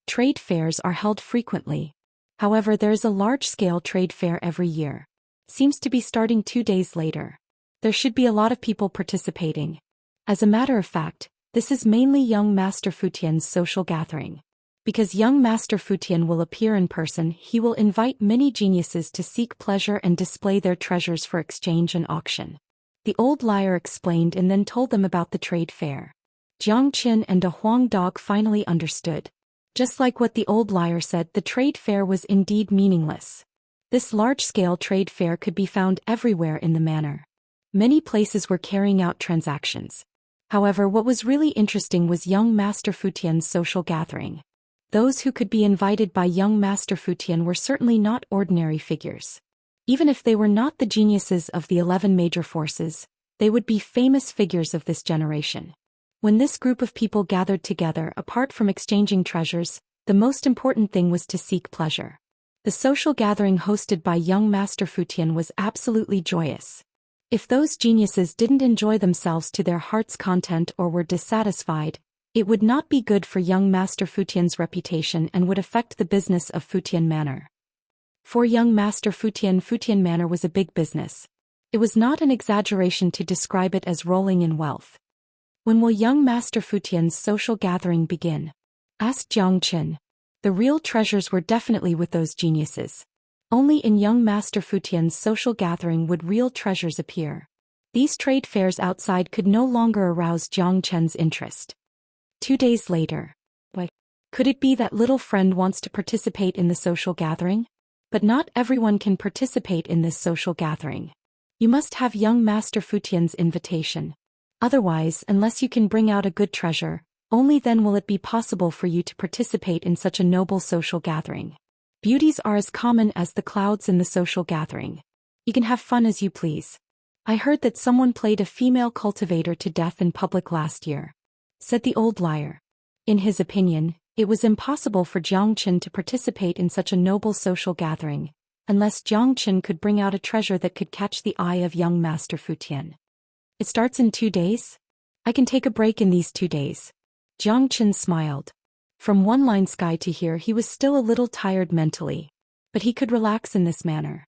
Trade fairs are held frequently. However, there is a large-scale trade fair every year. Seems to be starting 2 days later. There should be a lot of people participating. As a matter of fact, this is mainly young Master Futian's social gathering. Because young Master Futian will appear in person, he will invite many geniuses to seek pleasure and display their treasures for exchange and auction. The old liar explained and then told them about the trade fair. Jiang Chen and De Huang Dog finally understood. Just like what the old liar said, the trade fair was indeed meaningless. This large-scale trade fair could be found everywhere in the manor. Many places were carrying out transactions. However, what was really interesting was young Master Futian's social gathering. Those who could be invited by young Master Futian were certainly not ordinary figures. Even if they were not the geniuses of the 11 major forces, they would be famous figures of this generation. When this group of people gathered together, apart from exchanging treasures, the most important thing was to seek pleasure. The social gathering hosted by young Master Futian was absolutely joyous. If those geniuses didn't enjoy themselves to their heart's content or were dissatisfied, it would not be good for young Master Futian's reputation and would affect the business of Futian Manor. For young Master Futian, Futian Manor was a big business. It was not an exaggeration to describe it as rolling in wealth. When will young Master Futian's social gathering begin? Asked Jiang Chen. The real treasures were definitely with those geniuses. Only in young Master Futian's social gathering would real treasures appear. These trade fairs outside could no longer arouse Jiang Chen's interest. 2 days later. What? Could it be that little friend wants to participate in the social gathering? But not everyone can participate in this social gathering. You must have young Master Futian's invitation. Otherwise, unless you can bring out a good treasure, only then will it be possible for you to participate in such a noble social gathering. Beauties are as common as the clouds in the social gathering. You can have fun as you please. I heard that someone played a female cultivator to death in public last year, said the old liar. In his opinion, it was impossible for Jiang Chen to participate in such a noble social gathering, unless Jiang Chen could bring out a treasure that could catch the eye of young Master Futian. It starts in 2 days? I can take a break in these 2 days. Jiang Chen smiled. From one line sky to here he was still a little tired mentally. But he could relax in this manner.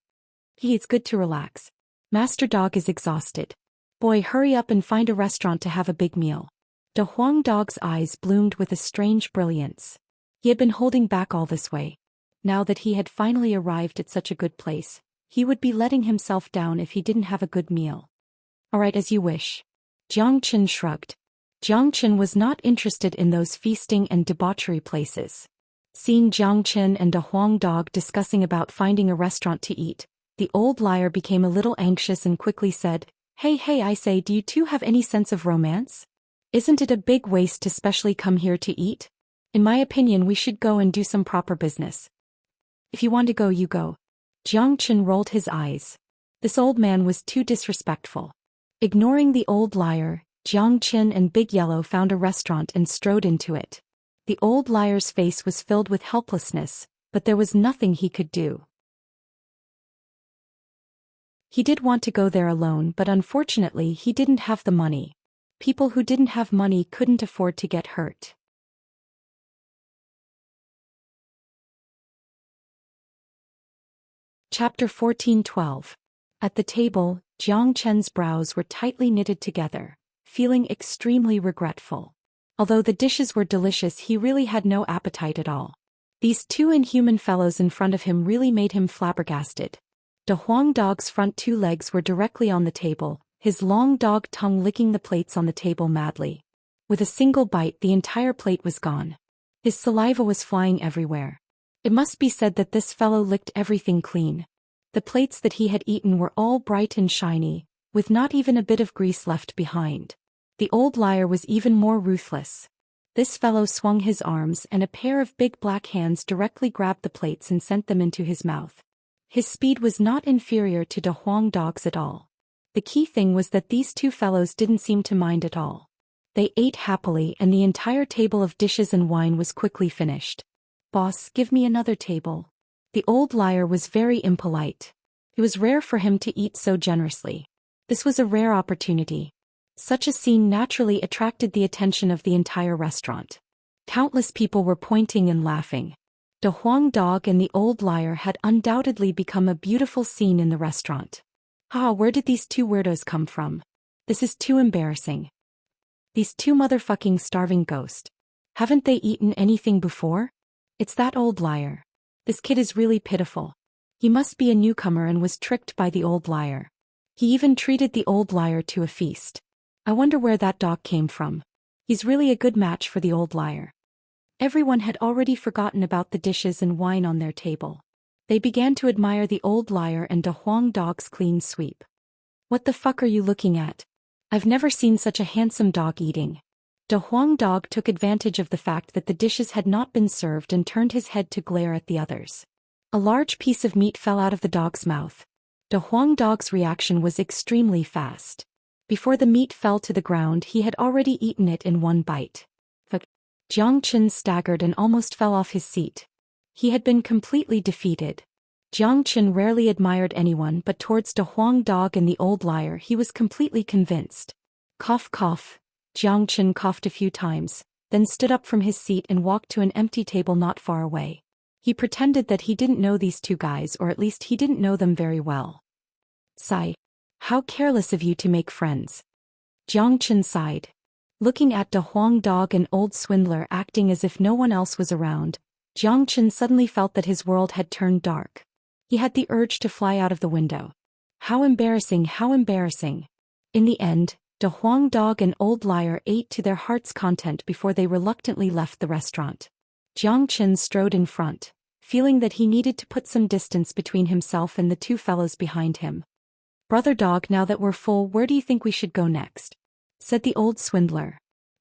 It's good to relax. Master Dog is exhausted. Boy, hurry up and find a restaurant to have a big meal. De Huang Dog's eyes bloomed with a strange brilliance. He had been holding back all this way. Now that he had finally arrived at such a good place, he would be letting himself down if he didn't have a good meal. All right, as you wish. Jiang Chen shrugged. Jiang Chen was not interested in those feasting and debauchery places. Seeing Jiang Chen and De Huang Dog discussing about finding a restaurant to eat, the old liar became a little anxious and quickly said, Hey, I say, do you two have any sense of romance? Isn't it a big waste to specially come here to eat? In my opinion, we should go and do some proper business. If you want to go, you go. Jiang Chen rolled his eyes. This old man was too disrespectful. Ignoring the old liar, Jiang Chen and Big Yellow found a restaurant and strode into it. The old liar's face was filled with helplessness, but there was nothing he could do. He did want to go there alone, but unfortunately he didn't have the money. People who didn't have money couldn't afford to get hurt. Chapter 14:12. At the table, Jiang Chen's brows were tightly knitted together, feeling extremely regretful. Although the dishes were delicious, he really had no appetite at all. These two inhuman fellows in front of him really made him flabbergasted. De Huang Dog's front 2 legs were directly on the table, his long dog tongue licking the plates on the table madly. With a single bite, the entire plate was gone. His saliva was flying everywhere. It must be said that this fellow licked everything clean. The plates that he had eaten were all bright and shiny, with not even a bit of grease left behind. The old liar was even more ruthless. This fellow swung his arms and a pair of big black hands directly grabbed the plates and sent them into his mouth. His speed was not inferior to De Huang Dog's at all. The key thing was that these two fellows didn't seem to mind at all. They ate happily and the entire table of dishes and wine was quickly finished. "Boss, give me another table." The old liar was very impolite. It was rare for him to eat so generously. This was a rare opportunity. Such a scene naturally attracted the attention of the entire restaurant. Countless people were pointing and laughing. De Huang Dog and the old liar had undoubtedly become a beautiful scene in the restaurant. Where did these two weirdos come from? This is too embarrassing. These two motherfucking starving ghosts. Haven't they eaten anything before? It's that old liar. This kid is really pitiful. He must be a newcomer and was tricked by the old liar. He even treated the old liar to a feast. I wonder where that dog came from. He's really a good match for the old liar. Everyone had already forgotten about the dishes and wine on their table. They began to admire the old liar and De Huang Dog's clean sweep. "What the fuck are you looking at? I've never seen such a handsome dog eating." De Huang Dog took advantage of the fact that the dishes had not been served and turned his head to glare at the others. A large piece of meat fell out of the dog's mouth. De Huang Dog's reaction was extremely fast. Before the meat fell to the ground, he had already eaten it in one bite. Jiang Qin staggered and almost fell off his seat. He had been completely defeated. Jiang Qin rarely admired anyone, but towards De Huang Dog and the old liar he was completely convinced. Cough cough. Jiang Qin coughed a few times, then stood up from his seat and walked to an empty table not far away. He pretended that he didn't know these two guys, or at least he didn't know them very well. Sigh. How careless of you to make friends. Jiang Qin sighed. Looking at De Huang Dog and old swindler acting as if no one else was around, Jiang Qin suddenly felt that his world had turned dark. He had the urge to fly out of the window. How embarrassing, how embarrassing. In the end, De Huang Dog and old liar ate to their heart's content before they reluctantly left the restaurant. Jiang Qin strode in front, feeling that he needed to put some distance between himself and the two fellows behind him. "Brother Dog, now that we're full, where do you think we should go next?" said the old swindler.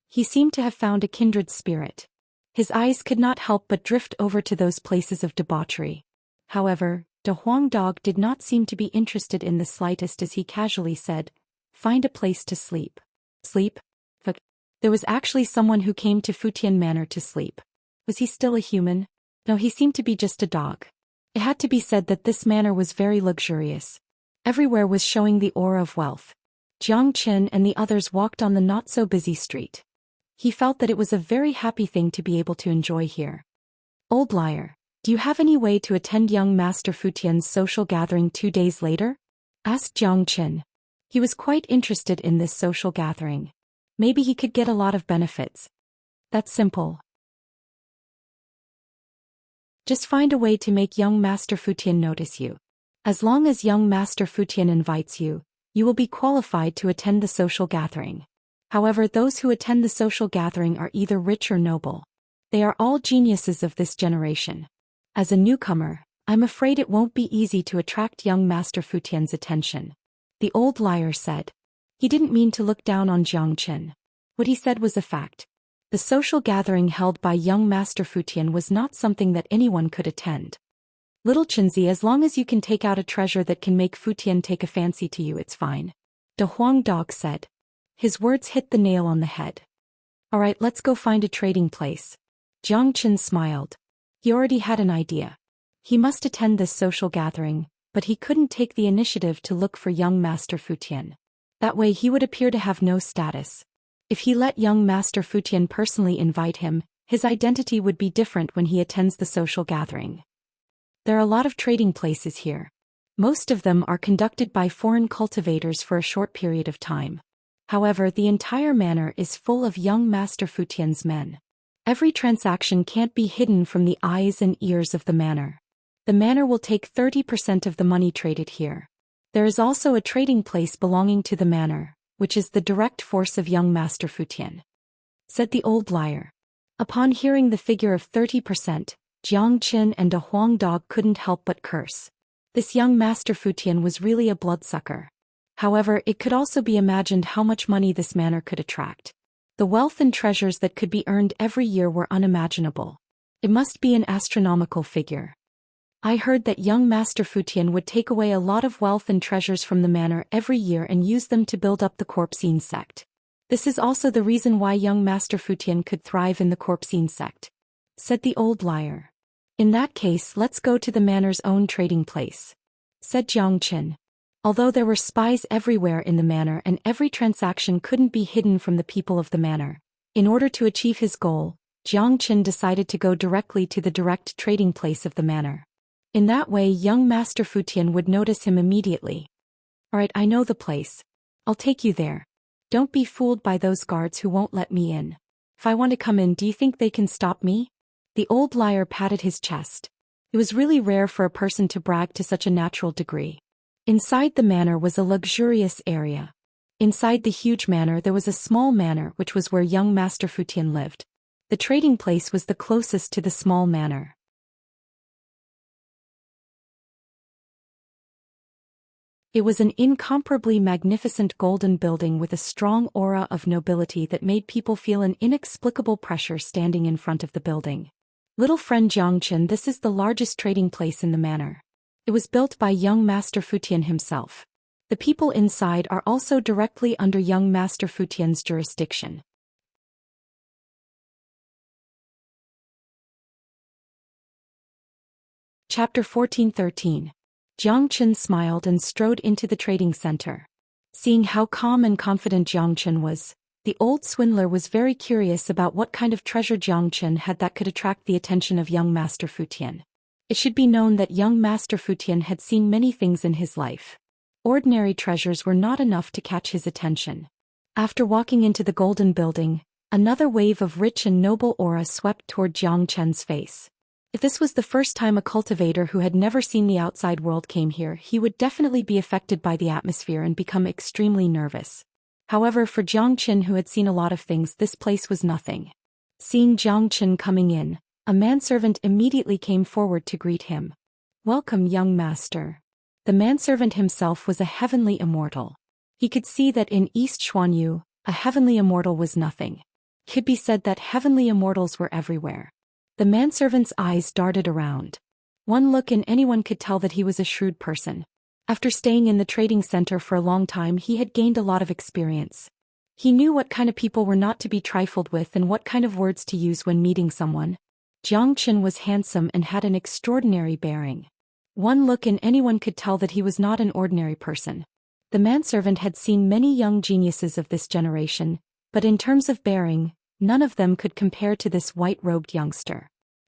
He seemed to have found a kindred spirit. His eyes could not help but drift over to those places of debauchery. However, De Huang Dog did not seem to be interested in the slightest as he casually said, "Find a place to sleep." Sleep? But there was actually someone who came to Futian Manor to sleep. Was he still a human? No, he seemed to be just a dog. It had to be said that this manor was very luxurious. Everywhere was showing the aura of wealth. Jiang Qin and the others walked on the not-so-busy street. He felt that it was a very happy thing to be able to enjoy here. "Old liar, do you have any way to attend young Master Futian's social gathering 2 days later?" asked Jiang Qin. He was quite interested in this social gathering. Maybe he could get a lot of benefits. "That's simple. Just find a way to make young Master Futian notice you. As long as young Master Futian invites you, you will be qualified to attend the social gathering. However, those who attend the social gathering are either rich or noble. They are all geniuses of this generation. As a newcomer, I'm afraid it won't be easy to attract young Master Futian's attention," the old liar said. He didn't mean to look down on Jiang Qin. What he said was a fact. The social gathering held by young Master Futian was not something that anyone could attend. "Little Chinzi, as long as you can take out a treasure that can make Futian take a fancy to you, it's fine," De Huang Dog said. His words hit the nail on the head. "Alright, let's go find a trading place." Jiang Qin smiled. He already had an idea. He must attend this social gathering, but he couldn't take the initiative to look for young Master Futian. That way he would appear to have no status. If he let young Master Futian personally invite him, his identity would be different when he attends the social gathering. There are a lot of trading places here. Most of them are conducted by foreign cultivators for a short period of time. However, the entire manor is full of young Master Futian's men. Every transaction can't be hidden from the eyes and ears of the manor. The manor will take 30% of the money traded here. There is also a trading place belonging to the manor, which is the direct force of young Master Futian," said the old liar. Upon hearing the figure of 30%, Jiang Qin and De Huang Dog couldn't help but curse. This young Master Futian was really a bloodsucker. However, it could also be imagined how much money this manor could attract. The wealth and treasures that could be earned every year were unimaginable. It must be an astronomical figure. I heard that young Master Futian would take away a lot of wealth and treasures from the manor every year and use them to build up the Corpsine sect. This is also the reason why young Master Futian could thrive in the Corpsine sect," said the old liar. "In that case, let's go to the manor's own trading place," said Jiang Qin. Although there were spies everywhere in the manor and every transaction couldn't be hidden from the people of the manor, in order to achieve his goal, Jiang Qin decided to go directly to the direct trading place of the manor. In that way, young Master Futian would notice him immediately. "Alright, I know the place. I'll take you there. Don't be fooled by those guards who won't let me in. If I want to come in, do you think they can stop me?" The old liar patted his chest. It was really rare for a person to brag to such a natural degree. Inside the manor was a luxurious area. Inside the huge manor there was a small manor which was where young Master Futian lived. The trading place was the closest to the small manor. It was an incomparably magnificent golden building with a strong aura of nobility that made people feel an inexplicable pressure standing in front of the building. "Little friend Jiangchen, this is the largest trading place in the manor. It was built by young Master Futian himself. The people inside are also directly under young Master Futian's jurisdiction." Chapter 14-13. Jiang Qin smiled and strode into the trading center. Seeing how calm and confident Jiang Qin was, the old swindler was very curious about what kind of treasure Jiang Qin had that could attract the attention of young Master Futian. It should be known that young Master Futian had seen many things in his life. Ordinary treasures were not enough to catch his attention. After walking into the golden building, another wave of rich and noble aura swept toward Jiang Qin's face. If this was the first time a cultivator who had never seen the outside world came here, he would definitely be affected by the atmosphere and become extremely nervous. However, for Jiang Qin, who had seen a lot of things, this place was nothing. Seeing Jiang Qin coming in, a manservant immediately came forward to greet him. "Welcome, young master." The manservant himself was a heavenly immortal. He could see that in East Xuanyu, a heavenly immortal was nothing. It could be said that heavenly immortals were everywhere. The manservant's eyes darted around. One look and anyone could tell that he was a shrewd person. After staying in the trading center for a long time, he had gained a lot of experience. He knew what kind of people were not to be trifled with and what kind of words to use when meeting someone. Jiang Qin was handsome and had an extraordinary bearing. One look and anyone could tell that he was not an ordinary person. The manservant had seen many young geniuses of this generation, but in terms of bearing, none of them could compare to this white-robed youngster.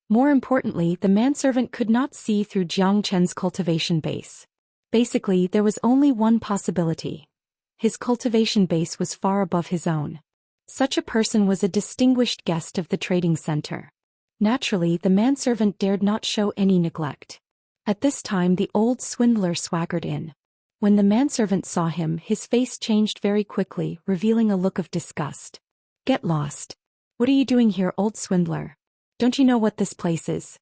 More importantly, the manservant could not see through Jiang Qin's cultivation base. Basically, there was only one possibility. His cultivation base was far above his own. Such a person was a distinguished guest of the trading center. Naturally, the manservant dared not show any neglect. At this time, the old swindler swaggered in. When the manservant saw him, his face changed very quickly, revealing a look of disgust. "Get lost. What are you doing here, old swindler? Don't you know what this place is?"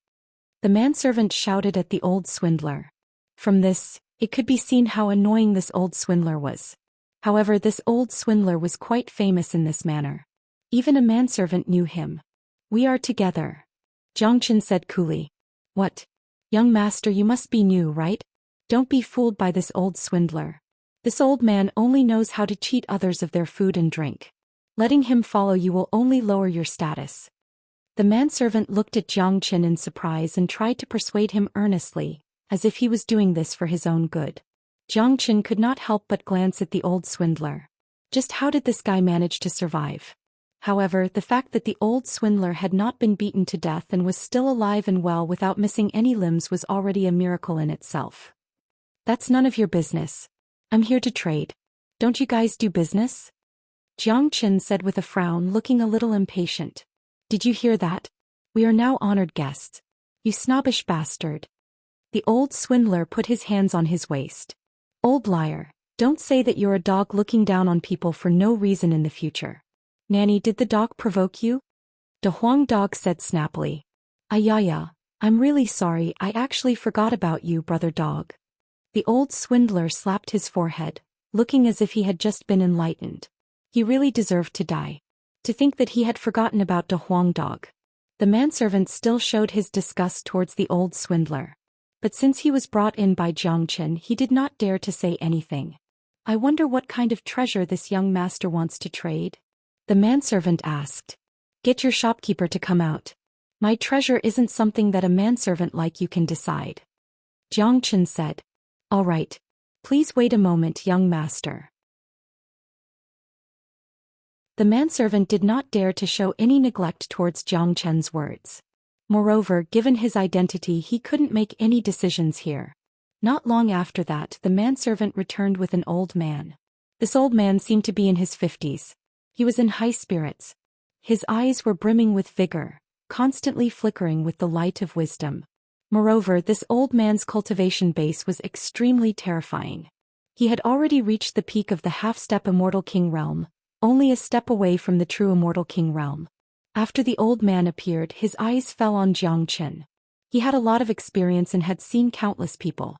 The manservant shouted at the old swindler. From this, it could be seen how annoying this old swindler was. However, this old swindler was quite famous in this manner. Even a manservant knew him. "We are together," Jiang Qin said coolly. "What? Young master, you must be new, right? Don't be fooled by this old swindler. This old man only knows how to cheat others of their food and drink. Letting him follow you will only lower your status." The manservant looked at Jiang Qin in surprise and tried to persuade him earnestly, as if he was doing this for his own good. Jiang Qin could not help but glance at the old swindler. Just how did this guy manage to survive? However, the fact that the old swindler had not been beaten to death and was still alive and well without missing any limbs was already a miracle in itself. "That's none of your business. I'm here to trade. Don't you guys do business?" Jiang Qin said with a frown, looking a little impatient. "Did you hear that? We are now honored guests. You snobbish bastard." The old swindler put his hands on his waist. "Old liar, don't say that you're a dog looking down on people for no reason in the future. Nanny, did the dog provoke you?" The Huang dog said snappily. "Ayaya, I'm really sorry, I actually forgot about you, brother dog." The old swindler slapped his forehead, looking as if he had just been enlightened. He really deserved to die. To think that he had forgotten about the Huang dog. The manservant still showed his disgust towards the old swindler. But since he was brought in by Xianxia, he did not dare to say anything. I wonder what kind of treasure this young master wants to trade? The manservant asked. Get your shopkeeper to come out. My treasure isn't something that a manservant like you can decide. Xianxia said. All right. Please wait a moment, young master. The manservant did not dare to show any neglect towards Xianxia's words. Moreover, given his identity, he couldn't make any decisions here. Not long after that, the manservant returned with an old man. This old man seemed to be in his 50s. He was in high spirits. His eyes were brimming with vigor, constantly flickering with the light of wisdom. Moreover, this old man's cultivation base was extremely terrifying. He had already reached the peak of the half-step immortal king realm, only a step away from the true immortal king realm. After the old man appeared, his eyes fell on Xianxia. He had a lot of experience and had seen countless people.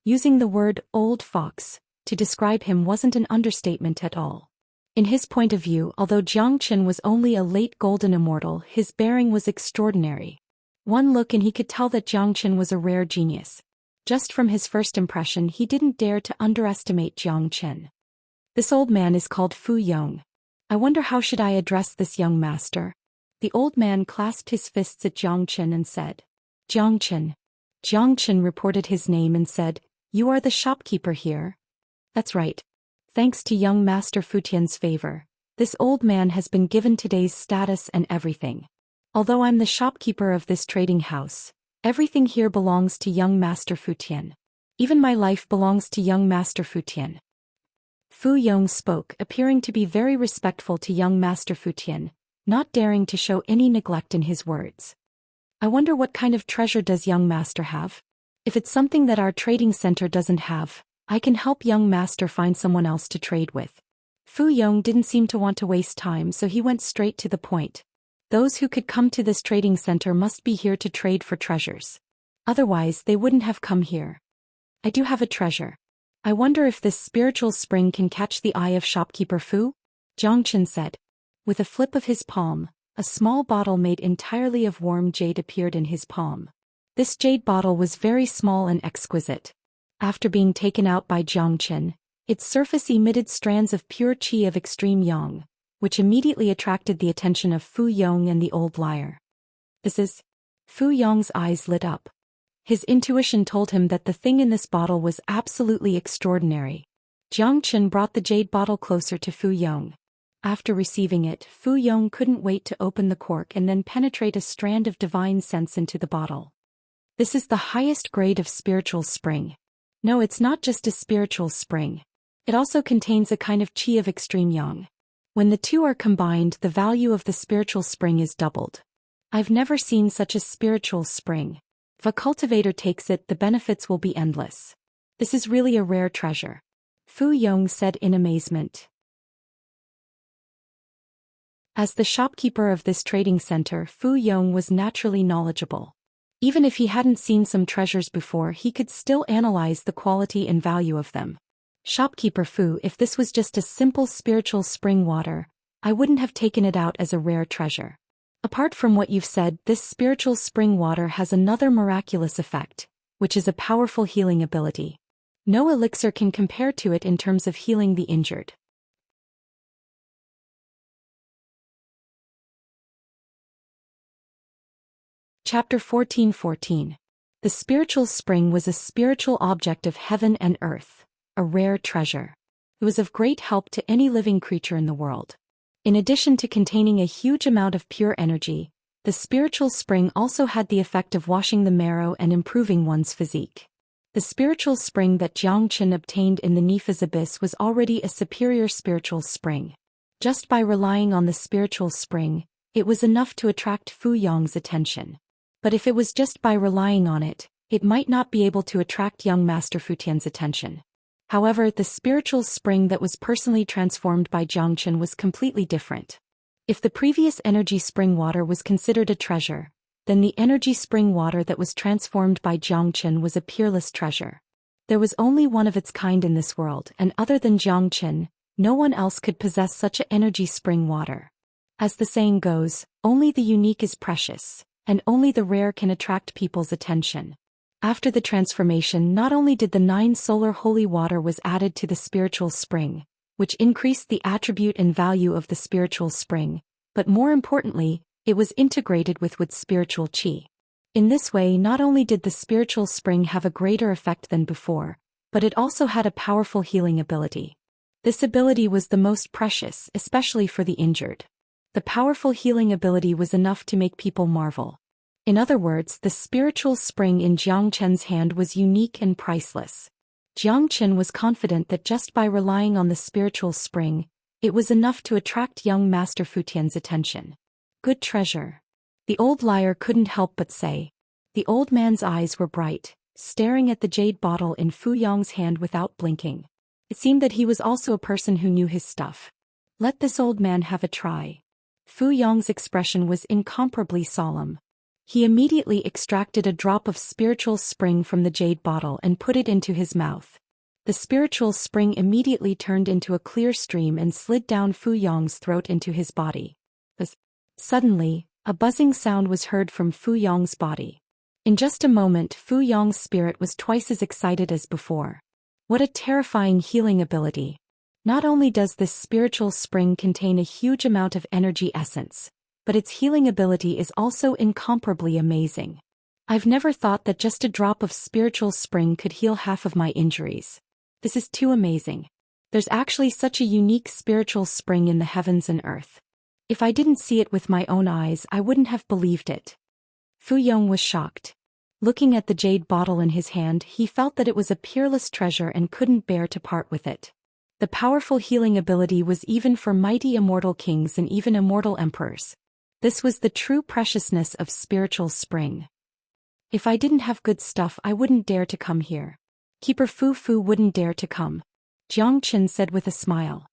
Using the word old fox to describe him wasn't an understatement at all. In his point of view, although Xianxia was only a late golden immortal, his bearing was extraordinary. One look and he could tell that Xianxia was a rare genius. Just from his first impression, he didn't dare to underestimate Xianxia. This old man is called Fu Yong. I wonder how should I address this young master? The old man clasped his fists at Xianxia and said. Xianxia. Xianxia reported his name and said, You are the shopkeeper here? That's right. Thanks to young Master Futian's favor, this old man has been given today's status and everything. Although I'm the shopkeeper of this trading house, everything here belongs to young Master Futian. Even my life belongs to young Master Futian. Fu Yong spoke, appearing to be very respectful to young Master Futian, not daring to show any neglect in his words. I wonder what kind of treasure does young master have? If it's something that our trading center doesn't have, I can help young master find someone else to trade with. Fu Yong didn't seem to want to waste time, so he went straight to the point. Those who could come to this trading center must be here to trade for treasures. Otherwise, they wouldn't have come here. I do have a treasure. I wonder if this spiritual spring can catch the eye of shopkeeper Fu? Xianxia said. With a flip of his palm, a small bottle made entirely of warm jade appeared in his palm. This jade bottle was very small and exquisite. After being taken out by Xianxia, its surface emitted strands of pure qi of extreme yang, which immediately attracted the attention of Fu Yong and the old liar. This is... Fu Yong's eyes lit up. His intuition told him that the thing in this bottle was absolutely extraordinary. Xianxia brought the jade bottle closer to Fu Yong. After receiving it, Fu Yong couldn't wait to open the cork and then penetrate a strand of divine sense into the bottle. This is the highest grade of spiritual spring. No, it's not just a spiritual spring. It also contains a kind of qi of extreme yang. When the two are combined, the value of the spiritual spring is doubled. I've never seen such a spiritual spring. If a cultivator takes it, the benefits will be endless. This is really a rare treasure. Fu Yong said in amazement. As the shopkeeper of this trading center, Fu Yong was naturally knowledgeable. Even if he hadn't seen some treasures before, he could still analyze the quality and value of them. Shopkeeper Fu, if this was just a simple spiritual spring water, I wouldn't have taken it out as a rare treasure. Apart from what you've said, this spiritual spring water has another miraculous effect, which is a powerful healing ability. No elixir can compare to it in terms of healing the injured. Chapter 14:14. The spiritual spring was a spiritual object of heaven and earth, a rare treasure. It was of great help to any living creature in the world. In addition to containing a huge amount of pure energy, the spiritual spring also had the effect of washing the marrow and improving one's physique. The spiritual spring that Xianxia obtained in the Nifa's abyss was already a superior spiritual spring. Just by relying on the spiritual spring, it was enough to attract Fu Yong's attention. But if it was just by relying on it, it might not be able to attract young Master Futian's attention. However, the spiritual spring that was personally transformed by Xianxia was completely different. If the previous energy spring water was considered a treasure, then the energy spring water that was transformed by Xianxia was a peerless treasure. There was only one of its kind in this world, and other than Xianxia, no one else could possess such an energy spring water. As the saying goes, only the unique is precious, and only the rare can attract people's attention. After the transformation, not only did the 9 solar holy water was added to the spiritual spring, which increased the attribute and value of the spiritual spring, but more importantly, it was integrated with spiritual qi. In this way, not only did the spiritual spring have a greater effect than before, but it also had a powerful healing ability. This ability was the most precious, especially for the injured. The powerful healing ability was enough to make people marvel. In other words, the spiritual spring in Jiang Chen's hand was unique and priceless. Jiang Chen was confident that just by relying on the spiritual spring, it was enough to attract young Master Fu Tian's attention. Good treasure. The old liar couldn't help but say. The old man's eyes were bright, staring at the jade bottle in Fu Yong's hand without blinking. It seemed that he was also a person who knew his stuff. Let this old man have a try. Fu Yong's expression was incomparably solemn. He immediately extracted a drop of spiritual spring from the jade bottle and put it into his mouth. The spiritual spring immediately turned into a clear stream and slid down Fu Yong's throat into his body. Suddenly, a buzzing sound was heard from Fu Yong's body. In just a moment, Fu Yong's spirit was twice as excited as before. What a terrifying healing ability! Not only does this spiritual spring contain a huge amount of energy essence, but its healing ability is also incomparably amazing. I've never thought that just a drop of spiritual spring could heal half of my injuries. This is too amazing. There's actually such a unique spiritual spring in the heavens and earth. If I didn't see it with my own eyes, I wouldn't have believed it. Fu Yong was shocked. Looking at the jade bottle in his hand, he felt that it was a peerless treasure and couldn't bear to part with it. The powerful healing ability was even for mighty immortal kings and even immortal emperors. This was the true preciousness of spiritual spring. If I didn't have good stuff, I wouldn't dare to come here. Keeper Fu wouldn't dare to come. Jiang Chen said with a smile.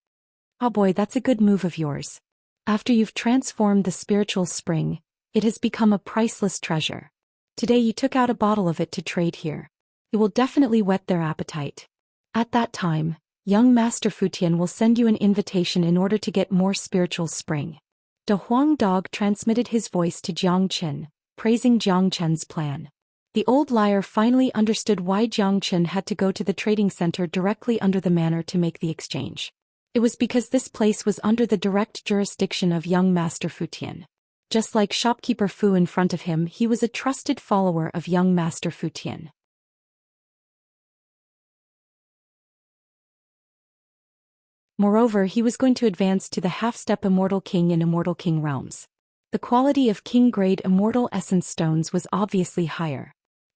Oh boy, that's a good move of yours. After you've transformed the spiritual spring, it has become a priceless treasure. Today you took out a bottle of it to trade here. It will definitely whet their appetite. At that time, young Master Fu Tian will send you an invitation in order to get more spiritual spring. De Huang Dog transmitted his voice to Jiang Chen, praising Jiang Chen's plan. The old liar finally understood why Jiang Chen had to go to the trading center directly under the manor to make the exchange. It was because this place was under the direct jurisdiction of young Master Fu Tian. Just like shopkeeper Fu in front of him, he was a trusted follower of young Master Fu Tian. Moreover, he was going to advance to the half-step Immortal King in Immortal King realms. The quality of King-grade Immortal Essence Stones was obviously higher.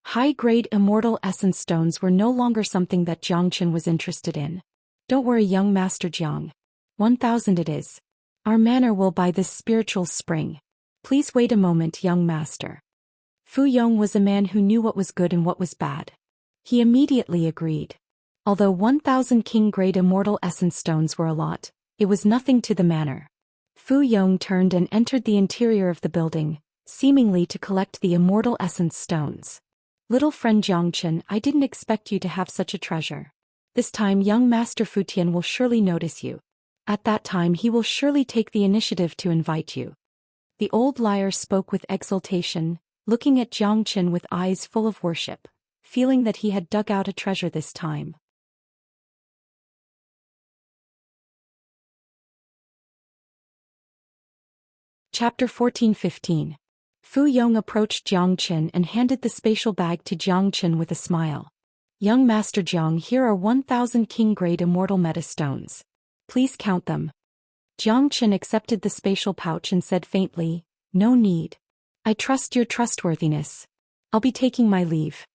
High-grade Immortal Essence Stones were no longer something that Jiang Chen was interested in. Don't worry, young Master Jiang. 1,000 it is. Our manor will buy this spiritual spring. Please wait a moment, young master. Fu Yong was a man who knew what was good and what was bad. He immediately agreed. Although 1,000 king-grade immortal essence stones were a lot, it was nothing to the manor. Fu Yong turned and entered the interior of the building, seemingly to collect the immortal essence stones. Little friend Jiang Chen, I didn't expect you to have such a treasure. This time young Master Fu Tian will surely notice you. At that time he will surely take the initiative to invite you. The old liar spoke with exultation, looking at Jiang Chen with eyes full of worship, feeling that he had dug out a treasure this time. Chapter 14-15. Fu Yong approached Jiang Chen and handed the spatial bag to Jiang Chen with a smile. Young Master Jiang, here are 1,000 king-grade immortal meta stones. Please count them. Jiang Chen accepted the spatial pouch and said faintly, no need. I trust your trustworthiness. I'll be taking my leave.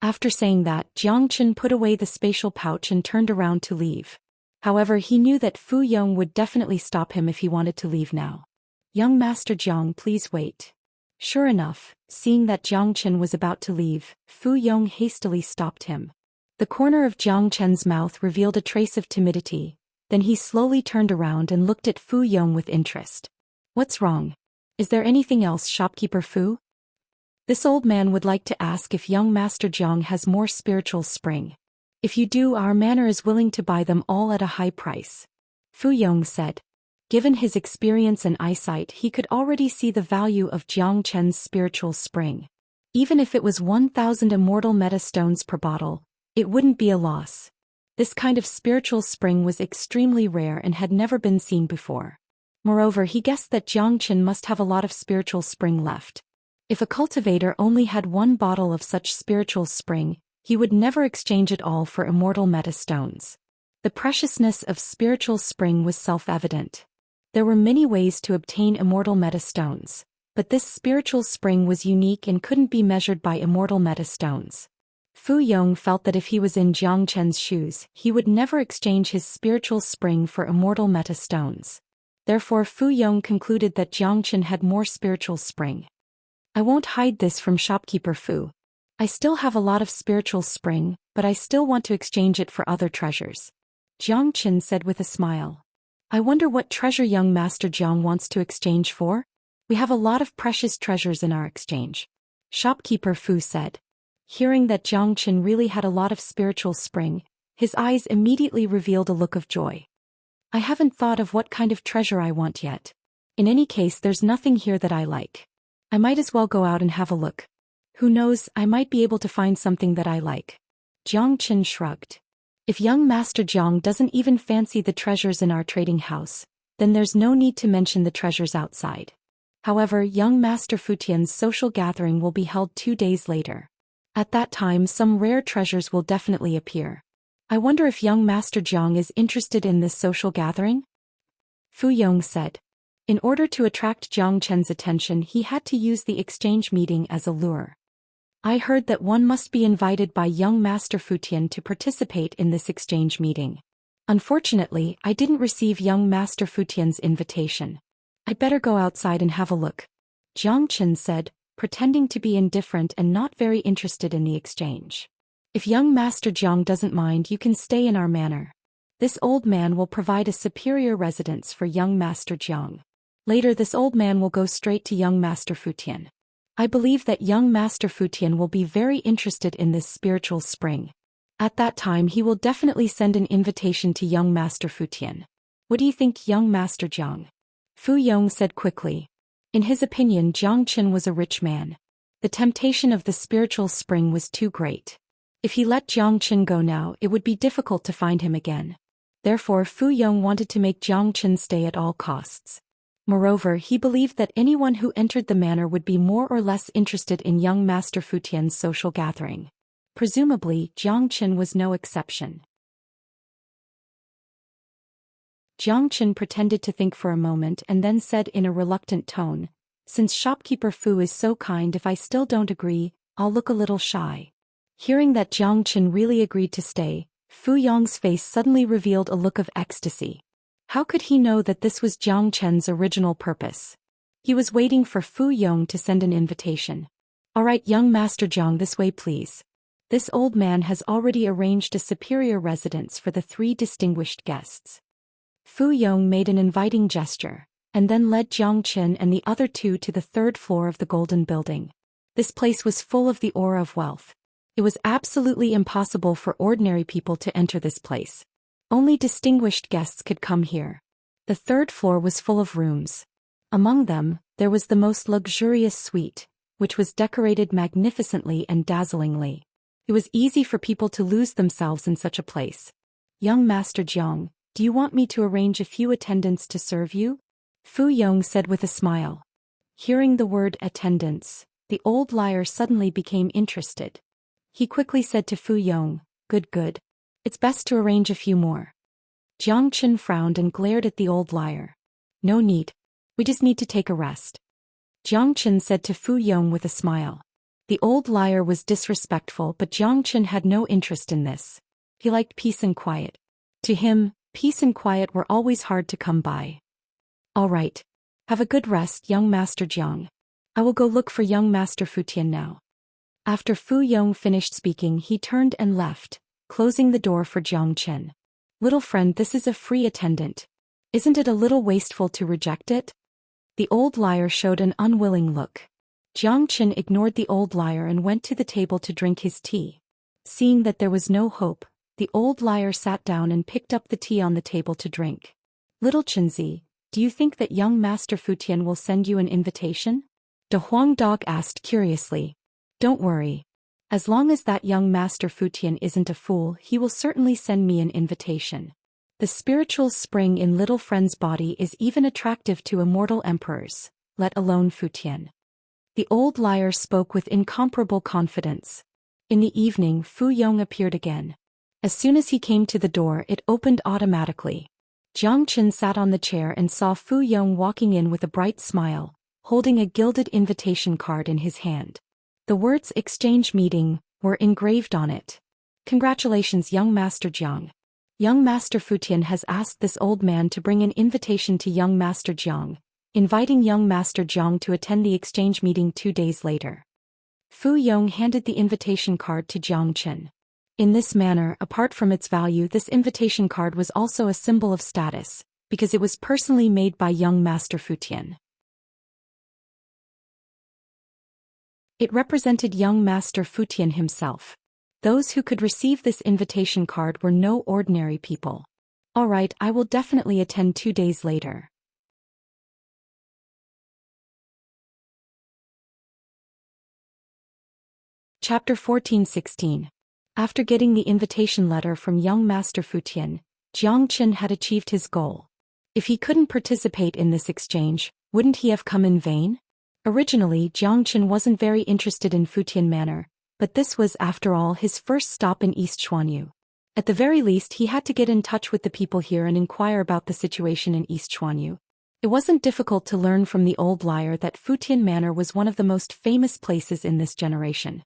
After saying that, Jiang Chen put away the spatial pouch and turned around to leave. However, he knew that Fu Yong would definitely stop him if he wanted to leave now. Young Master Jiang, please wait. Sure enough, seeing that Jiang Chen was about to leave, Fu Yong hastily stopped him. The corner of Jiang Chen's mouth revealed a trace of timidity, then he slowly turned around and looked at Fu Yong with interest. What's wrong? Is there anything else, shopkeeper Fu? This old man would like to ask if young Master Jiang has more spiritual spring. If you do, our manor is willing to buy them all at a high price. Fu Yong said. Given his experience and eyesight, he could already see the value of Jiang Chen's spiritual spring. Even if it was 1,000 immortal meta stones per bottle, it wouldn't be a loss. This kind of spiritual spring was extremely rare and had never been seen before. Moreover, he guessed that Xianxia must have a lot of spiritual spring left. If a cultivator only had one bottle of such spiritual spring, he would never exchange it all for immortal meta stones. The preciousness of spiritual spring was self-evident. There were many ways to obtain immortal meta stones, but this spiritual spring was unique and couldn't be measured by immortal meta stones. Fu Yong felt that if he was in Jiang Chen's shoes, he would never exchange his spiritual spring for immortal meta stones. Therefore, Fu Yong concluded that Jiang Chen had more spiritual spring. I won't hide this from shopkeeper Fu. I still have a lot of spiritual spring, but I still want to exchange it for other treasures. Jiang Chen said with a smile. I wonder what treasure young Master Jiang wants to exchange for? We have a lot of precious treasures in our exchange. Shopkeeper Fu said. Hearing that Jiang Chen really had a lot of spiritual spring, his eyes immediately revealed a look of joy. I haven't thought of what kind of treasure I want yet. In any case, there's nothing here that I like. I might as well go out and have a look. Who knows, I might be able to find something that I like. Jiang Chen shrugged. If young Master Jiang doesn't even fancy the treasures in our trading house, then there's no need to mention the treasures outside. However, young Master Fu Tian's social gathering will be held 2 days later. At that time, some rare treasures will definitely appear. I wonder if young Master Jiang is interested in this social gathering? Fu Yong said. In order to attract Jiang Chen's attention, he had to use the exchange meeting as a lure. I heard that one must be invited by young Master Fu Tian to participate in this exchange meeting. Unfortunately, I didn't receive young Master Fu Tian's invitation. I'd better go outside and have a look. Jiang Chen said, pretending to be indifferent and not very interested in the exchange. If young Master Jiang doesn't mind, you can stay in our manor. This old man will provide a superior residence for young Master Jiang. Later, this old man will go straight to young Master Fu Tian. I believe that young Master Fu Tian will be very interested in this spiritual spring. At that time, he will definitely send an invitation to young Master Fu Tian. What do you think, young Master Jiang? Fu Yong said quickly. In his opinion, Jiang Chen was a rich man. The temptation of the spiritual spring was too great. If he let Jiang Chen go now, it would be difficult to find him again. Therefore, Fu Yong wanted to make Jiang Chen stay at all costs. Moreover, he believed that anyone who entered the manor would be more or less interested in young Master Fu Tian's social gathering. Presumably, Jiang Chen was no exception. Jiang Chen pretended to think for a moment and then said in a reluctant tone, Since shopkeeper Fu is so kind, if I still don't agree, I'll look a little shy. Hearing that Jiang Chen really agreed to stay, Fu Yong's face suddenly revealed a look of ecstasy. How could he know that this was Jiang Chen's original purpose? He was waiting for Fu Yong to send an invitation. All right, young Master Jiang, this way please. This old man has already arranged a superior residence for the 3 distinguished guests. Fu Yong made an inviting gesture, and then led Jiang Chen and the other 2 to the 3rd floor of the Golden Building. This place was full of the aura of wealth. It was absolutely impossible for ordinary people to enter this place. Only distinguished guests could come here. The 3rd floor was full of rooms. Among them, there was the most luxurious suite, which was decorated magnificently and dazzlingly. It was easy for people to lose themselves in such a place. Young Master Jiang, do you want me to arrange a few attendants to serve you? Fu Yong said with a smile. Hearing the word attendants, the old liar suddenly became interested. He quickly said to Fu Yong, Good. It's best to arrange a few more. Jiang Chen frowned and glared at the old liar. No need. We just need to take a rest. Jiang Chen said to Fu Yong with a smile. The old liar was disrespectful, but Jiang Chen had no interest in this. He liked peace and quiet. To him, peace and quiet were always hard to come by. All right. Have a good rest, young Master Jiang. I will go look for young Master Fu Tian now. After Fu Yong finished speaking, he turned and left, closing the door for Jiang Chen. Little friend, this is a free attendant. Isn't it a little wasteful to reject it? The old liar showed an unwilling look. Jiang Chen ignored the old liar and went to the table to drink his tea. Seeing that there was no hope, the old liar sat down and picked up the tea on the table to drink. Little Chenzi, do you think that young Master Fu Tian will send you an invitation? De Huang Dog asked curiously. Don't worry. As long as that young Master Futian isn't a fool, he will certainly send me an invitation. The spiritual spring in little friend's body is even attractive to immortal emperors, let alone Futian. The old liar spoke with incomparable confidence. In the evening, Fu Yong appeared again. As soon as he came to the door, it opened automatically. Jiang Chen sat on the chair and saw Fu Yong walking in with a bright smile, holding a gilded invitation card in his hand. The words "exchange meeting" were engraved on it. Congratulations, young Master Jiang. Young Master Futian has asked this old man to bring an invitation to young Master Jiang, inviting young Master Jiang to attend the exchange meeting 2 days later. Fu Yong handed the invitation card to Jiang Chen. In this manner, apart from its value, this invitation card was also a symbol of status, because it was personally made by young Master Futian. It represented young Master Futian himself. Those who could receive this invitation card were no ordinary people. All right, I will definitely attend 2 days later. Chapter 14-16. After getting the invitation letter from young Master Futian, Jiang Chen had achieved his goal. If he couldn't participate in this exchange, wouldn't he have come in vain? Originally, Jiang Chen wasn't very interested in Futian Manor, but this was, after all, his first stop in East Xuanyu. At the very least, he had to get in touch with the people here and inquire about the situation in East Xuanyu. It wasn't difficult to learn from the old liar that Futian Manor was one of the most famous places in this generation.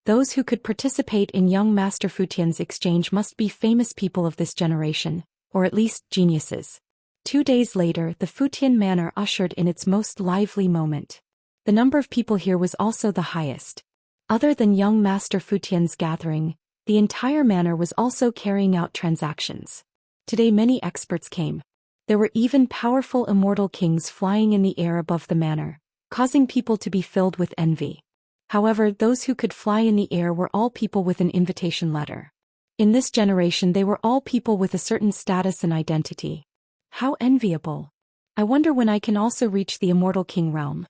Those who could participate in young Master Futian's exchange must be famous people of this generation, or at least geniuses. 2 days later, the Futian Manor ushered in its most lively moment. The number of people here was also the highest. Other than young Master Futian's gathering, the entire manor was also carrying out transactions. Today many experts came. There were even powerful immortal kings flying in the air above the manor, causing people to be filled with envy. However, those who could fly in the air were all people with an invitation letter. In this generation they were all people with a certain status and identity. How enviable! I wonder when I can also reach the immortal king realm.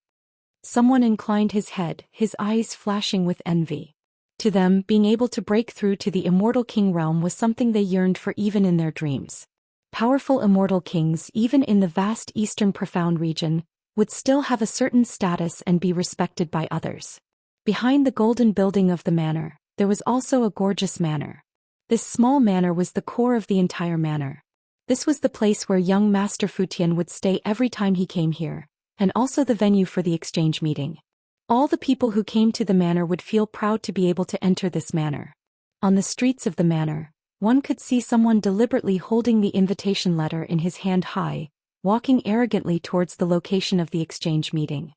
Someone inclined his head, his eyes flashing with envy. To them, being able to break through to the immortal king realm was something they yearned for even in their dreams. Powerful immortal kings, even in the vast eastern profound region, would still have a certain status and be respected by others. Behind the golden building of the manor, there was also a gorgeous manor. This small manor was the core of the entire manor. This was the place where young Master Futian would stay every time he came here, and also the venue for the exchange meeting. All the people who came to the manor would feel proud to be able to enter this manor. On the streets of the manor, one could see someone deliberately holding the invitation letter in his hand high, walking arrogantly towards the location of the exchange meeting.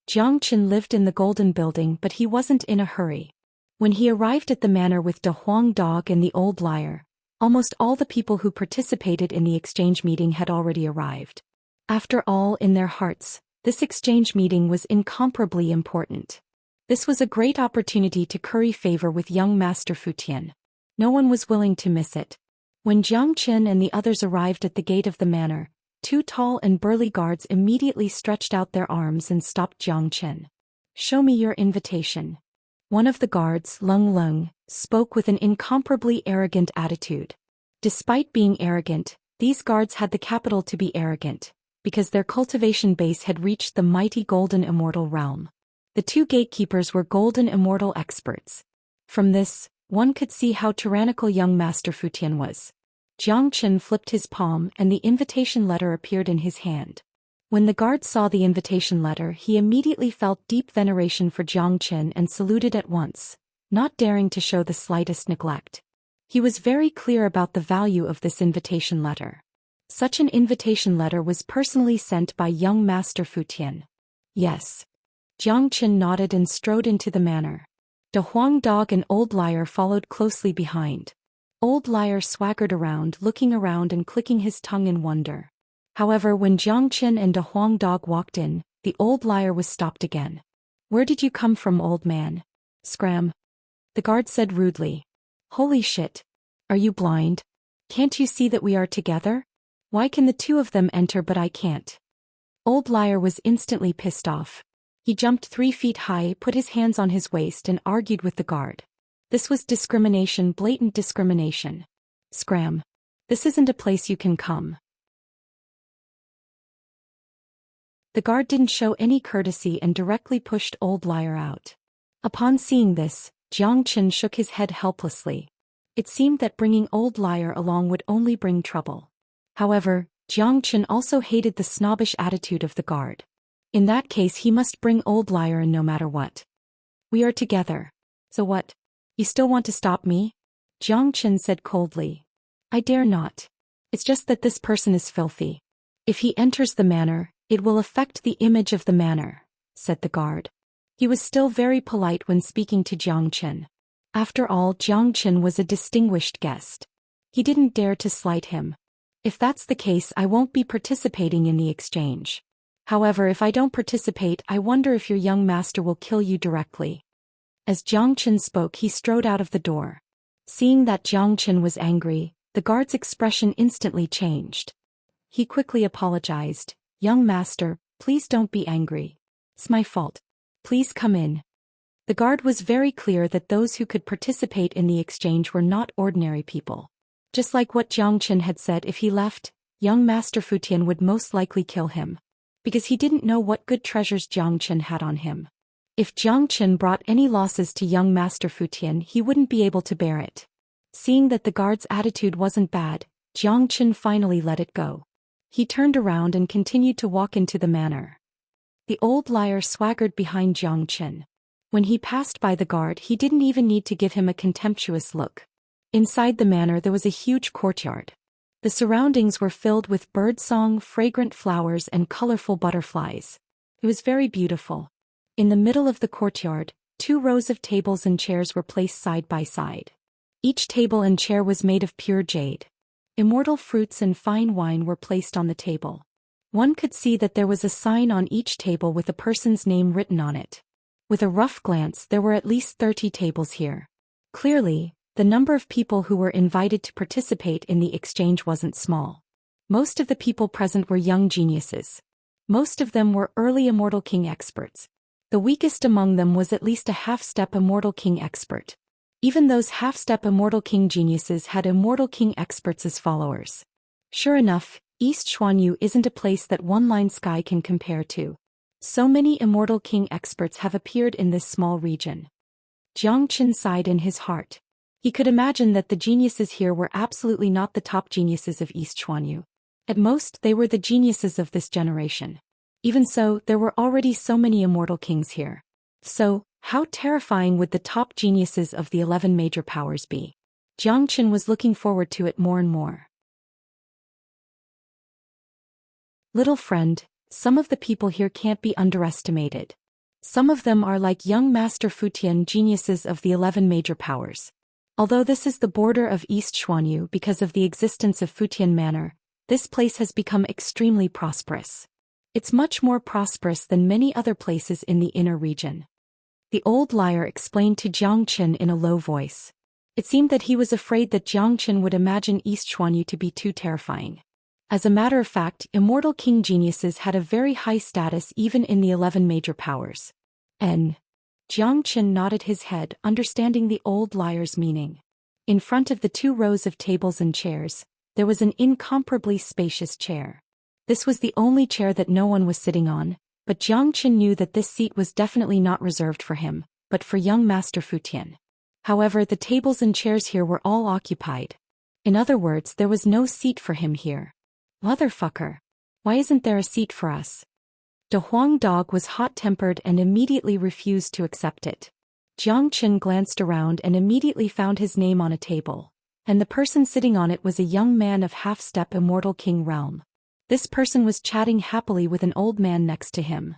Jiang Chen lived in the golden building, but he wasn't in a hurry. When he arrived at the manor with De Huang Dog and the old liar, almost all the people who participated in the exchange meeting had already arrived. After all, in their hearts, this exchange meeting was incomparably important. This was a great opportunity to curry favor with young Master Futian. No one was willing to miss it. When Jiang Chen and the others arrived at the gate of the manor, 2 tall and burly guards immediately stretched out their arms and stopped Jiang Chen. "Show me your invitation." One of the guards, Leng Leng, spoke with an incomparably arrogant attitude. Despite being arrogant, these guards had the capital to be arrogant, because their cultivation base had reached the mighty golden immortal realm. The 2 gatekeepers were golden immortal experts. From this, one could see how tyrannical young Master Futian was. Jiang Chen flipped his palm and the invitation letter appeared in his hand. When the guard saw the invitation letter, he immediately felt deep veneration for Jiang Chen and saluted at once, not daring to show the slightest neglect. He was very clear about the value of this invitation letter. Such an invitation letter was personally sent by young Master Futian. Yes. Jiang Chen nodded and strode into the manor. De Huang Dog and Old Liar followed closely behind. Old Liar swaggered around, looking around and clicking his tongue in wonder. However, when Jiang Chen and De Huang Dog walked in, the Old Liar was stopped again. "Where did you come from, old man?" "Scram," the guard said rudely. "Holy shit. Are you blind? Can't you see that we are together? Why can the 2 of them enter but I can't?" Old Liar was instantly pissed off. He jumped 3 feet high, put his hands on his waist and argued with the guard. This was discrimination, blatant discrimination. Scram. This isn't a place you can come. The guard didn't show any courtesy and directly pushed Old Liar out. Upon seeing this, Xianxia shook his head helplessly. It seemed that bringing Old Liar along would only bring trouble. However, Xianxia also hated the snobbish attitude of the guard. In that case he must bring Old Liar in no matter what. We are together. So what? You still want to stop me? Xianxia said coldly. I dare not. It's just that this person is filthy. If he enters the manor, it will affect the image of the manor, said the guard. He was still very polite when speaking to Xianxia. After all, Xianxia was a distinguished guest. He didn't dare to slight him. If that's the case, I won't be participating in the exchange. However, if I don't participate, I wonder if your young master will kill you directly. As Xianxia spoke, he strode out of the door. Seeing that Xianxia was angry, the guard's expression instantly changed. He quickly apologized. Young master, please don't be angry. It's my fault. Please come in. The guard was very clear that those who could participate in the exchange were not ordinary people. Just like what Xianxia had said, if he left, young Master Futian would most likely kill him. Because he didn't know what good treasures Xianxia had on him. If Xianxia brought any losses to young Master Futian, he wouldn't be able to bear it. Seeing that the guard's attitude wasn't bad, Xianxia finally let it go. He turned around and continued to walk into the manor. The Old Liar swaggered behind Xianxia. When he passed by the guard, he didn't even need to give him a contemptuous look. Inside the manor there was a huge courtyard. The surroundings were filled with birdsong, fragrant flowers and colorful butterflies. It was very beautiful. In the middle of the courtyard, 2 rows of tables and chairs were placed side by side. Each table and chair was made of pure jade. Immortal fruits and fine wine were placed on the table. One could see that there was a sign on each table with a person's name written on it. With a rough glance, there were at least 30 tables here. Clearly, the number of people who were invited to participate in the exchange wasn't small. Most of the people present were young geniuses. Most of them were early Immortal King experts. The weakest among them was at least a half-step Immortal King expert. Even those half-step Immortal King geniuses had Immortal King experts as followers. Sure enough, East Xuanyu isn't a place that One-Line Sky can compare to. So many Immortal King experts have appeared in this small region. Xianxia sighed in his heart. He could imagine that the geniuses here were absolutely not the top geniuses of East Xuanyu. At most, they were the geniuses of this generation. Even so, there were already so many Immortal Kings here. So, how terrifying would the top geniuses of the 11 major powers be? Xianxia was looking forward to it more and more. Little friend, some of the people here can't be underestimated. Some of them are like young Master Futian geniuses of the 11 major powers. Although this is the border of East Xuanyu because of the existence of Futian Manor, this place has become extremely prosperous. It's much more prosperous than many other places in the inner region. The Old Liar explained to Xianxia in a low voice. It seemed that he was afraid that Xianxia would imagine East Xuanyu to be too terrifying. As a matter of fact, Immortal King geniuses had a very high status even in the 11 major powers. Xianxia nodded his head, understanding the Old Liar's meaning. In front of the 2 rows of tables and chairs, there was an incomparably spacious chair. This was the only chair that no one was sitting on, but Xianxia knew that this seat was definitely not reserved for him, but for young Master Futian. However, the tables and chairs here were all occupied. In other words, there was no seat for him here. Motherfucker! Why isn't there a seat for us? De Huang Dog was hot-tempered and immediately refused to accept it. Xianxia glanced around and immediately found his name on a table, and the person sitting on it was a young man of half-step Immortal King realm. This person was chatting happily with an old man next to him.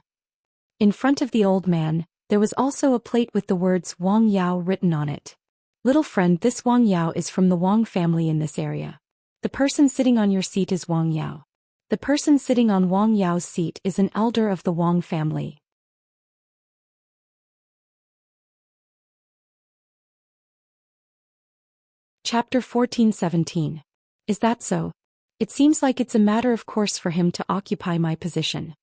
In front of the old man, there was also a plate with the words Wang Yao written on it. Little friend, this Wang Yao is from the Wang family in this area. The person sitting on your seat is Wang Yao. The person sitting on Wang Yao's seat is an elder of the Wang family. Chapter 14-17. Is that so? It seems like it's a matter of course for him to occupy my position.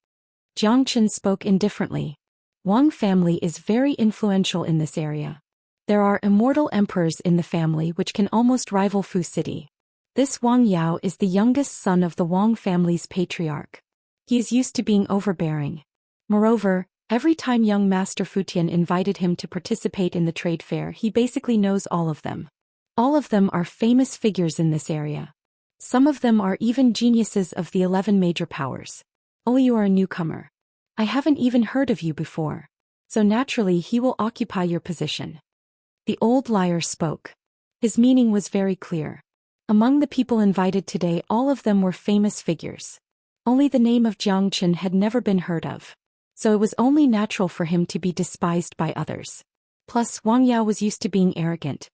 Xianxia spoke indifferently. Wang family is very influential in this area. There are immortal emperors in the family which can almost rival Fu City. This Wang Yao is the youngest son of the Wang family's patriarch. He is used to being overbearing. Moreover, every time young Master Futian invited him to participate in the trade fair, he basically knows all of them. All of them are famous figures in this area. Some of them are even geniuses of the 11 major powers. Oh, you are a newcomer. I haven't even heard of you before. So naturally he will occupy your position. The old liar spoke. His meaning was very clear. Among the people invited today, all of them were famous figures. Only the name of Jiang Chen had never been heard of. So it was only natural for him to be despised by others. Plus, Wang Yao was used to being arrogant.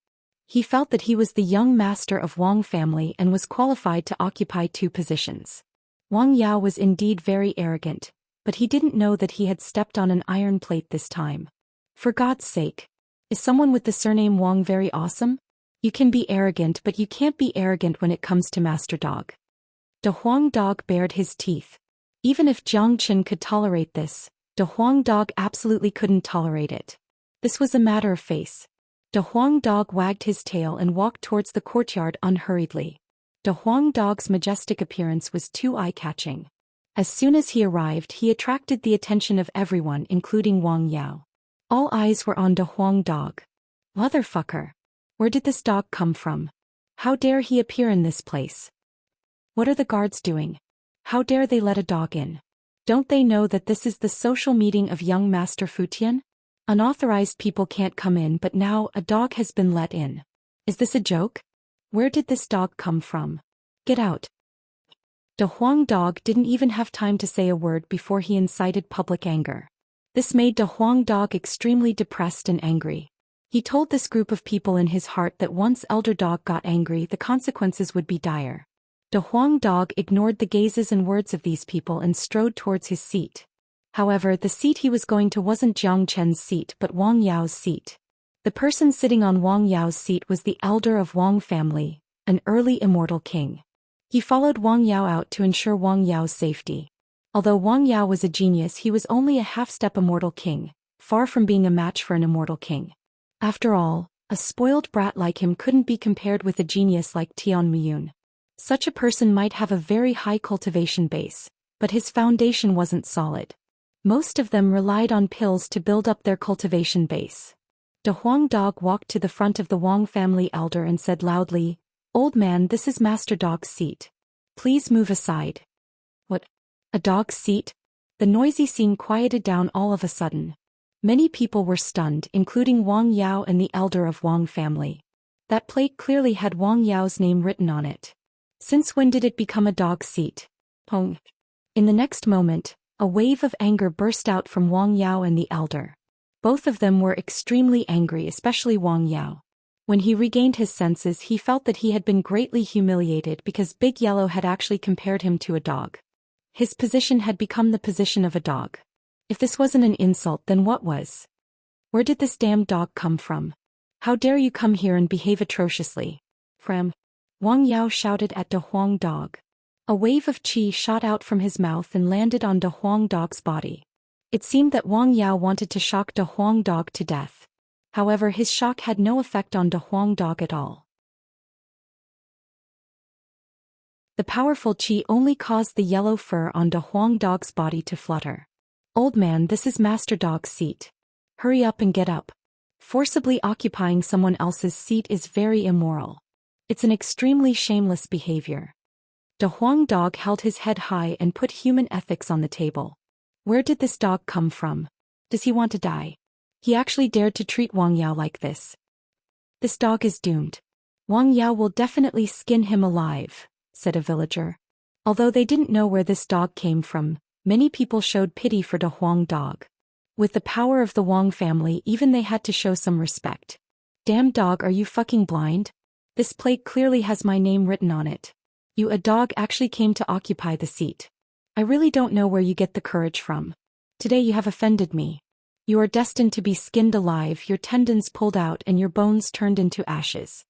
He felt that he was the young master of Wang family and was qualified to occupy 2 positions. Wang Yao was indeed very arrogant, but he didn't know that he had stepped on an iron plate this time. For God's sake. Is someone with the surname Wang very awesome? You can be arrogant, but you can't be arrogant when it comes to Master Dog. De Huang Dog bared his teeth. Even if Jiang Chen could tolerate this, De Huang Dog absolutely couldn't tolerate it. This was a matter of face. De Huang Dog wagged his tail and walked towards the courtyard unhurriedly. De Huang Dog's majestic appearance was too eye-catching. As soon as he arrived, he attracted the attention of everyone, including Wang Yao. All eyes were on De Huang Dog. Motherfucker. Where did this dog come from? How dare he appear in this place? What are the guards doing? How dare they let a dog in? Don't they know that this is the social meeting of young Master Futian? Unauthorized people can't come in, but now a dog has been let in. Is this a joke? Where did this dog come from? Get out. De Huang Dog didn't even have time to say a word before he incited public anger. This made De Huang Dog extremely depressed and angry. He told this group of people in his heart that once Elder Dog got angry, the consequences would be dire. De Huang Dog ignored the gazes and words of these people and strode towards his seat. However, the seat he was going to wasn't Jiang Chen's seat but Wang Yao's seat. The person sitting on Wang Yao's seat was the elder of Wang family, an early immortal king. He followed Wang Yao out to ensure Wang Yao's safety. Although Wang Yao was a genius, he was only a half-step immortal king, far from being a match for an immortal king. After all, a spoiled brat like him couldn't be compared with a genius like Tian Miyun. Such a person might have a very high cultivation base, but his foundation wasn't solid. Most of them relied on pills to build up their cultivation base. De Huang Dog walked to the front of the Wang family elder and said loudly, "Old man, this is Master Dog's seat. Please move aside." What? A dog's seat? The noisy scene quieted down all of a sudden. Many people were stunned, including Wang Yao and the elder of Wang family. That plate clearly had Wang Yao's name written on it. Since when did it become a dog's seat? Pong. In the next moment, a wave of anger burst out from Wang Yao and the elder. Both of them were extremely angry, especially Wang Yao. When he regained his senses, he felt that he had been greatly humiliated because Big Yellow had actually compared him to a dog. His position had become the position of a dog. If this wasn't an insult, then what was? Where did this damn dog come from? How dare you come here and behave atrociously? Fram. Wang Yao shouted at De Huang Dog. A wave of qi shot out from his mouth and landed on De Huang Dog's body. It seemed that Wang Yao wanted to shock De Huang Dog to death. However, his shock had no effect on De Huang Dog at all. The powerful qi only caused the yellow fur on De Huang Dog's body to flutter. "Old man, this is Master Dog's seat. Hurry up and get up. Forcibly occupying someone else's seat is very immoral. It's an extremely shameless behavior." De Huang Dog held his head high and put human ethics on the table. Where did this dog come from? Does he want to die? He actually dared to treat Wang Yao like this. This dog is doomed. Wang Yao will definitely skin him alive, said a villager. Although they didn't know where this dog came from, many people showed pity for De Huang Dog. With the power of the Wang family, even they had to show some respect. Damn dog, are you fucking blind? This plate clearly has my name written on it. You, a dog, actually came to occupy the seat. I really don't know where you get the courage from. Today you have offended me. You are destined to be skinned alive, your tendons pulled out and your bones turned into ashes.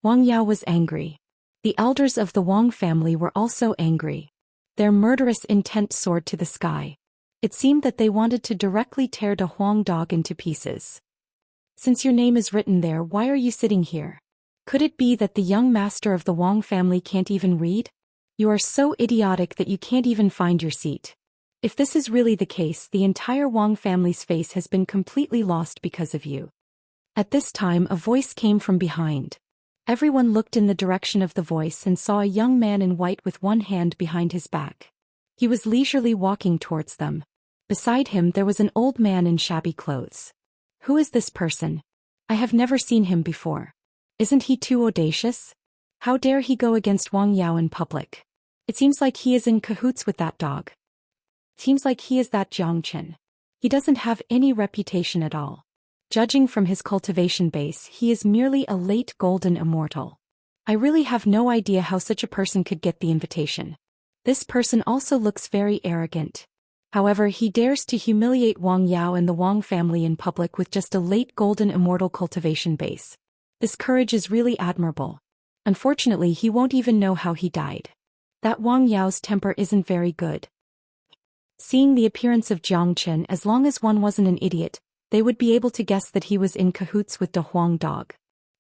Wang Yao was angry. The elders of the Wang family were also angry. Their murderous intent soared to the sky. It seemed that they wanted to directly tear De Huang Dog into pieces. Since your name is written there, why are you sitting here? Could it be that the young master of the Wang family can't even read? You are so idiotic that you can't even find your seat. If this is really the case, the entire Wang family's face has been completely lost because of you. At this time, a voice came from behind. Everyone looked in the direction of the voice and saw a young man in white with one hand behind his back. He was leisurely walking towards them. Beside him there was an old man in shabby clothes. Who is this person? I have never seen him before. Isn't he too audacious? How dare he go against Wang Yao in public? It seems like he is in cahoots with that dog. Seems like he is that Xianxia. He doesn't have any reputation at all. Judging from his cultivation base, he is merely a late golden immortal. I really have no idea how such a person could get the invitation. This person also looks very arrogant. However, he dares to humiliate Wang Yao and the Wang family in public with just a late golden immortal cultivation base. This courage is really admirable. Unfortunately, he won't even know how he died. That Wang Yao's temper isn't very good. Seeing the appearance of Xianxia, as long as one wasn't an idiot, they would be able to guess that he was in cahoots with De Huang Dog.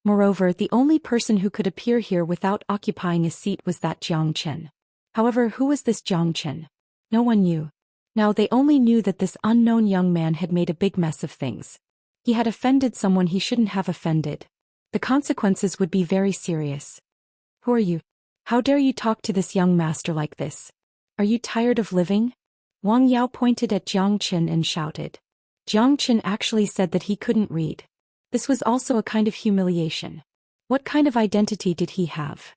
Moreover, the only person who could appear here without occupying a seat was that Xianxia. However, who was this Xianxia? No one knew. Now they only knew that this unknown young man had made a big mess of things. He had offended someone he shouldn't have offended. The consequences would be very serious. Who are you? How dare you talk to this young master like this? Are you tired of living? Wang Yao pointed at Xianxia and shouted. Xianxia actually said that he couldn't read. This was also a kind of humiliation. What kind of identity did he have?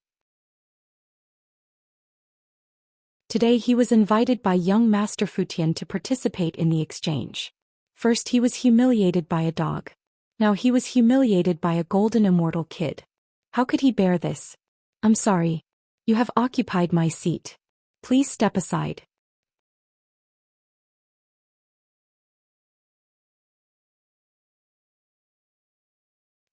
Today he was invited by young Master Futian to participate in the exchange. First he was humiliated by a dog. Now he was humiliated by a golden immortal kid. How could he bear this? I'm sorry. You have occupied my seat. Please step aside.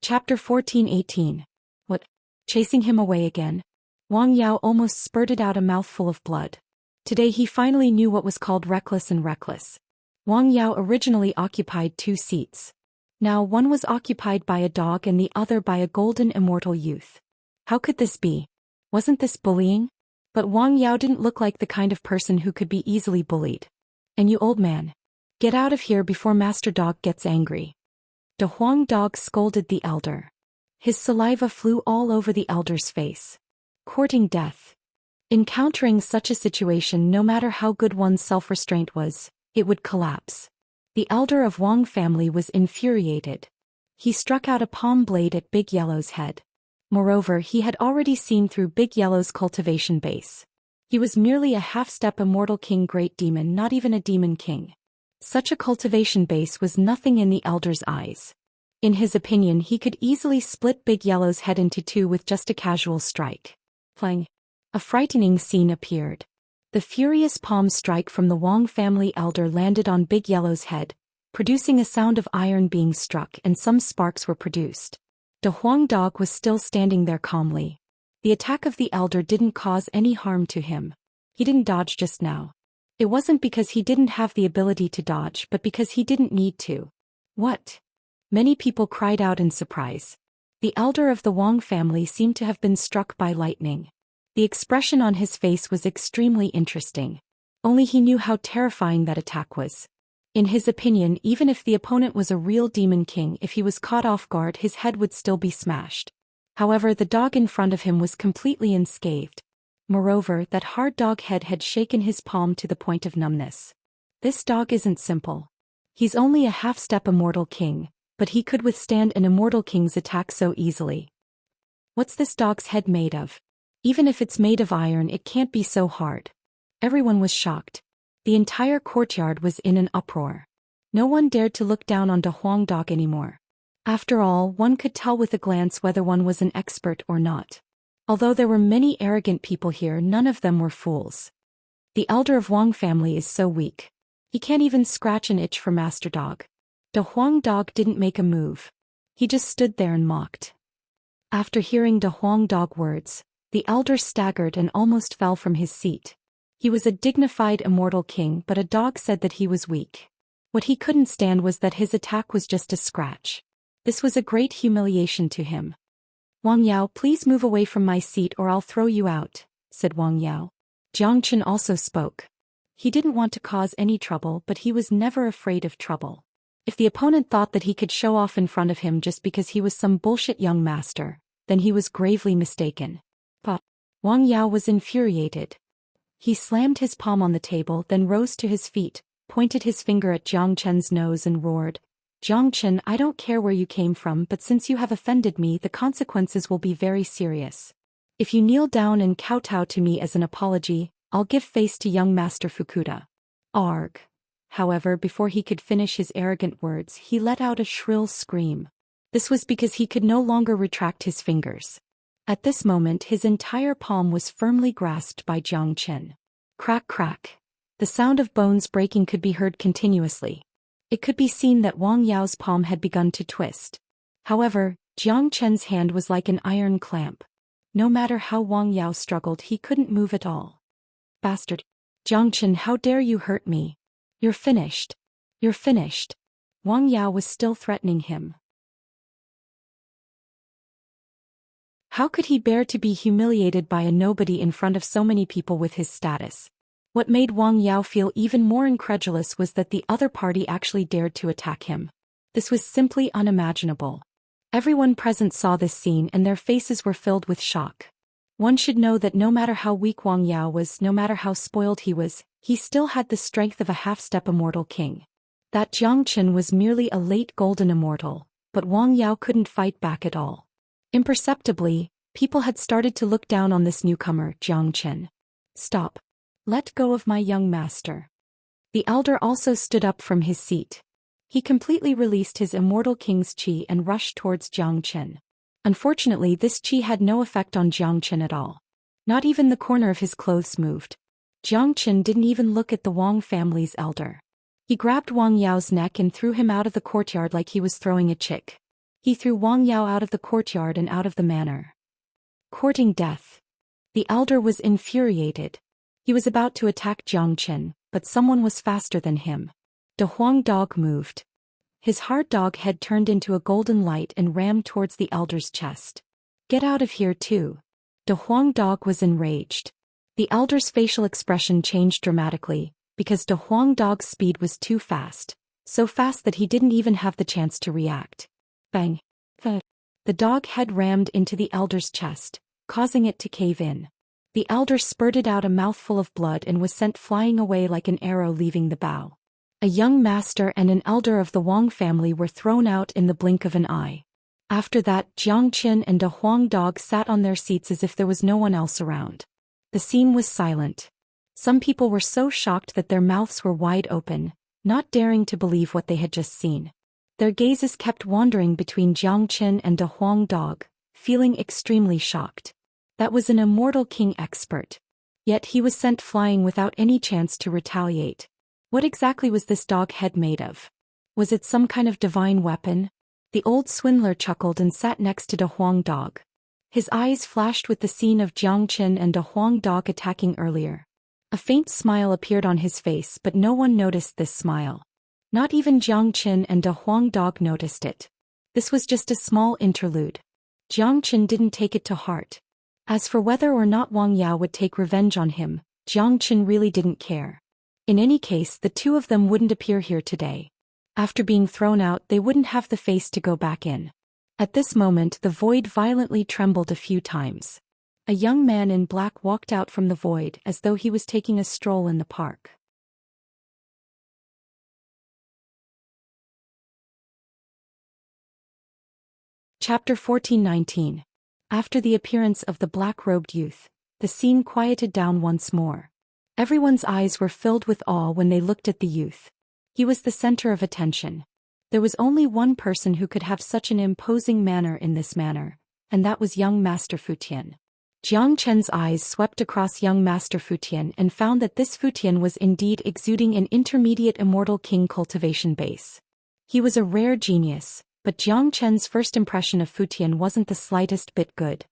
Chapter 14:18. What? Chasing him away again? Wang Yao almost spurted out a mouthful of blood. Today he finally knew what was called reckless and reckless. Wang Yao originally occupied 2 seats. Now one was occupied by a dog and the other by a golden immortal youth. How could this be? Wasn't this bullying? But Wang Yao didn't look like the kind of person who could be easily bullied. And you old man. Get out of here before Master Dog gets angry. De Huang Dog scolded the elder. His saliva flew all over the elder's face. Courting death. Encountering such a situation, no matter how good one's self-restraint was, it would collapse. The elder of Wang family was infuriated. He struck out a palm blade at Big Yellow's head. Moreover, he had already seen through Big Yellow's cultivation base. He was merely a half-step immortal king great demon, not even a demon king. Such a cultivation base was nothing in the elder's eyes. In his opinion, he could easily split Big Yellow's head into 2 with just a casual strike. Clang. A frightening scene appeared. The furious palm strike from the Wang family elder landed on Big Yellow's head, producing a sound of iron being struck, and some sparks were produced. De Huang Dog was still standing there calmly. The attack of the elder didn't cause any harm to him. He didn't dodge just now. It wasn't because he didn't have the ability to dodge, but because he didn't need to. What? Many people cried out in surprise. The elder of the Wang family seemed to have been struck by lightning. The expression on his face was extremely interesting. Only he knew how terrifying that attack was. In his opinion, even if the opponent was a real demon king, if he was caught off guard, his head would still be smashed. However, the dog in front of him was completely unscathed. Moreover, that hard dog head had shaken his palm to the point of numbness. This dog isn't simple. He's only a half-step immortal king, but he could withstand an immortal king's attack so easily. What's this dog's head made of? Even if it's made of iron, it can't be so hard. Everyone was shocked. The entire courtyard was in an uproar. No one dared to look down on De Huang Dog anymore. After all, one could tell with a glance whether one was an expert or not. Although there were many arrogant people here, none of them were fools. The elder of Wang family is so weak. He can't even scratch an itch for Master Dog. De Huang Dog didn't make a move. He just stood there and mocked. After hearing De Huang Dog words, the elder staggered and almost fell from his seat. He was a dignified immortal king, but a dog said that he was weak. What he couldn't stand was that his attack was just a scratch. This was a great humiliation to him. "Wang Yao, please move away from my seat or I'll throw you out," said Wang Yao. Zhang Chen also spoke. He didn't want to cause any trouble, but he was never afraid of trouble. If the opponent thought that he could show off in front of him just because he was some bullshit young master, then he was gravely mistaken. But Wang Yao was infuriated. He slammed his palm on the table, then rose to his feet, pointed his finger at Zhang Chen's nose and roared, "Zhang Chen, I don't care where you came from, but since you have offended me, the consequences will be very serious. If you kneel down and kowtow to me as an apology, I'll give face to young Master Fukuda." Arg. However, before he could finish his arrogant words, he let out a shrill scream. This was because he could no longer retract his fingers. At this moment, his entire palm was firmly grasped by Zhang Chen. Crack crack. The sound of bones breaking could be heard continuously. It could be seen that Wang Yao's palm had begun to twist. However, Zhang Chen's hand was like an iron clamp. No matter how Wang Yao struggled, he couldn't move at all. "Bastard! Zhang Chen, how dare you hurt me? You're finished. You're finished." Wang Yao was still threatening him. How could he bear to be humiliated by a nobody in front of so many people with his status? What made Wang Yao feel even more incredulous was that the other party actually dared to attack him. This was simply unimaginable. Everyone present saw this scene and their faces were filled with shock. One should know that no matter how weak Wang Yao was, no matter how spoiled he was, he still had the strength of a half-step immortal king. That Zhang Chen was merely a late golden immortal, but Wang Yao couldn't fight back at all. Imperceptibly, people had started to look down on this newcomer, Zhang Chen. "Stop. Let go of my young master." The elder also stood up from his seat. He completely released his immortal king's qi and rushed towards Zhang Chen. Unfortunately, this qi had no effect on Zhang Chen at all. Not even the corner of his clothes moved. Zhang Chen didn't even look at the Wang family's elder. He grabbed Wang Yao's neck and threw him out of the courtyard like he was throwing a chick. He threw Wang Yao out of the courtyard and out of the manor. Courting death. The elder was infuriated. He was about to attack Zhang Chen, but someone was faster than him. The Huang dog moved. His hard dog head turned into a golden light and rammed towards the elder's chest. "Get out of here too." The Huang dog was enraged. The elder's facial expression changed dramatically, because the Huang dog's speed was too fast, so fast that he didn't even have the chance to react. Bang! The dog head rammed into the elder's chest, causing it to cave in. The elder spurted out a mouthful of blood and was sent flying away like an arrow leaving the bow. A young master and an elder of the Wang family were thrown out in the blink of an eye. After that, Zhang Chen and the Huang dog sat on their seats as if there was no one else around. The scene was silent. Some people were so shocked that their mouths were wide open, not daring to believe what they had just seen. Their gazes kept wandering between Zhang Chen and the Huang dog, feeling extremely shocked. That was an immortal king expert. Yet he was sent flying without any chance to retaliate. What exactly was this dog head made of? Was it some kind of divine weapon? The old swindler chuckled and sat next to the Huang dog. His eyes flashed with the scene of Zhang Chen and the Huang dog attacking earlier. A faint smile appeared on his face, but no one noticed this smile. Not even Zhang Chen and the Huang dog noticed it. This was just a small interlude. Zhang Chen didn't take it to heart. As for whether or not Wang Yao would take revenge on him, Zhang Chen really didn't care. In any case, the two of them wouldn't appear here today. After being thrown out, they wouldn't have the face to go back in. At this moment, the void violently trembled a few times. A young man in black walked out from the void as though he was taking a stroll in the park. Chapter 14:19. After the appearance of the black-robed youth, the scene quieted down once more. Everyone's eyes were filled with awe when they looked at the youth. He was the center of attention. There was only one person who could have such an imposing manner in this manner, and that was young Master Futian. Zhang Chen's eyes swept across young Master Futian and found that this Futian was indeed exuding an intermediate immortal king cultivation base. He was a rare genius, but Zhang Chen's first impression of Futian wasn't the slightest bit good.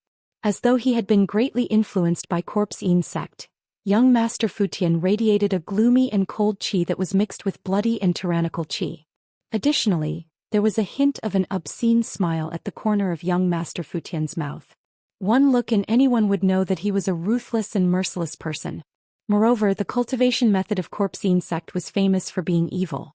As though he had been greatly influenced by Corpse Yin sect, Young Master Futian radiated a gloomy and cold qi that was mixed with bloody and tyrannical qi. Additionally, there was a hint of an obscene smile at the corner of young Master Futian's mouth. One look and anyone would know that he was a ruthless and merciless person. Moreover, the cultivation method of Corpsine sect was famous for being evil.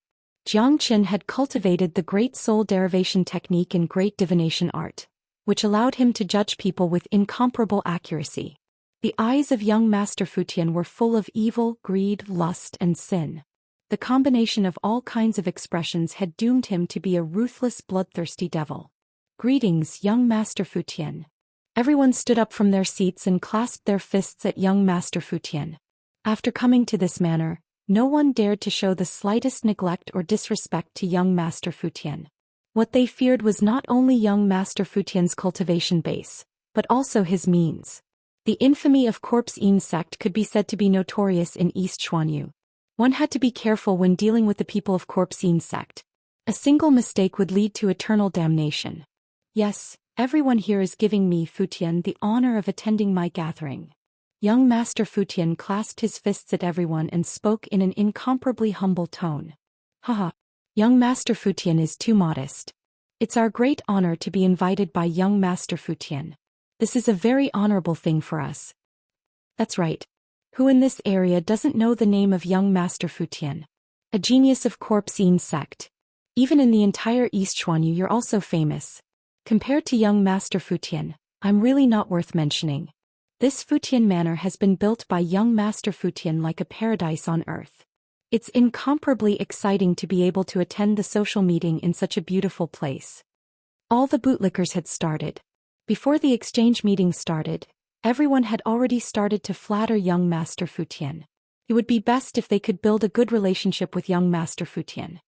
Jiang Qin had cultivated the great soul derivation technique and great divination art, which allowed him to judge people with incomparable accuracy. The eyes of young Master Futian were full of evil, greed, lust, and sin. The combination of all kinds of expressions had doomed him to be a ruthless, bloodthirsty devil. Greetings, young Master Futian. Everyone stood up from their seats and clasped their fists at young Master Futian. After coming to this manner, no one dared to show the slightest neglect or disrespect to young Master Futian. What they feared was not only young Master Futian's cultivation base, but also his means. The infamy of Corpsine sect could be said to be notorious in East Xuanyu. One had to be careful when dealing with the people of Corpsine sect. A single mistake would lead to eternal damnation. Yes, everyone here is giving me, Futian, the honor of attending my gathering. Young Master Futian clasped his fists at everyone and spoke in an incomparably humble tone. Haha. Young Master Futian is too modest. It's our great honor to be invited by young Master Futian. This is a very honorable thing for us. That's right. Who in this area doesn't know the name of young Master Futian? A genius of Corpsine sect. Even in the entire East Xuanyu you're also famous. Compared to young Master Futian, I'm really not worth mentioning. This Futian manor has been built by young Master Futian like a paradise on earth. It's incomparably exciting to be able to attend the social meeting in such a beautiful place. All the bootlickers had started. Before the exchange meeting started, everyone had already started to flatter young Master Futian. It would be best if they could build a good relationship with young Master Futian.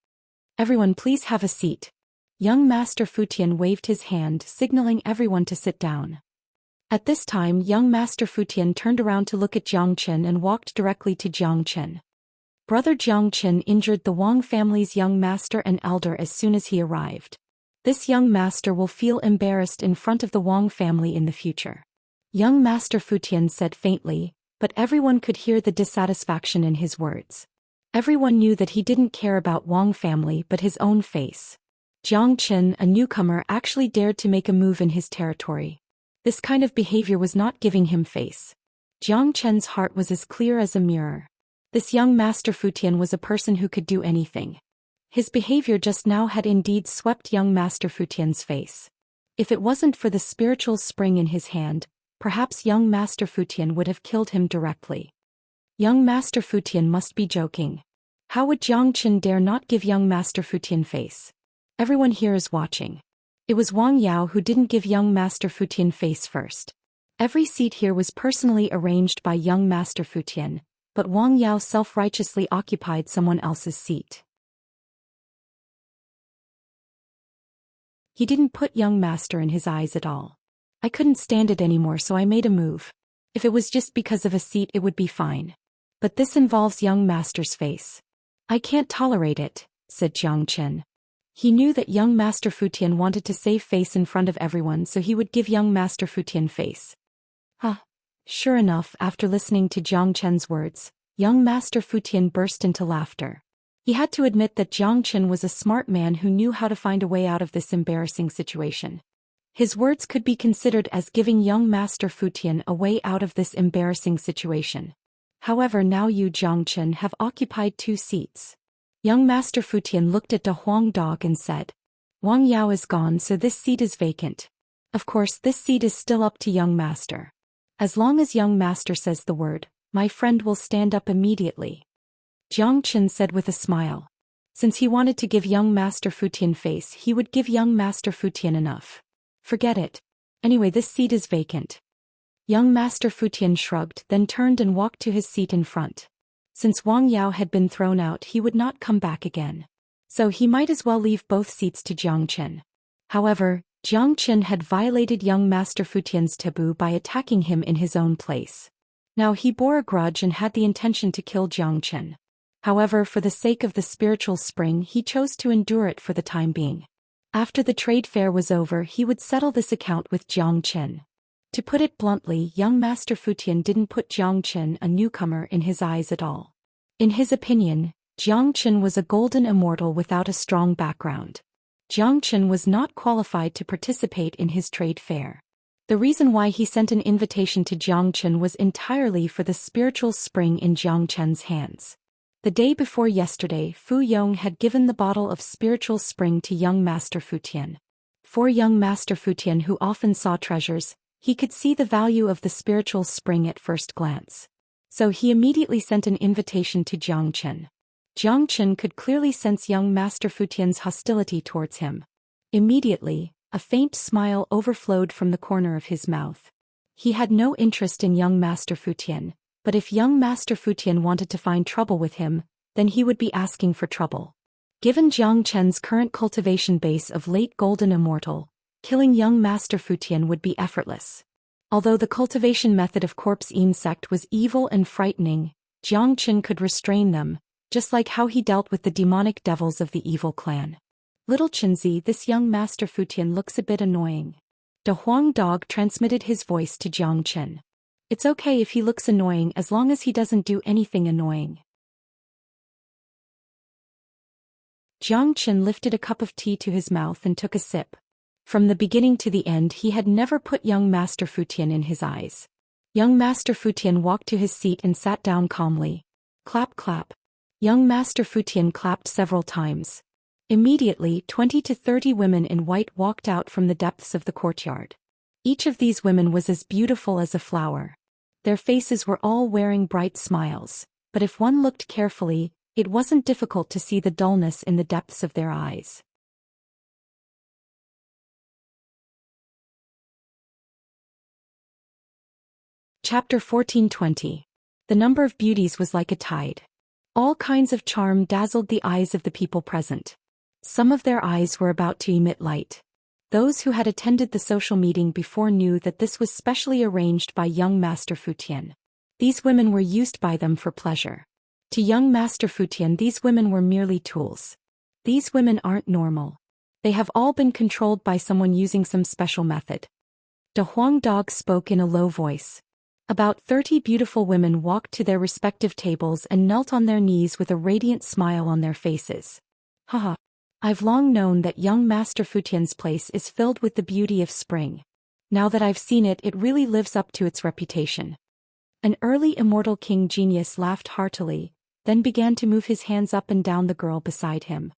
Everyone please have a seat. Young Master Futian waved his hand, signaling everyone to sit down. At this time young Master Futian turned around to look at Jiang Qin and walked directly to Jiang Qin. Brother Jiang Qin injured the Wang family's young master and elder as soon as he arrived. This young master will feel embarrassed in front of the Wang family in the future. Young Master Futian said faintly, but everyone could hear the dissatisfaction in his words. Everyone knew that he didn't care about Wang family but his own face. Jiang Qin, a newcomer, actually dared to make a move in his territory. This kind of behavior was not giving him face. Jiang Qin's heart was as clear as a mirror. This young Master Futian was a person who could do anything. His behavior just now had indeed swept young Master Futian's face. If it wasn't for the spiritual spring in his hand, perhaps young Master Futian would have killed him directly. Young Master Futian must be joking. How would Jiang Qin dare not give young Master Futian face? Everyone here is watching. It was Wang Yao who didn't give young Master Futian face first. Every seat here was personally arranged by young Master Futian, but Wang Yao self-righteously occupied someone else's seat. He didn't put young Master in his eyes at all. I couldn't stand it anymore, so I made a move. If it was just because of a seat it would be fine. But this involves young Master's face. I can't tolerate it, said Jiang Qin. He knew that young Master Futian wanted to save face in front of everyone, so he would give young Master Futian face. Sure enough, after listening to Jiang Qin's words, young Master Futian burst into laughter. He had to admit that Jiang Qin was a smart man who knew how to find a way out of this embarrassing situation. His words could be considered as giving young Master Futian a way out of this embarrassing situation. However, now you, Jiang Qin, have occupied 2 seats. Young Master Futian looked at the Huang dog and said, Wang Yao is gone, so this seat is vacant. Of course, this seat is still up to young Master. As long as young Master says the word, my friend will stand up immediately. Jiang Qin said with a smile. Since he wanted to give young Master Futian face, he would give young Master Futian enough. Forget it. Anyway, this seat is vacant. Young Master Futian shrugged, then turned and walked to his seat in front. Since Wang Yao had been thrown out, he would not come back again. So he might as well leave both seats to Jiang Qin. However, Jiang Qin had violated young Master Futian's taboo by attacking him in his own place. Now he bore a grudge and had the intention to kill Jiang Qin. However, for the sake of the spiritual spring, he chose to endure it for the time being. After the trade fair was over, he would settle this account with Jiang Qin. To put it bluntly, young Master Futian didn't put Jiang Qin, a newcomer, in his eyes at all. In his opinion, Jiang Qin was a golden immortal without a strong background. Jiang Qin was not qualified to participate in his trade fair. The reason why he sent an invitation to Jiang Qin was entirely for the spiritual spring in Jiang Qin's hands. The day before yesterday, Fu Yong had given the bottle of spiritual spring to young Master Futian. For young Master Futian, who often saw treasures, he could see the value of the spiritual spring at first glance. So he immediately sent an invitation to Jiang Qin. Jiang Qin could clearly sense young Master Futian's hostility towards him. Immediately, a faint smile overflowed from the corner of his mouth. He had no interest in young Master Futian, but if young Master Futian wanted to find trouble with him, then he would be asking for trouble. Given Jiang Qin's current cultivation base of late golden immortal, killing young Master Futian would be effortless. Although the cultivation method of corpse insect was evil and frightening, Jiang Qin could restrain them, just like how he dealt with the demonic devils of the evil clan. Little Qinzi, this young Master Futian looks a bit annoying. De Huang Dog transmitted his voice to Jiang Qin. It's okay if he looks annoying as long as he doesn't do anything annoying. Jiang Qin lifted a cup of tea to his mouth and took a sip. From the beginning to the end, he had never put young Master Futian in his eyes. Young Master Futian walked to his seat and sat down calmly. Clap, clap. Young Master Futian clapped several times. Immediately, 20 to 30 women in white walked out from the depths of the courtyard. Each of these women was as beautiful as a flower. Their faces were all wearing bright smiles, but if one looked carefully, it wasn't difficult to see the dullness in the depths of their eyes. Chapter 1420. The number of beauties was like a tide. All kinds of charm dazzled the eyes of the people present. Some of their eyes were about to emit light. Those who had attended the social meeting before knew that this was specially arranged by young Master Futian. These women were used by them for pleasure. To young Master Futian, these women were merely tools. These women aren't normal. They have all been controlled by someone using some special method. De Huang Dog spoke in a low voice. About 30 beautiful women walked to their respective tables and knelt on their knees with a radiant smile on their faces. Haha. I've long known that young Master Futian's place is filled with the beauty of spring. Now that I've seen it, it really lives up to its reputation. An early immortal king genius laughed heartily, then began to move his hands up and down the girl beside him.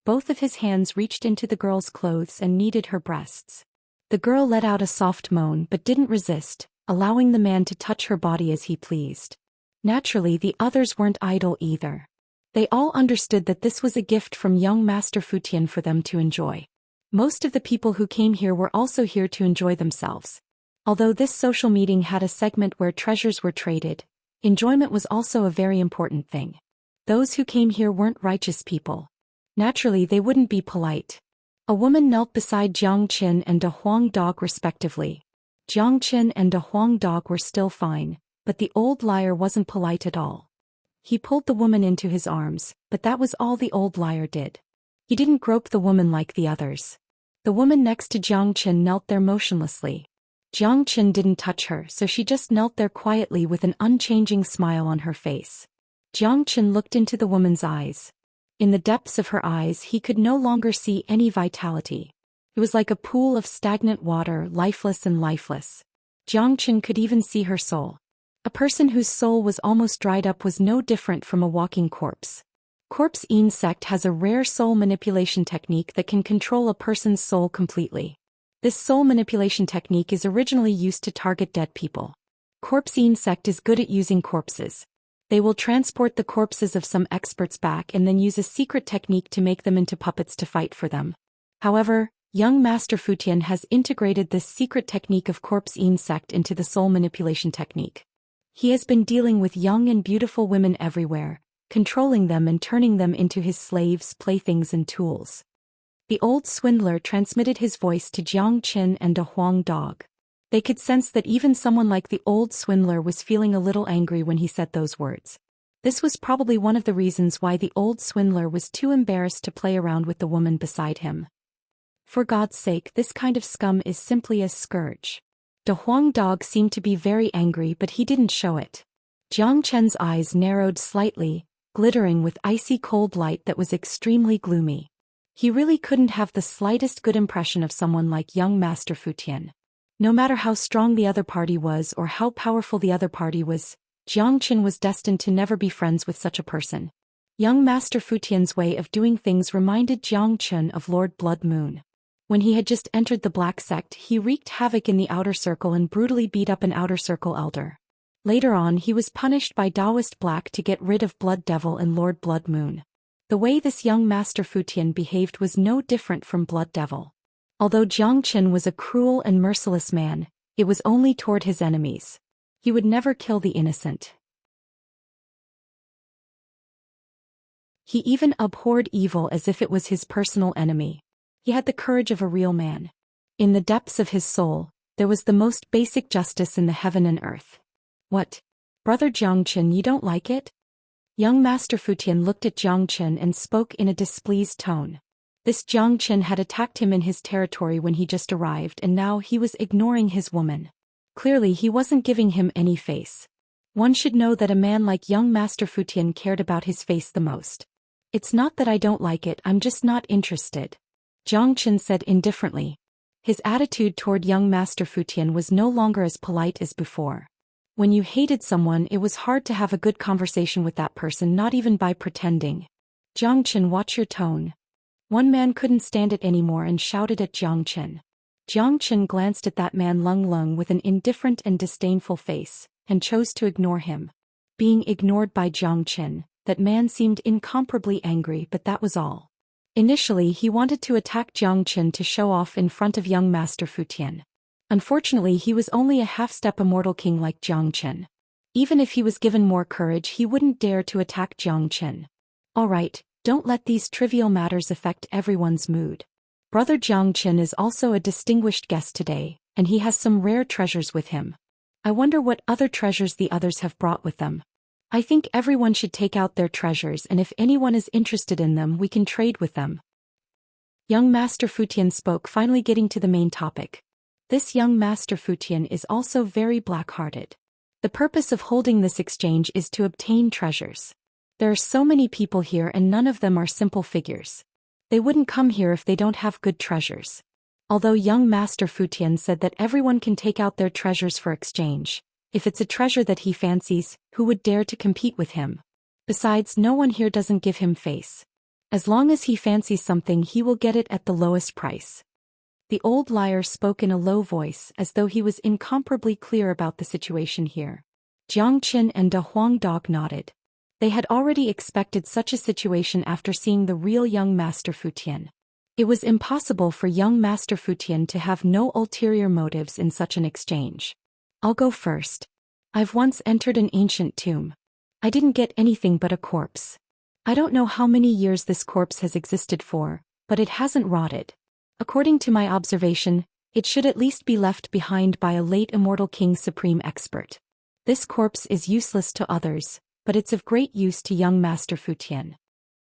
Both of his hands reached into the girl's clothes and kneaded her breasts. The girl let out a soft moan but didn't resist, allowing the man to touch her body as he pleased. Naturally, the others weren't idle either. They all understood that this was a gift from young Master Futian for them to enjoy. Most of the people who came here were also here to enjoy themselves. Although this social meeting had a segment where treasures were traded, enjoyment was also a very important thing. Those who came here weren't righteous people. Naturally, they wouldn't be polite. A woman knelt beside Jiang Qin and De Huang Dog respectively. Jiang Qin and De Huang Dog were still fine, but the old liar wasn't polite at all. He pulled the woman into his arms, but that was all the old liar did. He didn't grope the woman like the others. The woman next to Jiang Qin knelt there motionlessly. Jiang Qin didn't touch her, so she just knelt there quietly with an unchanging smile on her face. Jiang Qin looked into the woman's eyes. In the depths of her eyes he could no longer see any vitality. It was like a pool of stagnant water, lifeless and lifeless. Jiang Qin could even see her soul. A person whose soul was almost dried up was no different from a walking corpse. Corpse insect has a rare soul manipulation technique that can control a person's soul completely. This soul manipulation technique is originally used to target dead people. Corpse insect is good at using corpses. They will transport the corpses of some experts back and then use a secret technique to make them into puppets to fight for them. However, young Master Futian has integrated this secret technique of corpse insect into the soul manipulation technique. He has been dealing with young and beautiful women everywhere, controlling them and turning them into his slaves, playthings and tools. The old swindler transmitted his voice to Jiang Qin and De Huang Dog. They could sense that even someone like the old swindler was feeling a little angry when he said those words. This was probably one of the reasons why the old swindler was too embarrassed to play around with the woman beside him. For God's sake, this kind of scum is simply a scourge. De Huang dog seemed to be very angry, but he didn't show it. Jiang Chen's eyes narrowed slightly, glittering with icy cold light that was extremely gloomy. He really couldn't have the slightest good impression of someone like young Master Fu Tian. No matter how strong the other party was or how powerful the other party was, Jiang Chen was destined to never be friends with such a person. Young Master Fu Tian's way of doing things reminded Jiang Chen of Lord Blood Moon. When he had just entered the Black Sect, he wreaked havoc in the Outer Circle and brutally beat up an Outer Circle elder. Later on, he was punished by Taoist Black to get rid of Blood Devil and Lord Blood Moon. The way this young Master Fu Tian behaved was no different from Blood Devil. Although Jiang Chen was a cruel and merciless man, it was only toward his enemies. He would never kill the innocent. He even abhorred evil as if it was his personal enemy. He had the courage of a real man. In the depths of his soul, there was the most basic justice in the heaven and earth. What? Brother Jiang Chen, you don't like it? Young Master Fu Tian looked at Jiang Chen and spoke in a displeased tone. This Jiang Chen had attacked him in his territory when he just arrived, and now he was ignoring his woman. Clearly he wasn't giving him any face. One should know that a man like young Master Fu Tian cared about his face the most. It's not that I don't like it, I'm just not interested. Jiang Chen said indifferently. His attitude toward young Master Fu Tian was no longer as polite as before. When you hated someone, it was hard to have a good conversation with that person, not even by pretending. Jiang Chen, watch your tone. One man couldn't stand it anymore and shouted at Jiang Chen. Jiang Chen glanced at that man Lung Lung with an indifferent and disdainful face, and chose to ignore him. Being ignored by Jiang Chen, that man seemed incomparably angry, but that was all. Initially he wanted to attack Jiang Chen to show off in front of young Master Fu Tian. Unfortunately he was only a half-step immortal king like Jiang Chen. Even if he was given more courage, he wouldn't dare to attack Jiang Chen. Alright, don't let these trivial matters affect everyone's mood. Brother Jiang Chen is also a distinguished guest today, and he has some rare treasures with him. I wonder what other treasures the others have brought with them. I think everyone should take out their treasures, and if anyone is interested in them, we can trade with them. Young Master Fu Tian spoke, finally getting to the main topic. This young Master Fu Tian is also very black-hearted. The purpose of holding this exchange is to obtain treasures. There are so many people here and none of them are simple figures. They wouldn't come here if they don't have good treasures. Although young Master Fu Tian said that everyone can take out their treasures for exchange, if it's a treasure that he fancies, who would dare to compete with him? Besides, no one here doesn't give him face. As long as he fancies something, he will get it at the lowest price. The old liar spoke in a low voice, as though he was incomparably clear about the situation here. Jiang Chen and De Huang Dog nodded. They had already expected such a situation after seeing the real young Master Fu Tian. It was impossible for young Master Fu Tian to have no ulterior motives in such an exchange. I'll go first. I've once entered an ancient tomb. I didn't get anything but a corpse. I don't know how many years this corpse has existed for, but it hasn't rotted. According to my observation, it should at least be left behind by a late immortal king supreme expert. This corpse is useless to others, but it's of great use to young Master Fu Tian.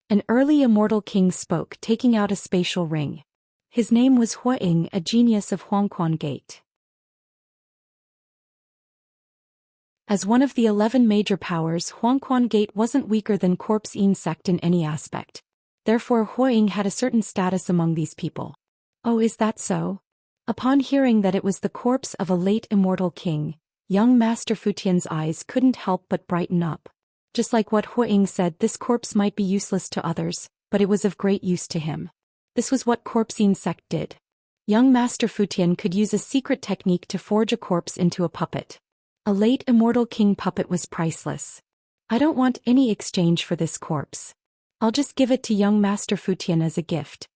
An early immortal king spoke, taking out a spatial ring. His name was Hua Ying, a genius of Huangquan Gate. As one of the 11 major powers, Huangquan Gate wasn't weaker than Corpse Yin sect in any aspect. Therefore Hua Ying had a certain status among these people. Oh, is that so? Upon hearing that it was the corpse of a late immortal king, young Master Fu Tian's eyes couldn't help but brighten up. Just like what Hua Ying said, this corpse might be useless to others, but it was of great use to him. This was what Corpse Yin sect did. Young Master Fu Tian could use a secret technique to forge a corpse into a puppet. A late immortal king puppet was priceless. I don't want any exchange for this corpse. I'll just give it to young Master Fu Tian as a gift.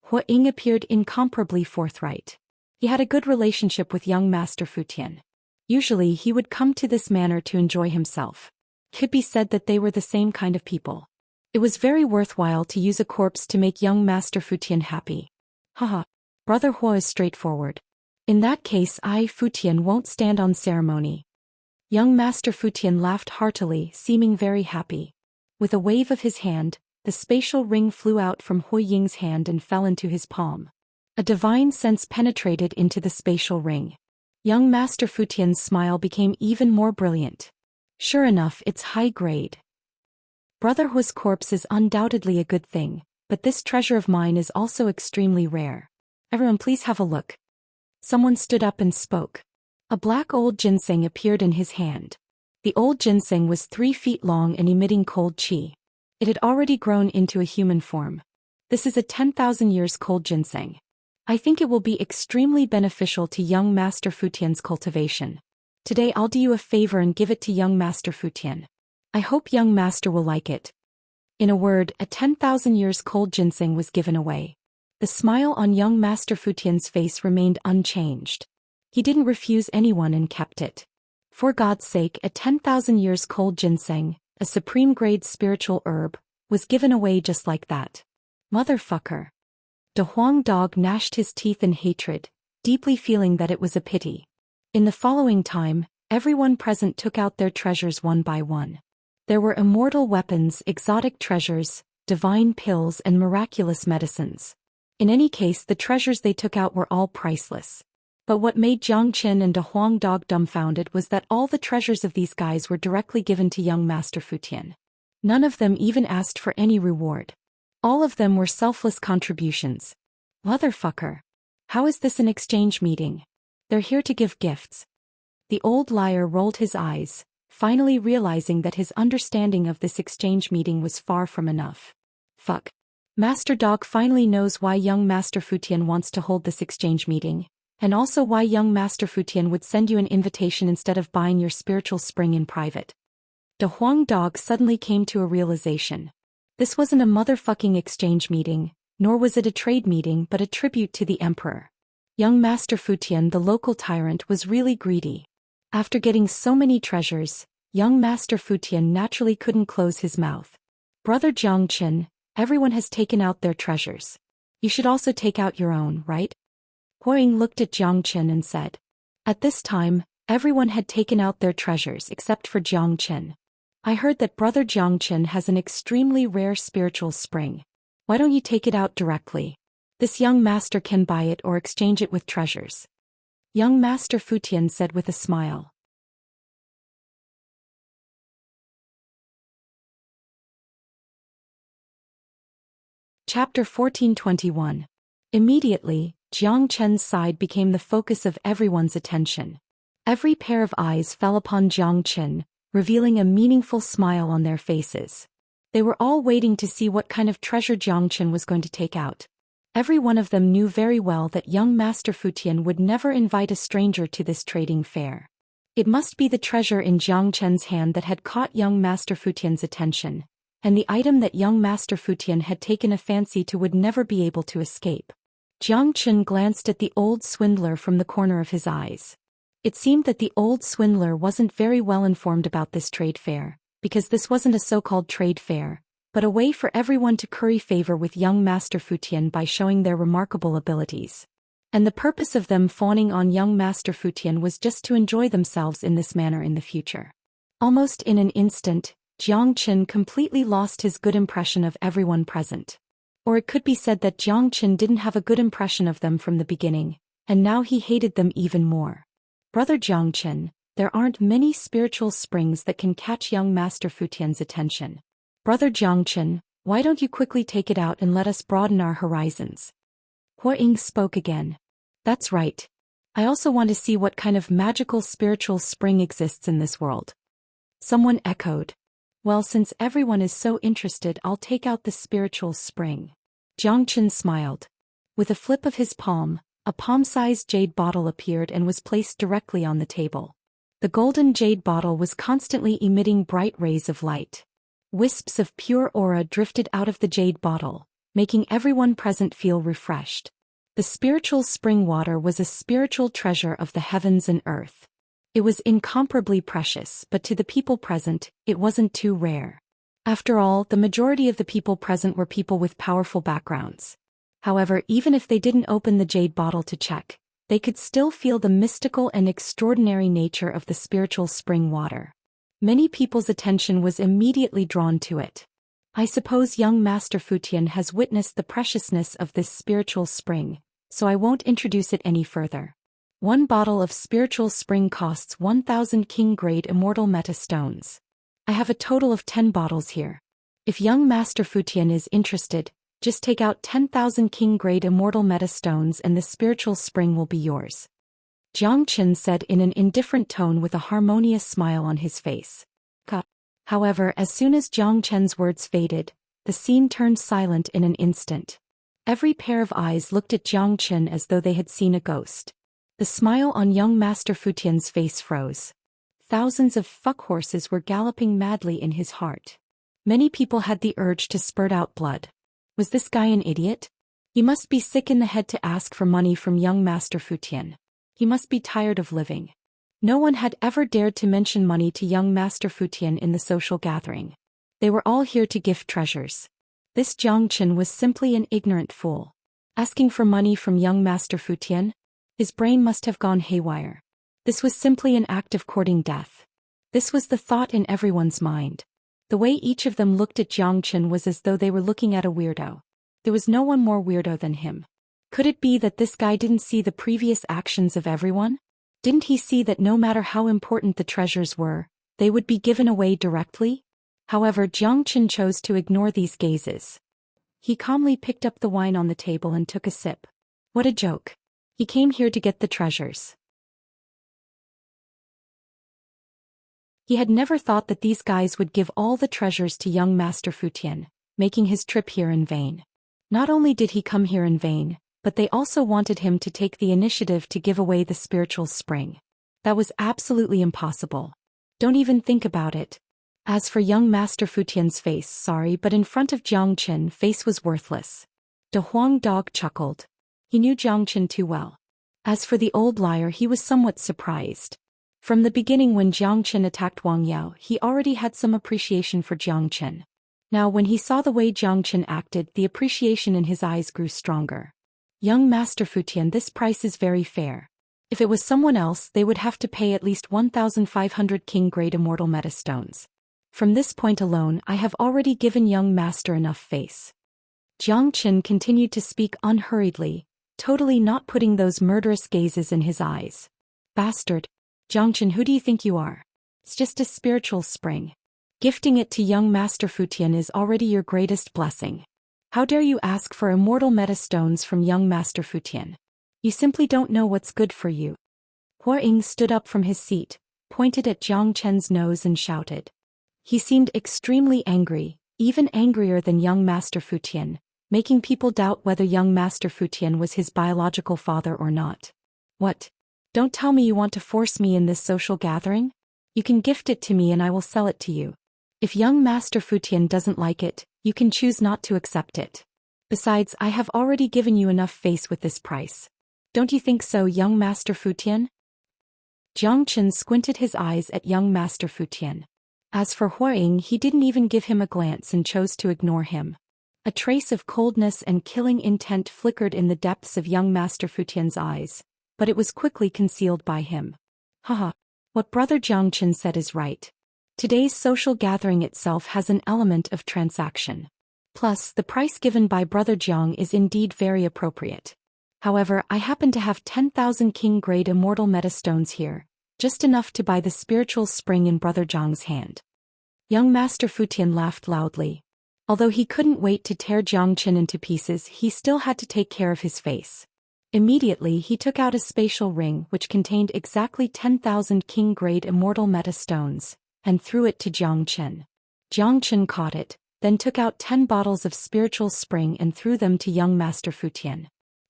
Hua Ying appeared incomparably forthright. He had a good relationship with young Master Fu Tian. Usually he would come to this manor to enjoy himself. Could be said that they were the same kind of people. It was very worthwhile to use a corpse to make young Master Fu Tian happy. Haha, Brother Hua is straightforward. In that case I, Fu Tian, won't stand on ceremony. Young Master Fu Tian laughed heartily, seeming very happy. With a wave of his hand, the spatial ring flew out from Hua Ying's hand and fell into his palm. A divine sense penetrated into the spatial ring. Young Master Futian's smile became even more brilliant. Sure enough, it's high grade. Brother Hu's corpse is undoubtedly a good thing, but this treasure of mine is also extremely rare. Everyone please have a look. Someone stood up and spoke. A black old ginseng appeared in his hand. The old ginseng was 3 feet long and emitting cold qi. It had already grown into a human form. This is a 10,000 years cold ginseng. I think it will be extremely beneficial to young Master Futian's cultivation. Today I'll do you a favor and give it to young Master Futian. I hope young master will like it. In a word, a 10,000 years cold ginseng was given away. The smile on young Master Futian's face remained unchanged. He didn't refuse anyone and kept it. For God's sake, a 10,000 years cold ginseng, a supreme grade spiritual herb, was given away just like that. Motherfucker. De Huang Dog gnashed his teeth in hatred, deeply feeling that it was a pity. In the following time, everyone present took out their treasures one by one. There were immortal weapons, exotic treasures, divine pills and miraculous medicines. In any case, the treasures they took out were all priceless. But what made Jiang Qin and De Huang Dog dumbfounded was that all the treasures of these guys were directly given to young Master Futian. None of them even asked for any reward. All of them were selfless contributions. Motherfucker. How is this an exchange meeting? They're here to give gifts. The old liar rolled his eyes, finally realizing that his understanding of this exchange meeting was far from enough. Fuck. Master Dog finally knows why young Master Futian wants to hold this exchange meeting, and also why young Master Futian would send you an invitation instead of buying your spiritual spring in private. De Huang Dog suddenly came to a realization. This wasn't a motherfucking exchange meeting, nor was it a trade meeting but a tribute to the emperor. Young Master Futian, the local tyrant, was really greedy. After getting so many treasures, young Master Futian naturally couldn't close his mouth. Brother Jiang Qin, everyone has taken out their treasures. You should also take out your own, right? Huang looked at Jiang Qin and said. At this time, everyone had taken out their treasures except for Jiang Qin. I heard that Brother Jiang Qin has an extremely rare spiritual spring. Why don't you take it out directly? This young master can buy it or exchange it with treasures. Young Master Futian said with a smile. Chapter 1421. Immediately, Jiang Chen's side became the focus of everyone's attention. Every pair of eyes fell upon Jiang Chen, revealing a meaningful smile on their faces. They were all waiting to see what kind of treasure Jiang Chen was going to take out. Every one of them knew very well that young Master Futian would never invite a stranger to this trading fair. It must be the treasure in Jiang Chen's hand that had caught young Master Futian's attention, and the item that young Master Futian had taken a fancy to would never be able to escape. Jiang Chen glanced at the old swindler from the corner of his eyes. It seemed that the old swindler wasn't very well informed about this trade fair, because this wasn't a so-called trade fair, but a way for everyone to curry favor with young Master Futian by showing their remarkable abilities. And the purpose of them fawning on young Master Futian was just to enjoy themselves in this manner in the future. Almost in an instant, Jiang Qin completely lost his good impression of everyone present. Or it could be said that Jiang Qin didn't have a good impression of them from the beginning, and now he hated them even more. Brother Jiang Qin, there aren't many spiritual springs that can catch young Master Futian's attention. Brother Jiang Qin, why don't you quickly take it out and let us broaden our horizons? Huang spoke again. That's right. I also want to see what kind of magical spiritual spring exists in this world. Someone echoed. Well, since everyone is so interested, I'll take out the spiritual spring. Jiang Qin smiled. With a flip of his palm, a palm-sized jade bottle appeared and was placed directly on the table. The golden jade bottle was constantly emitting bright rays of light. Wisps of pure aura drifted out of the jade bottle, making everyone present feel refreshed. The spiritual spring water was a spiritual treasure of the heavens and earth. It was incomparably precious, but to the people present, it wasn't too rare. After all, the majority of the people present were people with powerful backgrounds. However, even if they didn't open the jade bottle to check, they could still feel the mystical and extraordinary nature of the spiritual spring water. Many people's attention was immediately drawn to it. I suppose young Master Futian has witnessed the preciousness of this spiritual spring, so I won't introduce it any further. One bottle of spiritual spring costs 1,000 king-grade immortal meta stones. I have a total of 10 bottles here. If young Master Futian is interested, just take out 10,000 king-grade immortal meta stones and the spiritual spring will be yours. Zhang Chen said in an indifferent tone with a harmonious smile on his face. However, as soon as Zhang Chen's words faded, the scene turned silent in an instant. Every pair of eyes looked at Zhang Chen as though they had seen a ghost. The smile on young Master Futian's face froze. Thousands of fuck horses were galloping madly in his heart. Many people had the urge to spurt out blood. Was this guy an idiot? He must be sick in the head to ask for money from young Master Futian. He must be tired of living. No one had ever dared to mention money to young Master Futian in the social gathering. They were all here to gift treasures. This Zhang Chen was simply an ignorant fool. Asking for money from young Master Futian? His brain must have gone haywire. This was simply an act of courting death. This was the thought in everyone's mind. The way each of them looked at Zhang Chen was as though they were looking at a weirdo. There was no one more weirdo than him. Could it be that this guy didn't see the previous actions of everyone? Didn't he see that no matter how important the treasures were, they would be given away directly? However, Zhang Chen chose to ignore these gazes. He calmly picked up the wine on the table and took a sip. What a joke. He came here to get the treasures. He had never thought that these guys would give all the treasures to young Master Futian, making his trip here in vain. Not only did he come here in vain, but they also wanted him to take the initiative to give away the spiritual spring. That was absolutely impossible. Don't even think about it. As for young Master Futian's face, sorry, but in front of Zhang Chen, face was worthless. De Huang dog chuckled. He knew Zhang Chen too well. As for the old liar, he was somewhat surprised. From the beginning when Zhang Chen attacked Wang Yao, he already had some appreciation for Zhang Chen. Now when he saw the way Zhang Chen acted, the appreciation in his eyes grew stronger. Young Master Futian, this price is very fair. If it was someone else, they would have to pay at least 1,500 king-grade immortal meta stones. From this point alone, I have already given young Master enough face. Zhang Chen continued to speak unhurriedly, totally not putting those murderous gazes in his eyes. Bastard. Zhang Chen, who do you think you are? It's just a spiritual spring. Gifting it to young Master Futian is already your greatest blessing. How dare you ask for immortal meta stones from young Master Futian? You simply don't know what's good for you. Hua Ying stood up from his seat, pointed at Zhang Chen's nose and shouted. He seemed extremely angry, even angrier than young Master Futian, making people doubt whether young Master Futian was his biological father or not. What? Don't tell me you want to force me in this social gathering? You can gift it to me and I will sell it to you. If young Master Futian doesn't like it, you can choose not to accept it. Besides, I have already given you enough face with this price. Don't you think so, young Master Futian? Zhang Chen squinted his eyes at young Master Futian. As for Hua Ying, he didn't even give him a glance and chose to ignore him. A trace of coldness and killing intent flickered in the depths of young Master Futian's eyes, but it was quickly concealed by him. Haha, what Brother Zhang Chen said is right. Today's social gathering itself has an element of transaction. Plus, the price given by Brother Zhang is indeed very appropriate. However, I happen to have 10,000 king-grade immortal meta stones here, just enough to buy the spiritual spring in Brother Zhang's hand. Young Master Futian laughed loudly. Although he couldn't wait to tear Zhang Chen into pieces, he still had to take care of his face. Immediately he took out a spatial ring which contained exactly 10,000 king-grade immortal meta stones, and threw it to Zhang Chen. Zhang Chen caught it, then took out 10 bottles of spiritual spring and threw them to young Master Futian.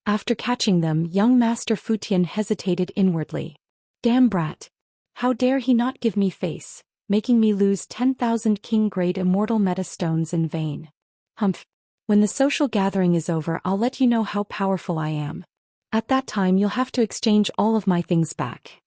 After catching them, young Master Futian hesitated inwardly. Damn brat. How dare he not give me face, making me lose 10,000 king-grade immortal meta stones in vain. Humph. When the social gathering is over, I'll let you know how powerful I am. At that time you'll have to exchange all of my things back.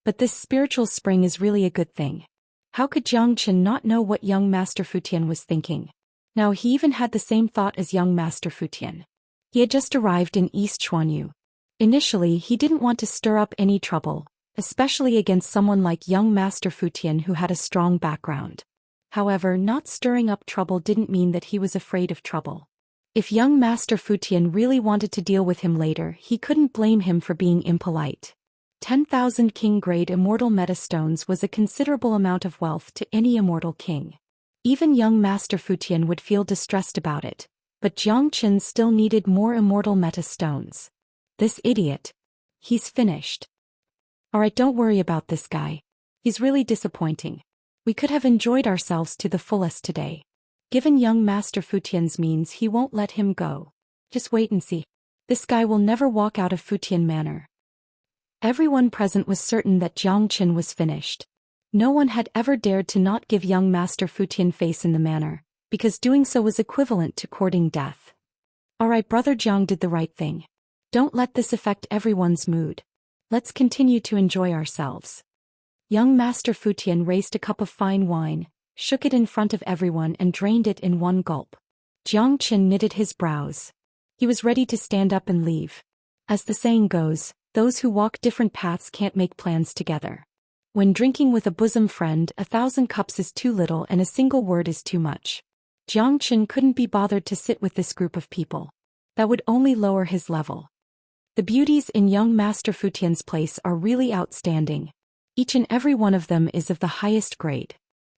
But this spiritual spring is really a good thing. How could Zhang Chen not know what young Master Futian was thinking? Now he even had the same thought as young Master Futian. He had just arrived in East Chuanyu. Initially he didn't want to stir up any trouble, especially against someone like young Master Futian who had a strong background. However, not stirring up trouble didn't mean that he was afraid of trouble. If young Master Futian really wanted to deal with him later, he couldn't blame him for being impolite. 10,000 king-grade immortal metastones was a considerable amount of wealth to any immortal king. Even young Master Futian would feel distressed about it, but Jiang Qin still needed more immortal metastones. This idiot. He's finished. Alright, don't worry about this guy. He's really disappointing. We could have enjoyed ourselves to the fullest today. Given young Master Futian's means, he won't let him go. Just wait and see. This guy will never walk out of Futian Manor. Everyone present was certain that Jiang Qin was finished. No one had ever dared to not give young Master Futian face in the manor, because doing so was equivalent to courting death. Alright, brother Jiang did the right thing. Don't let this affect everyone's mood. Let's continue to enjoy ourselves. Young Master Futian raised a cup of fine wine, shook it in front of everyone and drained it in one gulp. Jiang Qin knitted his brows. He was ready to stand up and leave. As the saying goes, those who walk different paths can't make plans together. When drinking with a bosom friend, 1,000 cups is too little and a single word is too much. Jiang Qin couldn't be bothered to sit with this group of people. That would only lower his level. The beauties in young Master Futian's place are really outstanding. Each and every one of them is of the highest grade.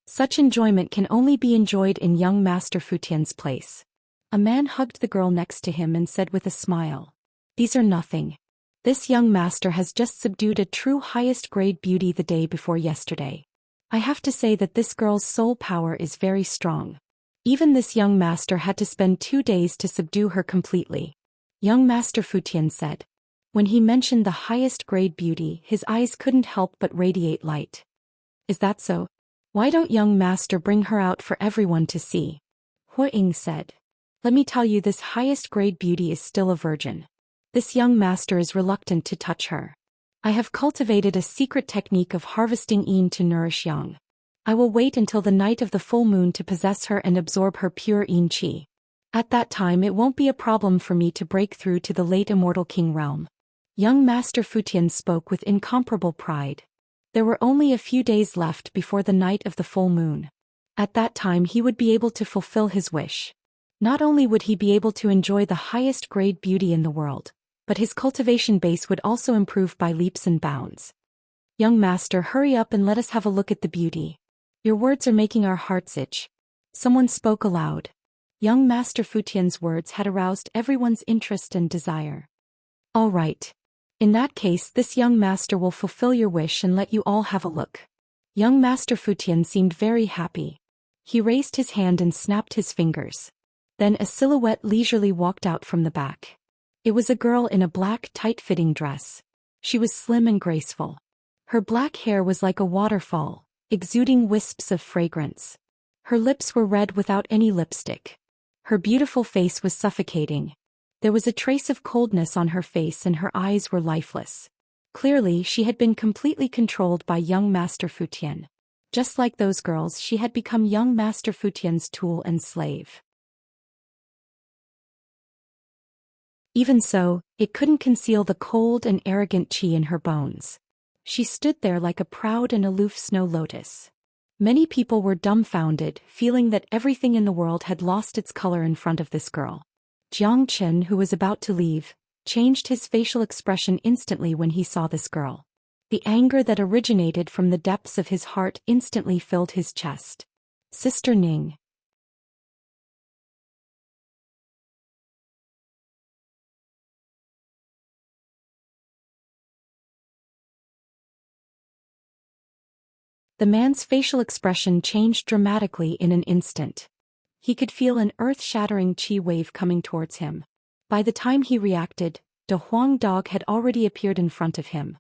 Such enjoyment can only be enjoyed in young Master Futian's place. A man hugged the girl next to him and said with a smile, "These are nothing. This young master has just subdued a true highest grade beauty the day before yesterday. I have to say that this girl's soul power is very strong. Even this young master had to spend 2 days to subdue her completely." Young Master Futian said. When he mentioned the highest grade beauty, his eyes couldn't help but radiate light. "Is that so? Why don't young master bring her out for everyone to see?" Hu Ying said. "Let me tell you, this highest grade beauty is still a virgin. This young master is reluctant to touch her. I have cultivated a secret technique of harvesting yin to nourish yang. I will wait until the night of the full moon to possess her and absorb her pure yin qi. At that time it won't be a problem for me to break through to the late immortal king realm." Young Master Futian spoke with incomparable pride. There were only a few days left before the night of the full moon. At that time he would be able to fulfill his wish. Not only would he be able to enjoy the highest grade beauty in the world, but his cultivation base would also improve by leaps and bounds. "Young master, hurry up and let us have a look at the beauty. Your words are making our hearts itch." Someone spoke aloud. Young Master Futian's words had aroused everyone's interest and desire. "All right. In that case, this young master will fulfill your wish and let you all have a look." Young Master Futian seemed very happy. He raised his hand and snapped his fingers. Then a silhouette leisurely walked out from the back. It was a girl in a black, tight-fitting dress. She was slim and graceful. Her black hair was like a waterfall, exuding wisps of fragrance. Her lips were red without any lipstick. Her beautiful face was suffocating. There was a trace of coldness on her face and her eyes were lifeless. Clearly, she had been completely controlled by young Master Futian. Just like those girls, she had become young Master Futian's tool and slave. Even so, it couldn't conceal the cold and arrogant qi in her bones. She stood there like a proud and aloof snow lotus. Many people were dumbfounded, feeling that everything in the world had lost its color in front of this girl. Jiang Qin, who was about to leave, changed his facial expression instantly when he saw this girl. The anger that originated from the depths of his heart instantly filled his chest. "Sister Ning." The man's facial expression changed dramatically in an instant. He could feel an earth-shattering qi wave coming towards him. By the time he reacted, De Huang Dog had already appeared in front of him.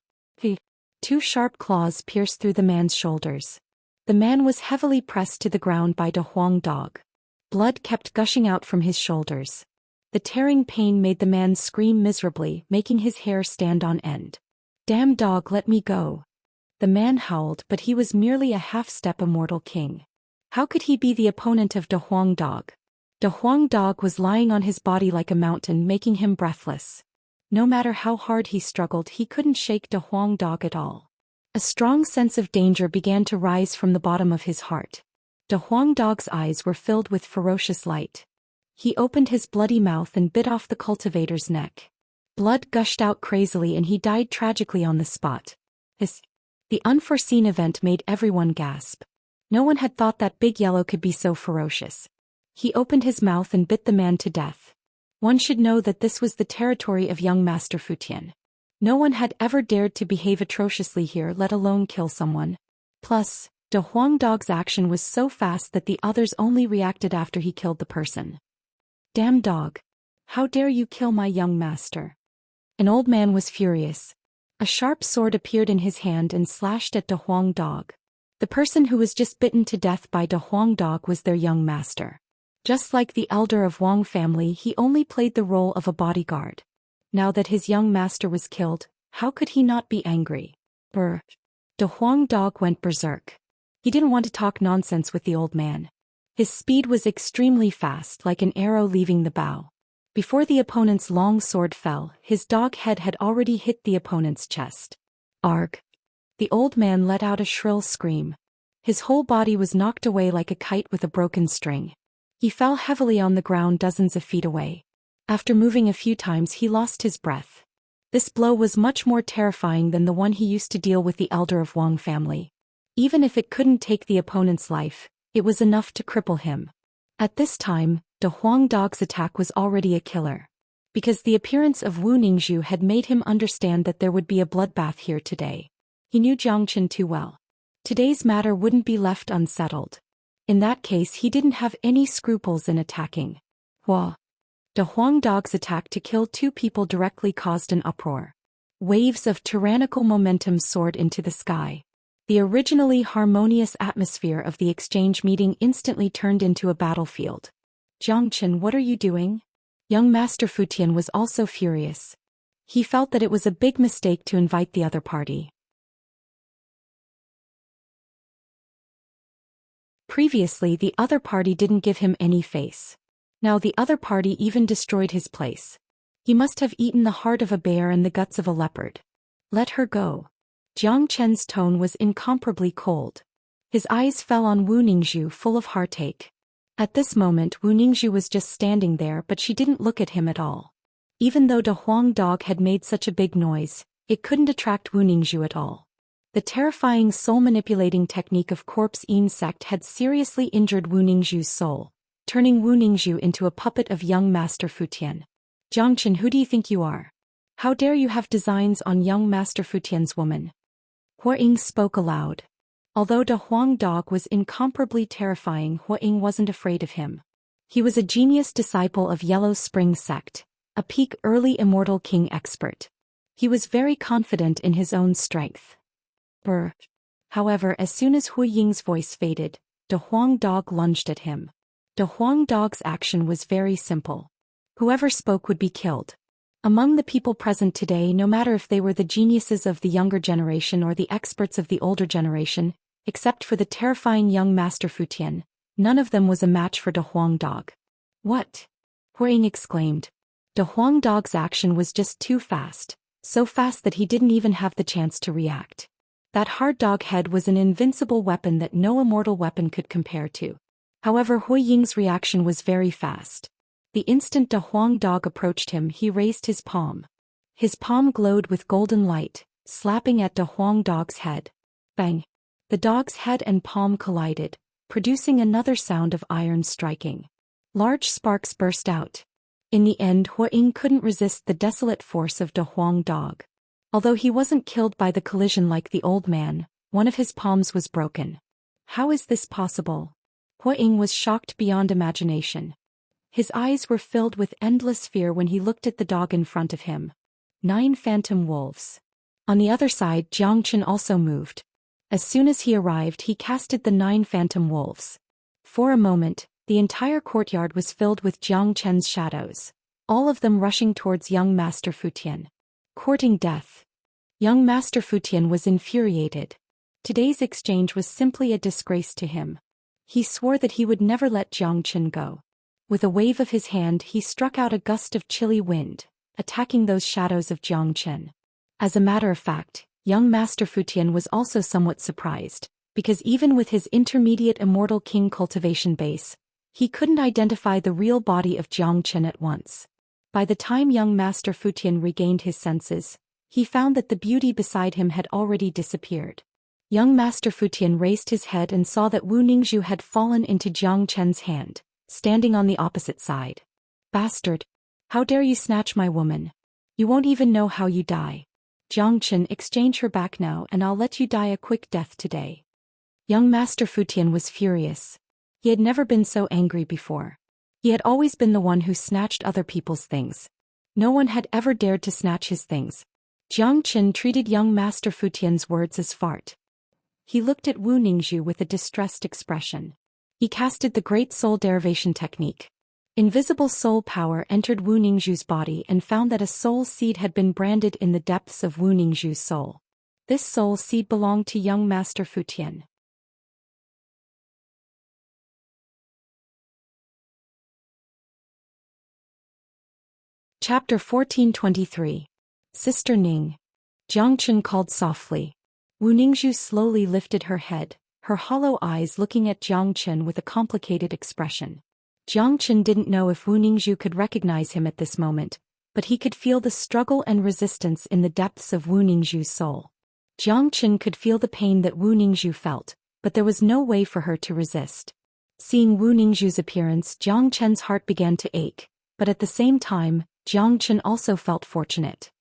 2 sharp claws pierced through the man's shoulders. The man was heavily pressed to the ground by De Huang Dog. Blood kept gushing out from his shoulders. The tearing pain made the man scream miserably, making his hair stand on end. "Damn dog, let me go." The man howled, but he was merely a half-step immortal king. How could he be the opponent of De Huang Dog? De Huang Dog was lying on his body like a mountain, making him breathless. No matter how hard he struggled, he couldn't shake De Huang Dog at all. A strong sense of danger began to rise from the bottom of his heart. De Huang Dog's eyes were filled with ferocious light. He opened his bloody mouth and bit off the cultivator's neck. Blood gushed out crazily and he died tragically on the spot. The unforeseen event made everyone gasp. No one had thought that Big Yellow could be so ferocious. He opened his mouth and bit the man to death. One should know that this was the territory of young Master Fu Tian. No one had ever dared to behave atrociously here, let alone kill someone. Plus, De Huang Dog's action was so fast that the others only reacted after he killed the person. Damn dog! How dare you kill my young master? An old man was furious. A sharp sword appeared in his hand and slashed at De Huang Dog. The person who was just bitten to death by De Huang Dog was their young master. Just like the elder of Wang family, he only played the role of a bodyguard. Now that his young master was killed, how could he not be angry? De Huang Dog went berserk. He didn't want to talk nonsense with the old man. His speed was extremely fast, like an arrow leaving the bow. Before the opponent's long sword fell, his dog head had already hit the opponent's chest. Arg! The old man let out a shrill scream. His whole body was knocked away like a kite with a broken string. He fell heavily on the ground dozens of feet away. After moving a few times, he lost his breath. This blow was much more terrifying than the one he used to deal with the elder of Wang family. Even if it couldn't take the opponent's life, it was enough to cripple him. At this time, De Huang Dog's attack was already a killer. Because the appearance of Wu Ningzhu had made him understand that there would be a bloodbath here today. He knew Jiangchen too well. Today's matter wouldn't be left unsettled. In that case, he didn't have any scruples in attacking. De Huang Dog's attack to kill two people directly caused an uproar. Waves of tyrannical momentum soared into the sky. The originally harmonious atmosphere of the exchange meeting instantly turned into a battlefield. Jiangchen, what are you doing? Young Master Fu Tian was also furious. He felt that it was a big mistake to invite the other party. Previously, the other party didn't give him any face. Now the other party even destroyed his place. He must have eaten the heart of a bear and the guts of a leopard. Let her go. Jiang Chen's tone was incomparably cold. His eyes fell on Wu Ningzhu, full of heartache. At this moment, Wu Ningzhu was just standing there, but she didn't look at him at all. Even though De Huang Dog had made such a big noise, it couldn't attract Wu Ningzhu at all. The terrifying soul-manipulating technique of corpse insect had seriously injured Wu Ningzhu's soul, turning Wu Ningzhu into a puppet of young Master Fu Tian. Jiangchen, who do you think you are? How dare you have designs on young Master Fu Tian's woman? Hua Ying spoke aloud. Although De Huang Dog was incomparably terrifying, Hua Ying wasn't afraid of him. He was a genius disciple of Yellow Spring Sect, a peak early immortal king expert. He was very confident in his own strength. However, as soon as Hu Ying's voice faded, De Huang Dog lunged at him. De Huang Dog's action was very simple. Whoever spoke would be killed. Among the people present today, no matter if they were the geniuses of the younger generation or the experts of the older generation, except for the terrifying young Master Fu Tian, none of them was a match for De Huang Dog. What? Hua Ying exclaimed. De Huang Dog's action was just too fast, so fast that he didn't even have the chance to react. That hard dog head was an invincible weapon that no immortal weapon could compare to. However, Hua Ying's reaction was very fast. The instant De Huang Dog approached him, he raised his palm. His palm glowed with golden light, slapping at De Huang Dog's head. Bang! The dog's head and palm collided, producing another sound of iron striking. Large sparks burst out. In the end, Hua Ying couldn't resist the desolate force of De Huang Dog. Although he wasn't killed by the collision like the old man, one of his palms was broken. How is this possible? Hua Ying was shocked beyond imagination. His eyes were filled with endless fear when he looked at the dog in front of him. 9 phantom wolves. On the other side, Jiangchen also moved. As soon as he arrived, he casted the 9 phantom wolves. For a moment, the entire courtyard was filled with Jiangchen's shadows, all of them rushing towards young Master Fu Tian. Courting death. Young Master Fu Tian was infuriated. Today's exchange was simply a disgrace to him. He swore that he would never let Jiangchen go. With a wave of his hand, he struck out a gust of chilly wind, attacking those shadows of Jiangchen. As a matter of fact, young Master Fu Tian was also somewhat surprised, because even with his intermediate immortal king cultivation base, He couldn't identify the real body of Zhou Xian at once. By the time young Master Fu Tian regained his senses, he found that the beauty beside him had already disappeared. Young Master Fu Tian raised his head and saw that Wu Ningzhu had fallen into Zhou Qian's hand, standing on the opposite side. Bastard! How dare you snatch my woman? You won't even know how you die. Zhou Qian, exchange her back now and I'll let you die a quick death today. Young Master Fu Tian was furious. He had never been so angry before. He had always been the one who snatched other people's things. No one had ever dared to snatch his things. Zhou Qian treated young Master Fu Tian's words as fart. He looked at Wu Ningzhu with a distressed expression. He casted the Great Soul Derivation technique. Invisible soul power entered Wu Ningzhu's body and found that a soul seed had been branded in the depths of Wu Ningzhu's soul. This soul seed belonged to young Master Fu Tian. Chapter 1423. Sister Ning. Zhou Qian called softly. Wu Ningzhu slowly lifted her head, her hollow eyes looking at Zhou Qian with a complicated expression. Zhou Qian didn't know if Wu Ningzhu could recognize him at this moment, but he could feel the struggle and resistance in the depths of Wu Ningzhu's soul. Zhou Qian could feel the pain that Wu Ningzhu felt, but there was no way for her to resist. Seeing Wu Ningzhu's appearance, Zhou Qian's heart began to ache, but at the same time, Zhou Qian also felt fortunate.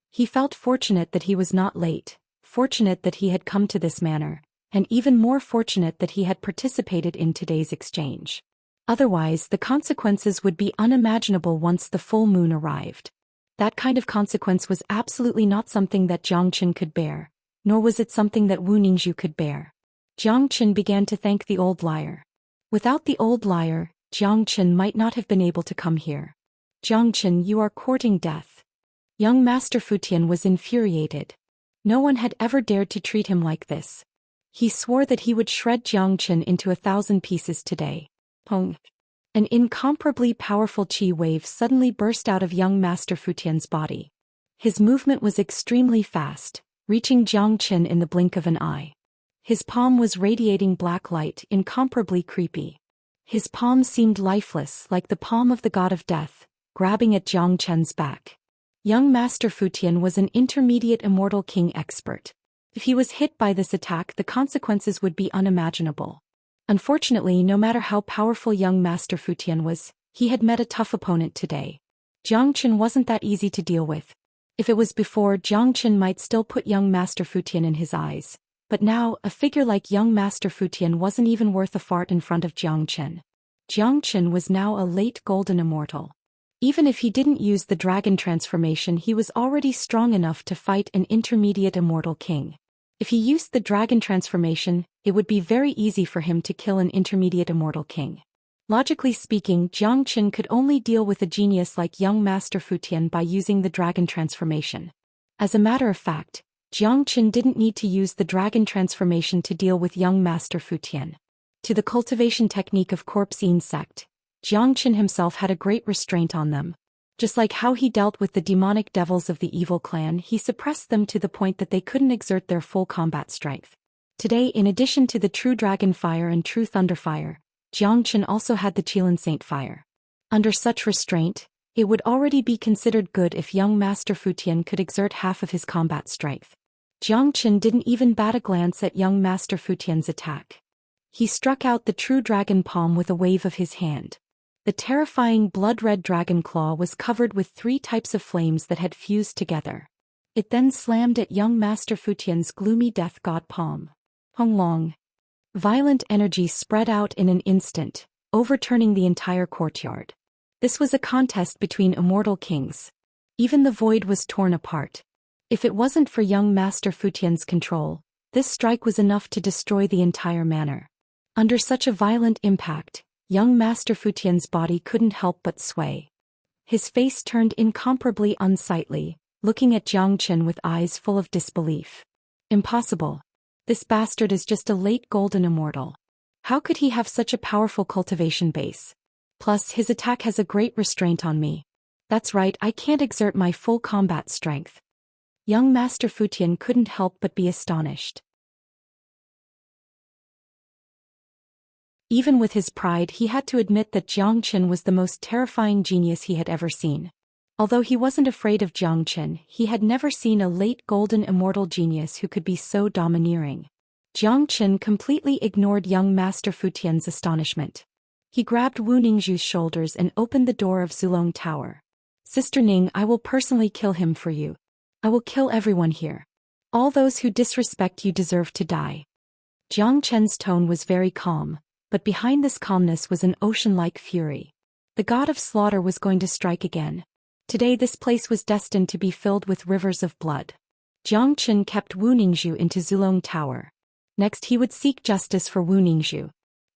He felt fortunate that he was not late, fortunate that he had come to this manor, and even more fortunate that he had participated in today's exchange. Otherwise, the consequences would be unimaginable once the full moon arrived. That kind of consequence was absolutely not something that Zhou Qian could bear, nor was it something that Wu Ningzhu could bear. Zhou Qian began to thank the old liar. Without the old liar, Zhou Qian might not have been able to come here. Zhou Qian, you are courting death. Young Master Fu Tian was infuriated. No one had ever dared to treat him like this. He swore that he would shred Zhou Qian into 1,000 pieces today. Pong! An incomparably powerful qi wave suddenly burst out of young Master Fu Tian's body. His movement was extremely fast, reaching Zhou Qian in the blink of an eye. His palm was radiating black light, incomparably creepy. His palm seemed lifeless, like the palm of the god of death, grabbing at Zhou Qian's back. Young Master Fu Tian was an intermediate immortal king expert. If he was hit by this attack, the consequences would be unimaginable. Unfortunately, no matter how powerful young Master Fu Tian was, he had met a tough opponent today. Zhou Qian wasn't that easy to deal with. If it was before, Zhou Qian might still put young Master Fu Tian in his eyes. But now, a figure like young Master Fu Tian wasn't even worth a fart in front of Zhou Qian. Zhou Qian was now a late golden immortal. Even if he didn't use the dragon transformation, he was already strong enough to fight an intermediate immortal king. If he used the dragon transformation, it would be very easy for him to kill an intermediate immortal king. Logically speaking, Zhou Qian could only deal with a genius like young Master Fu Tian by using the dragon transformation. As a matter of fact, Zhou Qian didn't need to use the dragon transformation to deal with young Master Fu Tian. To the cultivation technique of corpse insect, Zhou Qian himself had a great restraint on them. Just like how he dealt with the demonic devils of the evil clan, he suppressed them to the point that they couldn't exert their full combat strength. Today, in addition to the true dragon fire and true thunder fire, Zhou Qian also had the Qilin Saint fire. Under such restraint, it would already be considered good if young Master Fu Tian could exert half of his combat strength. Zhou Qian didn't even bat a glance at young Master Fu Tian's attack. He struck out the true dragon palm with a wave of his hand. The terrifying blood-red dragon claw was covered with 3 types of flames that had fused together. It then slammed at young Master Fu Tian's gloomy death god palm. Hong Long. Violent energy spread out in an instant, overturning the entire courtyard. This was a contest between immortal kings. Even the void was torn apart. If it wasn't for young Master Fu Tian's control, this strike was enough to destroy the entire manor. Under such a violent impact, young Master Fu Tian's body couldn't help but sway. His face turned incomparably unsightly, looking at Zhou Qian with eyes full of disbelief. Impossible. This bastard is just a late golden immortal. How could he have such a powerful cultivation base? Plus, his attack has a great restraint on me. That's right, I can't exert my full combat strength. Young Master Fu Tian couldn't help but be astonished. Even with his pride, he had to admit that Zhou Xian was the most terrifying genius he had ever seen. Although he wasn't afraid of Zhou Xian, he had never seen a late golden immortal genius who could be so domineering. Zhou Xian completely ignored young Master Fu Tian's astonishment. He grabbed Wu Ningzhu's shoulders and opened the door of Zulong Tower. "Sister Ning, I will personally kill him for you. I will kill everyone here. All those who disrespect you deserve to die." Zhang Chen's tone was very calm, but behind this calmness was an ocean-like fury. The god of slaughter was going to strike again. Today this place was destined to be filled with rivers of blood. Zhang Chen kept Wu Ningzhu into Zulong Tower. Next he would seek justice for Wu Ningzhu.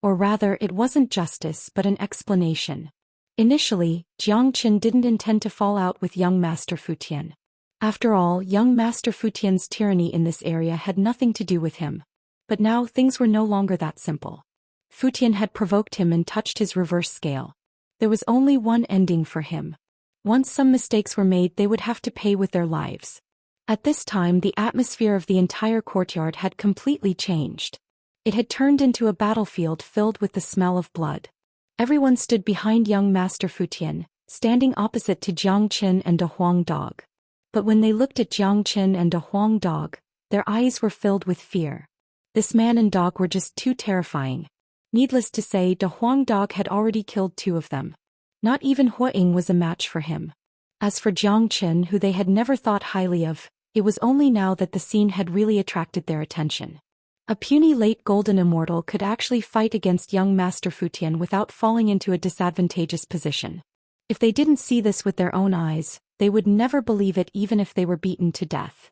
Or rather, it wasn't justice but an explanation. Initially, Zhang Chen didn't intend to fall out with young Master Fu Tian. After all, young Master Fu Tian's tyranny in this area had nothing to do with him. But now things were no longer that simple. Fu Tian had provoked him and touched his reverse scale. There was only one ending for him. Once some mistakes were made, they would have to pay with their lives. At this time, the atmosphere of the entire courtyard had completely changed. It had turned into a battlefield filled with the smell of blood. Everyone stood behind young Master Fu Tian, standing opposite to Jiang Qin and a Huang dog. But when they looked at Jiang Qin and a Huang dog, their eyes were filled with fear. This man and dog were just too terrifying. Needless to say, the Huang dog had already killed 2 of them. Not even Hua Ying was a match for him. As for Jiang Qin, who they had never thought highly of, it was only now that the scene had really attracted their attention. A puny late golden immortal could actually fight against young Master Fu Tian without falling into a disadvantageous position. If they didn't see this with their own eyes, they would never believe it even if they were beaten to death.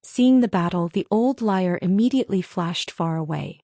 Seeing the battle, the old liar immediately flashed far away.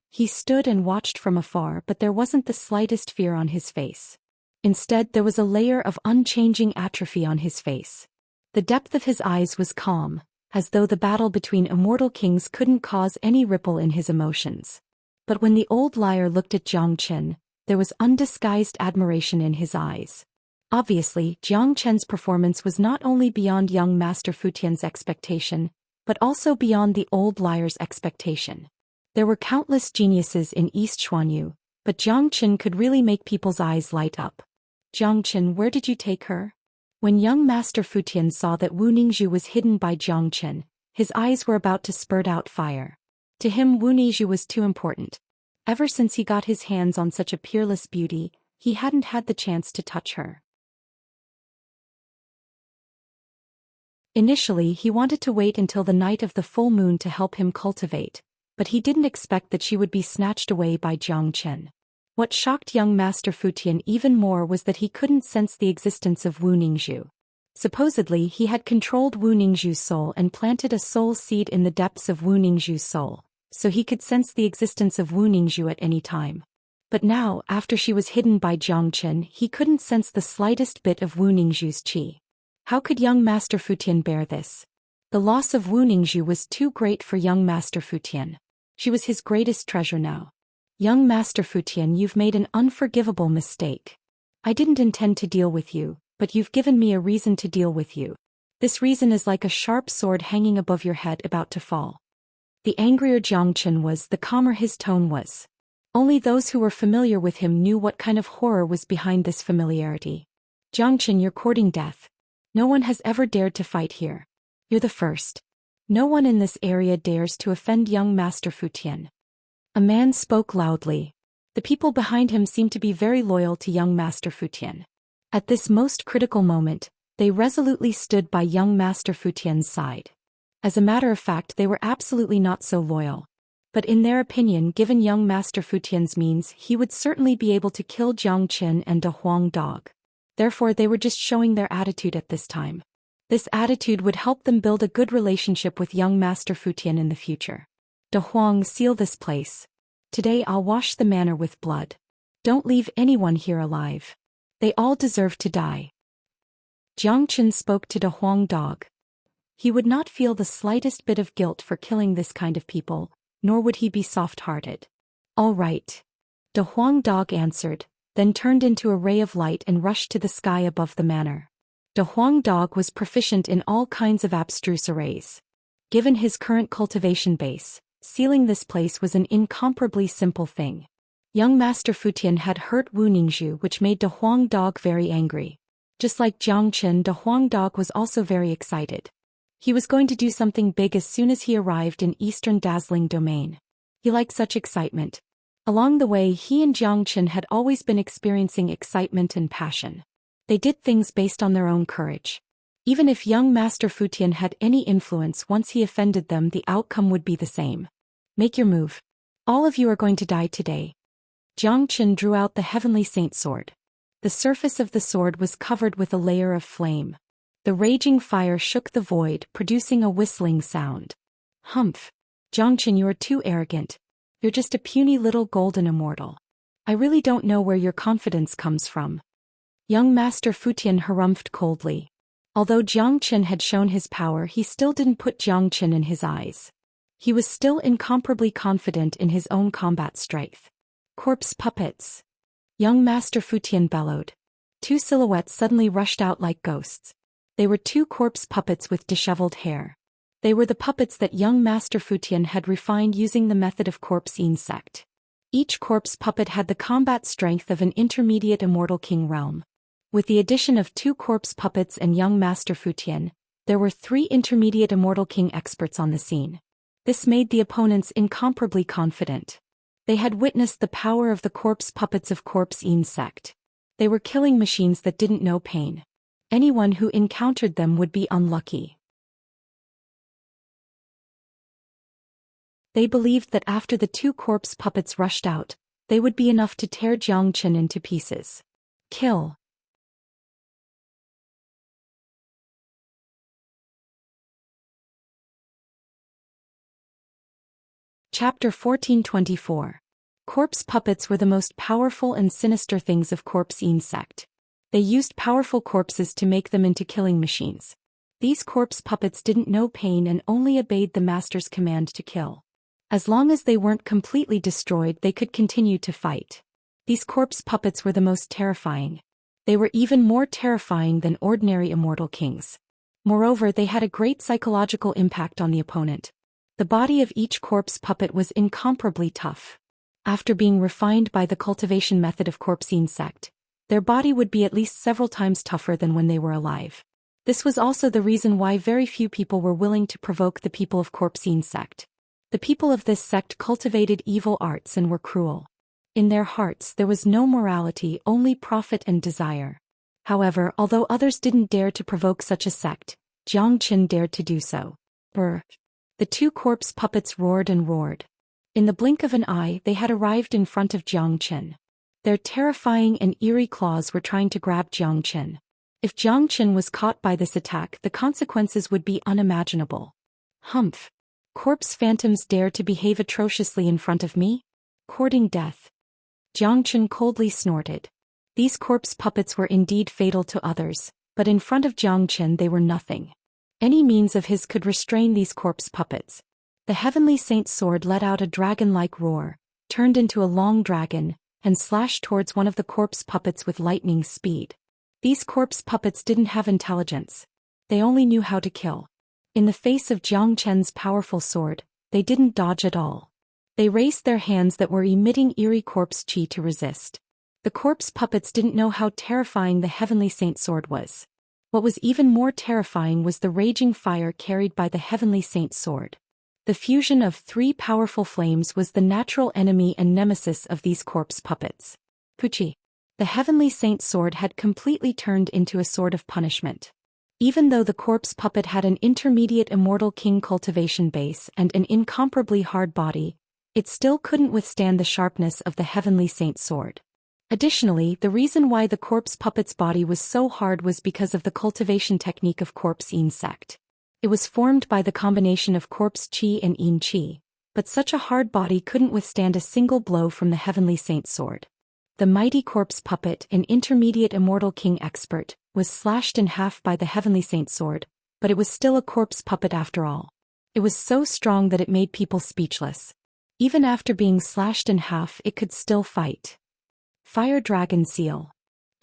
He stood and watched from afar, but there wasn't the slightest fear on his face. Instead, there was a layer of unchanging atrophy on his face. The depth of his eyes was calm, as though the battle between immortal kings couldn't cause any ripple in his emotions. But when the old liar looked at Jiang Chen, there was undisguised admiration in his eyes. Obviously, Jiang Chen's performance was not only beyond young Master Fu Tian's expectation, but also beyond the old liar's expectation. There were countless geniuses in East Xuanyu, but Jiang Chen could really make people's eyes light up. "Jiang Chen, where did you take her?" When young Master Fu Tian saw that Wu Ningzhu was hidden by Jiang Chen, his eyes were about to spurt out fire. To him, Wu Ningzhu was too important. Ever since he got his hands on such a peerless beauty, he hadn't had the chance to touch her. Initially, he wanted to wait until the night of the full moon to help him cultivate, but he didn't expect that she would be snatched away by Jiang Chen. What shocked young Master Fu Tian even more was that he couldn't sense the existence of Wu Ningzhu. Supposedly, he had controlled Wu Ningzhu's soul and planted a soul seed in the depths of Wu Ningzhu's soul, so he could sense the existence of Wu Ningzhu at any time. But now, after she was hidden by Jiang Chen, he couldn't sense the slightest bit of Wu Ningzhu's qi. How could young Master Fu Tian bear this? The loss of Wu Ningzhu was too great for young Master Fu Tian. She was his greatest treasure now. "Young Master Fu Tian, you've made an unforgivable mistake. I didn't intend to deal with you, but you've given me a reason to deal with you. This reason is like a sharp sword hanging above your head about to fall." The angrier Jiang Chen was, the calmer his tone was. Only those who were familiar with him knew what kind of horror was behind this familiarity. "Jiang Chen, you're courting death. No one has ever dared to fight here. You're the first. No one in this area dares to offend young Master Fu Tian." A man spoke loudly. The people behind him seemed to be very loyal to young Master Fu Tian. At this most critical moment, they resolutely stood by young Master Fu Tian's side. As a matter of fact, they were absolutely not so loyal. But in their opinion, given young Master Fu Tian's means, he would certainly be able to kill Jiang Qin and a Huang dog. Therefore, they were just showing their attitude at this time. This attitude would help them build a good relationship with young Master Fu Tian in the future. "De Huang, seal this place. Today I'll wash the manor with blood. Don't leave anyone here alive. They all deserve to die." Jiang Qin spoke to De Huang dog. He would not feel the slightest bit of guilt for killing this kind of people, nor would he be soft-hearted. "All right." De Huang dog answered, then turned into a ray of light and rushed to the sky above the manor. De Huang dog was proficient in all kinds of abstruse arrays. Given his current cultivation base, sealing this place was an incomparably simple thing. Young Master Fu Tian had hurt Wu Ningzhu, which made De Huang Dog very angry. Just like Jiang Chen, De Huang Dog was also very excited. He was going to do something big as soon as he arrived in Eastern Dazzling Domain. He liked such excitement. Along the way, he and Jiang Chen had always been experiencing excitement and passion. They did things based on their own courage. Even if young Master Fu Tian had any influence, once he offended them, the outcome would be the same. Make your move. All of you are going to die today. Jiang Chen drew out the Heavenly Saint Sword. The surface of the sword was covered with a layer of flame. The raging fire shook the void, producing a whistling sound. Humph! Jiang Chen, you are too arrogant. You're just a puny little golden immortal. I really don't know where your confidence comes from. Young Master Fu Tian harumphed coldly. Although Jiang Chen had shown his power, he still didn't put Jiang Chen in his eyes. He was still incomparably confident in his own combat strength. Corpse puppets! Young Master Fu Tian bellowed. Two silhouettes suddenly rushed out like ghosts. They were two corpse puppets with disheveled hair. They were the puppets that young Master Fu Tian had refined using the method of corpse insect. Each corpse puppet had the combat strength of an intermediate immortal king realm. With the addition of two corpse puppets and young Master Fu Tian, there were 3 intermediate immortal king experts on the scene. This made the opponents incomparably confident. They had witnessed the power of the corpse puppets of corpse insect. They were killing machines that didn't know pain. Anyone who encountered them would be unlucky. They believed that after the 2 corpse puppets rushed out, they would be enough to tear Jiang Chen into pieces. Kill. Chapter 1424. Corpse puppets were the most powerful and sinister things of corpse insect. They used powerful corpses to make them into killing machines. These corpse puppets didn't know pain and only obeyed the master's command to kill. As long as they weren't completely destroyed, they could continue to fight. These corpse puppets were the most terrifying. They were even more terrifying than ordinary immortal kings. Moreover, they had a great psychological impact on the opponent. The body of each corpse puppet was incomparably tough. After being refined by the cultivation method of corpse insect, their body would be at least several times tougher than when they were alive. This was also the reason why very few people were willing to provoke the people of corpse insect. The people of this sect cultivated evil arts and were cruel. In their hearts there was no morality, only profit and desire. However, although others didn't dare to provoke such a sect, Jiang Chen dared to do so. Brr! The 2 corpse puppets roared and roared. In the blink of an eye, they had arrived in front of Jiang Chen. Their terrifying and eerie claws were trying to grab Jiang Chen. If Jiang Chen was caught by this attack, the consequences would be unimaginable. Humph! Corpse phantoms dare to behave atrociously in front of me? Courting death. Jiang Chen coldly snorted. These corpse puppets were indeed fatal to others, but in front of Jiang Chen they were nothing. Any means of his could restrain these corpse puppets. The Heavenly Saint's sword let out a dragon-like roar, turned into a long dragon, and slashed towards one of the corpse puppets with lightning speed. These corpse puppets didn't have intelligence. They only knew how to kill. In the face of Jiang Chen's powerful sword, they didn't dodge at all. They raised their hands that were emitting eerie corpse chi to resist. The corpse puppets didn't know how terrifying the Heavenly Saint sword was. What was even more terrifying was the raging fire carried by the Heavenly Saint sword. The fusion of 3 powerful flames was the natural enemy and nemesis of these corpse puppets. Puchi. The Heavenly Saint sword had completely turned into a sword of punishment. Even though the corpse puppet had an intermediate immortal king cultivation base and an incomparably hard body, it still couldn't withstand the sharpness of the Heavenly Saint sword. Additionally, the reason why the corpse puppet's body was so hard was because of the cultivation technique of corpse insect. It was formed by the combination of corpse chi and yin chi, but such a hard body couldn't withstand a single blow from the Heavenly Saint sword. The mighty corpse puppet, an intermediate immortal king expert, was slashed in half by the Heavenly Saint sword, but it was still a corpse puppet after all. It was so strong that it made people speechless. Even after being slashed in half, it could still fight. Fire Dragon Seal.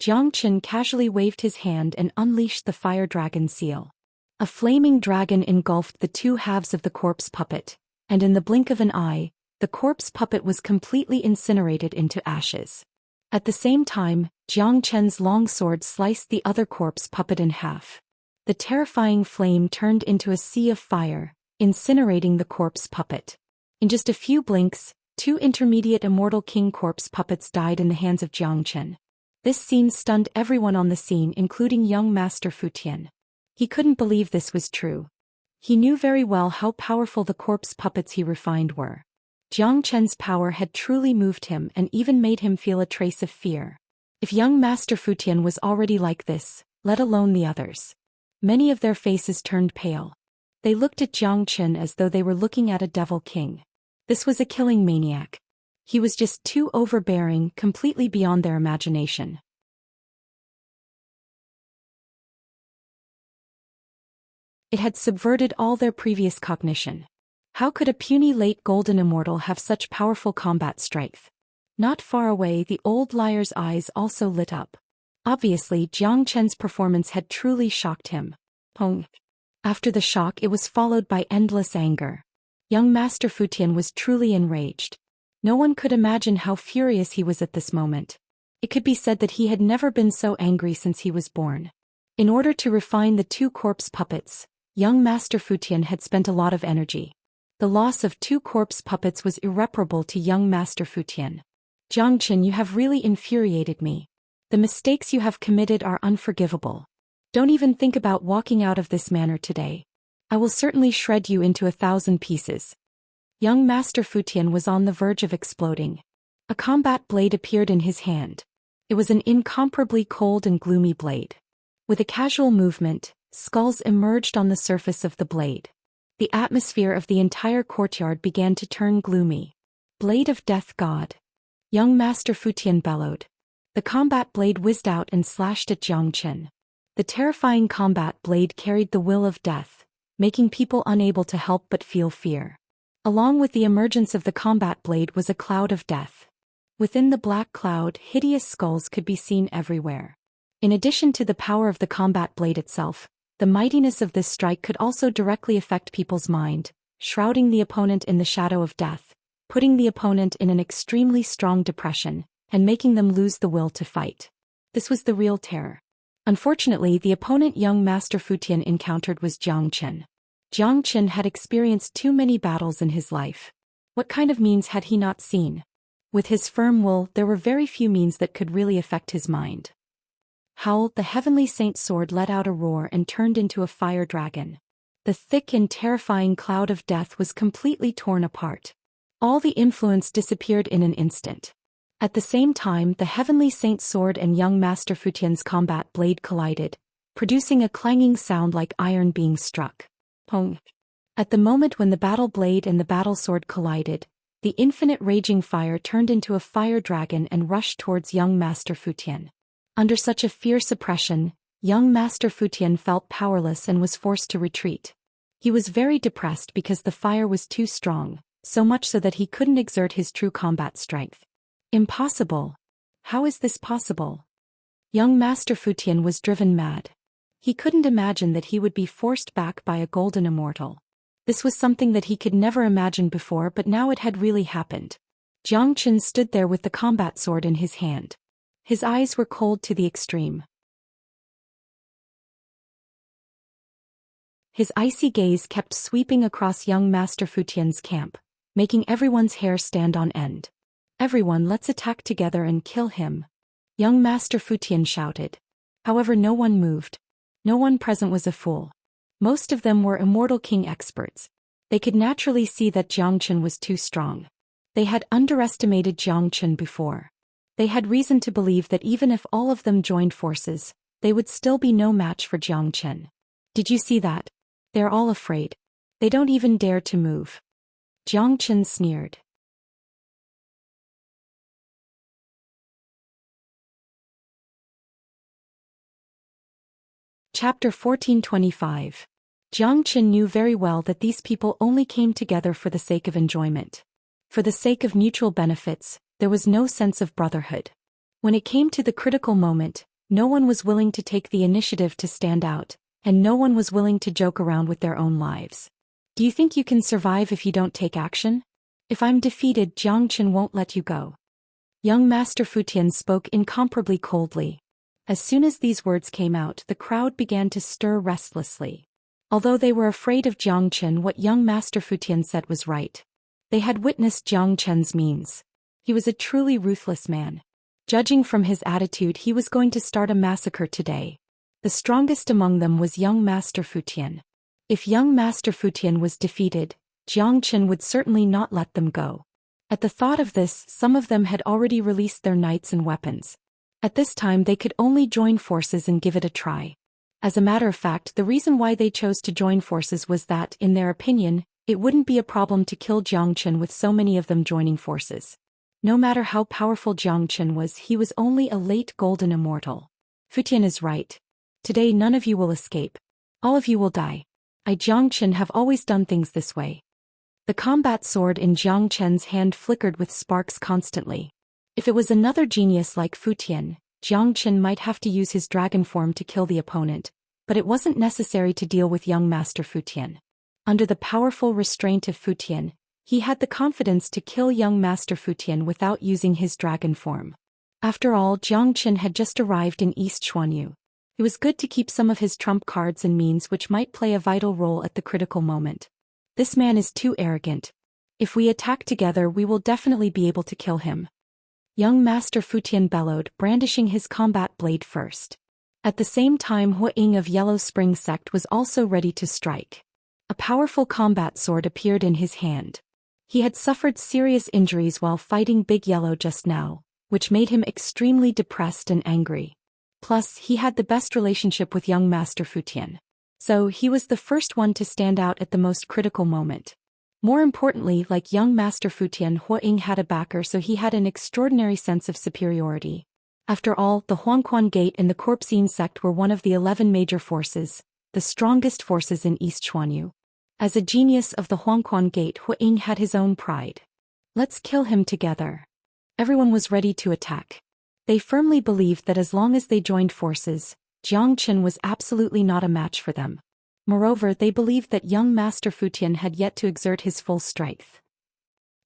Jiang Chen casually waved his hand and unleashed the Fire Dragon Seal. A flaming dragon engulfed the 2 halves of the corpse puppet, and in the blink of an eye, the corpse puppet was completely incinerated into ashes. At the same time, Jiang Chen's long sword sliced the other corpse puppet in half. The terrifying flame turned into a sea of fire, incinerating the corpse puppet. In just a few blinks, 2 intermediate immortal king corpse puppets died in the hands of Jiang Chen. This scene stunned everyone on the scene, including young Master Fu Tian. He couldn't believe this was true. He knew very well how powerful the corpse puppets he refined were. Jiang Chen's power had truly moved him and even made him feel a trace of fear. If young Master Fu Tian was already like this, let alone the others. Many of their faces turned pale. They looked at Jiang Chen as though they were looking at a devil king. This was a killing maniac. He was just too overbearing, completely beyond their imagination. It had subverted all their previous cognition. How could a puny late golden immortal have such powerful combat strength? Not far away, the old liar's eyes also lit up. Obviously, Jiang Chen's performance had truly shocked him. Pong. After the shock, it was followed by endless anger. Young Master Fu Tian was truly enraged. No one could imagine how furious he was at this moment. It could be said that he had never been so angry since he was born. In order to refine the 2 corpse puppets, young Master Fu Tian had spent a lot of energy. The loss of 2 corpse puppets was irreparable to young Master Fu Tian. Jiang Chen, you have really infuriated me. The mistakes you have committed are unforgivable. Don't even think about walking out of this manor today. I will certainly shred you into 1,000 pieces. Young Master Fu Tian was on the verge of exploding. A combat blade appeared in his hand. It was an incomparably cold and gloomy blade. With a casual movement, skulls emerged on the surface of the blade. The atmosphere of the entire courtyard began to turn gloomy. Blade of Death God. Young Master Fu Tian bellowed. The combat blade whizzed out and slashed at Jiang Chen. The terrifying combat blade carried the will of death, making people unable to help but feel fear. Along with the emergence of the combat blade was a cloud of death. Within the black cloud, hideous skulls could be seen everywhere. In addition to the power of the combat blade itself, the mightiness of this strike could also directly affect people's mind, shrouding the opponent in the shadow of death, putting the opponent in an extremely strong depression, and making them lose the will to fight. This was the real terror. Unfortunately, the opponent young Master Fu Tian encountered was Jiang Chen. Jiang Chen had experienced too many battles in his life. What kind of means had he not seen? With his firm will, there were very few means that could really affect his mind. Howl, the heavenly saint sword let out a roar and turned into a fire dragon. The thick and terrifying cloud of death was completely torn apart. All the influence disappeared in an instant. At the same time, the heavenly saint sword and young Master Fu Tian's combat blade collided, producing a clanging sound like iron being struck. Pong. At the moment when the battle blade and the battle sword collided, the infinite raging fire turned into a fire dragon and rushed towards young Master Fu Tian. Under such a fierce oppression, young Master Fu Tian felt powerless and was forced to retreat. He was very depressed because the fire was too strong, so much so that he couldn't exert his true combat strength. Impossible. How is this possible? Young Master Fu Tian was driven mad. He couldn't imagine that he would be forced back by a golden immortal. This was something that he could never imagine before, but now it had really happened. Jiang Chen stood there with the combat sword in his hand. His eyes were cold to the extreme. His icy gaze kept sweeping across young Master Fu Tian's camp, making everyone's hair stand on end. Everyone, let's attack together and kill him. Young Master Fu Tian shouted. However, no one moved. No one present was a fool. Most of them were Immortal King experts. They could naturally see that Jiang Chen was too strong. They had underestimated Jiang Chen before. They had reason to believe that even if all of them joined forces, they would still be no match for Jiang Chen. Did you see that? They're all afraid. They don't even dare to move. Jiang Chen sneered. Chapter 1425. Jiang Chen knew very well that these people only came together for the sake of enjoyment. For the sake of mutual benefits, there was no sense of brotherhood. When it came to the critical moment, no one was willing to take the initiative to stand out, and no one was willing to joke around with their own lives. Do you think you can survive if you don't take action? If I'm defeated, Xianxia won't let you go. Young Master Futian spoke incomparably coldly. As soon as these words came out, the crowd began to stir restlessly. Although they were afraid of Xianxia, what young Master Futian said was right. They had witnessed Xianxia's means. He was a truly ruthless man. Judging from his attitude, he was going to start a massacre today. The strongest among them was young Master Futian. If young Master Futian was defeated, Xianxia would certainly not let them go. At the thought of this, some of them had already released their knights and weapons. At this time they could only join forces and give it a try. As a matter of fact, the reason why they chose to join forces was that, in their opinion, it wouldn't be a problem to kill Xianxia with so many of them joining forces. No matter how powerful Xianxia was, he was only a late golden immortal. Futian is right. Today none of you will escape. All of you will die. I Xianxia have always done things this way. The combat sword in Xianxia's hand flickered with sparks constantly. If it was another genius like Futian, Xianxia might have to use his dragon form to kill the opponent, but it wasn't necessary to deal with young Master Futian. Under the powerful restraint of Futian, he had the confidence to kill young Master Futian without using his dragon form. After all, Xianxia had just arrived in East Xuanyu. It was good to keep some of his trump cards and means which might play a vital role at the critical moment. This man is too arrogant. If we attack together, we will definitely be able to kill him. Young Master Futian bellowed, brandishing his combat blade first. At the same time, Hua Ying of Yellow Spring Sect was also ready to strike. A powerful combat sword appeared in his hand. He had suffered serious injuries while fighting Big Yellow just now, which made him extremely depressed and angry. Plus, he had the best relationship with young Master Futian. So, he was the first one to stand out at the most critical moment. More importantly, like young Master Futian, Hua Ying had a backer, so he had an extraordinary sense of superiority. After all, the Huangquan Gate and the Corpsine sect were one of the 11 major forces, the strongest forces in East Xuanyu. As a genius of the Huangquan Gate, Hua Ying had his own pride. Let's kill him together. Everyone was ready to attack. They firmly believed that as long as they joined forces, Xianxia was absolutely not a match for them. Moreover, they believed that young Master Futian had yet to exert his full strength.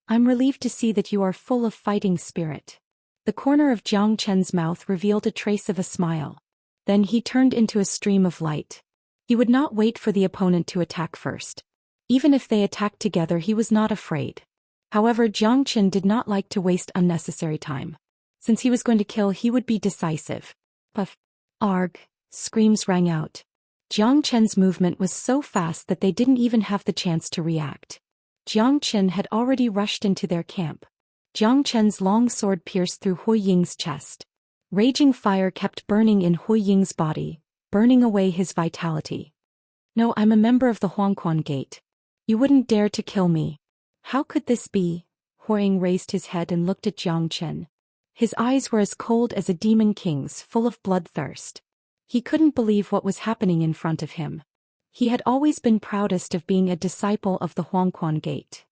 I'm relieved to see that you are full of fighting spirit. The corner of Xianxia's mouth revealed a trace of a smile. Then he turned into a stream of light. He would not wait for the opponent to attack first. Even if they attacked together, he was not afraid. However, Xianxia did not like to waste unnecessary time. Since he was going to kill, he would be decisive. Puff. Arg! Screams rang out. Xianxia's movement was so fast that they didn't even have the chance to react. Xianxia had already rushed into their camp. Xianxia's long sword pierced through Hua Ying's chest. Raging fire kept burning in Hua Ying's body, burning away his vitality. No, I'm a member of the Huangquan Gate. You wouldn't dare to kill me. How could this be? Hua Ying raised his head and looked at Xianxia. His eyes were as cold as a demon king's, full of bloodthirst. He couldn't believe what was happening in front of him. He had always been proudest of being a disciple of the Huangquan Gate.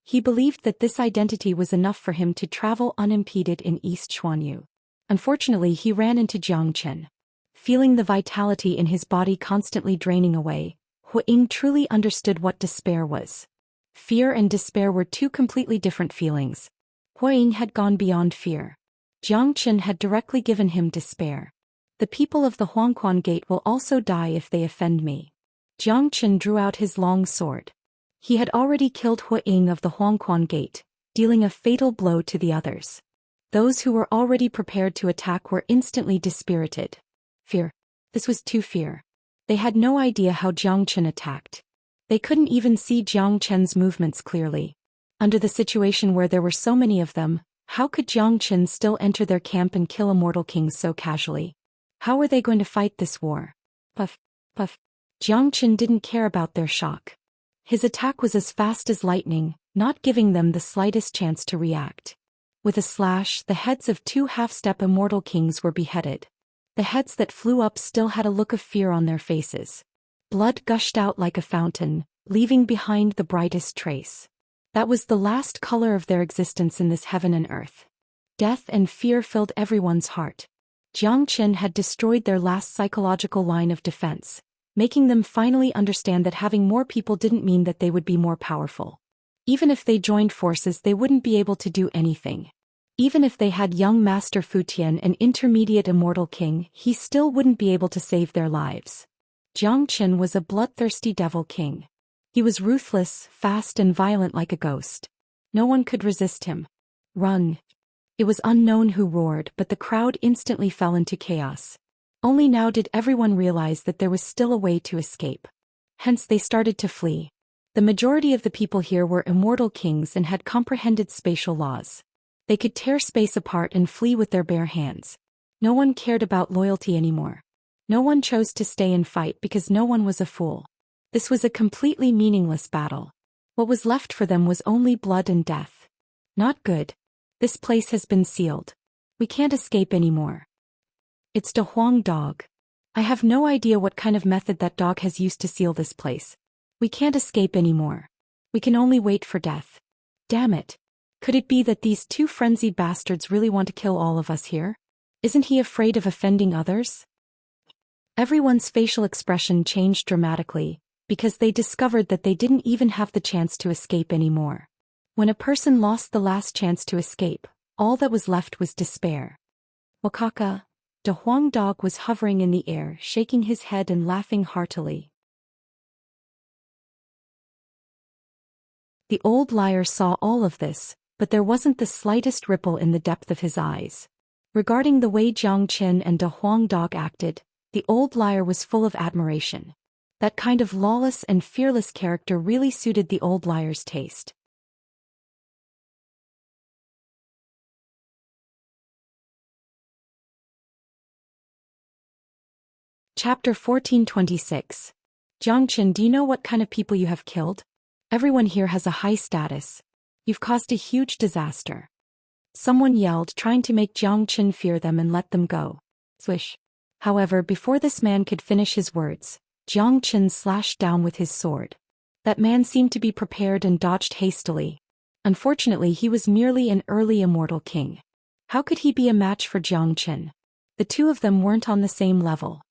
He believed that this identity was enough for him to travel unimpeded in East Xuanyu. Unfortunately, he ran into Xianxia. Feeling the vitality in his body constantly draining away, Hua Ying truly understood what despair was. Fear and despair were two completely different feelings. Hua Ying had gone beyond fear. Xianxia had directly given him despair. The people of the Huangquan Gate will also die if they offend me. Xianxia drew out his long sword. He had already killed Hua Ying of the Huangquan Gate, dealing a fatal blow to the others. Those who were already prepared to attack were instantly dispirited. Fear. This was too fear. They had no idea how Xianxia attacked. They couldn't even see Xianxia's movements clearly. Under the situation where there were so many of them, how could Xianxia still enter their camp and kill immortal kings so casually? How were they going to fight this war? Puff, puff. Xianxia didn't care about their shock. His attack was as fast as lightning, not giving them the slightest chance to react. With a slash, the heads of 2 half-step immortal kings were beheaded. The heads that flew up still had a look of fear on their faces. Blood gushed out like a fountain, leaving behind the brightest trace. That was the last color of their existence in this heaven and earth. Death and fear filled everyone's heart. Xianxia had destroyed their last psychological line of defense, making them finally understand that having more people didn't mean that they would be more powerful. Even if they joined forces, they wouldn't be able to do anything. Even if they had young Master Fu Tian, an intermediate immortal king, he still wouldn't be able to save their lives. Jiang Qin was a bloodthirsty devil king. He was ruthless, fast and violent like a ghost. No one could resist him. Run! It was unknown who roared, but the crowd instantly fell into chaos. Only now did everyone realize that there was still a way to escape. Hence they started to flee. The majority of the people here were immortal kings and had comprehended spatial laws. They could tear space apart and flee with their bare hands. No one cared about loyalty anymore. No one chose to stay and fight because no one was a fool. This was a completely meaningless battle. What was left for them was only blood and death. Not good. This place has been sealed. We can't escape anymore. It's De Huang dog. I have no idea what kind of method that dog has used to seal this place. We can't escape anymore. We can only wait for death. Damn it. Could it be that these two frenzied bastards really want to kill all of us here? Isn't he afraid of offending others? Everyone's facial expression changed dramatically, because they discovered that they didn't even have the chance to escape anymore. When a person lost the last chance to escape, all that was left was despair. Wakaka, De Huang dog was hovering in the air, shaking his head and laughing heartily. The old liar saw all of this, but there wasn't the slightest ripple in the depth of his eyes. Regarding the way Jiang Qin and De Huang dog acted, the old liar was full of admiration. That kind of lawless and fearless character really suited the old liar's taste. Chapter 1426. Jiang Qin, do you know what kind of people you have killed? Everyone here has a high status. You've caused a huge disaster. Someone yelled, trying to make Jiang Qin fear them and let them go. Swish. However, before this man could finish his words, Jiang Qin slashed down with his sword. That man seemed to be prepared and dodged hastily. Unfortunately, he was merely an early immortal king. How could he be a match for Jiang Qin? The two of them weren't on the same level.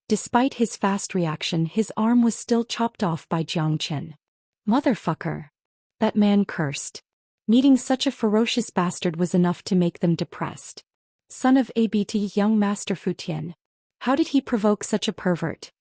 Despite his fast reaction, his arm was still chopped off by Jiang Qin. Motherfucker! That man cursed. Meeting such a ferocious bastard was enough to make them depressed. Son of Abt, young Master Fu Tian. How did he provoke such a pervert?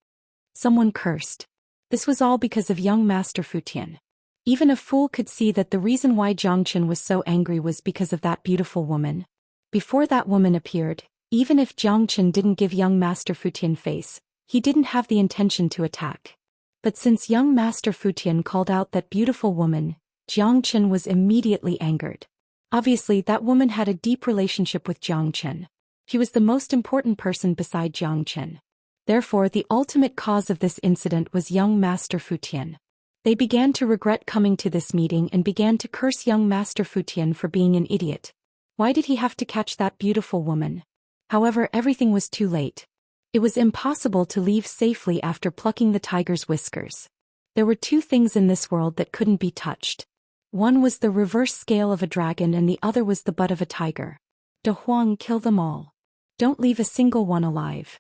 Someone cursed. This was all because of young Master Fu Tian. Even a fool could see that the reason why Jiang Qin was so angry was because of that beautiful woman. Before that woman appeared, even if Jiang Qin didn't give young Master Fu Tian face, he didn't have the intention to attack. But since young Master Fu Tian called out that beautiful woman, Jiang Qin was immediately angered. Obviously, that woman had a deep relationship with Jiang Qin. She was the most important person beside Jiang Qin. Therefore, the ultimate cause of this incident was young Master Fu Tian. They began to regret coming to this meeting and began to curse young Master Fu Tian for being an idiot. Why did he have to catch that beautiful woman? However, everything was too late. It was impossible to leave safely after plucking the tiger's whiskers. There were two things in this world that couldn't be touched. One was the reverse scale of a dragon and the other was the butt of a tiger. De Huang, kill them all. Don't leave a single one alive.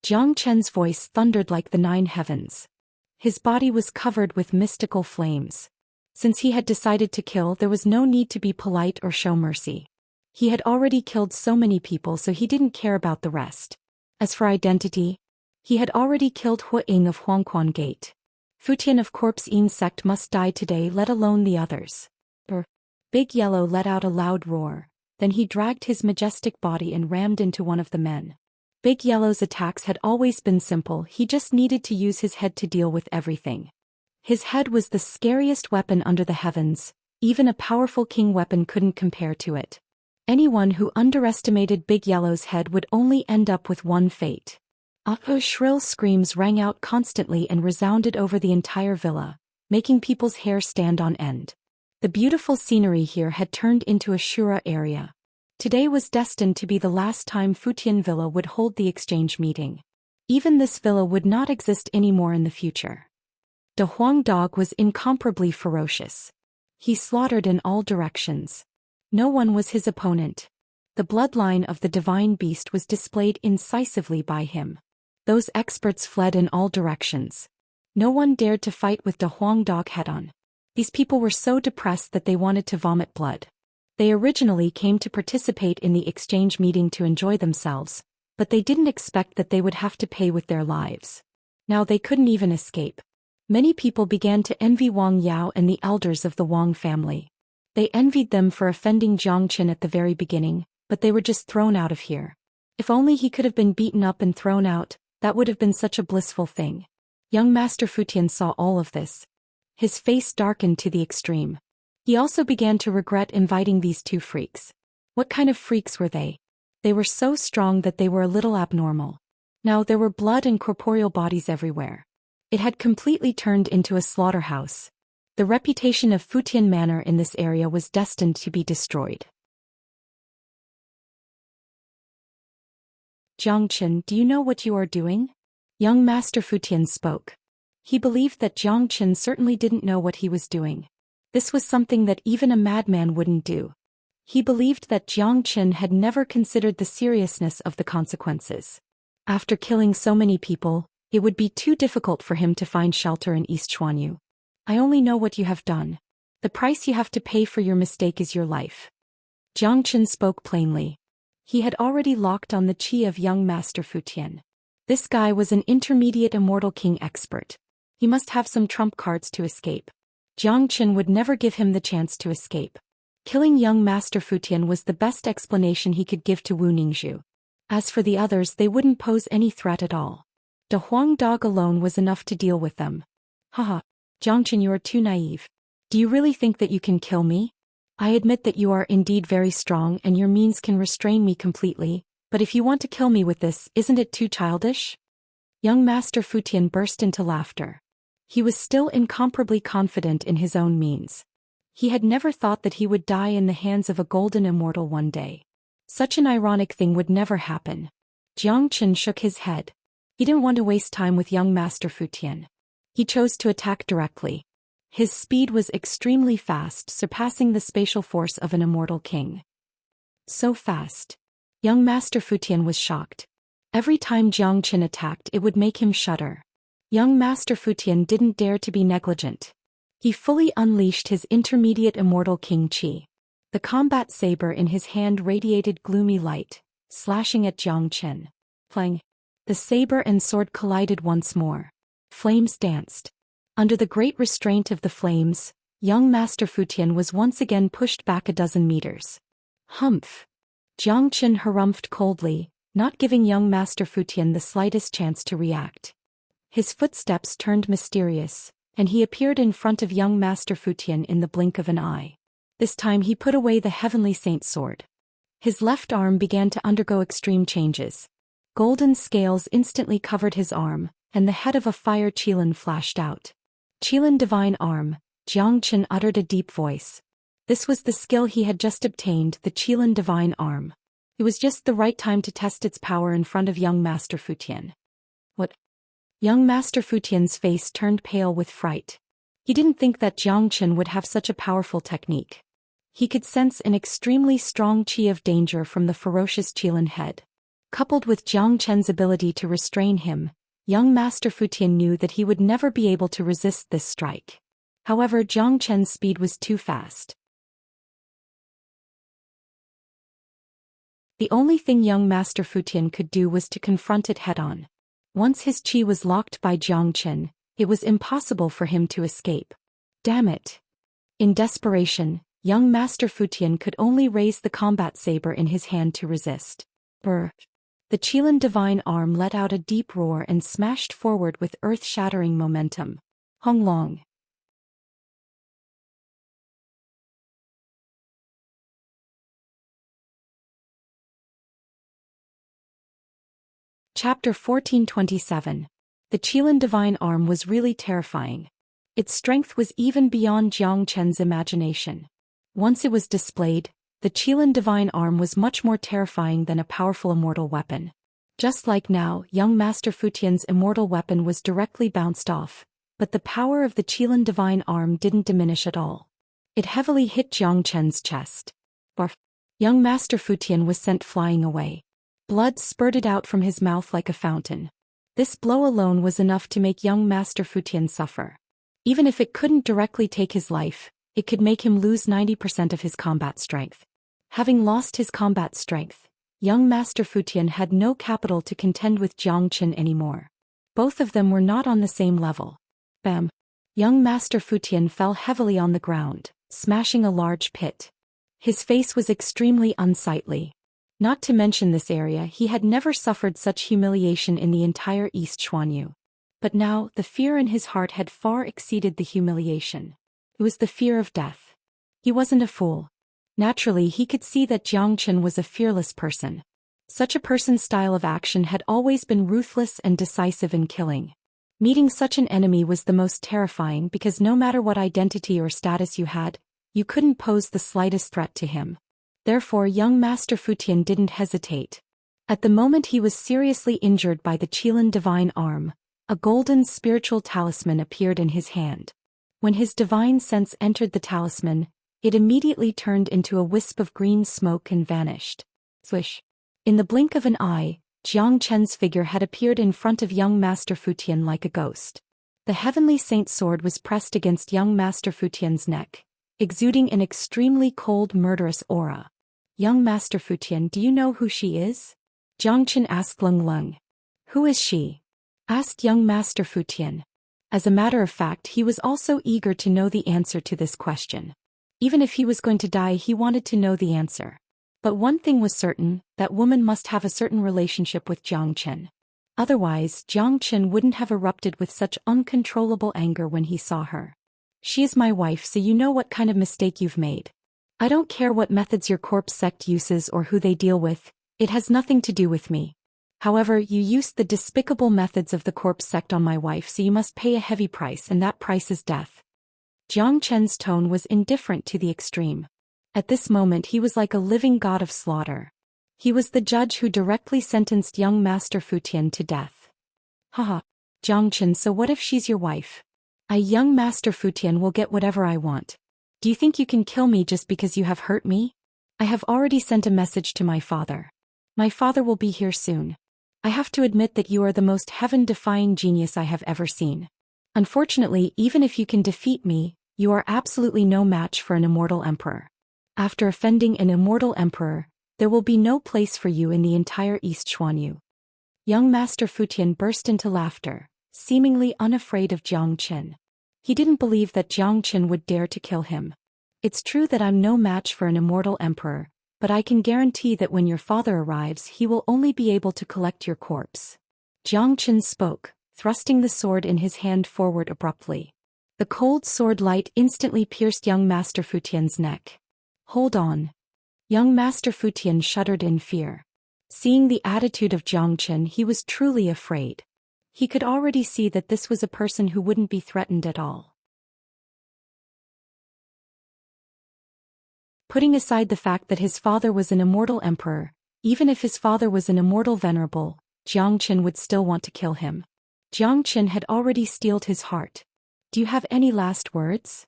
Jiang Qin's voice thundered like the 9 heavens. His body was covered with mystical flames. Since he had decided to kill, there was no need to be polite or show mercy. He had already killed so many people, so he didn't care about the rest. As for identity, he had already killed Hu Ying of Huangquan Gate. Fu Tian of Corpse Yin sect must die today, let alone the others. Big Yellow let out a loud roar. Then he dragged his majestic body and rammed into one of the men. Big Yellow's attacks had always been simple, he just needed to use his head to deal with everything. His head was the scariest weapon under the heavens, even a powerful king weapon couldn't compare to it. Anyone who underestimated Big Yellow's head would only end up with one fate. Shrill screams rang out constantly and resounded over the entire villa, making people's hair stand on end. The beautiful scenery here had turned into a Shura area. Today was destined to be the last time Futian Villa would hold the exchange meeting. Even this villa would not exist anymore in the future. De Huang dog was incomparably ferocious. He slaughtered in all directions. No one was his opponent. The bloodline of the divine beast was displayed incisively by him. Those experts fled in all directions. No one dared to fight with De Huang Dog head-on. These people were so depressed that they wanted to vomit blood. They originally came to participate in the exchange meeting to enjoy themselves, but they didn't expect that they would have to pay with their lives. Now they couldn't even escape. Many people began to envy Wang Yao and the elders of the Wang family. They envied them for offending Zhang Qian at the very beginning, but they were just thrown out of here. If only he could have been beaten up and thrown out, that would have been such a blissful thing. Young Master Fu Tian saw all of this. His face darkened to the extreme. He also began to regret inviting these two freaks. What kind of freaks were they? They were so strong that they were a little abnormal. Now there were blood and corporeal bodies everywhere. It had completely turned into a slaughterhouse. The reputation of Futian Manor in this area was destined to be destroyed. Zhang Qian, do you know what you are doing? Young Master Futian spoke. He believed that Zhang Qian certainly didn't know what he was doing. This was something that even a madman wouldn't do. He believed that Zhang Qian had never considered the seriousness of the consequences. After killing so many people, it would be too difficult for him to find shelter in East Xuanyu. I only know what you have done. The price you have to pay for your mistake is your life. Zhang Qian spoke plainly. He had already locked on the qi of young Master Futian. This guy was an intermediate immortal king expert. He must have some trump cards to escape. Zhang Qian would never give him the chance to escape. Killing young Master Futian was the best explanation he could give to Wu Ningzhu. As for the others, they wouldn't pose any threat at all. De Huang Dog alone was enough to deal with them. Haha, Zhang Qian, you are too naive. Do you really think that you can kill me? I admit that you are indeed very strong and your means can restrain me completely, but if you want to kill me with this, isn't it too childish? Young Master Futian burst into laughter. He was still incomparably confident in his own means. He had never thought that he would die in the hands of a golden immortal one day. Such an ironic thing would never happen. Zhang Qian shook his head. He didn't want to waste time with young Master Futian. He chose to attack directly. His speed was extremely fast, surpassing the spatial force of an immortal king. So fast. Young Master Futian was shocked. Every time Zhang Qian attacked, it would make him shudder. Young Master Futian didn't dare to be negligent. He fully unleashed his intermediate immortal king qi. The combat saber in his hand radiated gloomy light, slashing at Zhang Qian. Clang. The saber and sword collided once more. Flames danced. Under the great restraint of the flames, young Master Futian was once again pushed back a dozen meters. Humph! Zhang Qian harumphed coldly, not giving young Master Futian the slightest chance to react. His footsteps turned mysterious, and he appeared in front of young Master Futian in the blink of an eye. This time he put away the Heavenly Saint's sword. His left arm began to undergo extreme changes. Golden scales instantly covered his arm, and the head of a fire qilin flashed out. Qilin Divine Arm, Zhang Qian uttered a deep voice. This was the skill he had just obtained, the Qilin Divine Arm. It was just the right time to test its power in front of young Master Futian. What? Young Master Futian's face turned pale with fright. He didn't think that Zhang Qian would have such a powerful technique. He could sense an extremely strong qi of danger from the ferocious Qilin head. Coupled with Zhang Qian's ability to restrain him, young Master Futian knew that he would never be able to resist this strike. However, Zhang Qian's speed was too fast. The only thing young Master Futian could do was to confront it head-on. Once his qi was locked by Zhang Qian, it was impossible for him to escape. Damn it! In desperation, young Master Futian could only raise the combat saber in his hand to resist. Brr! The Qilin Divine Arm let out a deep roar and smashed forward with earth-shattering momentum. Hong Long. Chapter 1427. The Qilin Divine Arm was really terrifying. Its strength was even beyond Zhang Qian's imagination. Once it was displayed, the Qilin Divine Arm was much more terrifying than a powerful immortal weapon. Just like now, young Master Futian's immortal weapon was directly bounced off, but the power of the Qilin Divine Arm didn't diminish at all. It heavily hit Zhang Qian's chest. Barf! Young Master Futian was sent flying away. Blood spurted out from his mouth like a fountain. This blow alone was enough to make young Master Fu Tian suffer. Even if it couldn't directly take his life, it could make him lose 90% of his combat strength. Having lost his combat strength, young Master Fu Tian had no capital to contend with Zhou Xian anymore. Both of them were not on the same level. Bam! Young Master Fu Tian fell heavily on the ground, smashing a large pit. His face was extremely unsightly. Not to mention this area, he had never suffered such humiliation in the entire East Xuanyu. But now, the fear in his heart had far exceeded the humiliation. It was the fear of death. He wasn't a fool. Naturally, he could see that Zhou Xian was a fearless person. Such a person's style of action had always been ruthless and decisive in killing. Meeting such an enemy was the most terrifying because no matter what identity or status you had, you couldn't pose the slightest threat to him. Therefore, young Master Fu Tian didn't hesitate. At the moment he was seriously injured by the Qilin divine arm, a golden spiritual talisman appeared in his hand. When his divine sense entered the talisman, it immediately turned into a wisp of green smoke and vanished. Swish! In the blink of an eye, Zhou Qian's figure had appeared in front of young Master Fu Tian like a ghost. The heavenly saint's sword was pressed against young Master Fu Tian's neck, exuding an extremely cold, murderous aura. Young Master Fu Tian, do you know who she is? Zhou Qian asked Leng Leng. Who is she? Asked young Master Fu Tian. As a matter of fact, he was also eager to know the answer to this question. Even if he was going to die, he wanted to know the answer. But one thing was certain, that woman must have a certain relationship with Zhou Qian. Otherwise, Zhou Qian wouldn't have erupted with such uncontrollable anger when he saw her. She is my wife, so you know what kind of mistake you've made. I don't care what methods your corpse sect uses or who they deal with, it has nothing to do with me. However, you used the despicable methods of the corpse sect on my wife, so you must pay a heavy price, and that price is death. Zhou Qian's tone was indifferent to the extreme. At this moment he was like a living god of slaughter. He was the judge who directly sentenced young Master Fu Tian to death. Haha, Zhou Qian, so what if she's your wife? I, young Master Fu Tian, will get whatever I want. Do you think you can kill me just because you have hurt me? I have already sent a message to my father. My father will be here soon. I have to admit that you are the most heaven-defying genius I have ever seen. Unfortunately, even if you can defeat me, you are absolutely no match for an immortal emperor. After offending an immortal emperor, there will be no place for you in the entire East Xuanyu. Young Master Fu Tian burst into laughter, seemingly unafraid of Zhou Qian. He didn't believe that Zhou Qian would dare to kill him. It's true that I'm no match for an immortal emperor, but I can guarantee that when your father arrives he will only be able to collect your corpse. Zhou Qian spoke, thrusting the sword in his hand forward abruptly. The cold sword light instantly pierced young Master Fu Tian's neck. Hold on. Young Master Fu Tian shuddered in fear. Seeing the attitude of Zhou Qian, he was truly afraid. He could already see that this was a person who wouldn't be threatened at all. Putting aside the fact that his father was an immortal emperor, even if his father was an immortal venerable, Zhou Qian would still want to kill him. Zhou Qian had already steeled his heart. Do you have any last words?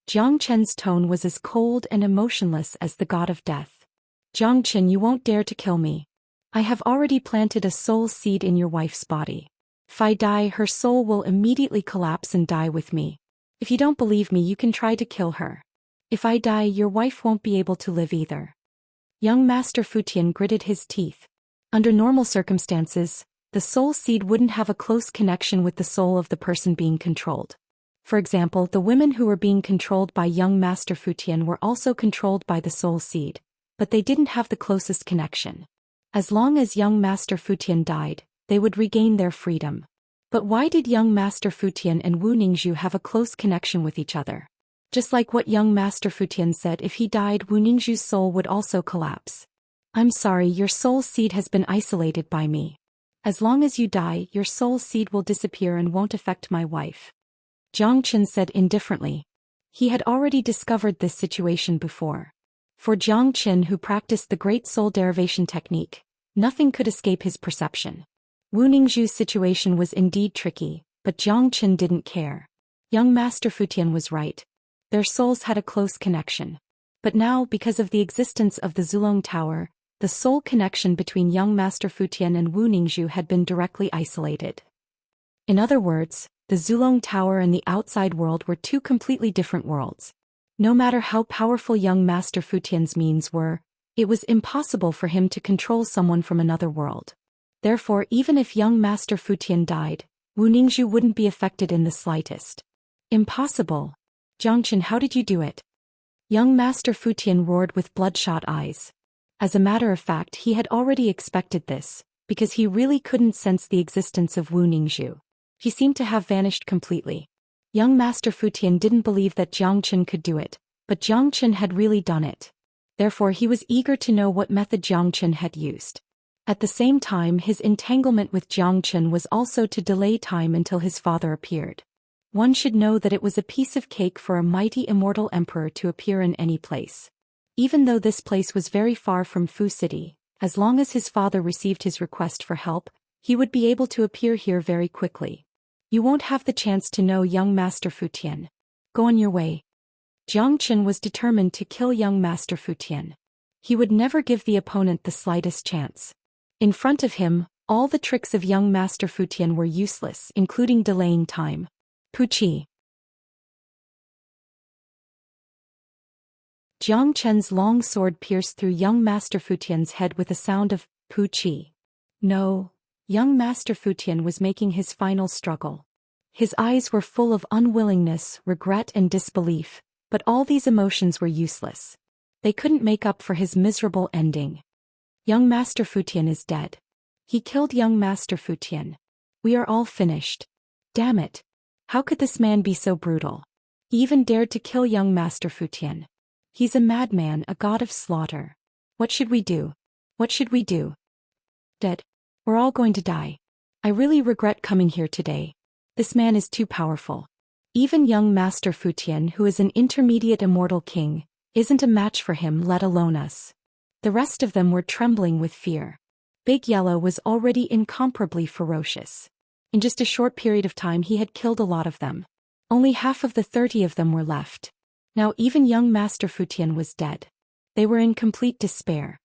Zhou Qian's tone was as cold and emotionless as the god of death. Zhou Qian, you won't dare to kill me. I have already planted a soul seed in your wife's body. If I die, her soul will immediately collapse and die with me. If you don't believe me, you can try to kill her. If I die, your wife won't be able to live either. Young Master Fu Tian gritted his teeth. Under normal circumstances, the soul seed wouldn't have a close connection with the soul of the person being controlled. For example, the women who were being controlled by young Master Fu Tian were also controlled by the soul seed, but they didn't have the closest connection. As long as young Master Fu Tian died, they would regain their freedom. But why did young Master Fu Tian and Wu Ningzhu have a close connection with each other? Just like what young Master Fu Tian said, if he died, Wu Ningzhu's soul would also collapse. I'm sorry, your soul seed has been isolated by me. As long as you die, your soul seed will disappear and won't affect my wife. Zhou Qian said indifferently. He had already discovered this situation before. For Zhou Qian, who practiced the Great Soul Derivation technique, nothing could escape his perception. Wu Ningzhu's situation was indeed tricky, but Zhou Qian didn't care. Young Master Fu Tian was right. Their souls had a close connection. But now, because of the existence of the Zulong Tower, the soul connection between young Master Fu Tian and Wu Ningzhu had been directly isolated. In other words, the Zulong Tower and the outside world were two completely different worlds. No matter how powerful young Master Fu Tian's means were, it was impossible for him to control someone from another world. Therefore, even if young Master Fu Tian died, Wu Ningzhu wouldn't be affected in the slightest. Impossible. Zhangchen, how did you do it? Young Master Fu Tian roared with bloodshot eyes. As a matter of fact, he had already expected this, because he really couldn't sense the existence of Wu Ningzhu. He seemed to have vanished completely. Young Master Fu Tian didn't believe that Jiang Chen could do it, but Jiang Chen had really done it. Therefore, he was eager to know what method Jiang Chen had used. At the same time, his entanglement with Jiang Chen was also to delay time until his father appeared. One should know that it was a piece of cake for a mighty immortal emperor to appear in any place. Even though this place was very far from Fu City, as long as his father received his request for help, he would be able to appear here very quickly. You won't have the chance to know young Master Fu Tian. Go on your way. Jiang Chen was determined to kill young Master Fu Tian. He would never give the opponent the slightest chance. In front of him, all the tricks of young Master Fu Tian were useless, including delaying time. Puqi. Jiang Chen's long sword pierced through young Master Fu Tian's head with a sound of Puqi. No, young Master Fu Tian was making his final struggle. His eyes were full of unwillingness, regret and disbelief, but all these emotions were useless. They couldn't make up for his miserable ending. Young Master Fu Tian is dead. He killed young Master Fu Tian. We are all finished. Damn it. How could this man be so brutal? He even dared to kill young Master Fu Tian. He's a madman, a god of slaughter. What should we do? What should we do? Dead. We're all going to die. I really regret coming here today. This man is too powerful. Even young Master Fu Tian, who is an intermediate immortal king, isn't a match for him, let alone us. The rest of them were trembling with fear. Big Yellow was already incomparably ferocious. In just a short period of time he had killed a lot of them. Only half of the 30 of them were left. Now even young Master Fu Tian was dead. They were in complete despair.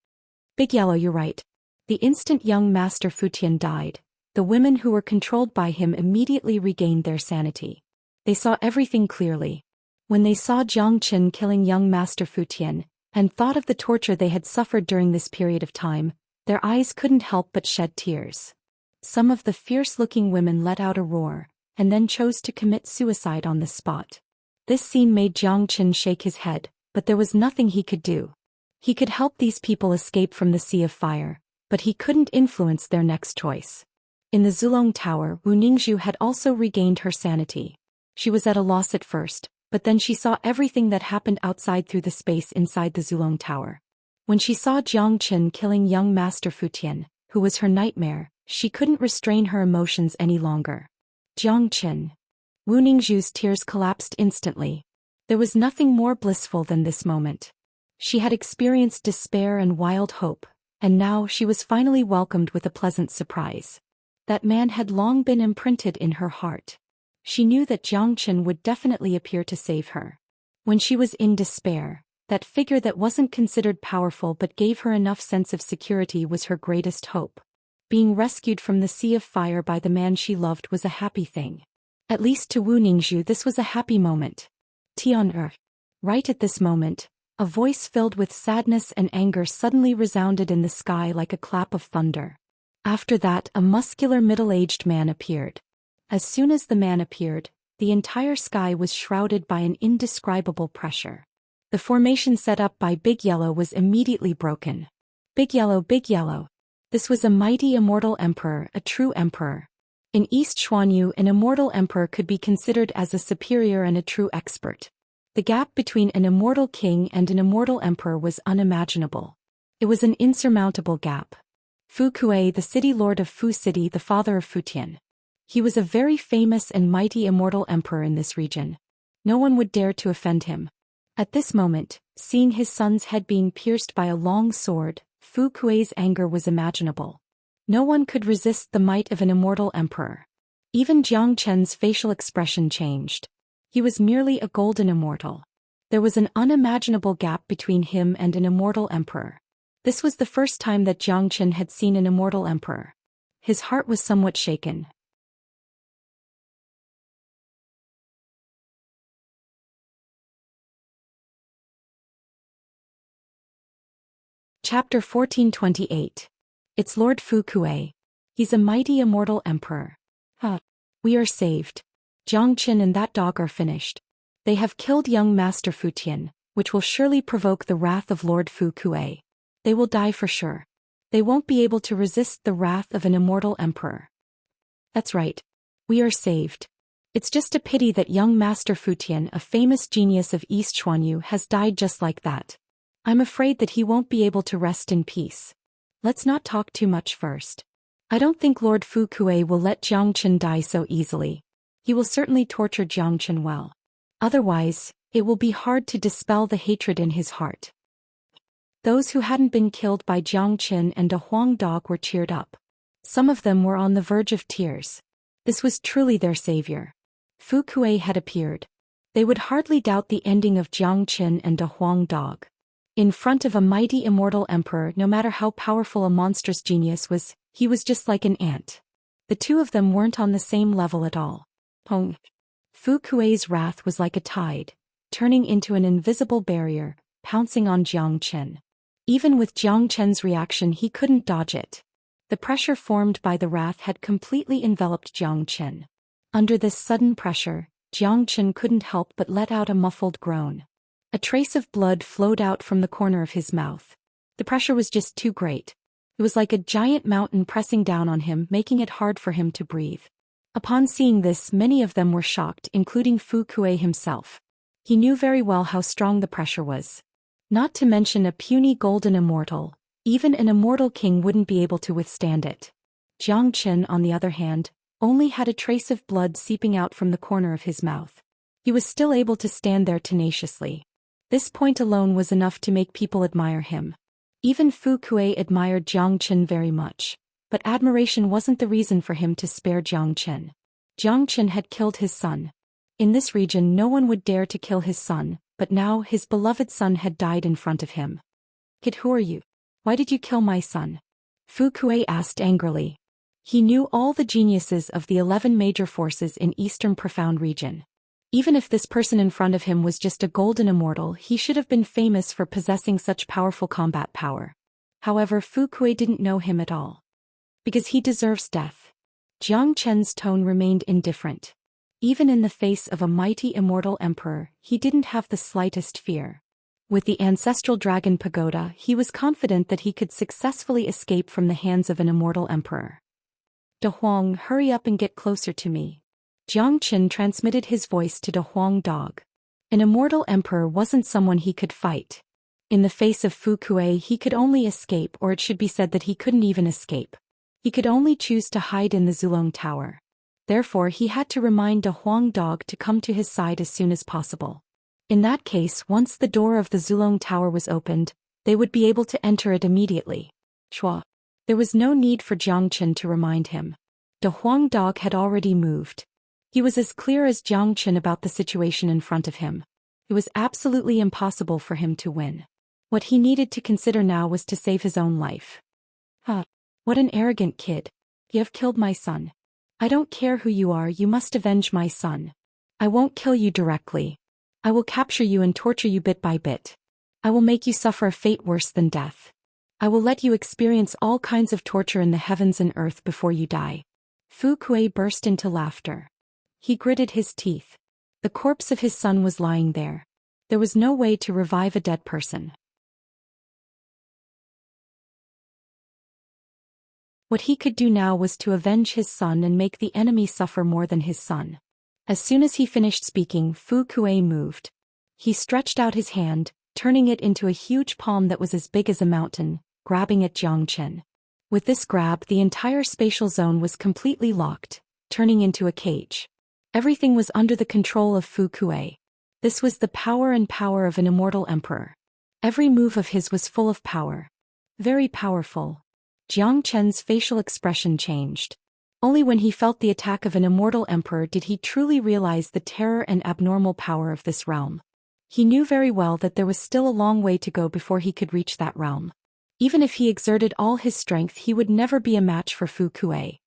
Big Yellow, you're right. The instant young Master Fu Tian died, the women who were controlled by him immediately regained their sanity. They saw everything clearly. When they saw Jiang Chen killing young Master Fu Tian, and thought of the torture they had suffered during this period of time, their eyes couldn't help but shed tears. Some of the fierce-looking women let out a roar, and then chose to commit suicide on the spot. This scene made Jiang Chen shake his head, but there was nothing he could do. He could help these people escape from the Sea of Fire, but he couldn't influence their next choice. In the Zulong Tower, Wu Ningzhu had also regained her sanity. She was at a loss at first, but then she saw everything that happened outside through the space inside the Zulong Tower. When she saw Jiang Chen killing young Master Fu Tian, who was her nightmare, she couldn't restrain her emotions any longer. Jiang Chen. Wu Ningzhu's tears collapsed instantly. There was nothing more blissful than this moment. She had experienced despair and wild hope, and now she was finally welcomed with a pleasant surprise. That man had long been imprinted in her heart. She knew that Jiang Chen would definitely appear to save her. When she was in despair, that figure that wasn't considered powerful but gave her enough sense of security was her greatest hope. Being rescued from the Sea of Fire by the man she loved was a happy thing. At least to Wu Ningzhu this was a happy moment. Tian. Right at this moment, a voice filled with sadness and anger suddenly resounded in the sky like a clap of thunder. After that, a muscular middle-aged man appeared. As soon as the man appeared, the entire sky was shrouded by an indescribable pressure. The formation set up by Big Yellow was immediately broken. Big Yellow. This was a mighty immortal emperor, a true emperor. In East Xuanyu, an immortal emperor could be considered as a superior and a true expert. The gap between an immortal king and an immortal emperor was unimaginable. It was an insurmountable gap. Fu Kuei, the city lord of Fu City, the father of Fu Tian. He was a very famous and mighty immortal emperor in this region. No one would dare to offend him. At this moment, seeing his son's head being pierced by a long sword, Fu Kuei's anger was imaginable. No one could resist the might of an immortal emperor. Even Jiang Chen's facial expression changed. He was merely a golden immortal. There was an unimaginable gap between him and an immortal emperor. This was the first time that Jiang Chen had seen an immortal emperor. His heart was somewhat shaken. Chapter 1428. It's Lord Fu Kuei. He's a mighty immortal emperor. We are saved. Jiang Qin and that dog are finished. They have killed young Master Fu Tian, which will surely provoke the wrath of Lord Fu Kuei. They will die for sure. They won't be able to resist the wrath of an immortal emperor. That's right. We are saved. It's just a pity that young Master Fu Tian, a famous genius of East Xuanyu, has died just like that. I'm afraid that he won't be able to rest in peace. Let's not talk too much first. I don't think Lord Fu Kuei will let Jiang Qin die so easily. He will certainly torture Jiang Qin well. Otherwise, it will be hard to dispel the hatred in his heart. Those who hadn't been killed by Jiang Qin and a Huang dog were cheered up. Some of them were on the verge of tears. This was truly their savior. Fu Kuei had appeared. They would hardly doubt the ending of Jiang Qin and a Huang dog. In front of a mighty immortal emperor, no matter how powerful a monstrous genius was, he was just like an ant. The two of them weren't on the same level at all. Fu Kuei's wrath was like a tide, turning into an invisible barrier, pouncing on Jiang Qin. Even with Jiang Qin's reaction, he couldn't dodge it. The pressure formed by the wrath had completely enveloped Jiang Qin. Under this sudden pressure, Jiang Qin couldn't help but let out a muffled groan. A trace of blood flowed out from the corner of his mouth. The pressure was just too great. It was like a giant mountain pressing down on him, making it hard for him to breathe. Upon seeing this, many of them were shocked, including Fu Kuei himself. He knew very well how strong the pressure was. Not to mention a puny golden immortal, even an immortal king wouldn't be able to withstand it. Jiang Qin, on the other hand, only had a trace of blood seeping out from the corner of his mouth. He was still able to stand there tenaciously. This point alone was enough to make people admire him. Even Fu Kuei admired Jiang Qin very much, but admiration wasn't the reason for him to spare Jiang Qin. Jiang Qin had killed his son. In this region no one would dare to kill his son, but now his beloved son had died in front of him. Kid, who are you? Why did you kill my son? Fu Kuei asked angrily. He knew all the geniuses of the 11 major forces in Eastern Profound region. Even if this person in front of him was just a golden immortal, he should have been famous for possessing such powerful combat power. However, Fu Kuei didn't know him at all. Because he deserves death. Jiang Qin's tone remained indifferent. Even in the face of a mighty immortal emperor, he didn't have the slightest fear. With the ancestral dragon pagoda, he was confident that he could successfully escape from the hands of an immortal emperor. De Huang, hurry up and get closer to me. Jiang Qin transmitted his voice to De Huang dog. An immortal emperor wasn't someone he could fight. In the face of Fu Kuei, he could only escape, or it should be said that he couldn't even escape. He could only choose to hide in the Zulong Tower. Therefore, he had to remind De Huang dog to come to his side as soon as possible. In that case, once the door of the Zulong Tower was opened, they would be able to enter it immediately. There was no need for Jiang Qin to remind him. De Huang dog had already moved. He was as clear as Jiang Qin about the situation in front of him. It was absolutely impossible for him to win. What he needed to consider now was to save his own life. What an arrogant kid. You have killed my son. I don't care who you are, you must avenge my son. I won't kill you directly. I will capture you and torture you bit by bit. I will make you suffer a fate worse than death. I will let you experience all kinds of torture in the heavens and earth before you die. Fu Kuei burst into laughter. He gritted his teeth. The corpse of his son was lying there. There was no way to revive a dead person. What he could do now was to avenge his son and make the enemy suffer more than his son. As soon as he finished speaking, Fu Kuei moved. He stretched out his hand, turning it into a huge palm that was as big as a mountain, grabbing at Jiang Qin. With this grab, the entire spatial zone was completely locked, turning into a cage. Everything was under the control of Fu Kuei. This was the power of an immortal emperor. Every move of his was full of power. Very powerful. Jiang Qin's facial expression changed. Only when he felt the attack of an immortal emperor did he truly realize the terror and abnormal power of this realm. He knew very well that there was still a long way to go before he could reach that realm. Even if he exerted all his strength, he would never be a match for Fu Kuei.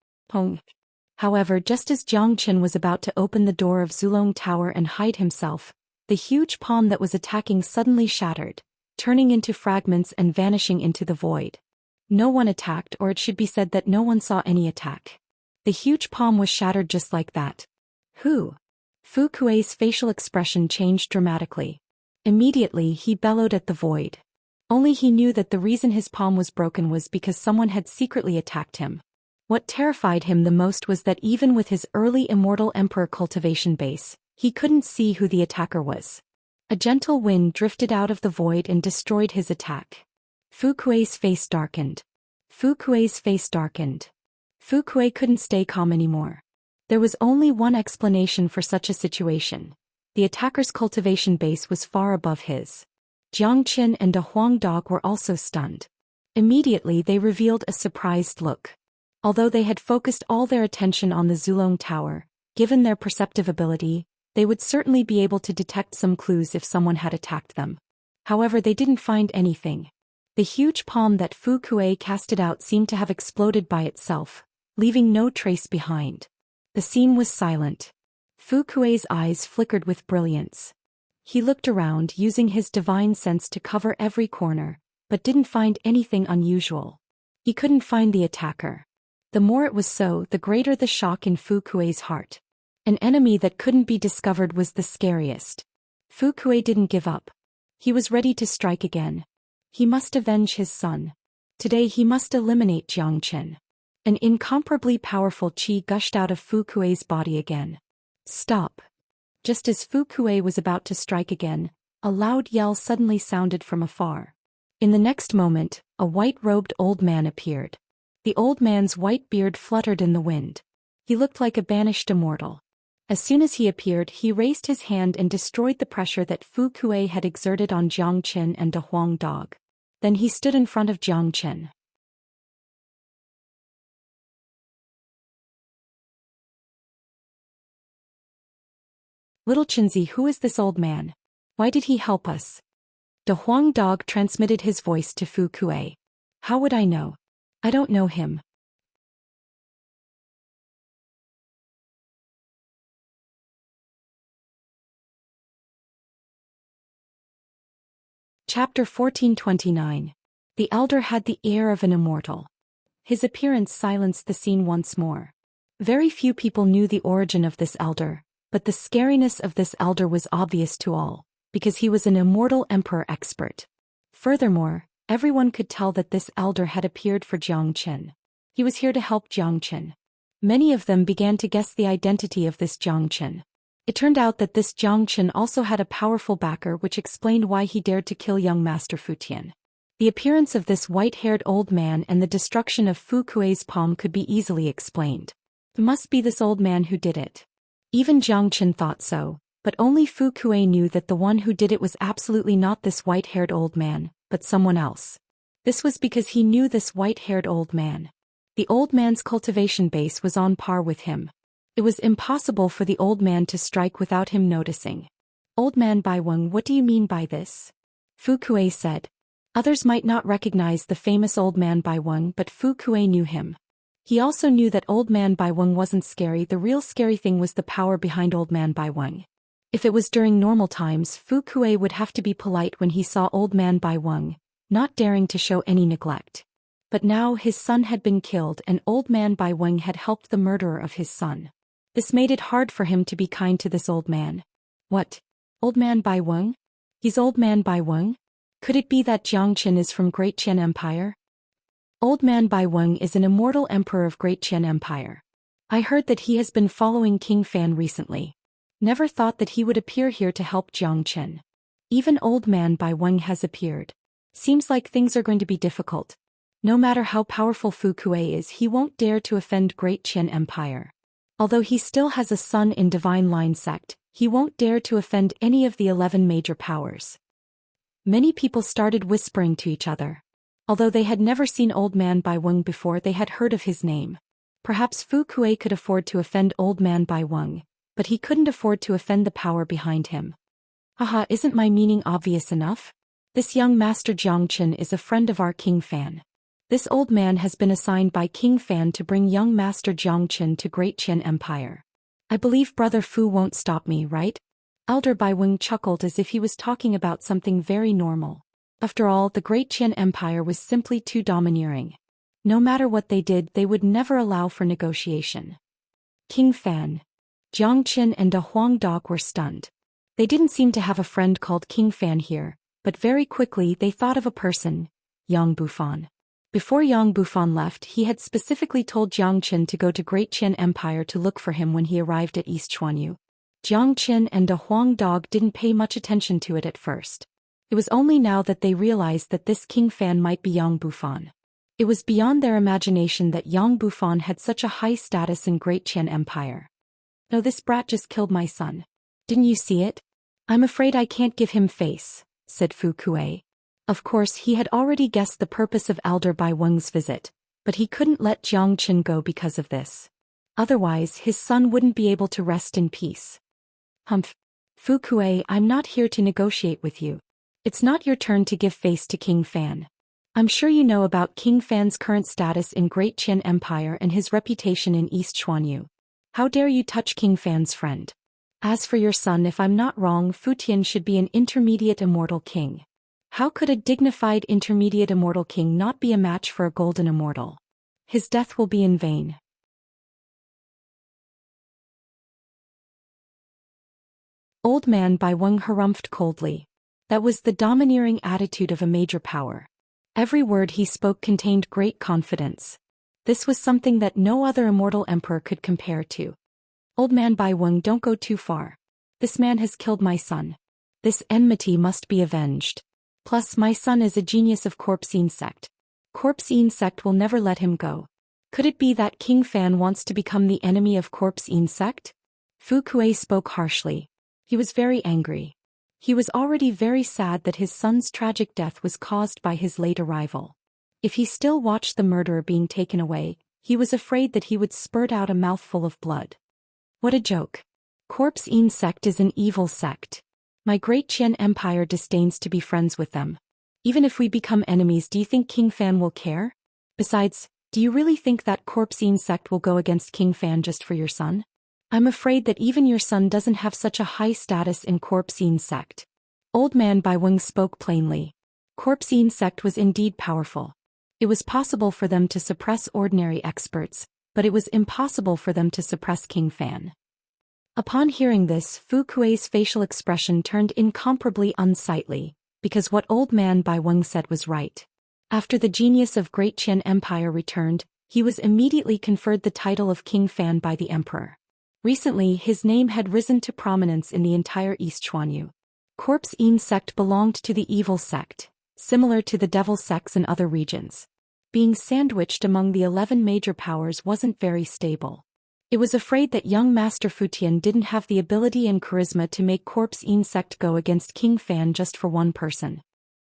However, just as Jiang Qin was about to open the door of Zulong Tower and hide himself, the huge palm that was attacking suddenly shattered, turning into fragments and vanishing into the void. No one attacked, or it should be said that no one saw any attack. The huge palm was shattered just like that. Who? Fu Kuei's facial expression changed dramatically. Immediately he bellowed at the void. Only he knew that the reason his palm was broken was because someone had secretly attacked him. What terrified him the most was that even with his early Immortal Emperor cultivation base, he couldn't see who the attacker was. A gentle wind drifted out of the void and destroyed his attack. Fu Kuei's face darkened. Fu Kuei's face darkened. Fu Kuei couldn't stay calm anymore. There was only one explanation for such a situation. The attacker's cultivation base was far above his. Jiang Qin and a Huang dog were also stunned. Immediately they revealed a surprised look. Although they had focused all their attention on the Zulong Tower, given their perceptive ability, they would certainly be able to detect some clues if someone had attacked them. However, they didn't find anything. The huge palm that Fu Kuei casted out seemed to have exploded by itself, leaving no trace behind. The scene was silent. Fu Kuei's eyes flickered with brilliance. He looked around using his divine sense to cover every corner, but didn't find anything unusual. He couldn't find the attacker. The more it was so, the greater the shock in Fu Kuei's heart. An enemy that couldn't be discovered was the scariest. Fu Kuei didn't give up. He was ready to strike again. He must avenge his son. Today he must eliminate Jiang Qin. An incomparably powerful qi gushed out of Fu Kuei's body again. Stop. Just as Fu Kuei was about to strike again, a loud yell suddenly sounded from afar. In the next moment, a white-robed old man appeared. The old man's white beard fluttered in the wind. He looked like a banished immortal. As soon as he appeared, he raised his hand and destroyed the pressure that Fu Kuei had exerted on Jiang Qin and a Huang dog. Then he stood in front of Jiang Qin. Little Qinzi, who is this old man? Why did he help us? The Huang dog transmitted his voice to Fu Kuei. How would I know? I don't know him. Chapter 1429. The elder had the air of an immortal. His appearance silenced the scene once more. Very few people knew the origin of this elder, but the scariness of this elder was obvious to all, because he was an immortal emperor expert. Furthermore, everyone could tell that this elder had appeared for Jiang Qin. He was here to help Jiang Qin. Many of them began to guess the identity of this Jiang Qin. It turned out that this Jiang Qin also had a powerful backer, which explained why he dared to kill young Master Fu Tian. The appearance of this white-haired old man and the destruction of Fu Kuei's palm could be easily explained. It must be this old man who did it. Even Jiang Qin thought so, but only Fu Kuei knew that the one who did it was absolutely not this white-haired old man, but someone else. This was because he knew this white-haired old man. The old man's cultivation base was on par with him. It was impossible for the old man to strike without him noticing. Old man Baiweng, what do you mean by this? Fu Kuei said. Others might not recognize the famous old man Baiweng, but Fu Kuei knew him. He also knew that old man Baiweng wasn't scary. The real scary thing was the power behind old man Baiweng. If it was during normal times, Fu Kuei would have to be polite when he saw old man Baiweng, not daring to show any neglect. But now his son had been killed and old man Baiweng had helped the murderer of his son. This made it hard for him to be kind to this old man. What? Old man Baiweng? He's old man Baiweng? Could it be that Jiang Qin is from Great Qian Empire? Old man Baiweng is an immortal emperor of Great Qian Empire. I heard that he has been following King Fan recently. Never thought that he would appear here to help Jiang Qin. Even old man Baiweng has appeared. Seems like things are going to be difficult. No matter how powerful Fu Kuei is, he won't dare to offend Great Qian Empire. Although he still has a son in Divine Line sect, he won't dare to offend any of the 11 major powers. Many people started whispering to each other. Although they had never seen old man Baiweng before, they had heard of his name. Perhaps Fu Kuei could afford to offend old man Baiweng, but he couldn't afford to offend the power behind him. Haha, isn't my meaning obvious enough? This young Master Jiang Qin is a friend of our King Fan. This old man has been assigned by King Fan to bring young Master Jiang Qin to Great Qian Empire. I believe Brother Fu won't stop me, right? Elder Baiweng chuckled as if he was talking about something very normal. After all, the Great Qian Empire was simply too domineering. No matter what they did, they would never allow for negotiation. King Fan, Jiang Qin and De Huang Dog were stunned. They didn't seem to have a friend called King Fan here, but very quickly they thought of a person, Yang Bufan. Before Yang Bufan left, he had specifically told Jiang Qin to go to Great Qian Empire to look for him when he arrived at East Xuanyu. Jiang Qin and De Huang Dog didn't pay much attention to it at first. It was only now that they realized that this King Fan might be Yang Bufan. It was beyond their imagination that Yang Bufan had such a high status in Great Qian Empire. "No, this brat just killed my son. Didn't you see it? I'm afraid I can't give him face," said Fu Kuei. Of course, he had already guessed the purpose of Elder Bai Weng's visit, but he couldn't let Jiang Qin go because of this. Otherwise, his son wouldn't be able to rest in peace. "Humph. Fu Kuei, I'm not here to negotiate with you. It's not your turn to give face to King Fan. I'm sure you know about King Fan's current status in Great Qian Empire and his reputation in East Xuanyu. How dare you touch King Fan's friend? As for your son, if I'm not wrong, Fu Tian should be an intermediate immortal king. How could a dignified intermediate immortal king not be a match for a golden immortal? His death will be in vain." Old Man Bai Weng harumphed coldly. That was the domineering attitude of a major power. Every word he spoke contained great confidence. This was something that no other immortal emperor could compare to. "Old Man Bai Weng, don't go too far. This man has killed my son. This enmity must be avenged. Plus, my son is a genius of Corpse Insect. Corpse Insect will never let him go. Could it be that King Fan wants to become the enemy of Corpse Insect?" Fu Kuei spoke harshly. He was very angry. He was already very sad that his son's tragic death was caused by his late arrival. If he still watched the murderer being taken away, he was afraid that he would spurt out a mouthful of blood. What a joke. Corpse Insect is an evil sect. My Great Qian Empire disdains to be friends with them. Even if we become enemies, do you think King Fan will care? Besides, do you really think that Corpse Insect will go against King Fan just for your son? I'm afraid that even your son doesn't have such a high status in Corpse Insect. Old Man Bai Weng spoke plainly. Corpse Insect was indeed powerful. It was possible for them to suppress ordinary experts, but it was impossible for them to suppress King Fan. Upon hearing this, Fu Kuei's facial expression turned incomparably unsightly, because what Old Man Bai Weng said was right. After the genius of Great Qian Empire returned, he was immediately conferred the title of King Fan by the emperor. Recently, his name had risen to prominence in the entire East Xuanyu. Corpse Insect belonged to the evil sect, similar to the devil sects in other regions. Being sandwiched among the 11 major powers wasn't very stable. It was afraid that young Master Fu Tian didn't have the ability and charisma to make Corpse Insect go against King Fan just for one person.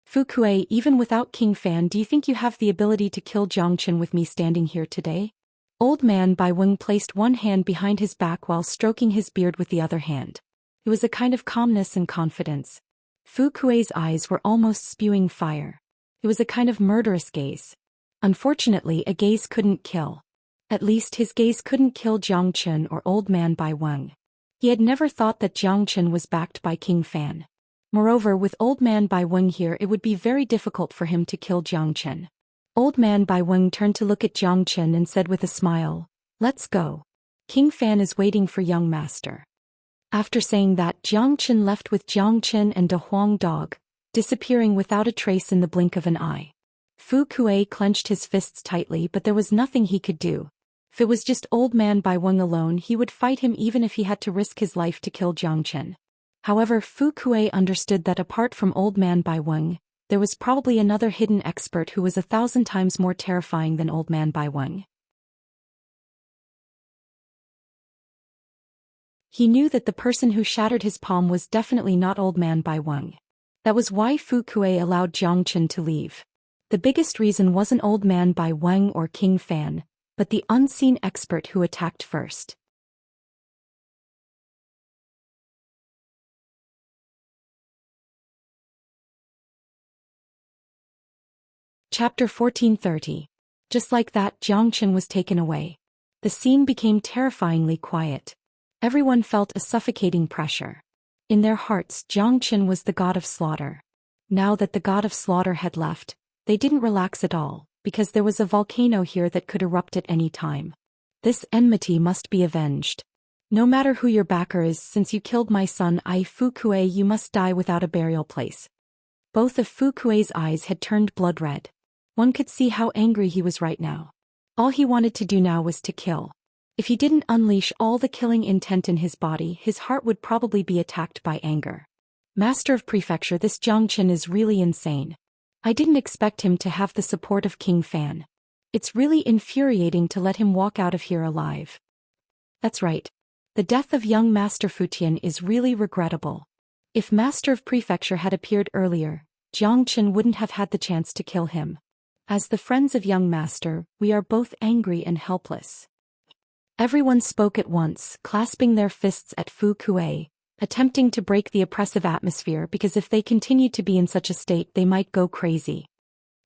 "Fu Kuei, even without King Fan, do you think you have the ability to kill Jiang Qin with me standing here today?" Old Man Bai Weng placed one hand behind his back while stroking his beard with the other hand. It was a kind of calmness and confidence. Fu Kuei's eyes were almost spewing fire. It was a kind of murderous gaze. Unfortunately, a gaze couldn't kill. At least his gaze couldn't kill Jiang Qin or Old Man Bai Weng. He had never thought that Jiang Qin was backed by King Fan. Moreover, with Old Man Bai Weng here, it would be very difficult for him to kill Jiang Qin. Old Man Bai Weng turned to look at Jiang Qin and said with a smile, "Let's go. King Fan is waiting for young master." After saying that, Jiang Qin left with Jiang Qin and De Huang Dog, disappearing without a trace in the blink of an eye. Fu Kuei clenched his fists tightly, but there was nothing he could do. If it was just Old Man Bai Weng alone, he would fight him even if he had to risk his life to kill Jiang Qin. However, Fu Kuei understood that apart from Old Man Bai Weng, there was probably another hidden expert who was 1,000 times more terrifying than Old Man Bai Weng. He knew that the person who shattered his palm was definitely not Old Man Bai Weng. That was why Fu Kuei allowed Jiang Qin to leave. The biggest reason wasn't Old Man Bai Weng or King Fan, but the unseen expert who attacked first. Chapter 1430. Just like that, Jiang Qin was taken away. The scene became terrifyingly quiet. Everyone felt a suffocating pressure. In their hearts, Jiang Qin was the god of slaughter. Now that the god of slaughter had left, they didn't relax at all, because there was a volcano here that could erupt at any time. This enmity must be avenged. No matter who your backer is, since you killed my son Fu Kuei, you must die without a burial place. Both of Fu Kuei's eyes had turned blood red. One could see how angry he was right now. All he wanted to do now was to kill. If he didn't unleash all the killing intent in his body, his heart would probably be attacked by anger. Master of Prefecture, this Xianxia is really insane. I didn't expect him to have the support of King Fan. It's really infuriating to let him walk out of here alive. That's right. The death of young Master Futian is really regrettable. If Master of Prefecture had appeared earlier, Xianxia wouldn't have had the chance to kill him. As the friends of young Master, we are both angry and helpless. Everyone spoke at once, clasping their fists at Fu Kuei, attempting to break the oppressive atmosphere, because if they continued to be in such a state they might go crazy.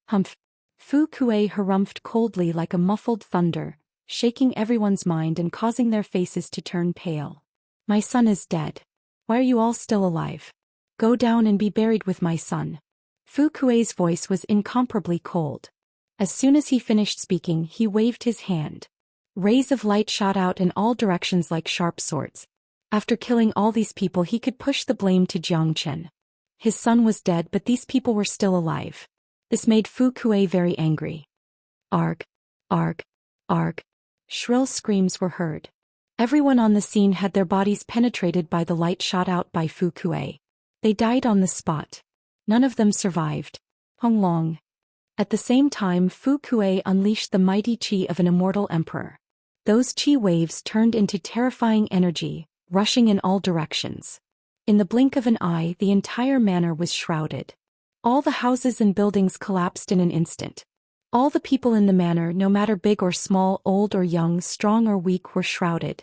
Humph. Fu Kuei harumphed coldly like a muffled thunder, shaking everyone's mind and causing their faces to turn pale. My son is dead. Why are you all still alive? Go down and be buried with my son. Fu Kuei's voice was incomparably cold. As soon as he finished speaking, he waved his hand. Rays of light shot out in all directions like sharp swords. After killing all these people, he could push the blame to Xianxia. His son was dead, but these people were still alive. This made Fu Kuei very angry. Arg! Arg! Arg! Shrill screams were heard. Everyone on the scene had their bodies penetrated by the light shot out by Fu Kuei. They died on the spot. None of them survived. Hong Long. At the same time, Fu Kuei unleashed the mighty qi of an immortal emperor. Those qi waves turned into terrifying energy, rushing in all directions. In the blink of an eye, the entire manor was shrouded. All the houses and buildings collapsed in an instant. All the people in the manor, no matter big or small, old or young, strong or weak, were shrouded.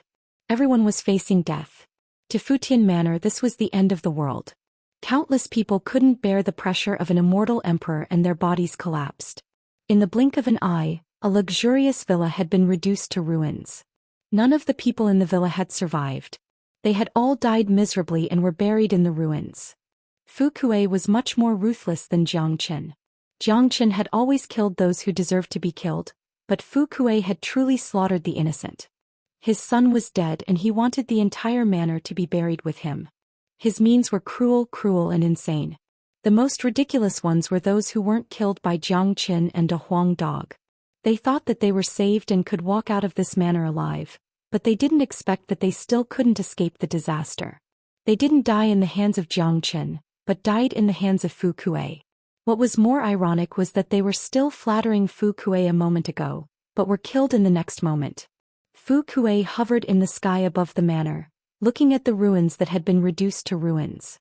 Everyone was facing death. To Futian Manor, this was the end of the world. Countless people couldn't bear the pressure of an immortal emperor and their bodies collapsed. In the blink of an eye, a luxurious villa had been reduced to ruins. None of the people in the villa had survived. They had all died miserably and were buried in the ruins. Fu Kuei was much more ruthless than Xianxia. Xianxia had always killed those who deserved to be killed, but Fu Kuei had truly slaughtered the innocent. His son was dead and he wanted the entire manor to be buried with him. His means were cruel and insane. The most ridiculous ones were those who weren't killed by Xianxia and a Huang dog. They thought that they were saved and could walk out of this manor alive, but they didn't expect that they still couldn't escape the disaster. They didn't die in the hands of Xianxia, but died in the hands of Fu Kuei. What was more ironic was that they were still flattering Fu Kuei a moment ago, but were killed in the next moment. Fu Kuei hovered in the sky above the manor, looking at the ruins that had been reduced to ruins.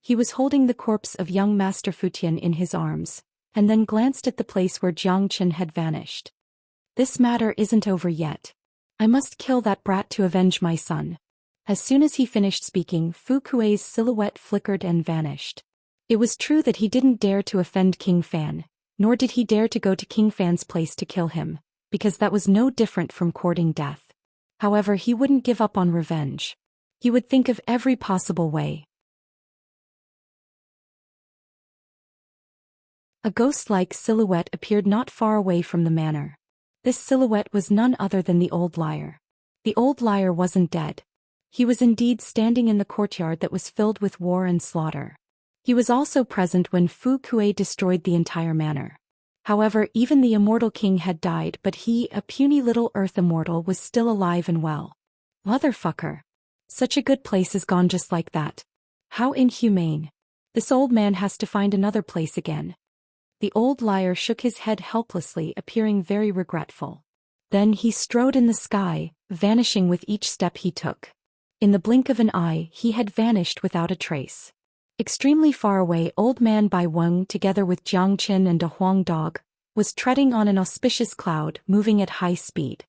He was holding the corpse of young Master Futian in his arms, and then glanced at the place where Xianxia had vanished. This matter isn't over yet. I must kill that brat to avenge my son. As soon as he finished speaking, Fu Kuei's silhouette flickered and vanished. It was true that he didn't dare to offend King Fan, nor did he dare to go to King Fan's place to kill him, because that was no different from courting death. However, he wouldn't give up on revenge. He would think of every possible way. A ghost-like silhouette appeared not far away from the manor. This silhouette was none other than the old liar. The old liar wasn't dead. He was indeed standing in the courtyard that was filled with war and slaughter. He was also present when Fu Kuei destroyed the entire manor. However, even the immortal king had died, but he, a puny little earth immortal, was still alive and well. Motherfucker. Such a good place is gone just like that. How inhumane. This old man has to find another place again. The old liar shook his head helplessly, appearing very regretful. Then he strode in the sky, vanishing with each step he took. In the blink of an eye, he had vanished without a trace. Extremely far away, old man Bai Weng, together with Xianxia and a Huang dog, was treading on an auspicious cloud, moving at high speed.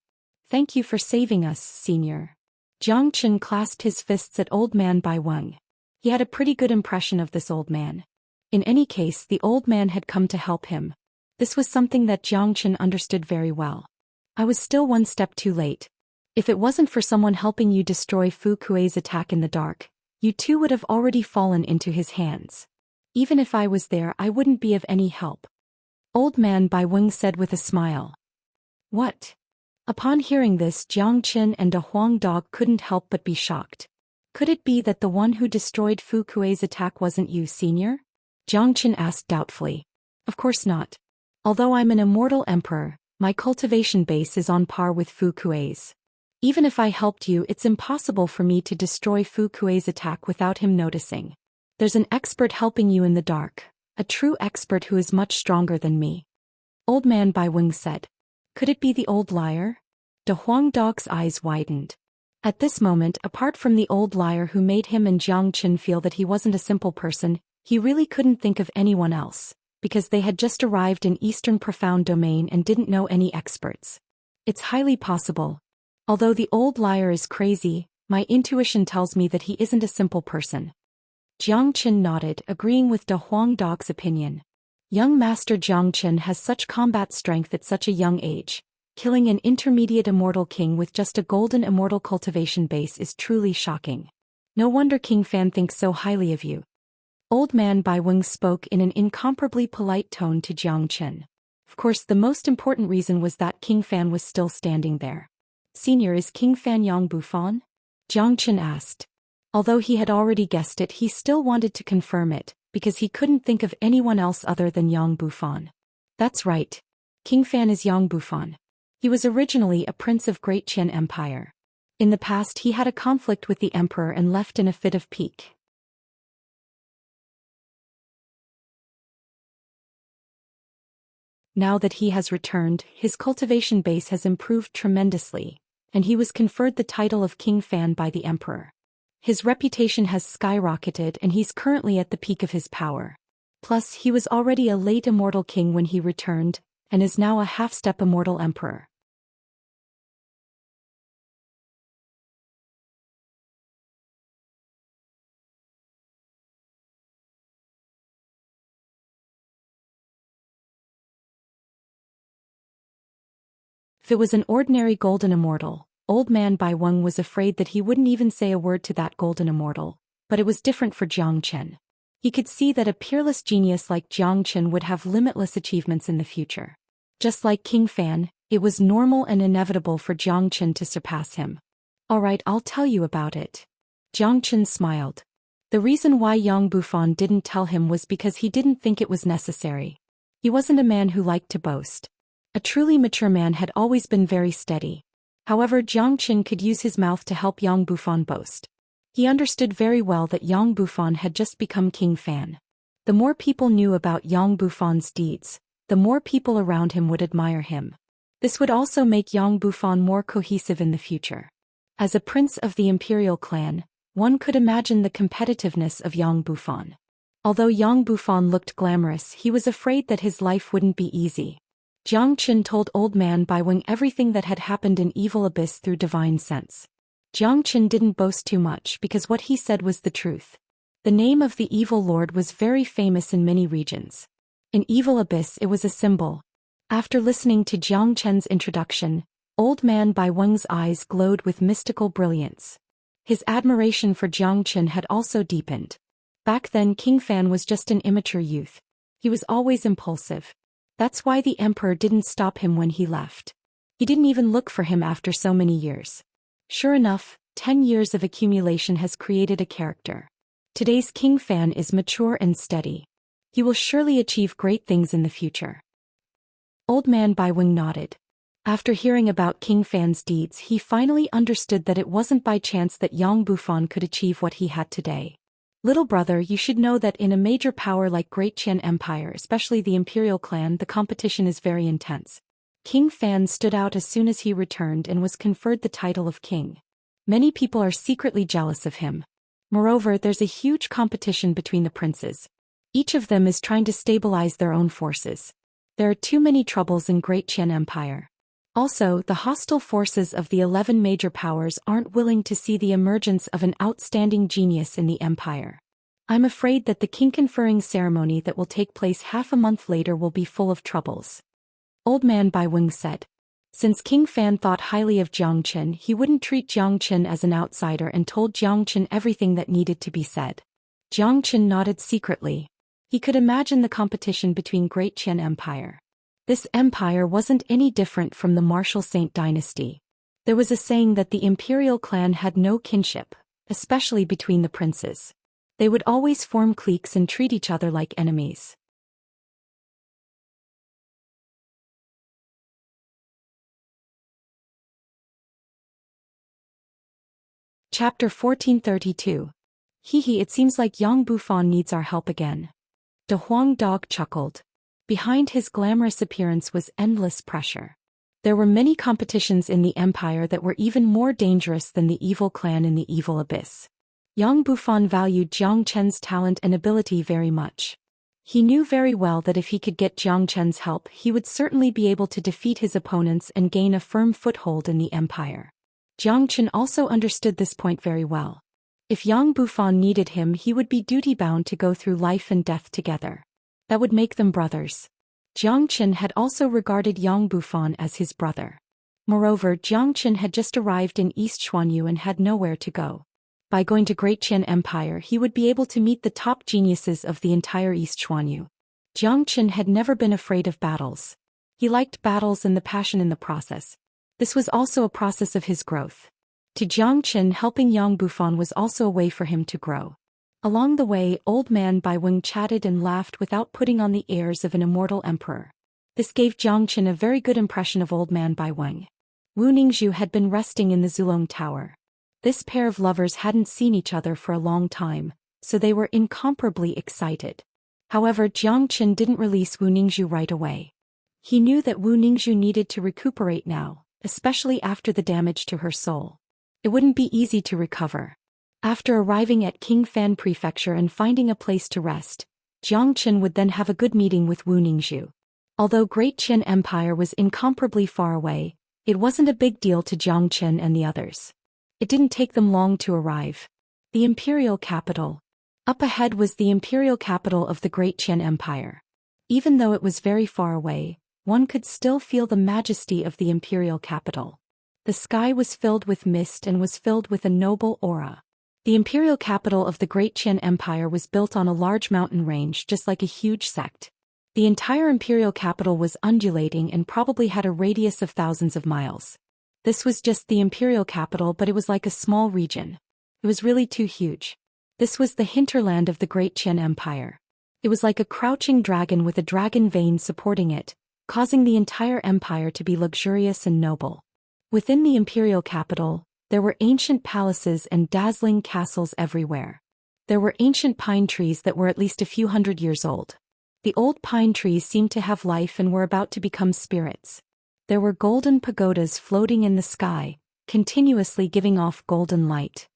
Thank you for saving us, senior. Xianxia clasped his fists at old man Bai Weng. He had a pretty good impression of this old man. In any case, the old man had come to help him. This was something that Xianxia understood very well. I was still one step too late. If it wasn't for someone helping you destroy Fu Kuei's attack in the dark, you too would have already fallen into his hands. Even if I was there, I wouldn't be of any help. Old man Bai Weng said with a smile. What? Upon hearing this, Jiang Qin and a Huang dog couldn't help but be shocked. Could it be that the one who destroyed Fu Kuei's attack wasn't you, senior? Jiang Qin asked doubtfully. Of course not. Although I'm an immortal emperor, my cultivation base is on par with Fu Kuei's. Even if I helped you, it's impossible for me to destroy Fu Kuei's attack without him noticing. There's an expert helping you in the dark, a true expert who is much stronger than me. Old man Bai Weng said. Could it be the old liar? De Huang Dog's eyes widened. At this moment, apart from the old liar who made him and Jiang Qin feel that he wasn't a simple person, he really couldn't think of anyone else, because they had just arrived in Eastern Profound Domain and didn't know any experts. It's highly possible. Although the old liar is crazy, my intuition tells me that he isn't a simple person. Jiang Qin nodded, agreeing with De Huang Dog's opinion. Young Master Jiang Qin has such combat strength at such a young age. Killing an intermediate immortal king with just a golden immortal cultivation base is truly shocking. No wonder King Fan thinks so highly of you. Old man Bai Weng spoke in an incomparably polite tone to Jiang Qin. Of course, the most important reason was that King Fan was still standing there. Senior, is King Fan Yang Bufan? Jiang Qin asked. Although he had already guessed it, he still wanted to confirm it, because he couldn't think of anyone else other than Yang Bufan. That's right. King Fan is Yang Bufan. He was originally a prince of Great Qian Empire. In the past he had a conflict with the emperor and left in a fit of pique. Now that he has returned, his cultivation base has improved tremendously, and he was conferred the title of King Fan by the emperor. His reputation has skyrocketed and he's currently at the peak of his power. Plus, he was already a late immortal king when he returned, and is now a half-step immortal emperor. If it was an ordinary golden immortal, old man Bai Weng was afraid that he wouldn't even say a word to that golden immortal, but it was different for Jiang Qin. He could see that a peerless genius like Jiang Qin would have limitless achievements in the future. Just like King Fan, it was normal and inevitable for Jiang Qin to surpass him. Alright, I'll tell you about it. Jiang Qin smiled. The reason why Yang Bufan didn't tell him was because he didn't think it was necessary. He wasn't a man who liked to boast. A truly mature man had always been very steady. However, Jiang Qin could use his mouth to help Yang Bufan boast. He understood very well that Yang Bufan had just become King Fan. The more people knew about Yang Bufan's deeds, the more people around him would admire him. This would also make Yang Bufan more cohesive in the future. As a prince of the imperial clan, one could imagine the competitiveness of Yang Bufan. Although Yang Bufan looked glamorous, he was afraid that his life wouldn't be easy. Jiang Qin told old man Bai Weng everything that had happened in Evil Abyss through divine sense. Jiang Qin didn't boast too much because what he said was the truth. The name of the evil lord was very famous in many regions. In Evil Abyss it was a symbol. After listening to Jiang Qin's introduction, old man Bai Weng's eyes glowed with mystical brilliance. His admiration for Jiang Qin had also deepened. Back then King Fan was just an immature youth. He was always impulsive. That's why the emperor didn't stop him when he left. He didn't even look for him after so many years. Sure enough, 10 years of accumulation has created a character. Today's King Fan is mature and steady. He will surely achieve great things in the future. Old man Bai Weng nodded. After hearing about King Fan's deeds, he finally understood that it wasn't by chance that Yang Bufan could achieve what he had today. Little brother, you should know that in a major power like Great Qian Empire, especially the imperial clan, the competition is very intense. King Fan stood out as soon as he returned and was conferred the title of king. Many people are secretly jealous of him. Moreover, there's a huge competition between the princes. Each of them is trying to stabilize their own forces. There are too many troubles in Great Qian Empire. Also, the hostile forces of the 11 major powers aren't willing to see the emergence of an outstanding genius in the empire. I'm afraid that the king conferring ceremony that will take place half a month later will be full of troubles. Old man Bai Weng said. Since King Fan thought highly of Jiang Qin, he wouldn't treat Jiang Qin as an outsider and told Jiang Qin everything that needed to be said. Jiang Qin nodded secretly. He could imagine the competition between Great Qian Empire. This empire wasn't any different from the martial Saint dynasty. There was a saying that the imperial clan had no kinship, especially between the princes. They would always form cliques and treat each other like enemies. Chapter 1432. Hehe, it seems like Yang Bufan needs our help again. De Huang Dog chuckled. Behind his glamorous appearance was endless pressure. There were many competitions in the empire that were even more dangerous than the evil clan in the evil abyss. Yang Bufan valued Jiang Chen's talent and ability very much. He knew very well that if he could get Jiang Chen's help, he would certainly be able to defeat his opponents and gain a firm foothold in the empire. Jiang Chen also understood this point very well. If Yang Bufan needed him, he would be duty-bound to go through life and death together. That would make them brothers. Jiang Chen had also regarded Yang Bufan as his brother. Moreover, Jiang Chen had just arrived in East Xuanyu and had nowhere to go. By going to Great Qian Empire, he would be able to meet the top geniuses of the entire East Xuanyu. Jiang Chen had never been afraid of battles. He liked battles and the passion in the process. This was also a process of his growth. To Jiang Chen, helping Yang Bufan was also a way for him to grow. Along the way, Old Man Bai Weng chatted and laughed without putting on the airs of an immortal emperor. This gave Jiang Chen a very good impression of Old Man Bai Weng. Wu Ningzhu had been resting in the Zulong Tower. This pair of lovers hadn't seen each other for a long time, so they were incomparably excited. However, Jiang Chen didn't release Wu Ningzhu right away. He knew that Wu Ningzhu needed to recuperate now, especially after the damage to her soul. It wouldn't be easy to recover. After arriving at King Fan Prefecture and finding a place to rest, Jiang Chen would then have a good meeting with Wu Ningzhu. Although Great Qian Empire was incomparably far away, it wasn't a big deal to Jiang Chen and the others. It didn't take them long to arrive. The imperial capital. Up ahead was the imperial capital of the Great Qian Empire. Even though it was very far away, one could still feel the majesty of the imperial capital. The sky was filled with mist and was filled with a noble aura. The imperial capital of the Great Qian Empire was built on a large mountain range just like a huge sect. The entire imperial capital was undulating and probably had a radius of thousands of miles. This was just the imperial capital, but it was like a small region. It was really too huge. This was the hinterland of the Great Qian Empire. It was like a crouching dragon with a dragon vein supporting it, causing the entire empire to be luxurious and noble. Within the imperial capital, there were ancient palaces and dazzling castles everywhere. There were ancient pine trees that were at least a few hundred years old. The old pine trees seemed to have life and were about to become spirits. There were golden pagodas floating in the sky, continuously giving off golden light.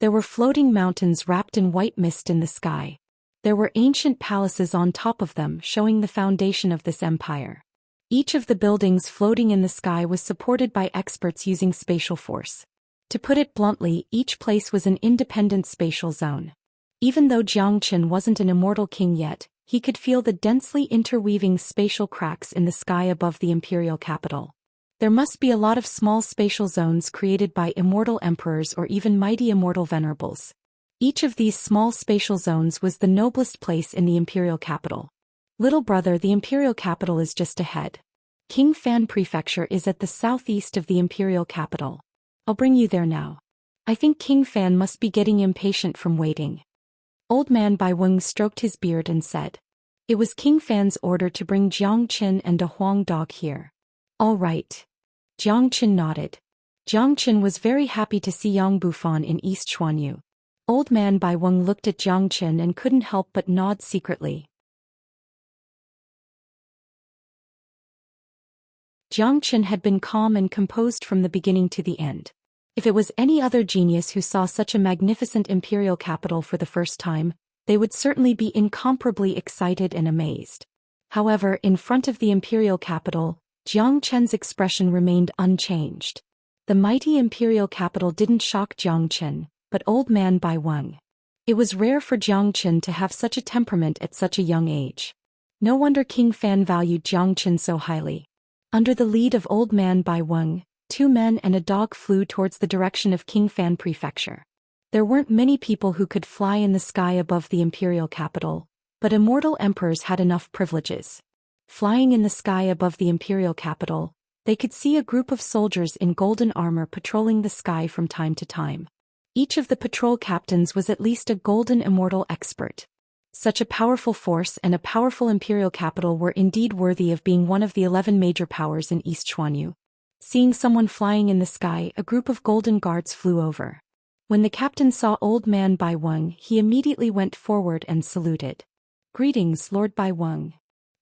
There were floating mountains wrapped in white mist in the sky. There were ancient palaces on top of them, showing the foundation of this empire. Each of the buildings floating in the sky was supported by experts using spatial force. To put it bluntly, each place was an independent spatial zone. Even though Jiang Chen wasn't an immortal king yet, he could feel the densely interweaving spatial cracks in the sky above the imperial capital. There must be a lot of small spatial zones created by immortal emperors or even mighty immortal venerables. Each of these small spatial zones was the noblest place in the imperial capital. Little brother, the imperial capital is just ahead. King Fan Prefecture is at the southeast of the imperial capital. I'll bring you there now. I think King Fan must be getting impatient from waiting. Old Man Bai Weng stroked his beard and said. It was King Fan's order to bring Jiang Chen and De Huang Dog here. All right. Jiang Chen nodded. Jiang Chen was very happy to see Yang Bufan in East Xuanyu. Old Man Bai Weng looked at Jiang Chen and couldn't help but nod secretly. Jiang Chen had been calm and composed from the beginning to the end. If it was any other genius who saw such a magnificent imperial capital for the first time, they would certainly be incomparably excited and amazed. However, in front of the imperial capital, Jiang Chen's expression remained unchanged. The mighty imperial capital didn't shock Jiang Chen, but Old Man Bai Weng. It was rare for Jiang Chen to have such a temperament at such a young age. No wonder King Fan valued Jiang Chen so highly. Under the lead of Old Man Bai Weng, 2 men and a dog flew towards the direction of King Fan Prefecture. There weren't many people who could fly in the sky above the imperial capital, But immortal emperors had enough privileges. Flying in the sky above the imperial capital, they could see a group of soldiers in golden armor patrolling the sky from time to time. Each of the patrol captains was at least a golden immortal expert. Such a powerful force and a powerful imperial capital were indeed worthy of being one of the 11 major powers in East Xuanyu. Seeing someone flying in the sky, a group of golden guards flew over. When the captain saw Old Man Bai Weng, he immediately went forward and saluted. "Greetings, Lord Bai Weng."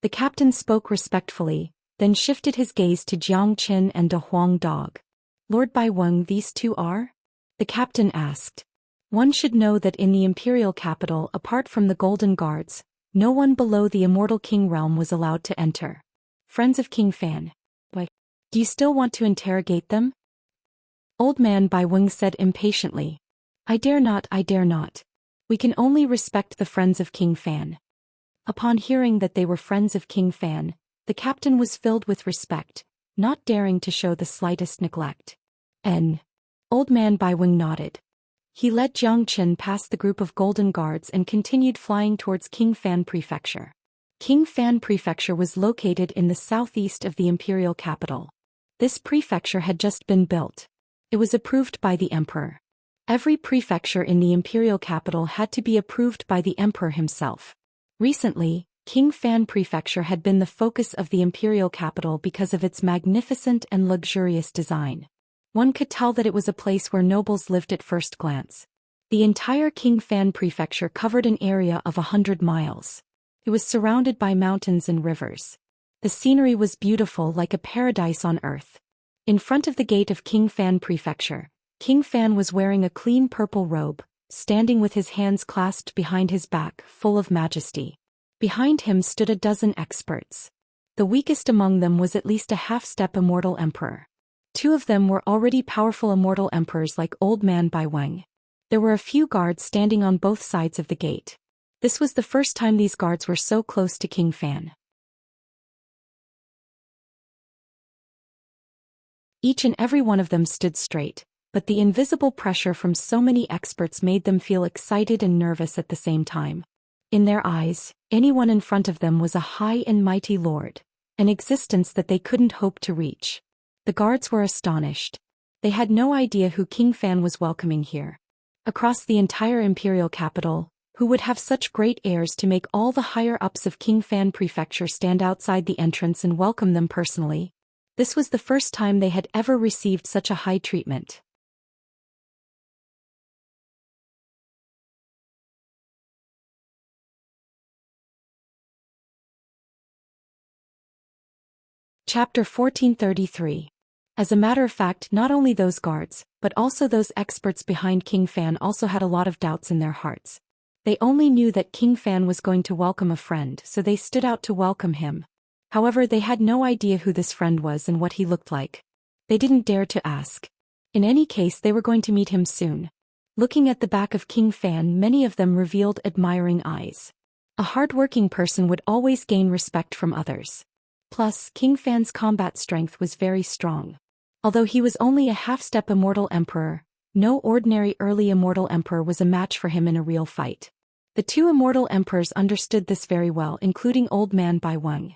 The captain spoke respectfully, then shifted his gaze to Jiang Qin and De Huang Dog. "Lord Bai Weng, these two are?" The captain asked. One should know that in the imperial capital, apart from the golden guards, no one below the immortal king realm was allowed to enter. "Friends of King Fan. Why? Do you still want to interrogate them?" Old Man Bai Weng said impatiently. I dare not. We can only respect the friends of King Fan." Upon hearing that they were friends of King Fan, the captain was filled with respect, not daring to show the slightest neglect. Old Man Bai Weng nodded. He led Jiang Qin past the group of golden guards and continued flying towards King Fan Prefecture. King Fan Prefecture was located in the southeast of the imperial capital. This prefecture had just been built. It was approved by the emperor. Every prefecture in the imperial capital had to be approved by the emperor himself. Recently, King Fan Prefecture had been the focus of the imperial capital because of its magnificent and luxurious design. One could tell that it was a place where nobles lived at first glance. The entire King Fan Prefecture covered an area of 100 miles. It was surrounded by mountains and rivers. The scenery was beautiful, like a paradise on earth. In front of the gate of King Fan Prefecture, King Fan was wearing a clean purple robe, standing with his hands clasped behind his back, full of majesty. Behind him stood a dozen experts. The weakest among them was at least a half-step immortal emperor. Two of them were already powerful immortal emperors like Old Man Bai Weng. There were a few guards standing on both sides of the gate. This was the first time these guards were so close to King Fan. Each and every one of them stood straight, but the invisible pressure from so many experts made them feel excited and nervous at the same time. In their eyes, anyone in front of them was a high and mighty lord, an existence that they couldn't hope to reach. The guards were astonished. They had no idea who King Fan was welcoming here. Across the entire imperial capital, who would have such great airs to make all the higher-ups of King Fan Prefecture stand outside the entrance and welcome them personally? This was the first time they had ever received such a high treatment. Chapter 1433. As a matter of fact, not only those guards, but also those experts behind King Fan also had a lot of doubts in their hearts. They only knew that King Fan was going to welcome a friend, so they stood out to welcome him. However, they had no idea who this friend was and what he looked like. They didn't dare to ask. In any case, they were going to meet him soon. Looking at the back of King Fan, many of them revealed admiring eyes. A hard-working person would always gain respect from others. Plus, King Fan's combat strength was very strong. Although he was only a half-step immortal emperor, no ordinary early immortal emperor was a match for him in a real fight. The two immortal emperors understood this very well, including Old Man Bai Weng.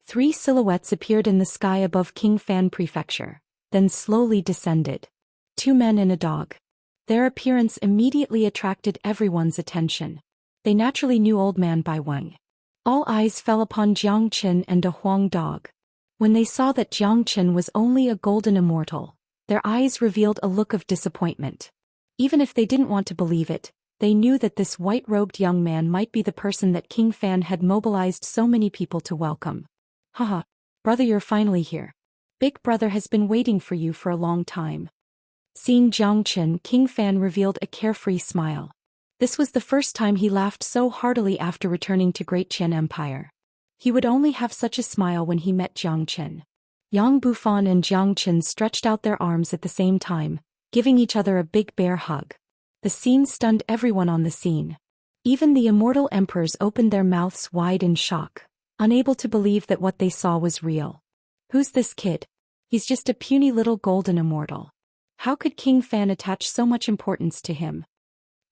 3 silhouettes appeared in the sky above King Fan Prefecture, then slowly descended. 2 men and a dog. Their appearance immediately attracted everyone's attention. They naturally knew Old Man Bai Weng. All eyes fell upon Jiang Qin and De Huang Dog. When they saw that Jiang Qin was only a golden immortal, their eyes revealed a look of disappointment. Even if they didn't want to believe it, they knew that this white-robed young man might be the person that King Fan had mobilized so many people to welcome. Haha, brother, you're finally here. Big brother has been waiting for you for a long time. Seeing Jiang Qin, King Fan revealed a carefree smile. This was the first time he laughed so heartily after returning to Great Qian Empire. He would only have such a smile when he met Jiang Qin. Yang Bufan and Jiang Qin stretched out their arms at the same time, giving each other a big bear hug. The scene stunned everyone on the scene. Even the immortal emperors opened their mouths wide in shock, unable to believe that what they saw was real. Who's this kid? He's just a puny little golden immortal. How could King Fan attach so much importance to him?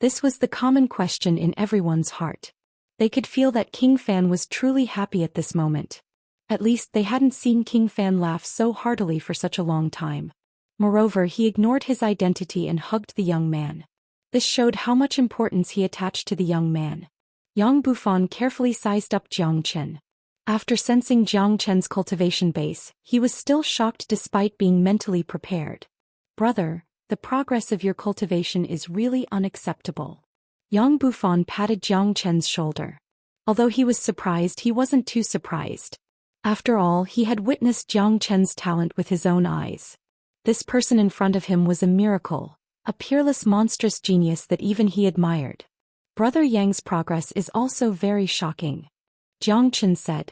This was the common question in everyone's heart. They could feel that King Fan was truly happy at this moment. At least they hadn't seen King Fan laugh so heartily for such a long time. Moreover, he ignored his identity and hugged the young man. This showed how much importance he attached to the young man. Yang Bufan carefully sized up Jiang Chen. After sensing Jiang Chen's cultivation base, he was still shocked despite being mentally prepared. "Brother, the progress of your cultivation is really unacceptable." Yang Bufan patted Jiang Chen's shoulder. Although he was surprised, he wasn't too surprised. After all, he had witnessed Jiang Chen's talent with his own eyes. This person in front of him was a miracle, a peerless monstrous genius that even he admired. "Brother Yang's progress is also very shocking," Jiang Chen said.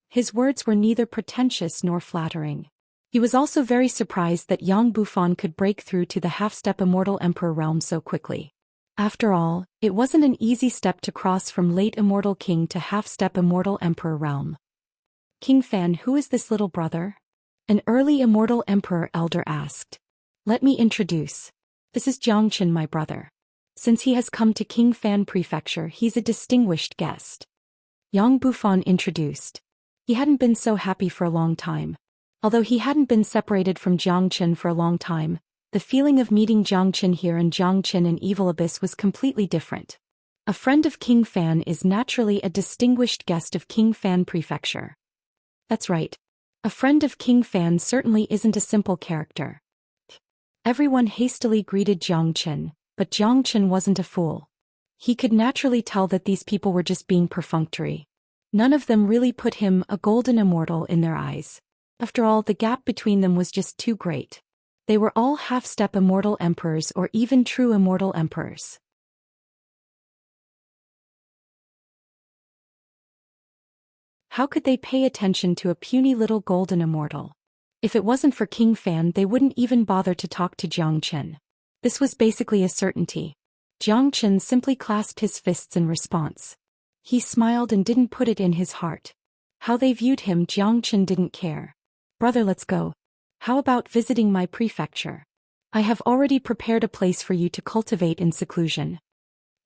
His words were neither pretentious nor flattering. He was also very surprised that Yang Bufan could break through to the half-step Immortal Emperor realm so quickly. After all, it wasn't an easy step to cross from late Immortal King to half-step Immortal Emperor realm. "King Fan, who is this little brother?" an early Immortal Emperor elder asked. "Let me introduce. This is Jiang Chen, my brother. Since he has come to King Fan Prefecture, he's a distinguished guest." Yang Bufan introduced. He hadn't been so happy for a long time. Although he hadn't been separated from Jiang Chen for a long time, the feeling of meeting Jiang Chen here and Jiang Chen in Evil Abyss was completely different. A friend of King Fan is naturally a distinguished guest of King Fan Prefecture. That's right. A friend of King Fan certainly isn't a simple character. Everyone hastily greeted Jiang Chen, but Jiang Chen wasn't a fool. He could naturally tell that these people were just being perfunctory. None of them really put him, a golden immortal, in their eyes. After all, the gap between them was just too great. They were all half-step immortal emperors or even true immortal emperors. How could they pay attention to a puny little golden immortal? If it wasn't for King Fan, they wouldn't even bother to talk to Jiang Chen. This was basically a certainty. Jiang Chen simply clasped his fists in response. He smiled and didn't put it in his heart. How they viewed him, Jiang Chen didn't care. "Brother, let's go. How about visiting my prefecture? I have already prepared a place for you to cultivate in seclusion."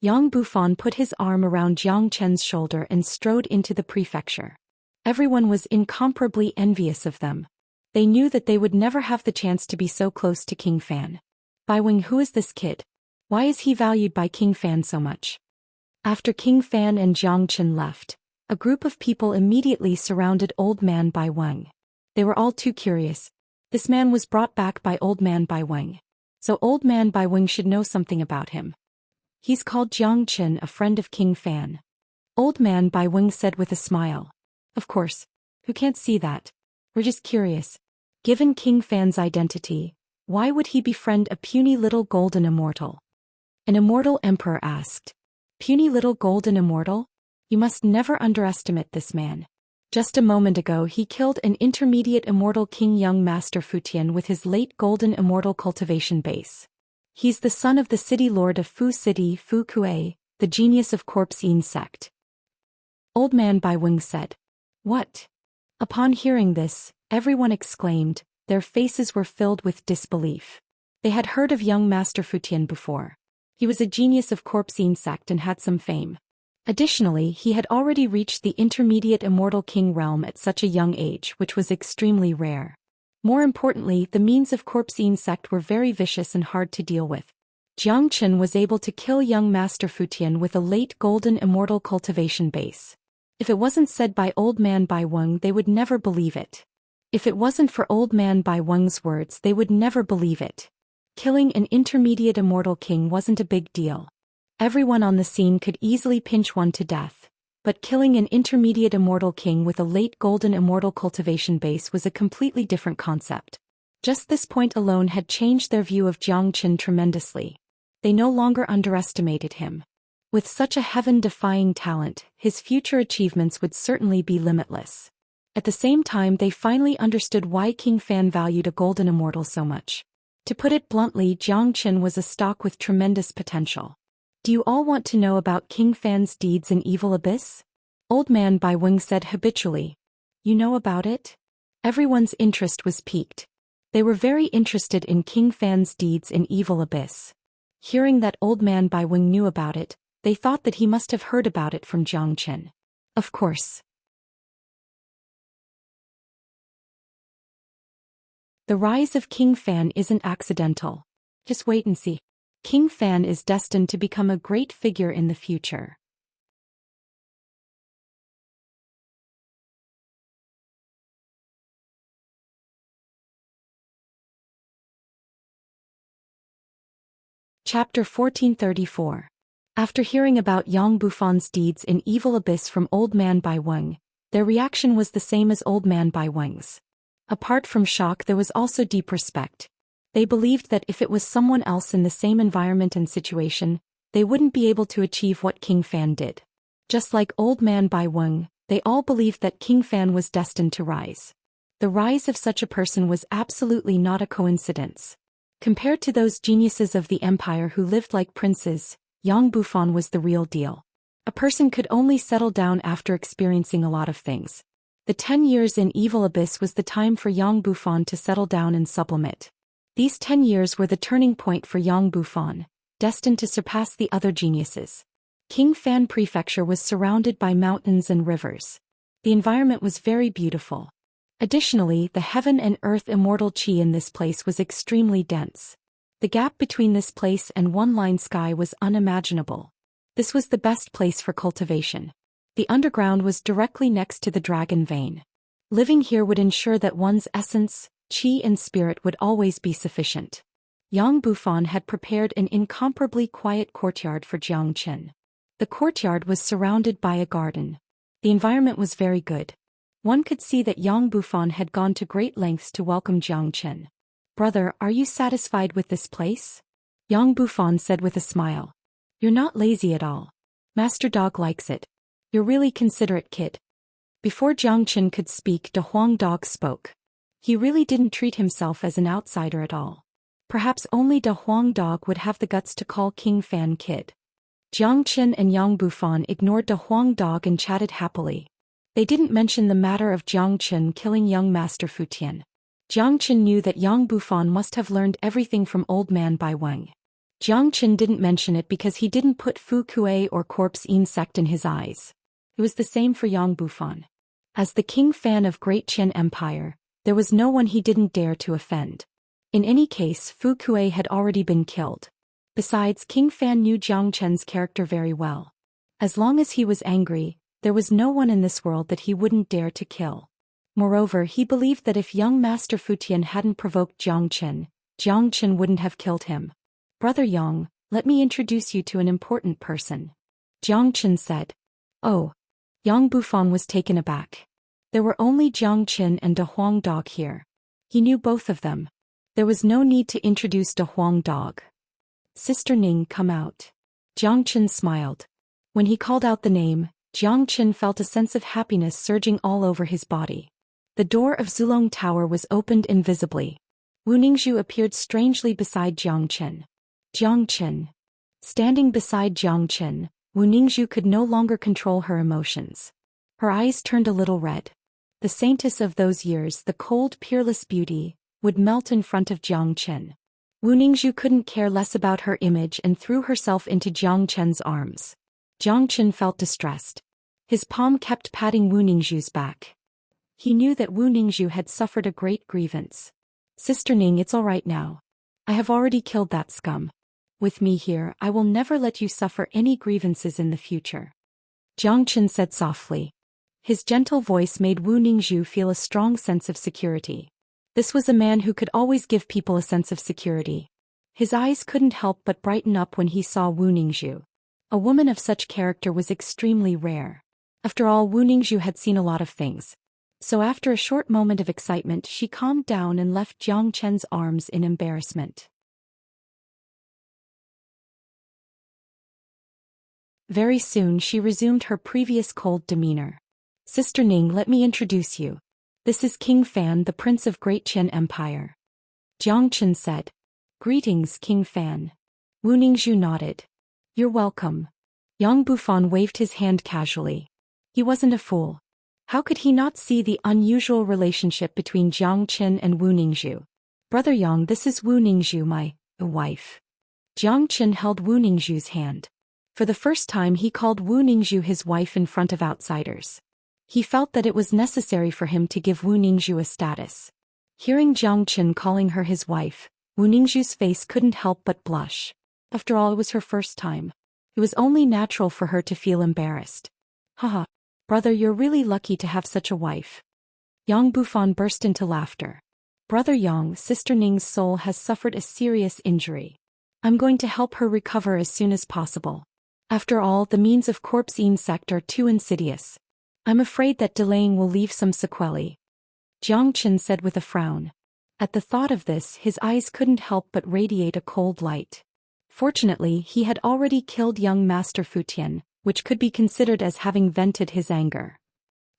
Yang Bufan put his arm around Jiang Chen's shoulder and strode into the prefecture. Everyone was incomparably envious of them. They knew that they would never have the chance to be so close to King Fan. Bai Wing, who is this kid? Why is he valued by King Fan so much? After King Fan and Jiang Chen left, a group of people immediately surrounded Old Man Bai Weng. They were all too curious. This man was brought back by Old Man Bai Weng. So Old Man Bai Weng should know something about him. "He's called Jiang Chen, a friend of King Fan," Old Man Bai Weng said with a smile. "Of course. Who can't see that? We're just curious. Given King Fan's identity, why would he befriend a puny little golden immortal?" An immortal emperor asked. "Puny little golden immortal? You must never underestimate this man. Just a moment ago he killed an intermediate immortal king, young Master Futian, with his late golden immortal cultivation base. He's the son of the city lord of Fu City, Fu Kuei, the genius of Corpse Insect." Old Man Bai Weng said. "What?" Upon hearing this, everyone exclaimed. Their faces were filled with disbelief. They had heard of young Master Futian before. He was a genius of Corpse Insect and had some fame. Additionally, he had already reached the intermediate immortal king realm at such a young age, which was extremely rare. More importantly, the means of Corpse Insect were very vicious and hard to deal with. Jiang Chen was able to kill young Master Futian with a late golden immortal cultivation base. If it wasn't said by Old Man Bai Weng, they would never believe it. If it wasn't for Old Man Bai Weng's words, they would never believe it. Killing an intermediate immortal king wasn't a big deal. Everyone on the scene could easily pinch one to death. But killing an intermediate immortal king with a late golden immortal cultivation base was a completely different concept. Just this point alone had changed their view of Jiang Chen tremendously. They no longer underestimated him. With such a heaven-defying talent, his future achievements would certainly be limitless. At the same time, they finally understood why King Fan valued a golden immortal so much. To put it bluntly, Jiang Chen was a stock with tremendous potential. "Do you all want to know about King Fan's deeds in Evil Abyss?" Old Man Bai Weng said habitually. "You know about it?" Everyone's interest was piqued. They were very interested in King Fan's deeds in Evil Abyss. Hearing that Old Man Bai Weng knew about it, They thought that he must have heard about it from Zhou Xian. Of course. The rise of King Fan isn't accidental. Just wait and see. King Fan is destined to become a great figure in the future. Chapter 1434. After hearing about Yang Bufan's deeds in Evil Abyss from Old Man Bai Weng, their reaction was the same as Old Man Bai Weng's. Apart from shock, there was also deep respect. They believed that if it was someone else in the same environment and situation, they wouldn't be able to achieve what King Fan did. Just like Old Man Bai Weng, they all believed that King Fan was destined to rise. The rise of such a person was absolutely not a coincidence. Compared to those geniuses of the empire who lived like princes, Yang Bufan was the real deal. A person could only settle down after experiencing a lot of things. The 10 years in Evil Abyss was the time for Yang Bufan to settle down and sublimate. These 10 years were the turning point for Yang Bufan, destined to surpass the other geniuses. King Fan Prefecture was surrounded by mountains and rivers. The environment was very beautiful. Additionally, the heaven and earth immortal qi in this place was extremely dense. The gap between this place and one-line sky was unimaginable. This was the best place for cultivation. The underground was directly next to the dragon vein. Living here would ensure that one's essence, qi and spirit would always be sufficient. Yang Bufan had prepared an incomparably quiet courtyard for Zhou Xian. The courtyard was surrounded by a garden. The environment was very good. One could see that Yang Bufan had gone to great lengths to welcome Zhou Xian. "Brother, are you satisfied with this place?" Yang Bufan said with a smile. "You're not lazy at all. Master Dog likes it. You're really considerate, kid." Before Zhou Xian could speak, De Huang Dog spoke. He really didn't treat himself as an outsider at all. Perhaps only De Huang Dog would have the guts to call King Fan kid. Zhou Xian and Yang Bufan ignored De Huang Dog and chatted happily. They didn't mention the matter of Zhou Xian killing young Master Fu Tian. Zhou Xian knew that Yang Bufan must have learned everything from Old Man Bai Weng. Zhou Xian didn't mention it because he didn't put Fu Kuei or corpse insect in his eyes. It was the same for Yang Bufan. As the King Fan of Great Qian Empire, there was no one he didn't dare to offend. In any case, Fu Kuei had already been killed. Besides, King Fan knew Zhou Qian's character very well. As long as he was angry, there was no one in this world that he wouldn't dare to kill. Moreover, he believed that if young Master Fu Tian hadn't provoked Zhou Xian wouldn't have killed him. "Brother Yang, let me introduce you to an important person," Zhou Xian said. "Oh." Yang Bufan was taken aback. There were only Zhou Xian and De Huang Dog here. He knew both of them. There was no need to introduce De Huang Dog. "Sister Ning, come out." Zhou Xian smiled. When he called out the name, Zhou Xian felt a sense of happiness surging all over his body. The door of Zulong Tower was opened invisibly. Wu Ningzhu appeared strangely beside Zhou Xian. Zhou Xian. Standing beside Zhou Xian, Wu Ningzhu could no longer control her emotions. Her eyes turned a little red. The saintess of those years, the cold, peerless beauty, would melt in front of Zhou Xian. Wu Ningzhu couldn't care less about her image and threw herself into Zhou Qian's arms. Zhou Qian felt distressed. His palm kept patting Wu Ningzhu's back. He knew that Wu Ningzhu had suffered a great grievance. "Sister Ning, it's all right now. I have already killed that scum. With me here, I will never let you suffer any grievances in the future," Zhou Qian said softly. His gentle voice made Wu Ningzhu feel a strong sense of security. This was a man who could always give people a sense of security. His eyes couldn't help but brighten up when he saw Wu Ningzhu. A woman of such character was extremely rare. After all, Wu Ningzhu had seen a lot of things. So after a short moment of excitement, she calmed down and left Zhou Qian's arms in embarrassment. Very soon she resumed her previous cold demeanor. "Sister Ning, let me introduce you. This is King Fan, the Prince of Great Qian Empire," Zhou Qian said. "Greetings, King Fan." Wu Ningzhu nodded. "You're welcome." Yang Bufan waved his hand casually. He wasn't a fool. How could he not see the unusual relationship between Zhou Qian and Wu Ningzhu? "Brother Yang, this is Wu Ningzhu, my wife." Zhou Qian held Wu Ningzhu's hand. For the first time he called Wu Ningzhu his wife in front of outsiders. He felt that it was necessary for him to give Wu Ningzhu a status. Hearing Jiang Chen calling her his wife, Wu Ningzhu's face couldn't help but blush. After all, it was her first time. It was only natural for her to feel embarrassed. Haha, brother, you're really lucky to have such a wife. Yang Bufan burst into laughter. Brother Yang, Sister Ning's soul has suffered a serious injury. I'm going to help her recover as soon as possible. After all, the means of corpse insect are too insidious. I'm afraid that delaying will leave some sequelae. Jiang Chen said with a frown. At the thought of this, his eyes couldn't help but radiate a cold light. Fortunately, he had already killed young Master Fu Tian, which could be considered as having vented his anger.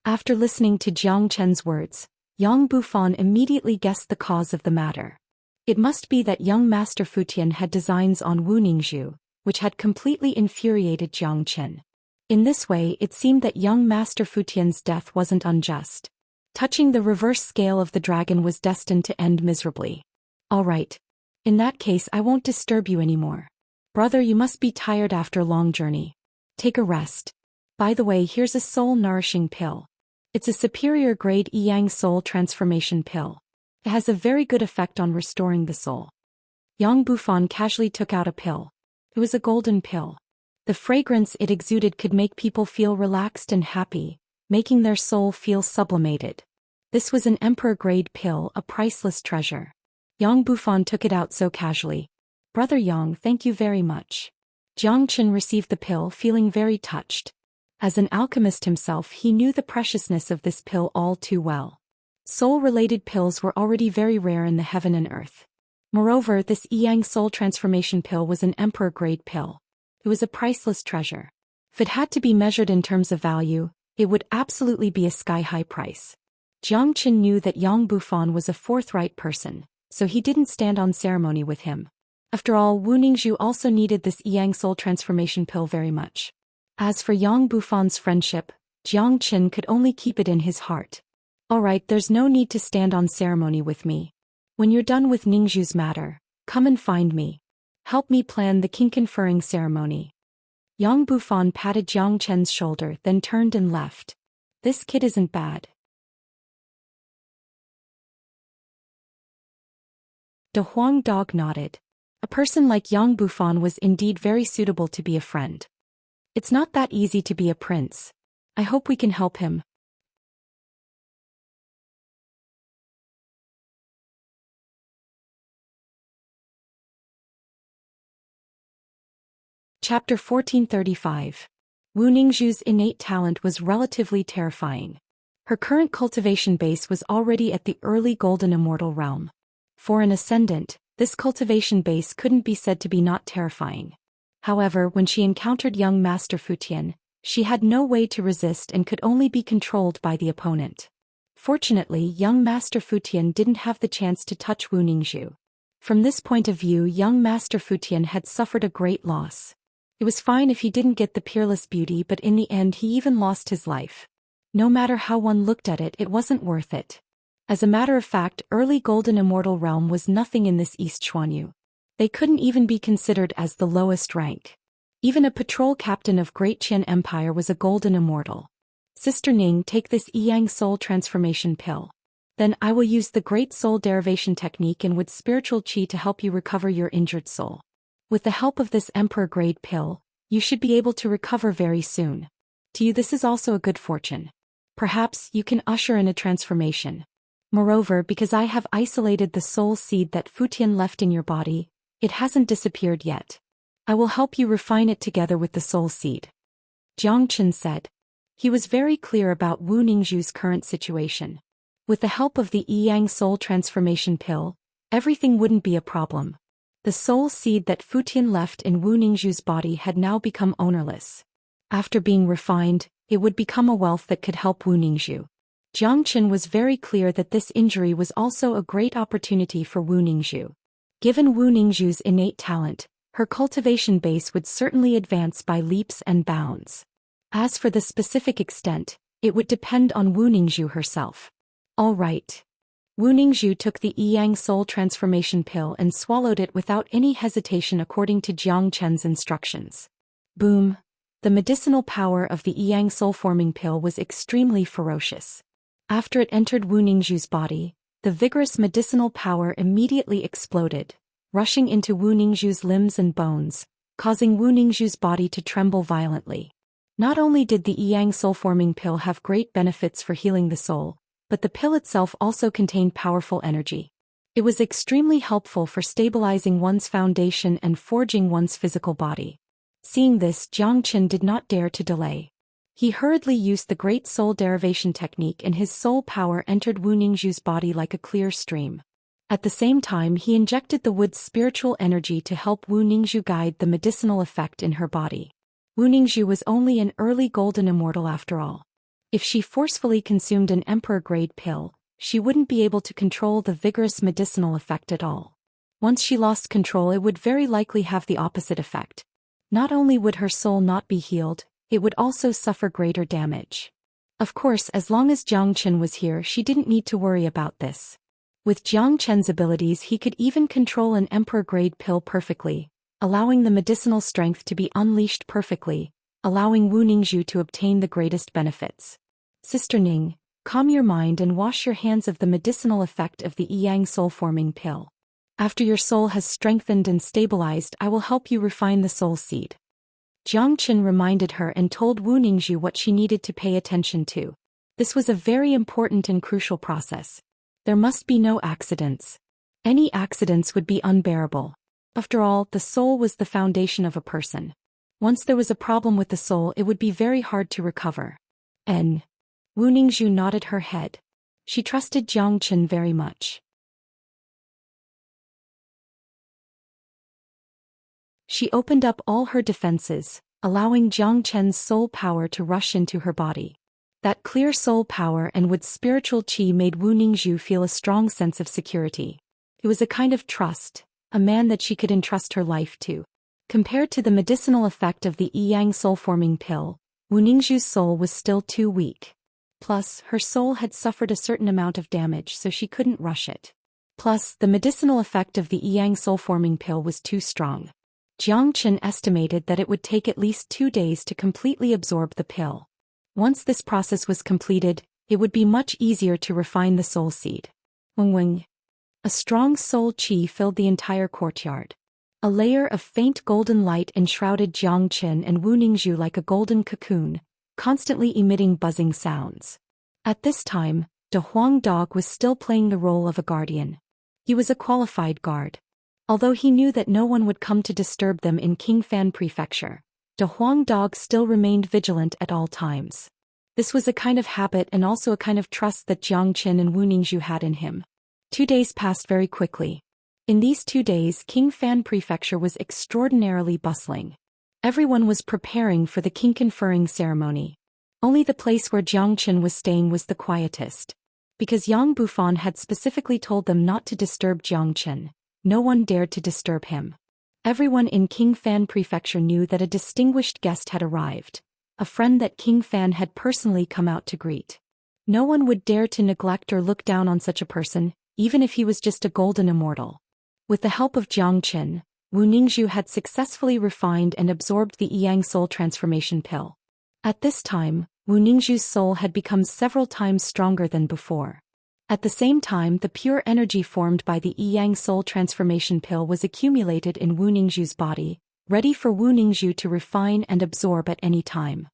After listening to Jiang Chen's words, Yang Bufan immediately guessed the cause of the matter. It must be that young Master Fu Tian had designs on Wu Ningzhu, which had completely infuriated Jiang Chen. In this way, it seemed that young Master Fu Tian's death wasn't unjust. Touching the reverse scale of the dragon was destined to end miserably. All right. In that case, I won't disturb you anymore. Brother, you must be tired after a long journey. Take a rest. By the way, here's a soul-nourishing pill. It's a superior grade Yang soul transformation pill. It has a very good effect on restoring the soul. Yang Bufan casually took out a pill. It was a golden pill. The fragrance it exuded could make people feel relaxed and happy, making their soul feel sublimated. This was an emperor-grade pill, a priceless treasure. Yang Bufan took it out so casually. Brother Yang, thank you very much. Jiang Chen received the pill feeling very touched. As an alchemist himself, he knew the preciousness of this pill all too well. Soul-related pills were already very rare in the heaven and earth. Moreover, this Yang soul transformation pill was an emperor-grade pill. It was a priceless treasure. If it had to be measured in terms of value, it would absolutely be a sky-high price. Jiang Chen knew that Yang Bufan was a forthright person, so he didn't stand on ceremony with him. After all, Wu Ningzhu also needed this Yang soul transformation pill very much. As for Yang Bufan's friendship, Jiang Chen could only keep it in his heart. Alright, there's no need to stand on ceremony with me. When you're done with Ningzhu's matter, come and find me. Help me plan the king conferring ceremony. Yang Bufan patted Jiang Chen's shoulder, then turned and left. This kid isn't bad. De Huang Dog nodded. A person like Yang Bufan was indeed very suitable to be a friend. It's not that easy to be a prince. I hope we can help him. Chapter 1435. Wu Ningzhu's innate talent was relatively terrifying. Her current cultivation base was already at the early golden immortal realm. For an ascendant, this cultivation base couldn't be said to be not terrifying. However, when she encountered young Master Fu Tian, she had no way to resist and could only be controlled by the opponent. Fortunately, young Master Fu Tian didn't have the chance to touch Wu Ningzhu. From this point of view, young Master Fu Tian had suffered a great loss. It was fine if he didn't get the peerless beauty, but in the end he even lost his life. No matter how one looked at it, it wasn't worth it. As a matter of fact, early golden immortal realm was nothing in this East Xuanyu. They couldn't even be considered as the lowest rank. Even a patrol captain of Great Qian Empire was a golden immortal. Sister Ning, take this Yang soul transformation pill. Then I will use the Great Soul Derivation technique and with spiritual qi to help you recover your injured soul. With the help of this emperor-grade pill, you should be able to recover very soon. To you, this is also a good fortune. Perhaps you can usher in a transformation. Moreover, because I have isolated the soul seed that Fu Tian left in your body, it hasn't disappeared yet. I will help you refine it together with the soul seed. Jiang Chen said. He was very clear about Wu Ningzhu's current situation. With the help of the Yang soul transformation pill, everything wouldn't be a problem. The soul seed that Fu Tian left in Wu Ningzhu's body had now become ownerless. After being refined, it would become a wealth that could help Wu Ningzhu. Jiang Chen was very clear that this injury was also a great opportunity for Wu Ningzhu. Given Wu Ningzhu's innate talent, her cultivation base would certainly advance by leaps and bounds. As for the specific extent, it would depend on Wu Ningzhu herself. All right. Wu Ningzhu took the Yang soul transformation pill and swallowed it without any hesitation according to Jiang Chen's instructions. Boom! The medicinal power of the Yang soul-forming pill was extremely ferocious. After it entered Wu Ningzhu's body, the vigorous medicinal power immediately exploded, rushing into Wu Ningzhu's limbs and bones, causing Wu Ningzhu's body to tremble violently. Not only did the Yang soul-forming pill have great benefits for healing the soul, but the pill itself also contained powerful energy. It was extremely helpful for stabilizing one's foundation and forging one's physical body. Seeing this, Zhou Xian did not dare to delay. He hurriedly used the great soul derivation technique, and his soul power entered Wu Ningzhu's body like a clear stream. At the same time, he injected the wood's spiritual energy to help Wu Ningzhu guide the medicinal effect in her body. Wu Ningzhu was only an early golden immortal after all. If she forcefully consumed an emperor-grade pill, she wouldn't be able to control the vigorous medicinal effect at all. Once she lost control, it would very likely have the opposite effect. Not only would her soul not be healed, it would also suffer greater damage. Of course, as long as Zhou Xian was here, she didn't need to worry about this. With Zhou Qian's abilities, he could even control an emperor-grade pill perfectly, allowing the medicinal strength to be unleashed perfectly, allowing Wu Ningzhu to obtain the greatest benefits. Sister Ning, calm your mind and wash your hands of the medicinal effect of the Yang soul-forming pill. After your soul has strengthened and stabilized, I will help you refine the soul seed. Zhou Xian reminded her and told Wu Ningzhu what she needed to pay attention to. This was a very important and crucial process. There must be no accidents. Any accidents would be unbearable. After all, the soul was the foundation of a person. Once there was a problem with the soul, it would be very hard to recover. Wu Ningzhu nodded her head. She trusted Zhou Xian very much. She opened up all her defenses, allowing Zhou Qian's soul power to rush into her body. That clear soul power and with spiritual qi made Wu Ningzhu feel a strong sense of security. It was a kind of trust, a man that she could entrust her life to. Compared to the medicinal effect of the Yang soul-forming pill, Wu Ningzhu's soul was still too weak. Plus, her soul had suffered a certain amount of damage, so she couldn't rush it. Plus, the medicinal effect of the Yang soul-forming pill was too strong. Zhou Qian estimated that it would take at least 2 days to completely absorb the pill. Once this process was completed, it would be much easier to refine the soul seed. Wing. A strong soul qi filled the entire courtyard. A layer of faint golden light enshrouded Zhou Qian and Wu Ningzhu like a golden cocoon, constantly emitting buzzing sounds. At this time, De Huang Dog was still playing the role of a guardian. He was a qualified guard. Although he knew that no one would come to disturb them in Qingfan Prefecture, De Huang Dog still remained vigilant at all times. This was a kind of habit and also a kind of trust that Zhou Qian and Wu Ningzhu had in him. 2 days passed very quickly. In these 2 days, Qingfan Prefecture was extraordinarily bustling. Everyone was preparing for the king conferring ceremony. Only the place where Zhou Qian was staying was the quietest. Because Yang Bufan had specifically told them not to disturb Zhou Qian, no one dared to disturb him. Everyone in Qingfan Prefecture knew that a distinguished guest had arrived, a friend that Qingfan had personally come out to greet. No one would dare to neglect or look down on such a person, even if he was just a golden immortal. With the help of Zhou Qian, Wu Ningzhu had successfully refined and absorbed the Yang soul transformation pill. At this time, Wu Ningzhu's soul had become several times stronger than before. At the same time, the pure energy formed by the Yang soul transformation pill was accumulated in Wu Ningzhu's body, ready for Wu Ningzhu to refine and absorb at any time.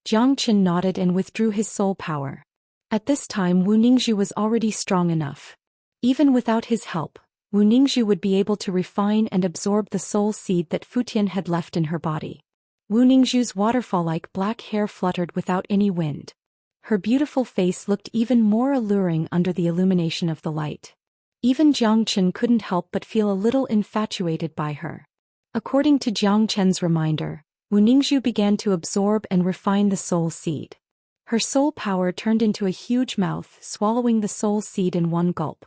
Zhou Qian nodded and withdrew his soul power. At this time, Wu Ningzhu was already strong enough. Even without his help, Wu Ningzhu would be able to refine and absorb the soul seed that Futian had left in her body. Wu Ningzhu's waterfall-like black hair fluttered without any wind. Her beautiful face looked even more alluring under the illumination of the light. Even Zhou Qian couldn't help but feel a little infatuated by her. According to Zhou Qian's reminder, Wu Ningzhu began to absorb and refine the soul seed. Her soul power turned into a huge mouth, swallowing the soul seed in one gulp.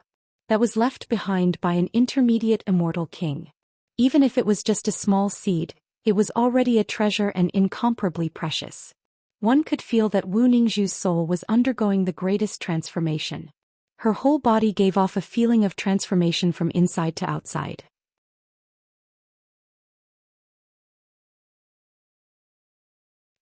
That was left behind by an intermediate immortal king. Even if it was just a small seed, it was already a treasure and incomparably precious. One could feel that Wu Ningzhu's soul was undergoing the greatest transformation. Her whole body gave off a feeling of transformation from inside to outside.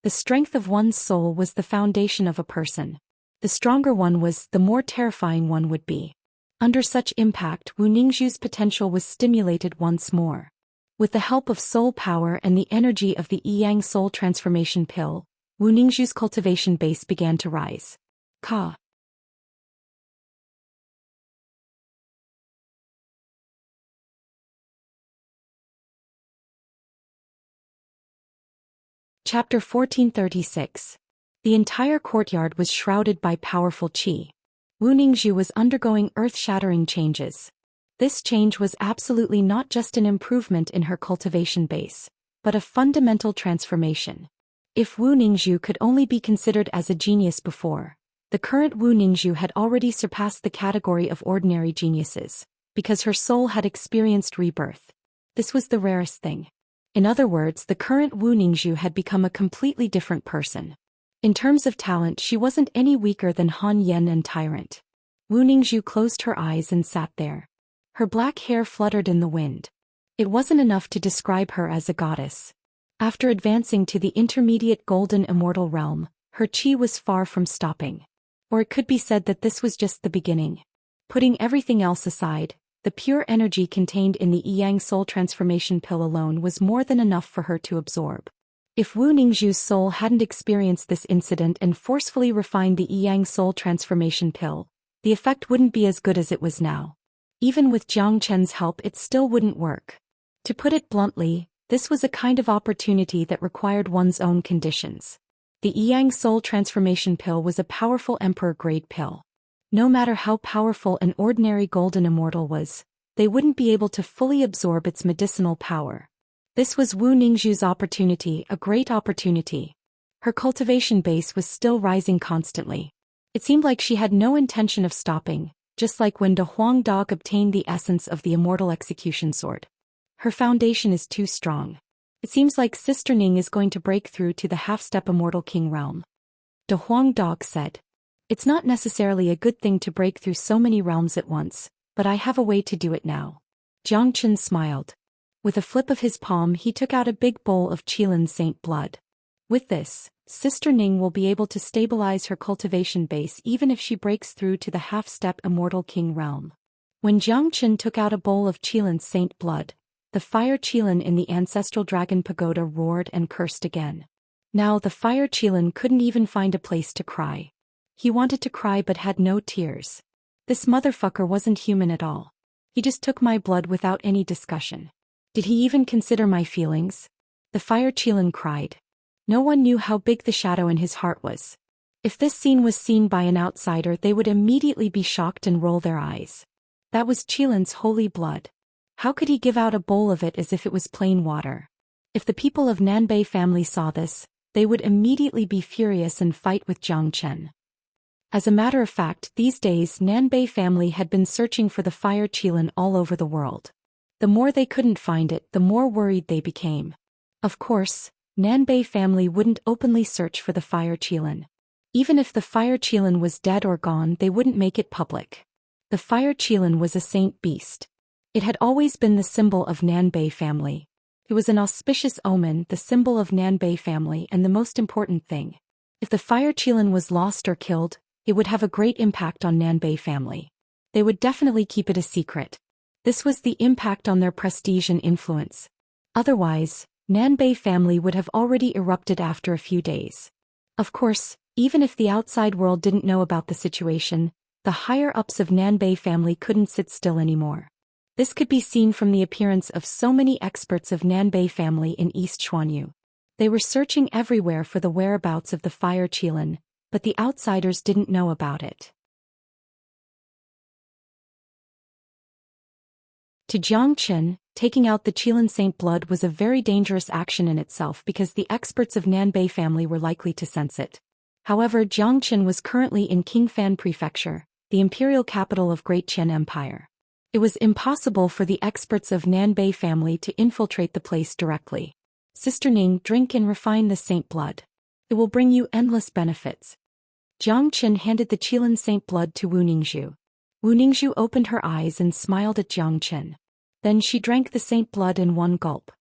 The strength of one's soul was the foundation of a person. The stronger one was, the more terrifying one would be. Under such impact, Wu Ningzhu's potential was stimulated once more. With the help of soul power and the energy of the Yang soul transformation pill, Wu Ningzhu's cultivation base began to rise. Ka. Chapter 1436. The entire courtyard was shrouded by powerful qi. Wu Ningzhu was undergoing earth-shattering changes. This change was absolutely not just an improvement in her cultivation base, but a fundamental transformation. If Wu Ningzhu could only be considered as a genius before, the current Wu Ningzhu had already surpassed the category of ordinary geniuses, because her soul had experienced rebirth. This was the rarest thing. In other words, the current Wu Ningzhu had become a completely different person. In terms of talent, she wasn't any weaker than Han Yen and Tyrant. Wu Ningzhu closed her eyes and sat there. Her black hair fluttered in the wind. It wasn't enough to describe her as a goddess. After advancing to the intermediate golden immortal realm, her qi was far from stopping. Or it could be said that this was just the beginning. Putting everything else aside, the pure energy contained in the Yang soul transformation pill alone was more than enough for her to absorb. If Wu Ningzhu's soul hadn't experienced this incident and forcefully refined the Yang soul transformation pill, the effect wouldn't be as good as it was now. Even with Jiang Chen's help, it still wouldn't work. To put it bluntly, this was a kind of opportunity that required one's own conditions. The Yang soul transformation pill was a powerful emperor-grade pill. No matter how powerful an ordinary golden immortal was, they wouldn't be able to fully absorb its medicinal power. This was Wu Ningzhu's opportunity, a great opportunity. Her cultivation base was still rising constantly. It seemed like she had no intention of stopping, just like when De Huang Dog obtained the essence of the immortal execution sword. Her foundation is too strong. It seems like Sister Ning is going to break through to the half-step immortal king realm. De Huang Dog said. It's not necessarily a good thing to break through so many realms at once, but I have a way to do it now. Jiang Chen smiled. With a flip of his palm, he took out a big bowl of Qilin Saint blood. With this, Sister Ning will be able to stabilize her cultivation base even if she breaks through to the half-step immortal king realm. When Jiang Chen took out a bowl of Qilin Saint blood, the fire Qilin in the ancestral dragon pagoda roared and cursed again. Now the fire Qilin couldn't even find a place to cry. He wanted to cry but had no tears. This motherfucker wasn't human at all. He just took my blood without any discussion. Did he even consider my feelings? The fire Qilin cried. No one knew how big the shadow in his heart was. If this scene was seen by an outsider, they would immediately be shocked and roll their eyes. That was Qilin's holy blood. How could he give out a bowl of it as if it was plain water? If the people of Nanbei family saw this, they would immediately be furious and fight with Jiang Chen. As a matter of fact, these days Nanbei family had been searching for the fire Qilin all over the world. The more they couldn't find it, the more worried they became. Of course, Nanbei family wouldn't openly search for the fire Qilin. Even if the fire Qilin was dead or gone, they wouldn't make it public. The fire Qilin was a saint beast. It had always been the symbol of Nanbei family. It was an auspicious omen, the symbol of Nanbei family, and the most important thing. If the fire Qilin was lost or killed, it would have a great impact on Nanbei family. They would definitely keep it a secret. This was the impact on their prestige and influence. Otherwise, Nanbei family would have already erupted after a few days. Of course, even if the outside world didn't know about the situation, the higher-ups of Nanbei family couldn't sit still anymore. This could be seen from the appearance of so many experts of Nanbei family in East Xuanyu. They were searching everywhere for the whereabouts of the fire Qilin, but the outsiders didn't know about it. To Jiang Chen, taking out the Qilin Saint blood was a very dangerous action in itself because the experts of Nanbei family were likely to sense it. However, Jiang Chen was currently in Qingfan Prefecture, the imperial capital of Great Qian Empire. It was impossible for the experts of Nanbei family to infiltrate the place directly. Sister Ning, drink and refine the saint blood. It will bring you endless benefits. Jiang Chen handed the Qilin Saint blood to Wu Ningzhu. Wu Ningzhu opened her eyes and smiled at Jiang Chen. Then she drank the saint blood in one gulp.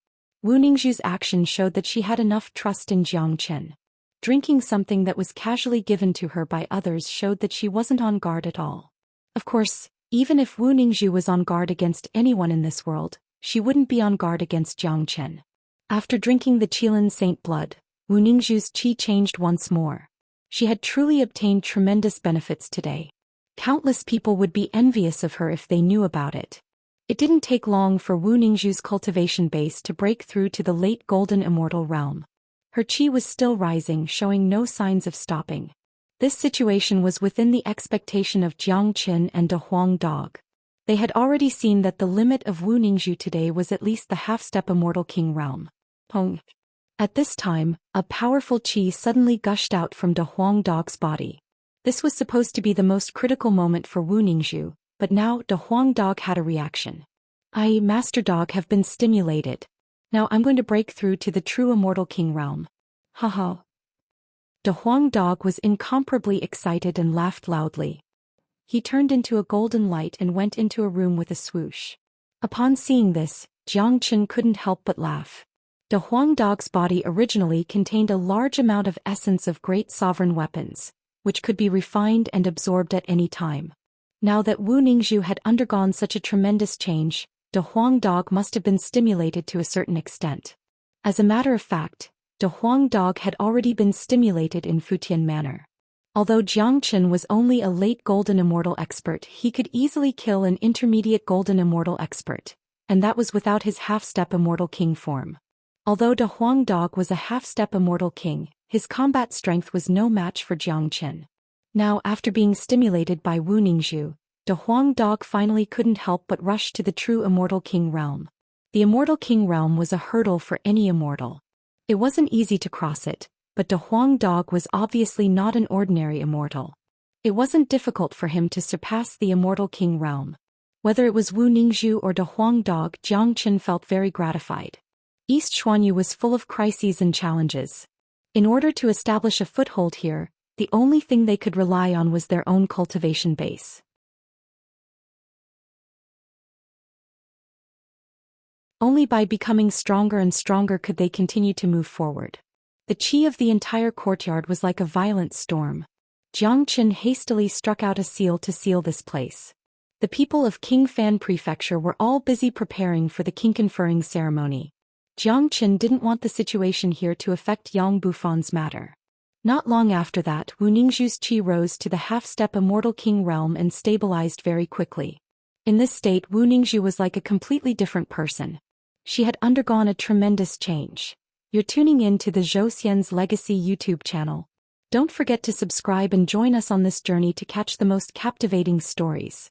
Wu Ningzhu's action showed that she had enough trust in Jiang Chen. Drinking something that was casually given to her by others showed that she wasn't on guard at all. Of course, even if Wu Ningzhu was on guard against anyone in this world, she wouldn't be on guard against Jiang Chen. After drinking the Qilin Saint blood, Wu Ningzhu's qi changed once more. She had truly obtained tremendous benefits today. Countless people would be envious of her if they knew about it. It didn't take long for Wu Ningzhu's cultivation base to break through to the late golden immortal realm. Her qi was still rising, showing no signs of stopping. This situation was within the expectation of Jiang Qin and De Huang Dog. They had already seen that the limit of Wu Ningzhu today was at least the half-step immortal king realm. Pong. At this time, a powerful qi suddenly gushed out from De Huang Dog's body. This was supposed to be the most critical moment for Wu Ningzhu, but now De Huang Dog had a reaction. I, Master Dog, have been stimulated. Now I'm going to break through to the true immortal king realm. Haha. De Huang Dog was incomparably excited and laughed loudly. He turned into a golden light and went into a room with a swoosh. Upon seeing this, Jiang Chen couldn't help but laugh. De Huang Dog's body originally contained a large amount of essence of great sovereign weapons, which could be refined and absorbed at any time. Now that Wu Ningzhu had undergone such a tremendous change, De Huang Dog must have been stimulated to a certain extent. As a matter of fact, De Huang Dog had already been stimulated in Futian manner. Although Jiang Chen was only a late golden immortal expert, he could easily kill an intermediate golden immortal expert, and that was without his half-step immortal king form. Although De Huang Dog was a half-step immortal king, his combat strength was no match for Jiang Chen. Now, after being stimulated by Wu Ningzhu, De Huang Dog finally couldn't help but rush to the true immortal king realm. The immortal king realm was a hurdle for any immortal. It wasn't easy to cross it, but De Huang Dog was obviously not an ordinary immortal. It wasn't difficult for him to surpass the immortal king realm. Whether it was Wu Ningzhu or De Huang Dog, Jiang Chen felt very gratified. East Xuanyu was full of crises and challenges. In order to establish a foothold here, the only thing they could rely on was their own cultivation base. Only by becoming stronger and stronger could they continue to move forward. The qi of the entire courtyard was like a violent storm. Jiang Chen hastily struck out a seal to seal this place. The people of King Fan Prefecture were all busy preparing for the king conferring ceremony. Jiang Chen didn't want the situation here to affect Yang Bufan's matter. Not long after that, Wu Ningzhu's qi rose to the half-step immortal king realm and stabilized very quickly. In this state, Wu Ningzhu was like a completely different person. She had undergone a tremendous change. You're tuning in to the Zhou Xian's Legacy YouTube channel. Don't forget to subscribe and join us on this journey to catch the most captivating stories.